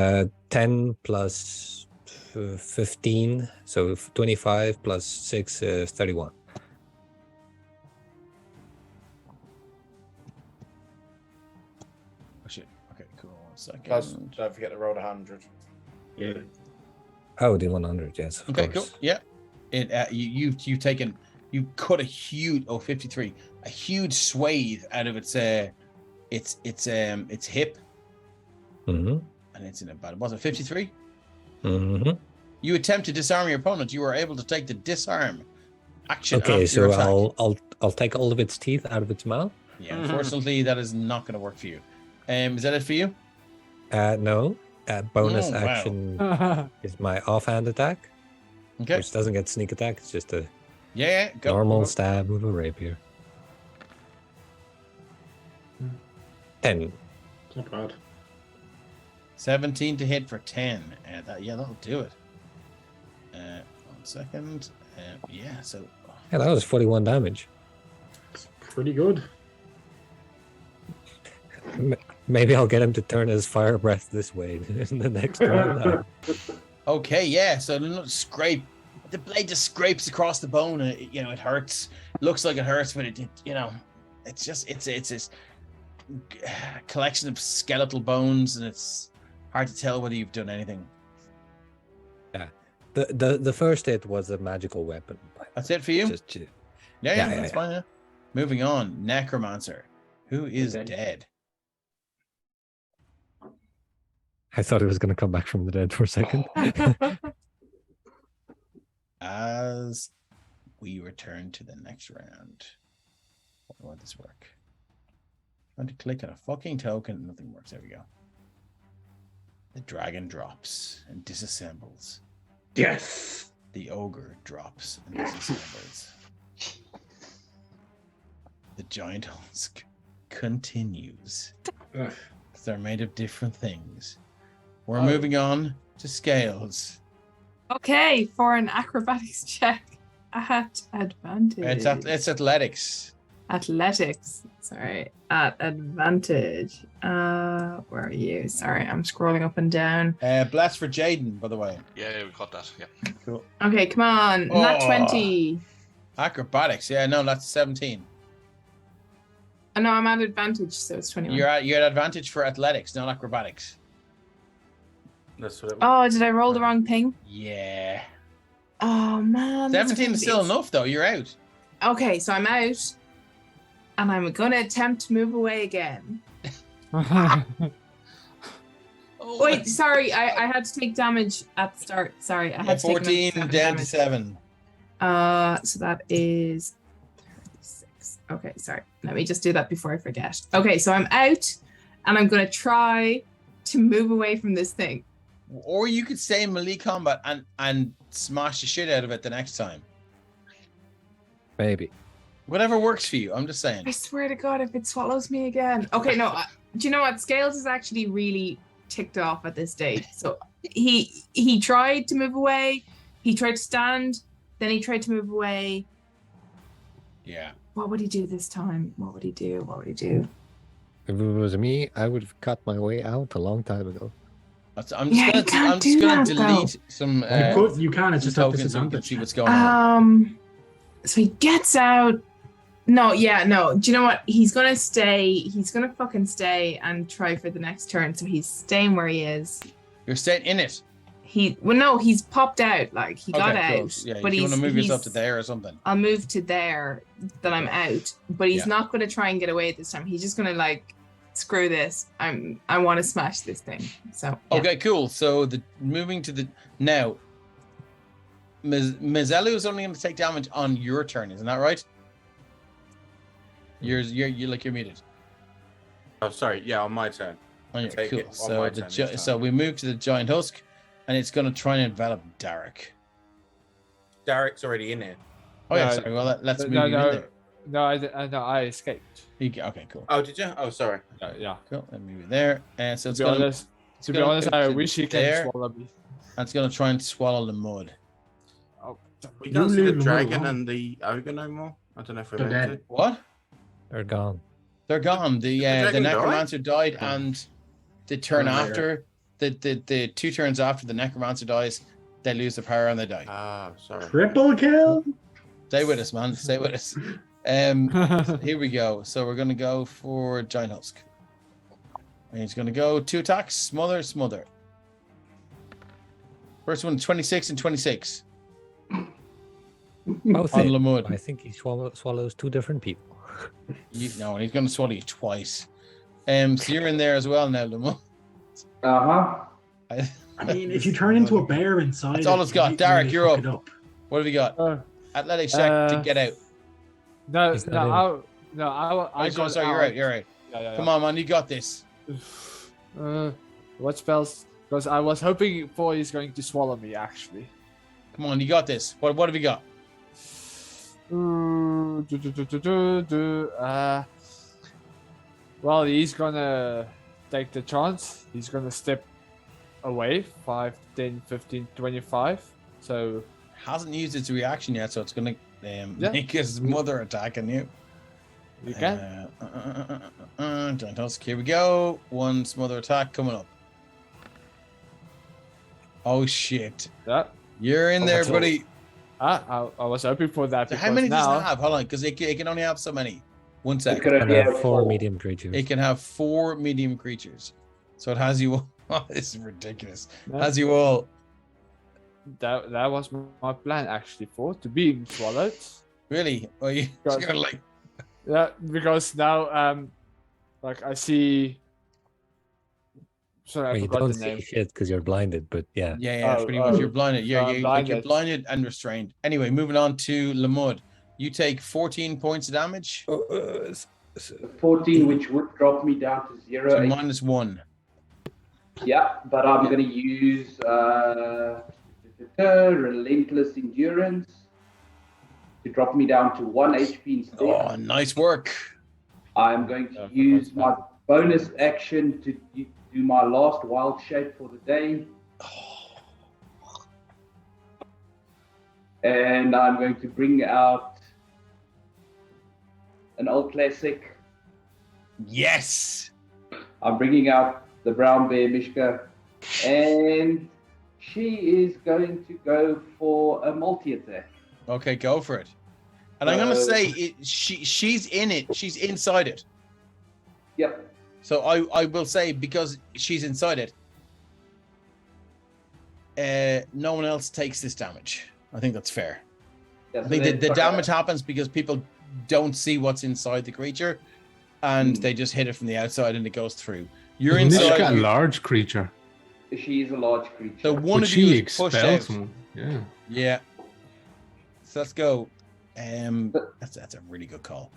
10 plus 15, so 25 plus 6 is 31. Oh shit. Okay, cool. 1 second. Plus, don't forget to roll 100. Yeah. Oh, the 100, yes. Okay, cool. Yeah. It you've taken, you cut a huge 53, a huge swathe out of its hip. Mm-hmm. And it's in about, was it 53? Mm-hmm. You attempt to disarm your opponent. You are able to take the disarm action. Okay, after your so attack. I'll take all of its teeth out of its mouth. Yeah, unfortunately, that is not going to work for you. Is that it for you? No. Bonus Oh, wow. action is my offhand attack, Okay. which doesn't get sneak attack. It's just a Yeah, go. normal stab with a rapier. 10. It's not bad. 17 to hit for 10. That'll do it. 1 second. Yeah, so. Yeah, that was 41 damage. It's pretty good. Maybe I'll get him to turn his fire breath this way in the next round. Okay, yeah. So the blade just scrapes across the bone. And it hurts. Looks like it hurts, but it's just it's this collection of skeletal bones, and it's hard to tell whether you've done anything. Yeah, the first hit was a magical weapon. That's it for you. Yeah, that's fine. Yeah. Moving on, Necromancer, who is dead. I thought it was going to come back from the dead for a second. As we return to the next round, how would this work? Trying to click on a fucking token, nothing works. There we go. The dragon drops and disassembles. Yes. The ogre drops and disassembles. The giant husk continues. Ugh. They're made of different things. We're moving on to scales. Okay, for an acrobatics check at advantage. It's athletics. Athletics. Sorry, at advantage. Where are you? Sorry, I'm scrolling up and down. Blast for Jaden, by the way. Yeah, we caught that. Yeah. Cool. Okay, come on. Nat 20. Acrobatics. Yeah, no, that's 17. Oh, no, I'm at advantage, so it's 21. You're at advantage for athletics, not acrobatics. That's what it was. Oh, did I roll the wrong thing? Yeah. Oh, man. 17 is still enough, though. You're out. Okay, so I'm out. And I'm going to attempt to move away again. Wait, sorry. I had to take damage at the start. Sorry. I had to 14 take down to 7. So that is 36. Okay, sorry. Let me just do that before I forget. Okay, so I'm out. And I'm going to try to move away from this thing. Or you could stay in melee combat and smash the shit out of it the next time. Maybe. Whatever works for you. I'm just saying. I swear to God, if it swallows me again. Okay, no. Do you know what? Scales is actually really ticked off at this stage. So he tried to move away. He tried to stand. Then he tried to move away. Yeah. What would he do this time? What would he do? If it was me, I would have cut my way out a long time ago. I'm just gonna delete some. You can. It's just a tokens so we can disadvantage. see what's going on. So he gets out. No. Do you know what? He's gonna stay. He's gonna fucking stay and try for the next turn. So he's staying where he is. You're staying in it. He's popped out. Like he got out. Cool. Yeah, but you want to move yourself to there or something. I'll move to there. Then I'm out. But he's not gonna try and get away this time. He's just gonna screw this. I want to smash this thing. So yeah. Okay, cool. So moving to the now. Mizelu is only going to take damage on your turn, isn't that right? You're muted. Oh, sorry. Yeah, on my turn. Oh, yeah, Take cool. it on So my turn this so time. we move to the giant husk, and it's going to try and envelop Derek. Derek's already in here. Oh yeah, No, sorry. Well, let's move no, you in there. No, I escaped. Okay, cool. Oh, did you? Oh, sorry. Yeah. Cool. Let me move you there. And so To it's be going honest, gonna I move to wish he can there. swallow me. and it's going to try and swallow the mud. Oh, We don't see the leave them dragon alone. and the ogre no more. I don't know if we're They're meant dead. to. What? They're gone. They're gone. The dragon necromancer died, Oh. and the turn Turn after the 2 turns after the necromancer dies, they lose the power and they die. Ah, sorry. Triple kill. Stay with us, man. Stay with us. Here we go. So we're gonna go for giant husk. And he's gonna go 2 attacks. Smother. First one 26 and 26 Both on hit. Lamud. I think he swallows 2 different people. No, and he's gonna swallow you twice. So you're in there as well now, Lamud. I mean, if you turn into a bear inside, That's all it's got. Derek, you're up. What have you got? Athletics check to get out. No, He's not in. I got Sorry, you're right. Yeah. Come on, man, you got this. What spells? Because I was hoping for he's going to swallow me, actually. Come on, you got this. What have you got? Well, he's gonna take the chance. He's gonna step away 5, 10, 15, 25. So Hasn't used its reaction yet, so it's gonna make his mother attacking you. you can. Giant husk. Here we go. 1 smother attack coming up. Oh shit! Yeah. You're in there, buddy. I was hoping for that. So Because how many does now, it have? Hold on, because it can only have so many. 1 It second. could And only have have 4 medium creatures. It can have 4 medium creatures, so it has you. Oh, this is ridiculous. Yeah. Has you all. that was my plan actually for to being swallowed. Really? Are you Because- you're like? Yeah, because now like I see. Sorry, I Well, you forgot don't the see name. shit because you're blinded, but yeah. Yeah, Oh, pretty much. You're blinded. so I'm You're blinded. blinded and restrained. Anyway, moving on to Lamud. You take 14 points of damage. 14, which would drop me down to 0. So -1. Yeah, but I'm going to use Relentless Endurance to drop me down to 1 HP instead. Oh, nice work. I'm going to use my bonus action to do my last wild shape for the day. And I'm going to bring out an old classic. Yes. I'm bringing out the brown bear Mishka, and she is going to go for a multi-attack. Okay, go for it. And I'm gonna say she's in it. She's inside it. Yep. So I will say, because she's inside it, no one else takes this damage. I think that's fair. Yeah, I think the damage happens because people don't see what's inside the creature, and they just hit it from the outside and it goes through. You're Isn't this inside. a large creature? She is a large creature. So one But of you she is pushed expels out. one. Yeah. Yeah. So let's go. That's a really good call.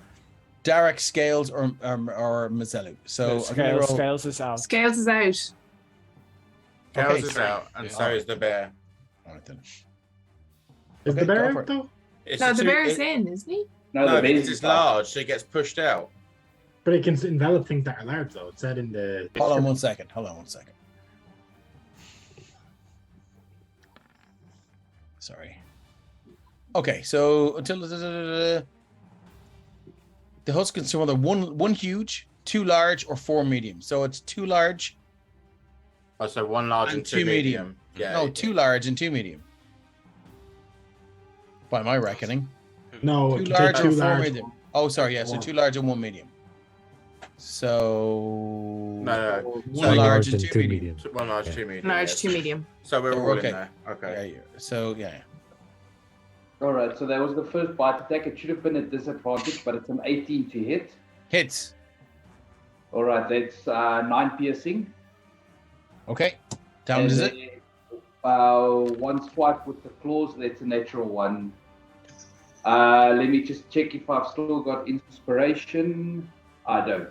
Derek, Scales, or Mazelu. So I'm gonna roll. Scales is out. Scales is out. Chaos Okay. is out, and so Alright. is the bear. All right then. Is Okay, the go bear for out it. though? It's No, a the two- bear is it- in, isn't he? No, No, the bear because it's large, so it gets pushed out. But it can envelop things that are large though. It said in the. Hold on 1 second. Sorry. Okay, so until the husk can swim either one huge, 2 large, or 4 medium. So it's 2 large. Oh, so 1 large And and 2 2 medium. medium. Yeah. No, 2 large and 2 medium. By my reckoning. No, 2 it can large take or 2 4 large. medium. Oh, sorry, yeah. So 2 large and 1 medium. So No. 1 large and 2 medium. 1 large, Yeah. 2 medium. Large, yes. 2 medium. So we're Oh, all okay. in there. Okay. Yeah. So yeah. All right, so that was the first bite attack. It should have been a disadvantage, but it's an 18 to hit. Hits. All right, that's 9 piercing. Okay. Damage is it? One swipe with the claws, that's a natural 1. Let me just check if I've still got inspiration. I don't.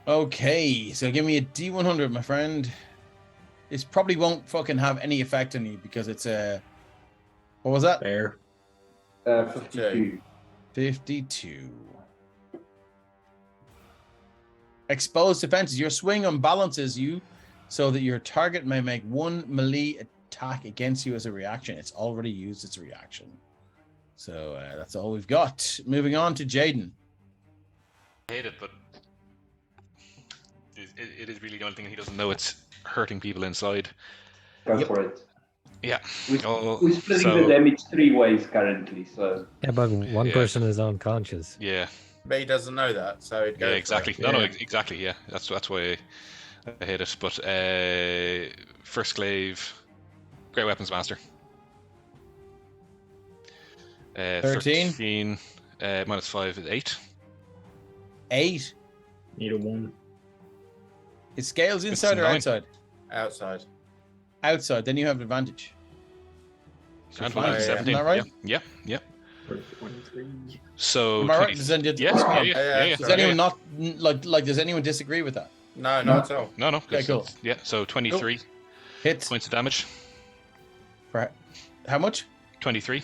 Okay, so give me a D100, my friend. This probably won't fucking have any effect on you because it's a... What was that? Fair. 52. 52. Exposed defenses. Your swing unbalances you so that your target may make 1 melee attack against you as a reaction. It's already used its reaction. So that's all we've got. Moving on to Jaden. I hate it, but it is really the only thing he doesn't know. It's hurting people inside. Go for it. Yeah. We're splitting the damage 3 ways currently, so... Yeah, but one person is unconscious. Yeah. But he doesn't know that, so he'd go. Yeah, exactly. For it. No, exactly. Yeah, that's why I hate it. But first glaive, Great Weapons Master. 13 minus 5 is 8. 8. Need a 1. Is scales inside or 9. outside? Outside. Outside. Then you have advantage. And fine. 17. Isn't that right? Yeah. For 23. So Am I right? 20 Does anyone, yeah. does anyone not like? Does anyone disagree with that? No, not at all. No. Okay, cool. Yeah. So 23 Hits. points of damage. For how much? 23.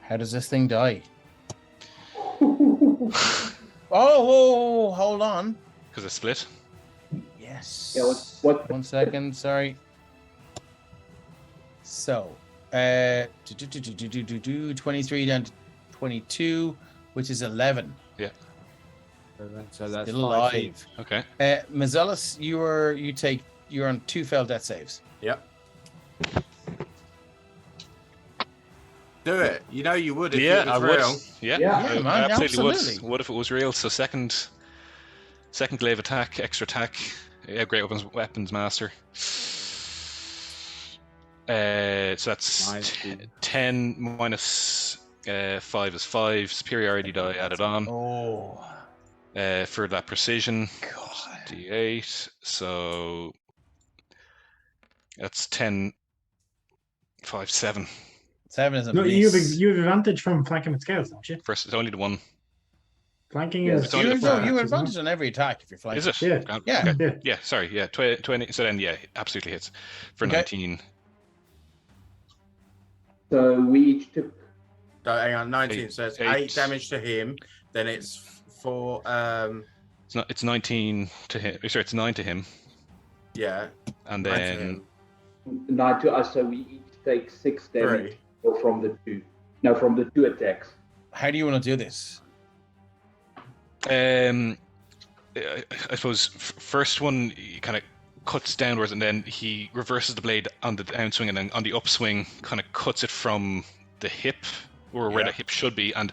How does this thing die? Oh, hold on. Because it's split. Yes. Yeah, what? 1 second, sorry. So, 23 down to 22, which is 11. Yeah. So that's Still 5 feet. alive. Okay. Mazelis, you're on 2 failed death saves. Yep. Do it. You know you would if Yeah, it I was would. real. Yeah, Yeah, man, I absolutely absolutely. would. What if it was real? So second glaive attack, extra attack. Yeah, Great Weapons Master. So that's 10 minus 5 is 5. Superiority die added on. Oh. For that precision. God. D8. So that's 10, 5, 7. 7 is a No, miss. you have advantage from flanking with scales, don't you? First, it's only the one. Flanking Yes. is. It's only the You first. have advantage on every attack if you're flanking. Is it? Yeah. Yeah. Okay. Yeah, sorry. Yeah, 20. So then, yeah, absolutely hits for Okay. 19. So we each took... Hang on, 19. Eight. So it's 8. 8 damage to him. Then it's for It's 19 to him. Sorry, it's 9 to him, yeah. and 9 to then him. 9 to us, so we each take 6 damage 3. from the 2. No, from the 2 attacks. How do you want to do this? I suppose first one he kind of cuts downwards, and then he reverses the blade on the downswing, and then on the upswing kind of cuts it from the hip or where the hip should be, and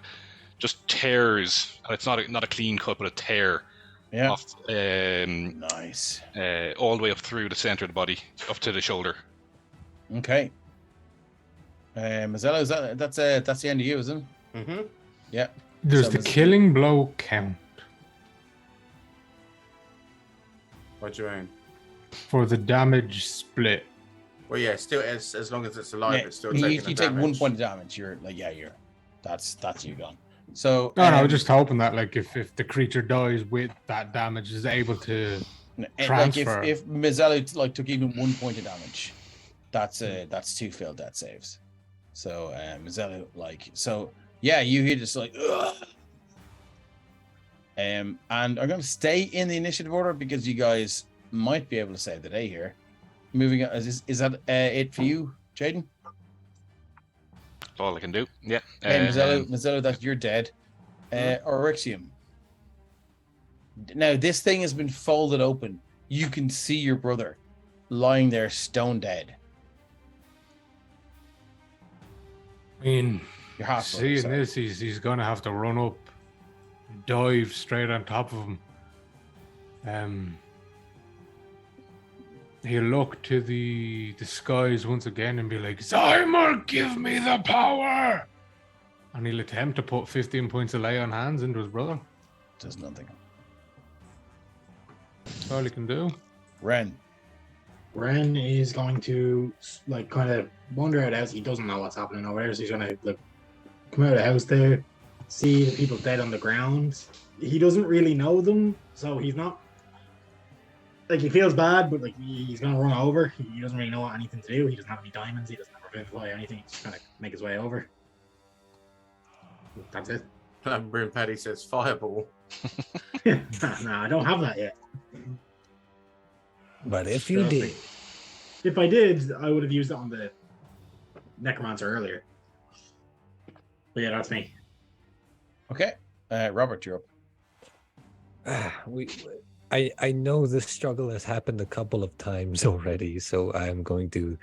just tears. And it's not a clean cut, but a tear. Yeah. Off, Nice. all the way up through the center of the body, up to the shoulder. Okay. Mazzello, that's the end of you, isn't it? Mm-hmm. Yeah. Does So the was it- killing blow count What do you mean? for the damage split? Well, yeah, still as long as it's alive, Yeah, it's still you taking the take damage. 1 point of damage. You're like, that's you gone. So No, I was just hoping that like if the creature dies with that damage, is able to like transfer. if Mazzello like took even 1 point of damage, that's 2 failed death saves. So Mazzello you hear just like ugh. And I'm going to stay in the initiative order because you guys might be able to save the day here. Moving on, is that it for you, Jaden? That's all I can do. Yeah. Hey, Mazzello, that you're dead. Oryxium. Now, this thing has been folded open. You can see your brother lying there stone dead. I mean, You're half seeing this, he's gonna have to run up, dive straight on top of him. He'll look to the skies once again and be like, "Zymer, give me the power!" And he'll attempt to put 15 points of lay on hands into his brother. Does nothing. All you can do. Ren. Ren is going to like kind of wander out of the house. He doesn't know what's happening over there, so he's gonna like come out of the house there, see the people dead on the ground. He doesn't really know them, so he's not like he feels bad, but like he's gonna run over. He doesn't really know what anything to do. He doesn't have any diamonds. He doesn't have revivify or anything. He's just gonna make his way over. That's it. Bryn Paddy says fireball. Nah, I don't have that yet. But if you did, If I did, I would have used it on the necromancer earlier. But yeah, that's me. Okay. Robert, you're up. I know this struggle has happened a couple of times already, so I'm going to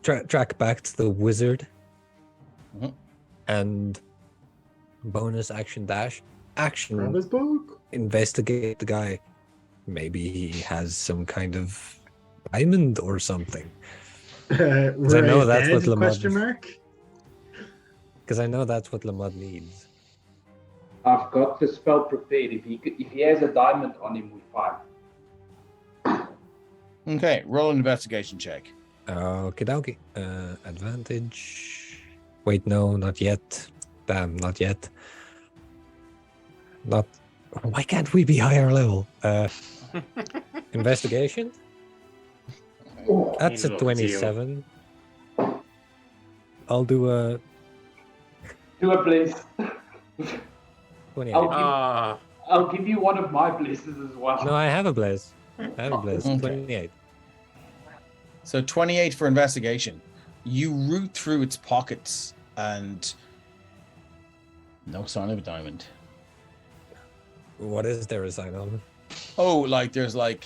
track back to the wizard and bonus action dash action Grab his book. investigate the guy. Maybe he has some kind of diamond or something. Because I know that's what Lamont. question mark. Because I know that's what Lamont needs. I've got the spell prepared. If he has a diamond on him, we're fine. Okay, roll an investigation check. Okie dokie. Advantage. Wait, no, not yet. Damn, not yet. Not. Why can't we be higher level? Investigation? That's a 27. I'll do a Do a bliss. 28. I'll give you one of my blesses as well. No, I have a blaze. Okay. 28. So 28 for investigation. You root through its pockets and no sign of a diamond. What is there a sign on? Oh, like there's like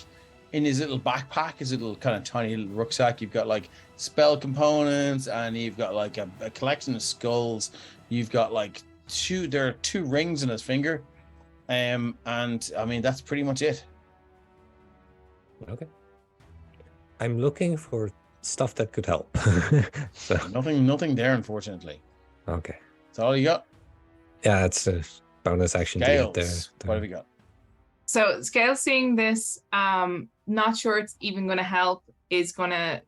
in his little backpack, his little kind of tiny little rucksack, you've got like spell components and you've got like a collection of skulls. You've got like there are 2 rings in his finger. And I mean, that's pretty much it. Okay. I'm looking for stuff that could help. So Nothing there, unfortunately. okay. That's all you got. Yeah, it's a bonus action to get there. Scales. What have you got? So Scale seeing this, not sure it's even going to help, is going to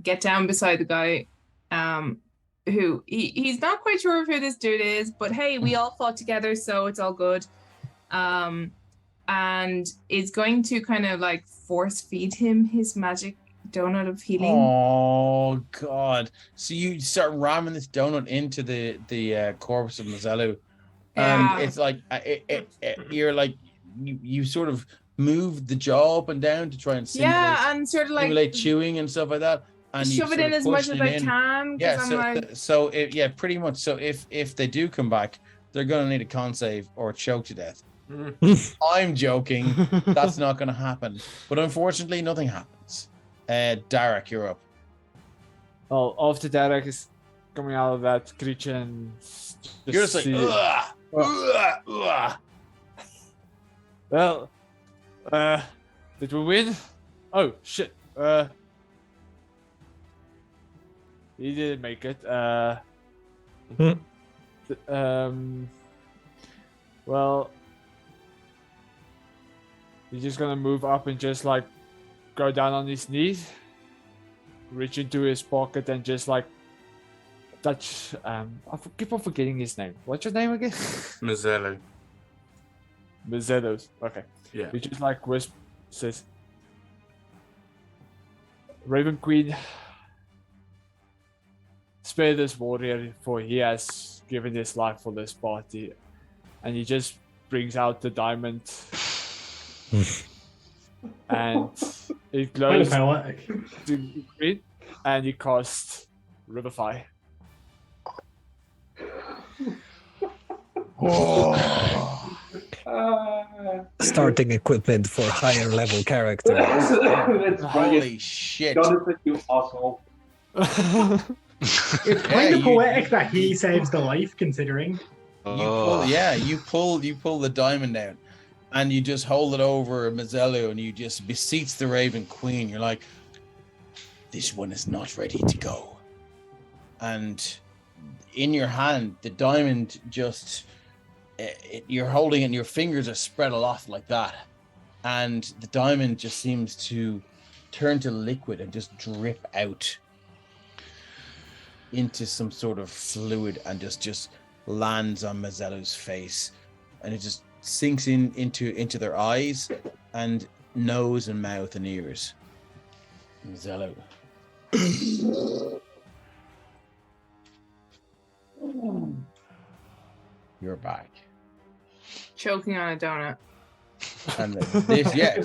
get down beside the guy who he's not quite sure of who this dude is, but hey, we all fought together, so it's all good. And is going to kind of like force feed him his magic donut of healing. Oh God! So you start ramming this donut into the corpse of Mazelu, and it's like you're like you sort of move the jaw up and down to try and simulate, and sort of like simulate chewing and stuff like that, and shove it in as much as I can. Yeah, pretty much. So if they do come back, they're gonna need a con save or choke to death. I'm joking. That's not gonna happen. But unfortunately, nothing happens. Derek, you're up. Well, after Derek is coming out of that creature and You're just like, ugh, ugh, ugh. Well, did we win? Oh shit! He didn't make it. Well, he's just gonna move up and just like go down on his knees, reach into his pocket, and just like touch. I keep on forgetting his name. What's your name again? Mazzello. Mazzello's. Okay. Yeah. He just like says, Raven Queen, spare this warrior, for he has given his life for this party. And he just brings out the diamond. And it glows to green, and he casts Revivify. Starting equipment for higher level characters. Holy shit. Jonathan, you asshole. It's kind of poetic that he saves the life, considering. You pull the diamond out, and you just hold it over Mazzello, and you just beseech the Raven Queen. You're like, this one is not ready to go. And in your hand, the diamond just, you're holding it, and your fingers are spread aloft like that. and the diamond just seems to turn to liquid and just drip out into some sort of fluid and just lands on Mazzello's face, and it just sinks into their eyes and nose and mouth and ears. Mazzello. You're back. Choking on a donut. And this, yeah.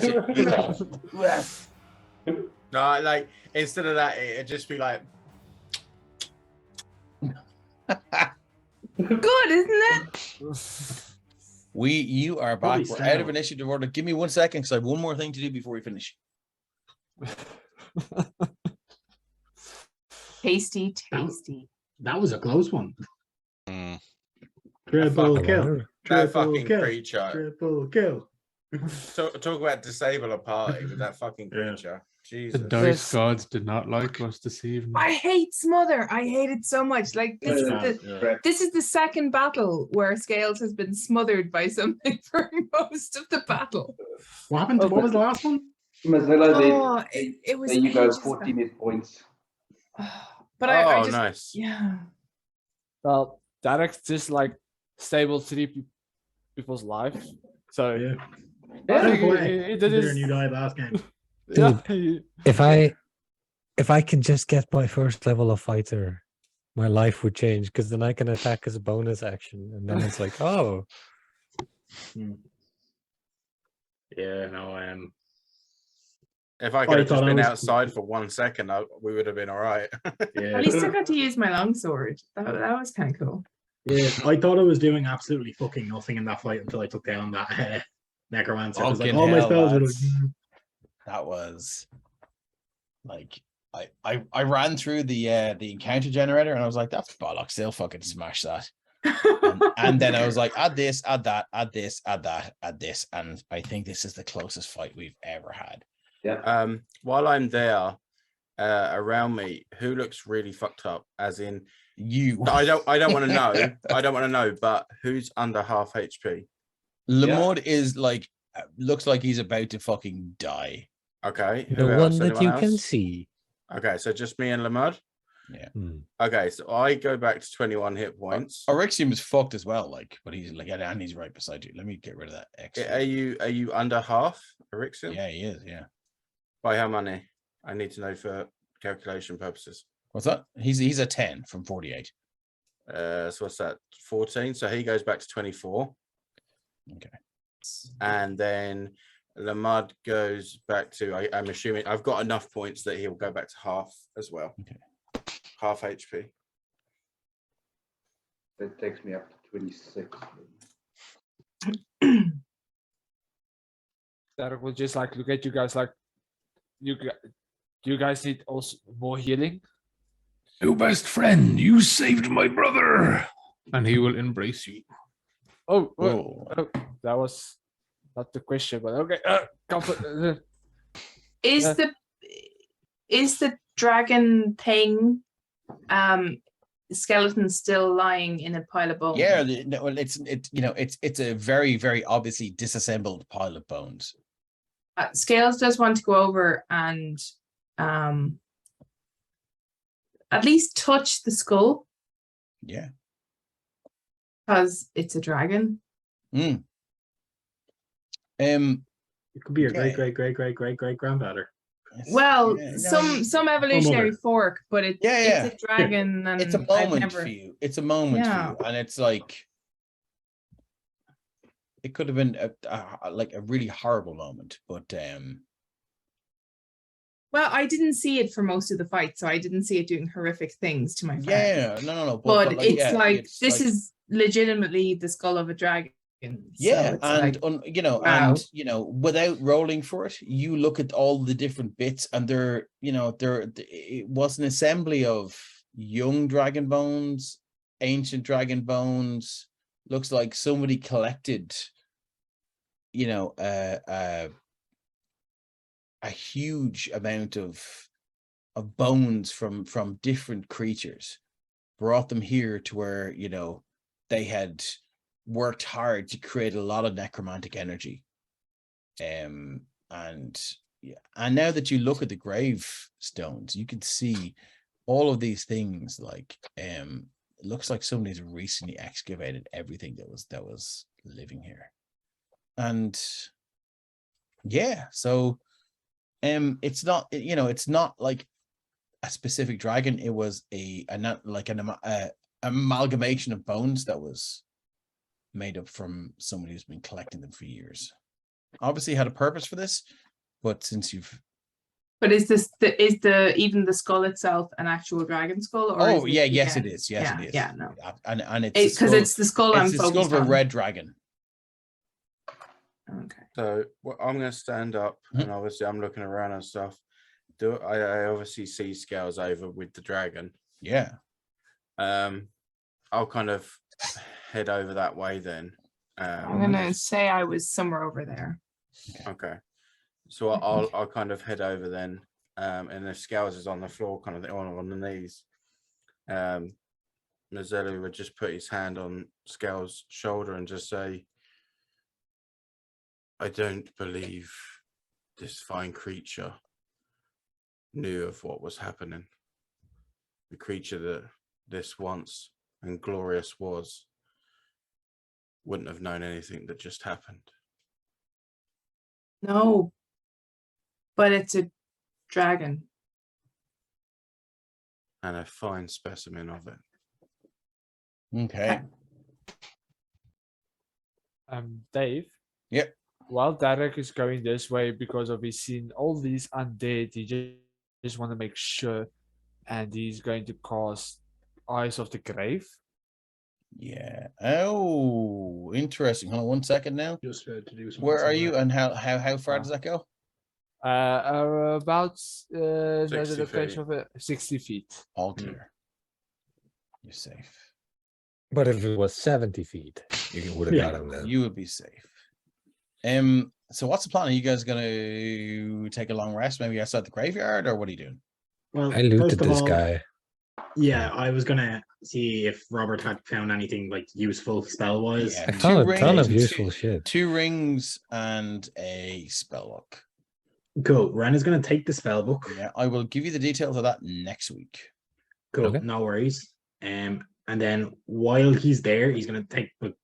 No, like instead of that, it'd just be like. Good, isn't it? You are Probably back. We're stale. out of initiative order. Give me 1 second because I have one more thing to do before we finish. Tasty. That was a close one. Mm. Triple That kill. That Triple fucking kill. creature. Triple kill. Talk about disable a party with that fucking creature. The Jesus. dice gods did not like us this evening. I hate Smother. I hate it so much. Like this is the second battle where Scales has been smothered by something for most of the battle. What happened? What was the last one? Mazzello, It was there you go, ages 14 hit points. But I just Nice. yeah. Well, Derek's just like stable 3 people's lives. So Yeah. I think Play. he did There his. and you died last game. Yeah, If I can just get my first level of fighter, my life would change because then I can attack as a bonus action, and then it's like, oh, Yeah, no, If I could have thought just I been was- outside for 1 second, we would have been all right. yeah. At least I got to use my longsword. That was kind of cool. Yeah, I thought I was doing absolutely fucking nothing in that fight until I took down that necromancer. I was like, Fucking all my hell, spells were like, lads. That was like I ran through the encounter generator and I was like, that's bollocks, they'll fucking smash that. And then I was like, add this, add that, add this, add that, add this, and I think this is the closest fight we've ever had. Yeah. While I'm there, around me, who looks really fucked up? As in, You. I don't want to know. I don't want to know. But who's under half HP? Lamud is like, looks like he's about to fucking die. Okay. the Who one else? that Anyone you else? can see. Okay, so just me and Lamud. Yeah. Okay, so I go back to 21 hit points. Oryxium is fucked as well, like, but he's like, and he's right beside you. Let me get rid of that X. Are you under half, Ericsson? Yeah, he is. Yeah. By how many? I need to know for calculation purposes. What's that? He's a 10 from 48. So what's that? 14. So he goes back to 24. Okay. And then Lamud goes back to, I'm assuming I've got enough points that he'll go back to half as well. Okay. Half HP. That takes me up to 26. Derek will just like look at you guys like, do you guys need also more healing? New best friend, you saved my brother. And he will embrace you. Oh, Oh. that was not the question, but okay. Comfort. Is the dragon thing skeleton still lying in a pile of bones? Yeah, well, it's a very, very obviously disassembled pile of bones. Scales does want to go over and at least touch the skull Yeah. because it's a dragon. Mm. It could be your Yeah. great granddaughter. Well, Yeah, no, some evolutionary mother. fork, but it's a dragon, and it's a I've moment never. for you. It's a moment Yeah. for you, and it's like it could have been like a really horrible moment, but Well, I didn't see it for most of the fight, so I didn't see it doing horrific things to my friend. yeah, no. But like, it's yeah, like it's this like- is legitimately the skull of a dragon. Yeah, so it's and like, wow. and without rolling for it, you look at all the different bits, and it was an assembly of young dragon bones, ancient dragon bones. Looks like somebody collected, a huge amount of bones from different creatures, brought them here to where they had worked hard to create a lot of necromantic energy. And yeah, and now that you look at the gravestones, you can see all of these things. Like, it looks like somebody's recently excavated everything that was living here. And yeah, so it's not, it's not like a specific dragon. It was an amalgamation of bones that was made up from somebody who's been collecting them for years. Obviously had a purpose for this, but since you've is even the skull itself an actual dragon skull? Or yes, it is. Yes, it is. Yeah, no. And it's because it's the skull I'm it's the skull focused of a on. red dragon. Okay. So I'm going to stand up, and obviously I'm looking around and stuff. I obviously see Scales over with the dragon. Yeah. I'll kind of head over that way then. I'm gonna say I was somewhere over there. Okay. So I'll kind of head over then. And if Scales is on the floor, kind of on the knees, Mazellu would just put his hand on Scales' shoulder and just say, I don't believe this fine creature knew of what was happening. The creature that this once and glorious was wouldn't have known anything that just happened. No, but it's a dragon. And a fine specimen of it. Okay. Dave? Yep. While Derek is going this way because of he's seen all these undead, he just want to make sure, and he's going to cast Eyes of the Grave. Yeah. Oh, interesting. Hold on 1 second now. Just to do something. Where are you, similar. and how far does that go? About 60 the location feet. of it, 60 feet. All clear. You're safe. But if it was 70 feet, you would have got him then. You would be safe. So what's the plan? Are you guys gonna take a long rest, maybe outside the graveyard, or what are you doing? Well, I looted first of this all, guy. Yeah, I was gonna see if Robert had found anything like useful spell wise. Yeah, I found a ton of two- useful shit. 2 rings and a spell book. Cool. Ren is gonna take the spell book. Yeah, I will give you the details of that next week. Cool, Okay. no worries. And then while he's there, he's gonna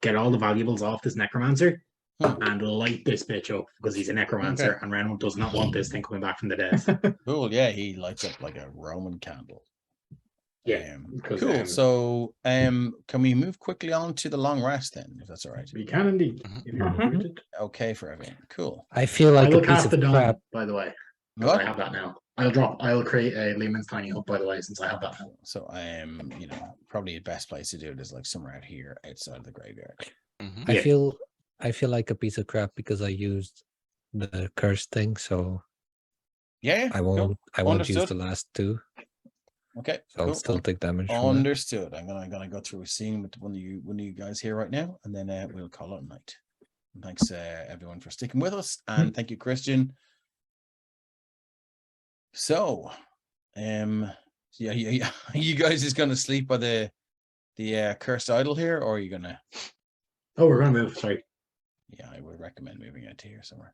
get all the valuables off this necromancer and light this bitch up because he's a necromancer, Okay. and Ren does not want this thing coming back from the dead. Cool. Yeah, he lights up like a Roman candle. Yeah, Cool. So, can we move quickly on to the long rest then, if that's all right? we can indeed. If you're permitted. Okay for everyone. Cool. I feel I like will a piece cast of the dawn, crap. by the way. 'Cause What? I have that now. I'll create a Lehman's Tiny Hut, by the way, since I have that now. So I am, probably the best place to do it is like somewhere out here outside of the graveyard. Mhm. Yeah. I feel like a piece of crap because I used the curse thing, so Yeah. I won't use Understood. the last 2. Okay. So I'll cool. still take damage from that. Understood. I'm gonna go through a scene with one of you guys here right now, and then we'll call it a night. And thanks everyone for sticking with us, and thank you, Christian. So, yeah. You guys is gonna sleep by the cursed idol here, or are you gonna? Oh, we're gonna move. Sorry. Yeah, I would recommend moving out to here somewhere.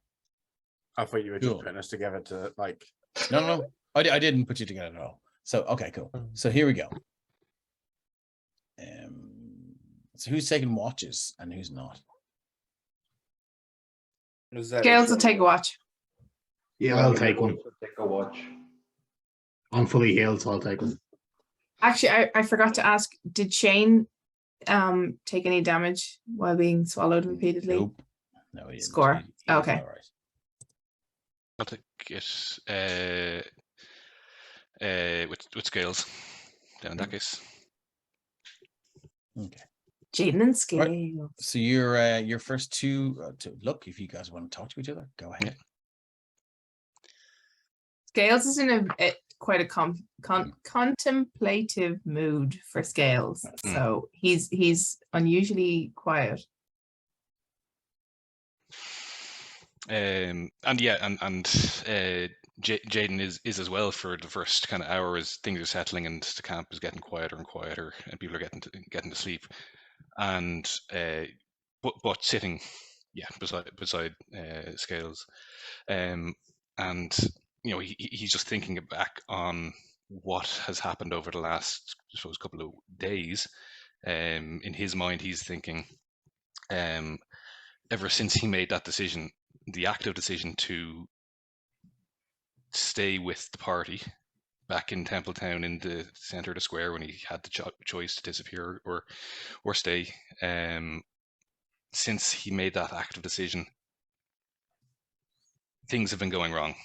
I thought you were Cool. just putting us together to like. No, I didn't put you together at all. So okay, cool. So here we go. So who's taking watches and who's not? Scales will take a watch. Yeah, I'll take one. Take a watch. I'm fully healed, so I'll take one. Actually, I forgot to ask, did Shane take any damage while being swallowed repeatedly? Nope. No, he didn't. Score. He's Okay. all right. I'll take it with Scales. Then in that case. Okay. Jaden and Scales. So your first two to look, if you guys want to talk to each other, go ahead. Scales is in quite a contemplative mood for Scales, so he's unusually quiet. And Jaden is as well for the first kind of hour as things are settling and the camp is getting quieter and quieter and people are getting to sleep, and but sitting beside Scales, and he's just thinking back on what has happened over the last, I suppose, couple of days. In his mind, he's thinking, ever since he made that decision, the active decision to stay with the party back in Templetown in the center of the square, when he had the choice to disappear or stay, since he made that active decision, things have been going wrong,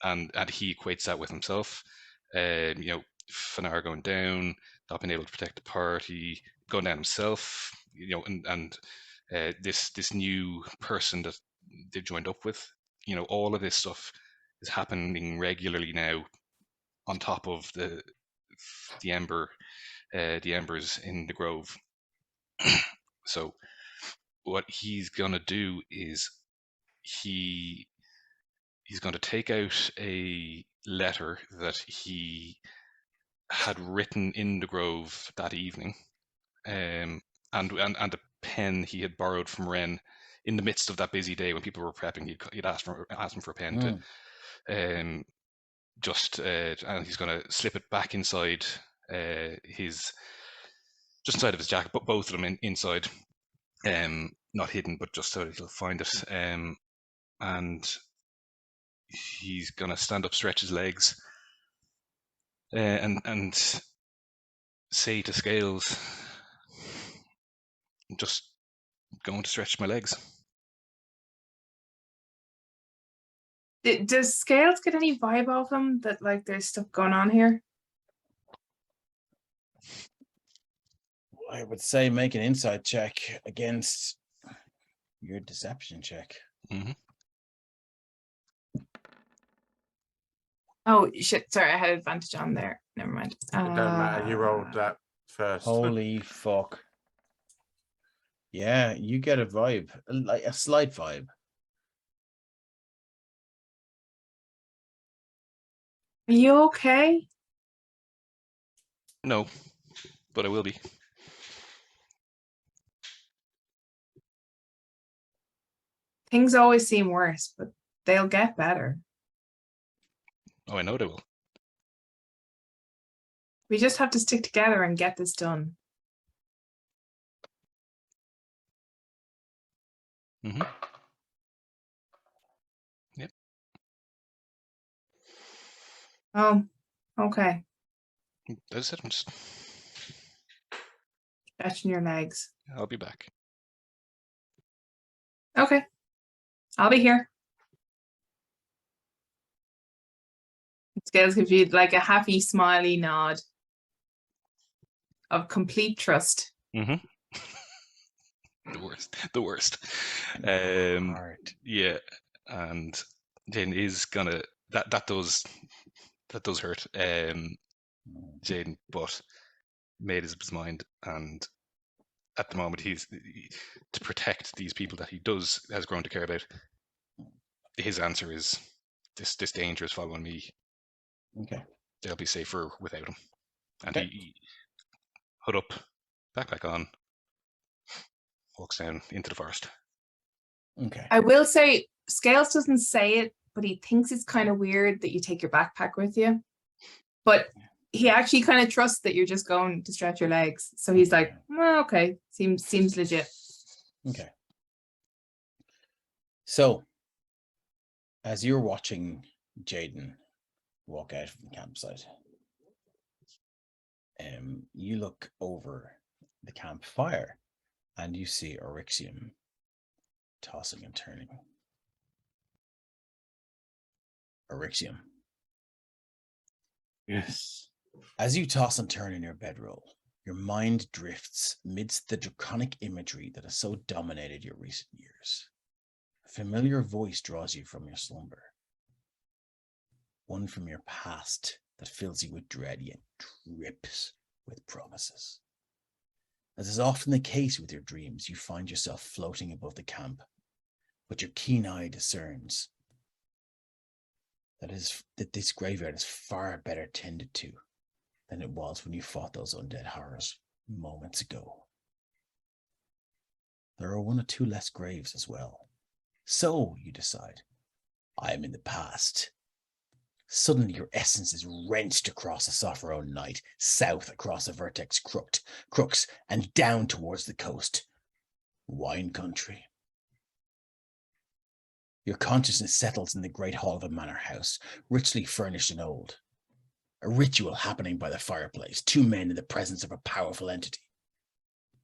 and he equates that with himself. Fanar going down, not being able to protect the party, going down himself, and this new person that they joined up with, all of this stuff is happening regularly now, on top of the embers in the grove. So what he's gonna do is he's going to take out a letter that he had written in the grove that evening, and a pen he had borrowed from Ren in the midst of that busy day when people were prepping. He'd asked him for a pen to, and he's going to slip it back inside just inside of his jacket, but both of them inside, not hidden, but just so he'll find it, and he's going to stand up, stretch his legs, and say to Scales, I'm just going to stretch my legs. Does Scales get any vibe off him that like there's stuff going on here? I would say make an insight check against your deception check. Mm-hmm. Oh shit! Sorry, I had advantage on there. Never mind. It doesn't matter. You rolled that first. Holy fuck! Yeah, you get a vibe, like a slight vibe. Are you okay? No, but I will be. Things always seem worse, but they'll get better. Oh, I know they will. We just have to stick together and get this done. Mm-hmm. Yep. Oh, okay. That's it. I'm just... Stretching your legs. I'll be back. Okay. I'll be here. Scales gives you like a happy, smiley nod of complete trust. Mm-hmm. The worst. Yeah, and Jane is gonna that does hurt, Jane, but made his mind, and at the moment he's to protect these people that he has grown to care about. His answer is this danger is following me. Okay, they'll be safer without him, and okay. he hood up, backpack on, walks down into the forest. Okay. I will say, Scales doesn't say it, but he thinks it's kind of weird that you take your backpack with you. But he actually kind of trusts that you're just going to stretch your legs. So he's like, well, okay, seems legit. Okay. So, as you're watching Jaden walk out from the campsite, you look over the campfire and you see Oryxium tossing and turning. Oryxium. Yes. As you toss and turn in your bedroll, your mind drifts amidst the draconic imagery that has so dominated your recent years. A familiar voice draws you from your slumber. One from your past that fills you with dread yet drips with promises. As is often the case with your dreams, you find yourself floating above the camp, but your keen eye discerns that this graveyard is far better tended to than it was when you fought those undead horrors moments ago. there are 1 or 2 less graves as well. So, you decide, I am in the past. Suddenly your essence is wrenched across a Sopherone night, south across a vertex crux, and down towards the coast. Wine country. Your consciousness settles in the great hall of a manor house, richly furnished and old. A ritual happening by the fireplace, 2 men in the presence of a powerful entity.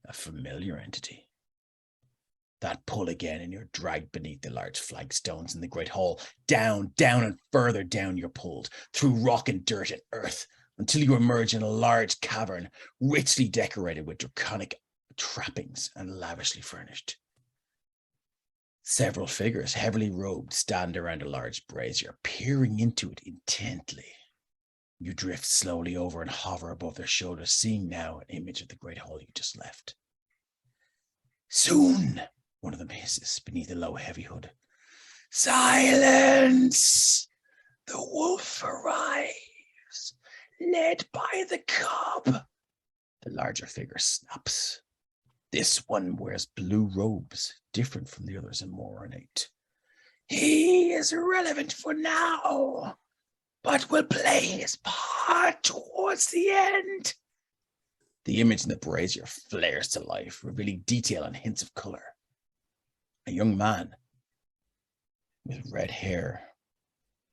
A familiar entity. That pull again, and you're dragged beneath the large flagstones in the great hall. Down, down, and further down you're pulled, through rock and dirt and earth, until you emerge in a large cavern, richly decorated with draconic trappings and lavishly furnished. Several figures, heavily robed, stand around a large brazier, peering into it intently. You drift slowly over and hover above their shoulders, seeing now an image of the great hall you just left. Soon, one of them hisses beneath a low, heavy hood. Silence! The wolf arrives, led by the cub. The larger figure snaps. This one wears blue robes, different from the others and more ornate. He is irrelevant for now, but will play his part towards the end. The image in the brazier flares to life, revealing detail and hints of color. A young man with red hair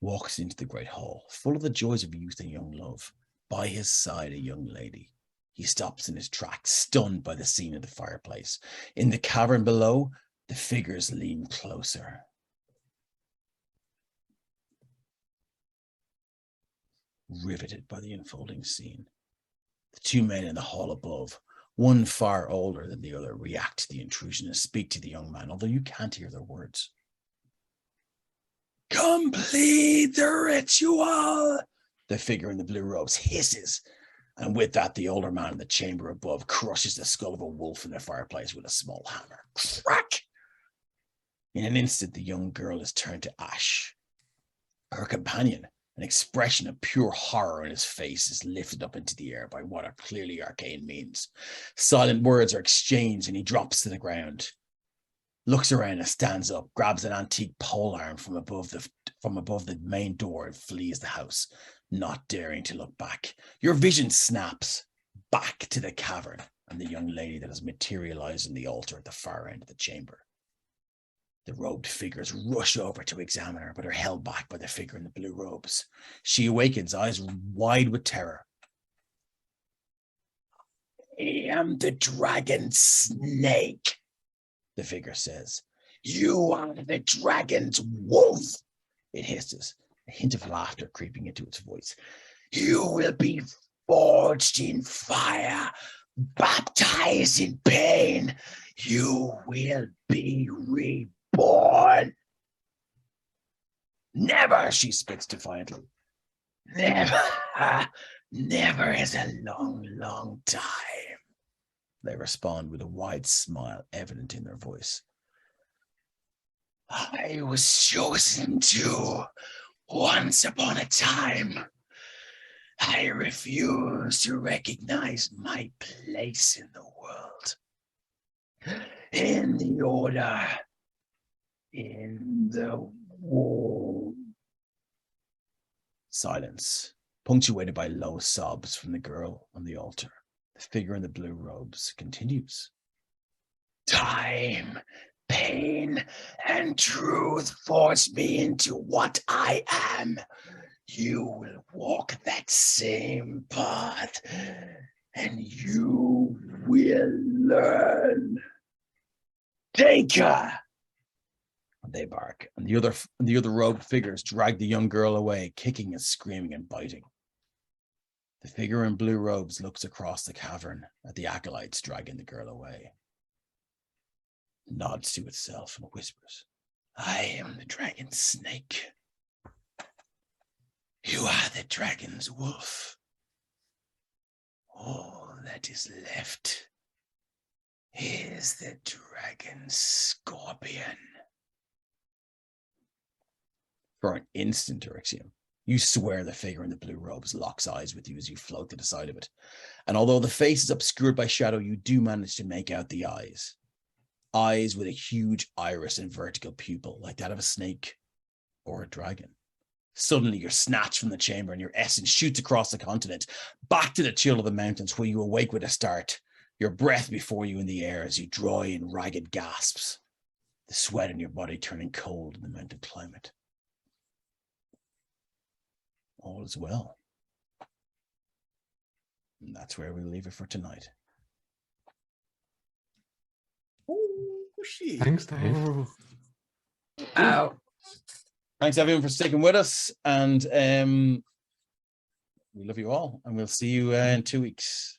walks into the great hall, full of the joys of youth and young love. By his side, a young lady. He stops in his tracks, stunned by the scene of the fireplace. In the cavern below, the figures lean closer. Riveted by the unfolding scene. The 2 men in the hall above, one far older than the other, react to the intrusion and speak to the young man, although you can't hear their words. Complete the ritual, the figure in the blue robes hisses, and with that, the older man in the chamber above crushes the skull of a wolf in the fireplace with a small hammer. Crack! In an instant, the young girl is turned to ash. Her companion, an expression of pure horror on his face, is lifted up into the air by what are clearly arcane means. Silent words are exchanged, and he drops to the ground. Looks around and stands up, grabs an antique polearm from above the main door and flees the house, not daring to look back. Your vision snaps back to the cavern and the young lady that has materialized in the altar at the far end of the chamber. The robed figures rush over to examine her, but are held back by the figure in the blue robes. She awakens, eyes wide with terror. I am the dragon snake, the figure says. You are the dragon's wolf, it hisses, a hint of laughter creeping into its voice. You will be forged in fire, baptized in pain. You will be reborn. Never, she spits defiantly. Never, never is a long, long time. They respond with a wide smile evident in their voice. I was chosen to once upon a time. I refuse to recognize my place in the world, in the order, in the war. Silence, punctuated by low sobs from the girl on the altar. The figure in the blue robes continues. Time, pain, and truth force me into what I am. You will walk that same path, and you will learn. Take her! They bark, and the other robed figures drag the young girl away, kicking and screaming and biting. The figure in blue robes looks across the cavern at the acolytes dragging the girl away. Nods to itself and whispers, I am the dragon snake. You are the dragon's wolf. All that is left is the dragon's scorpion. For an instant, Erexium, you swear the figure in the blue robes locks eyes with you as you float to the side of it. And although the face is obscured by shadow, you do manage to make out the eyes. eyes with a huge iris and vertical pupil like that of a snake or a dragon. Suddenly you're snatched from the chamber and your essence shoots across the continent, back to the chill of the mountains where you awake with a start, your breath before you in the air as you draw in ragged gasps, the sweat in your body turning cold in the mountain climate. All is well. And that's where we leave it for tonight. Oh, shit. Thanks, Dave. Ow. Thanks everyone for sticking with us, and we love you all, and we'll see you in 2 weeks.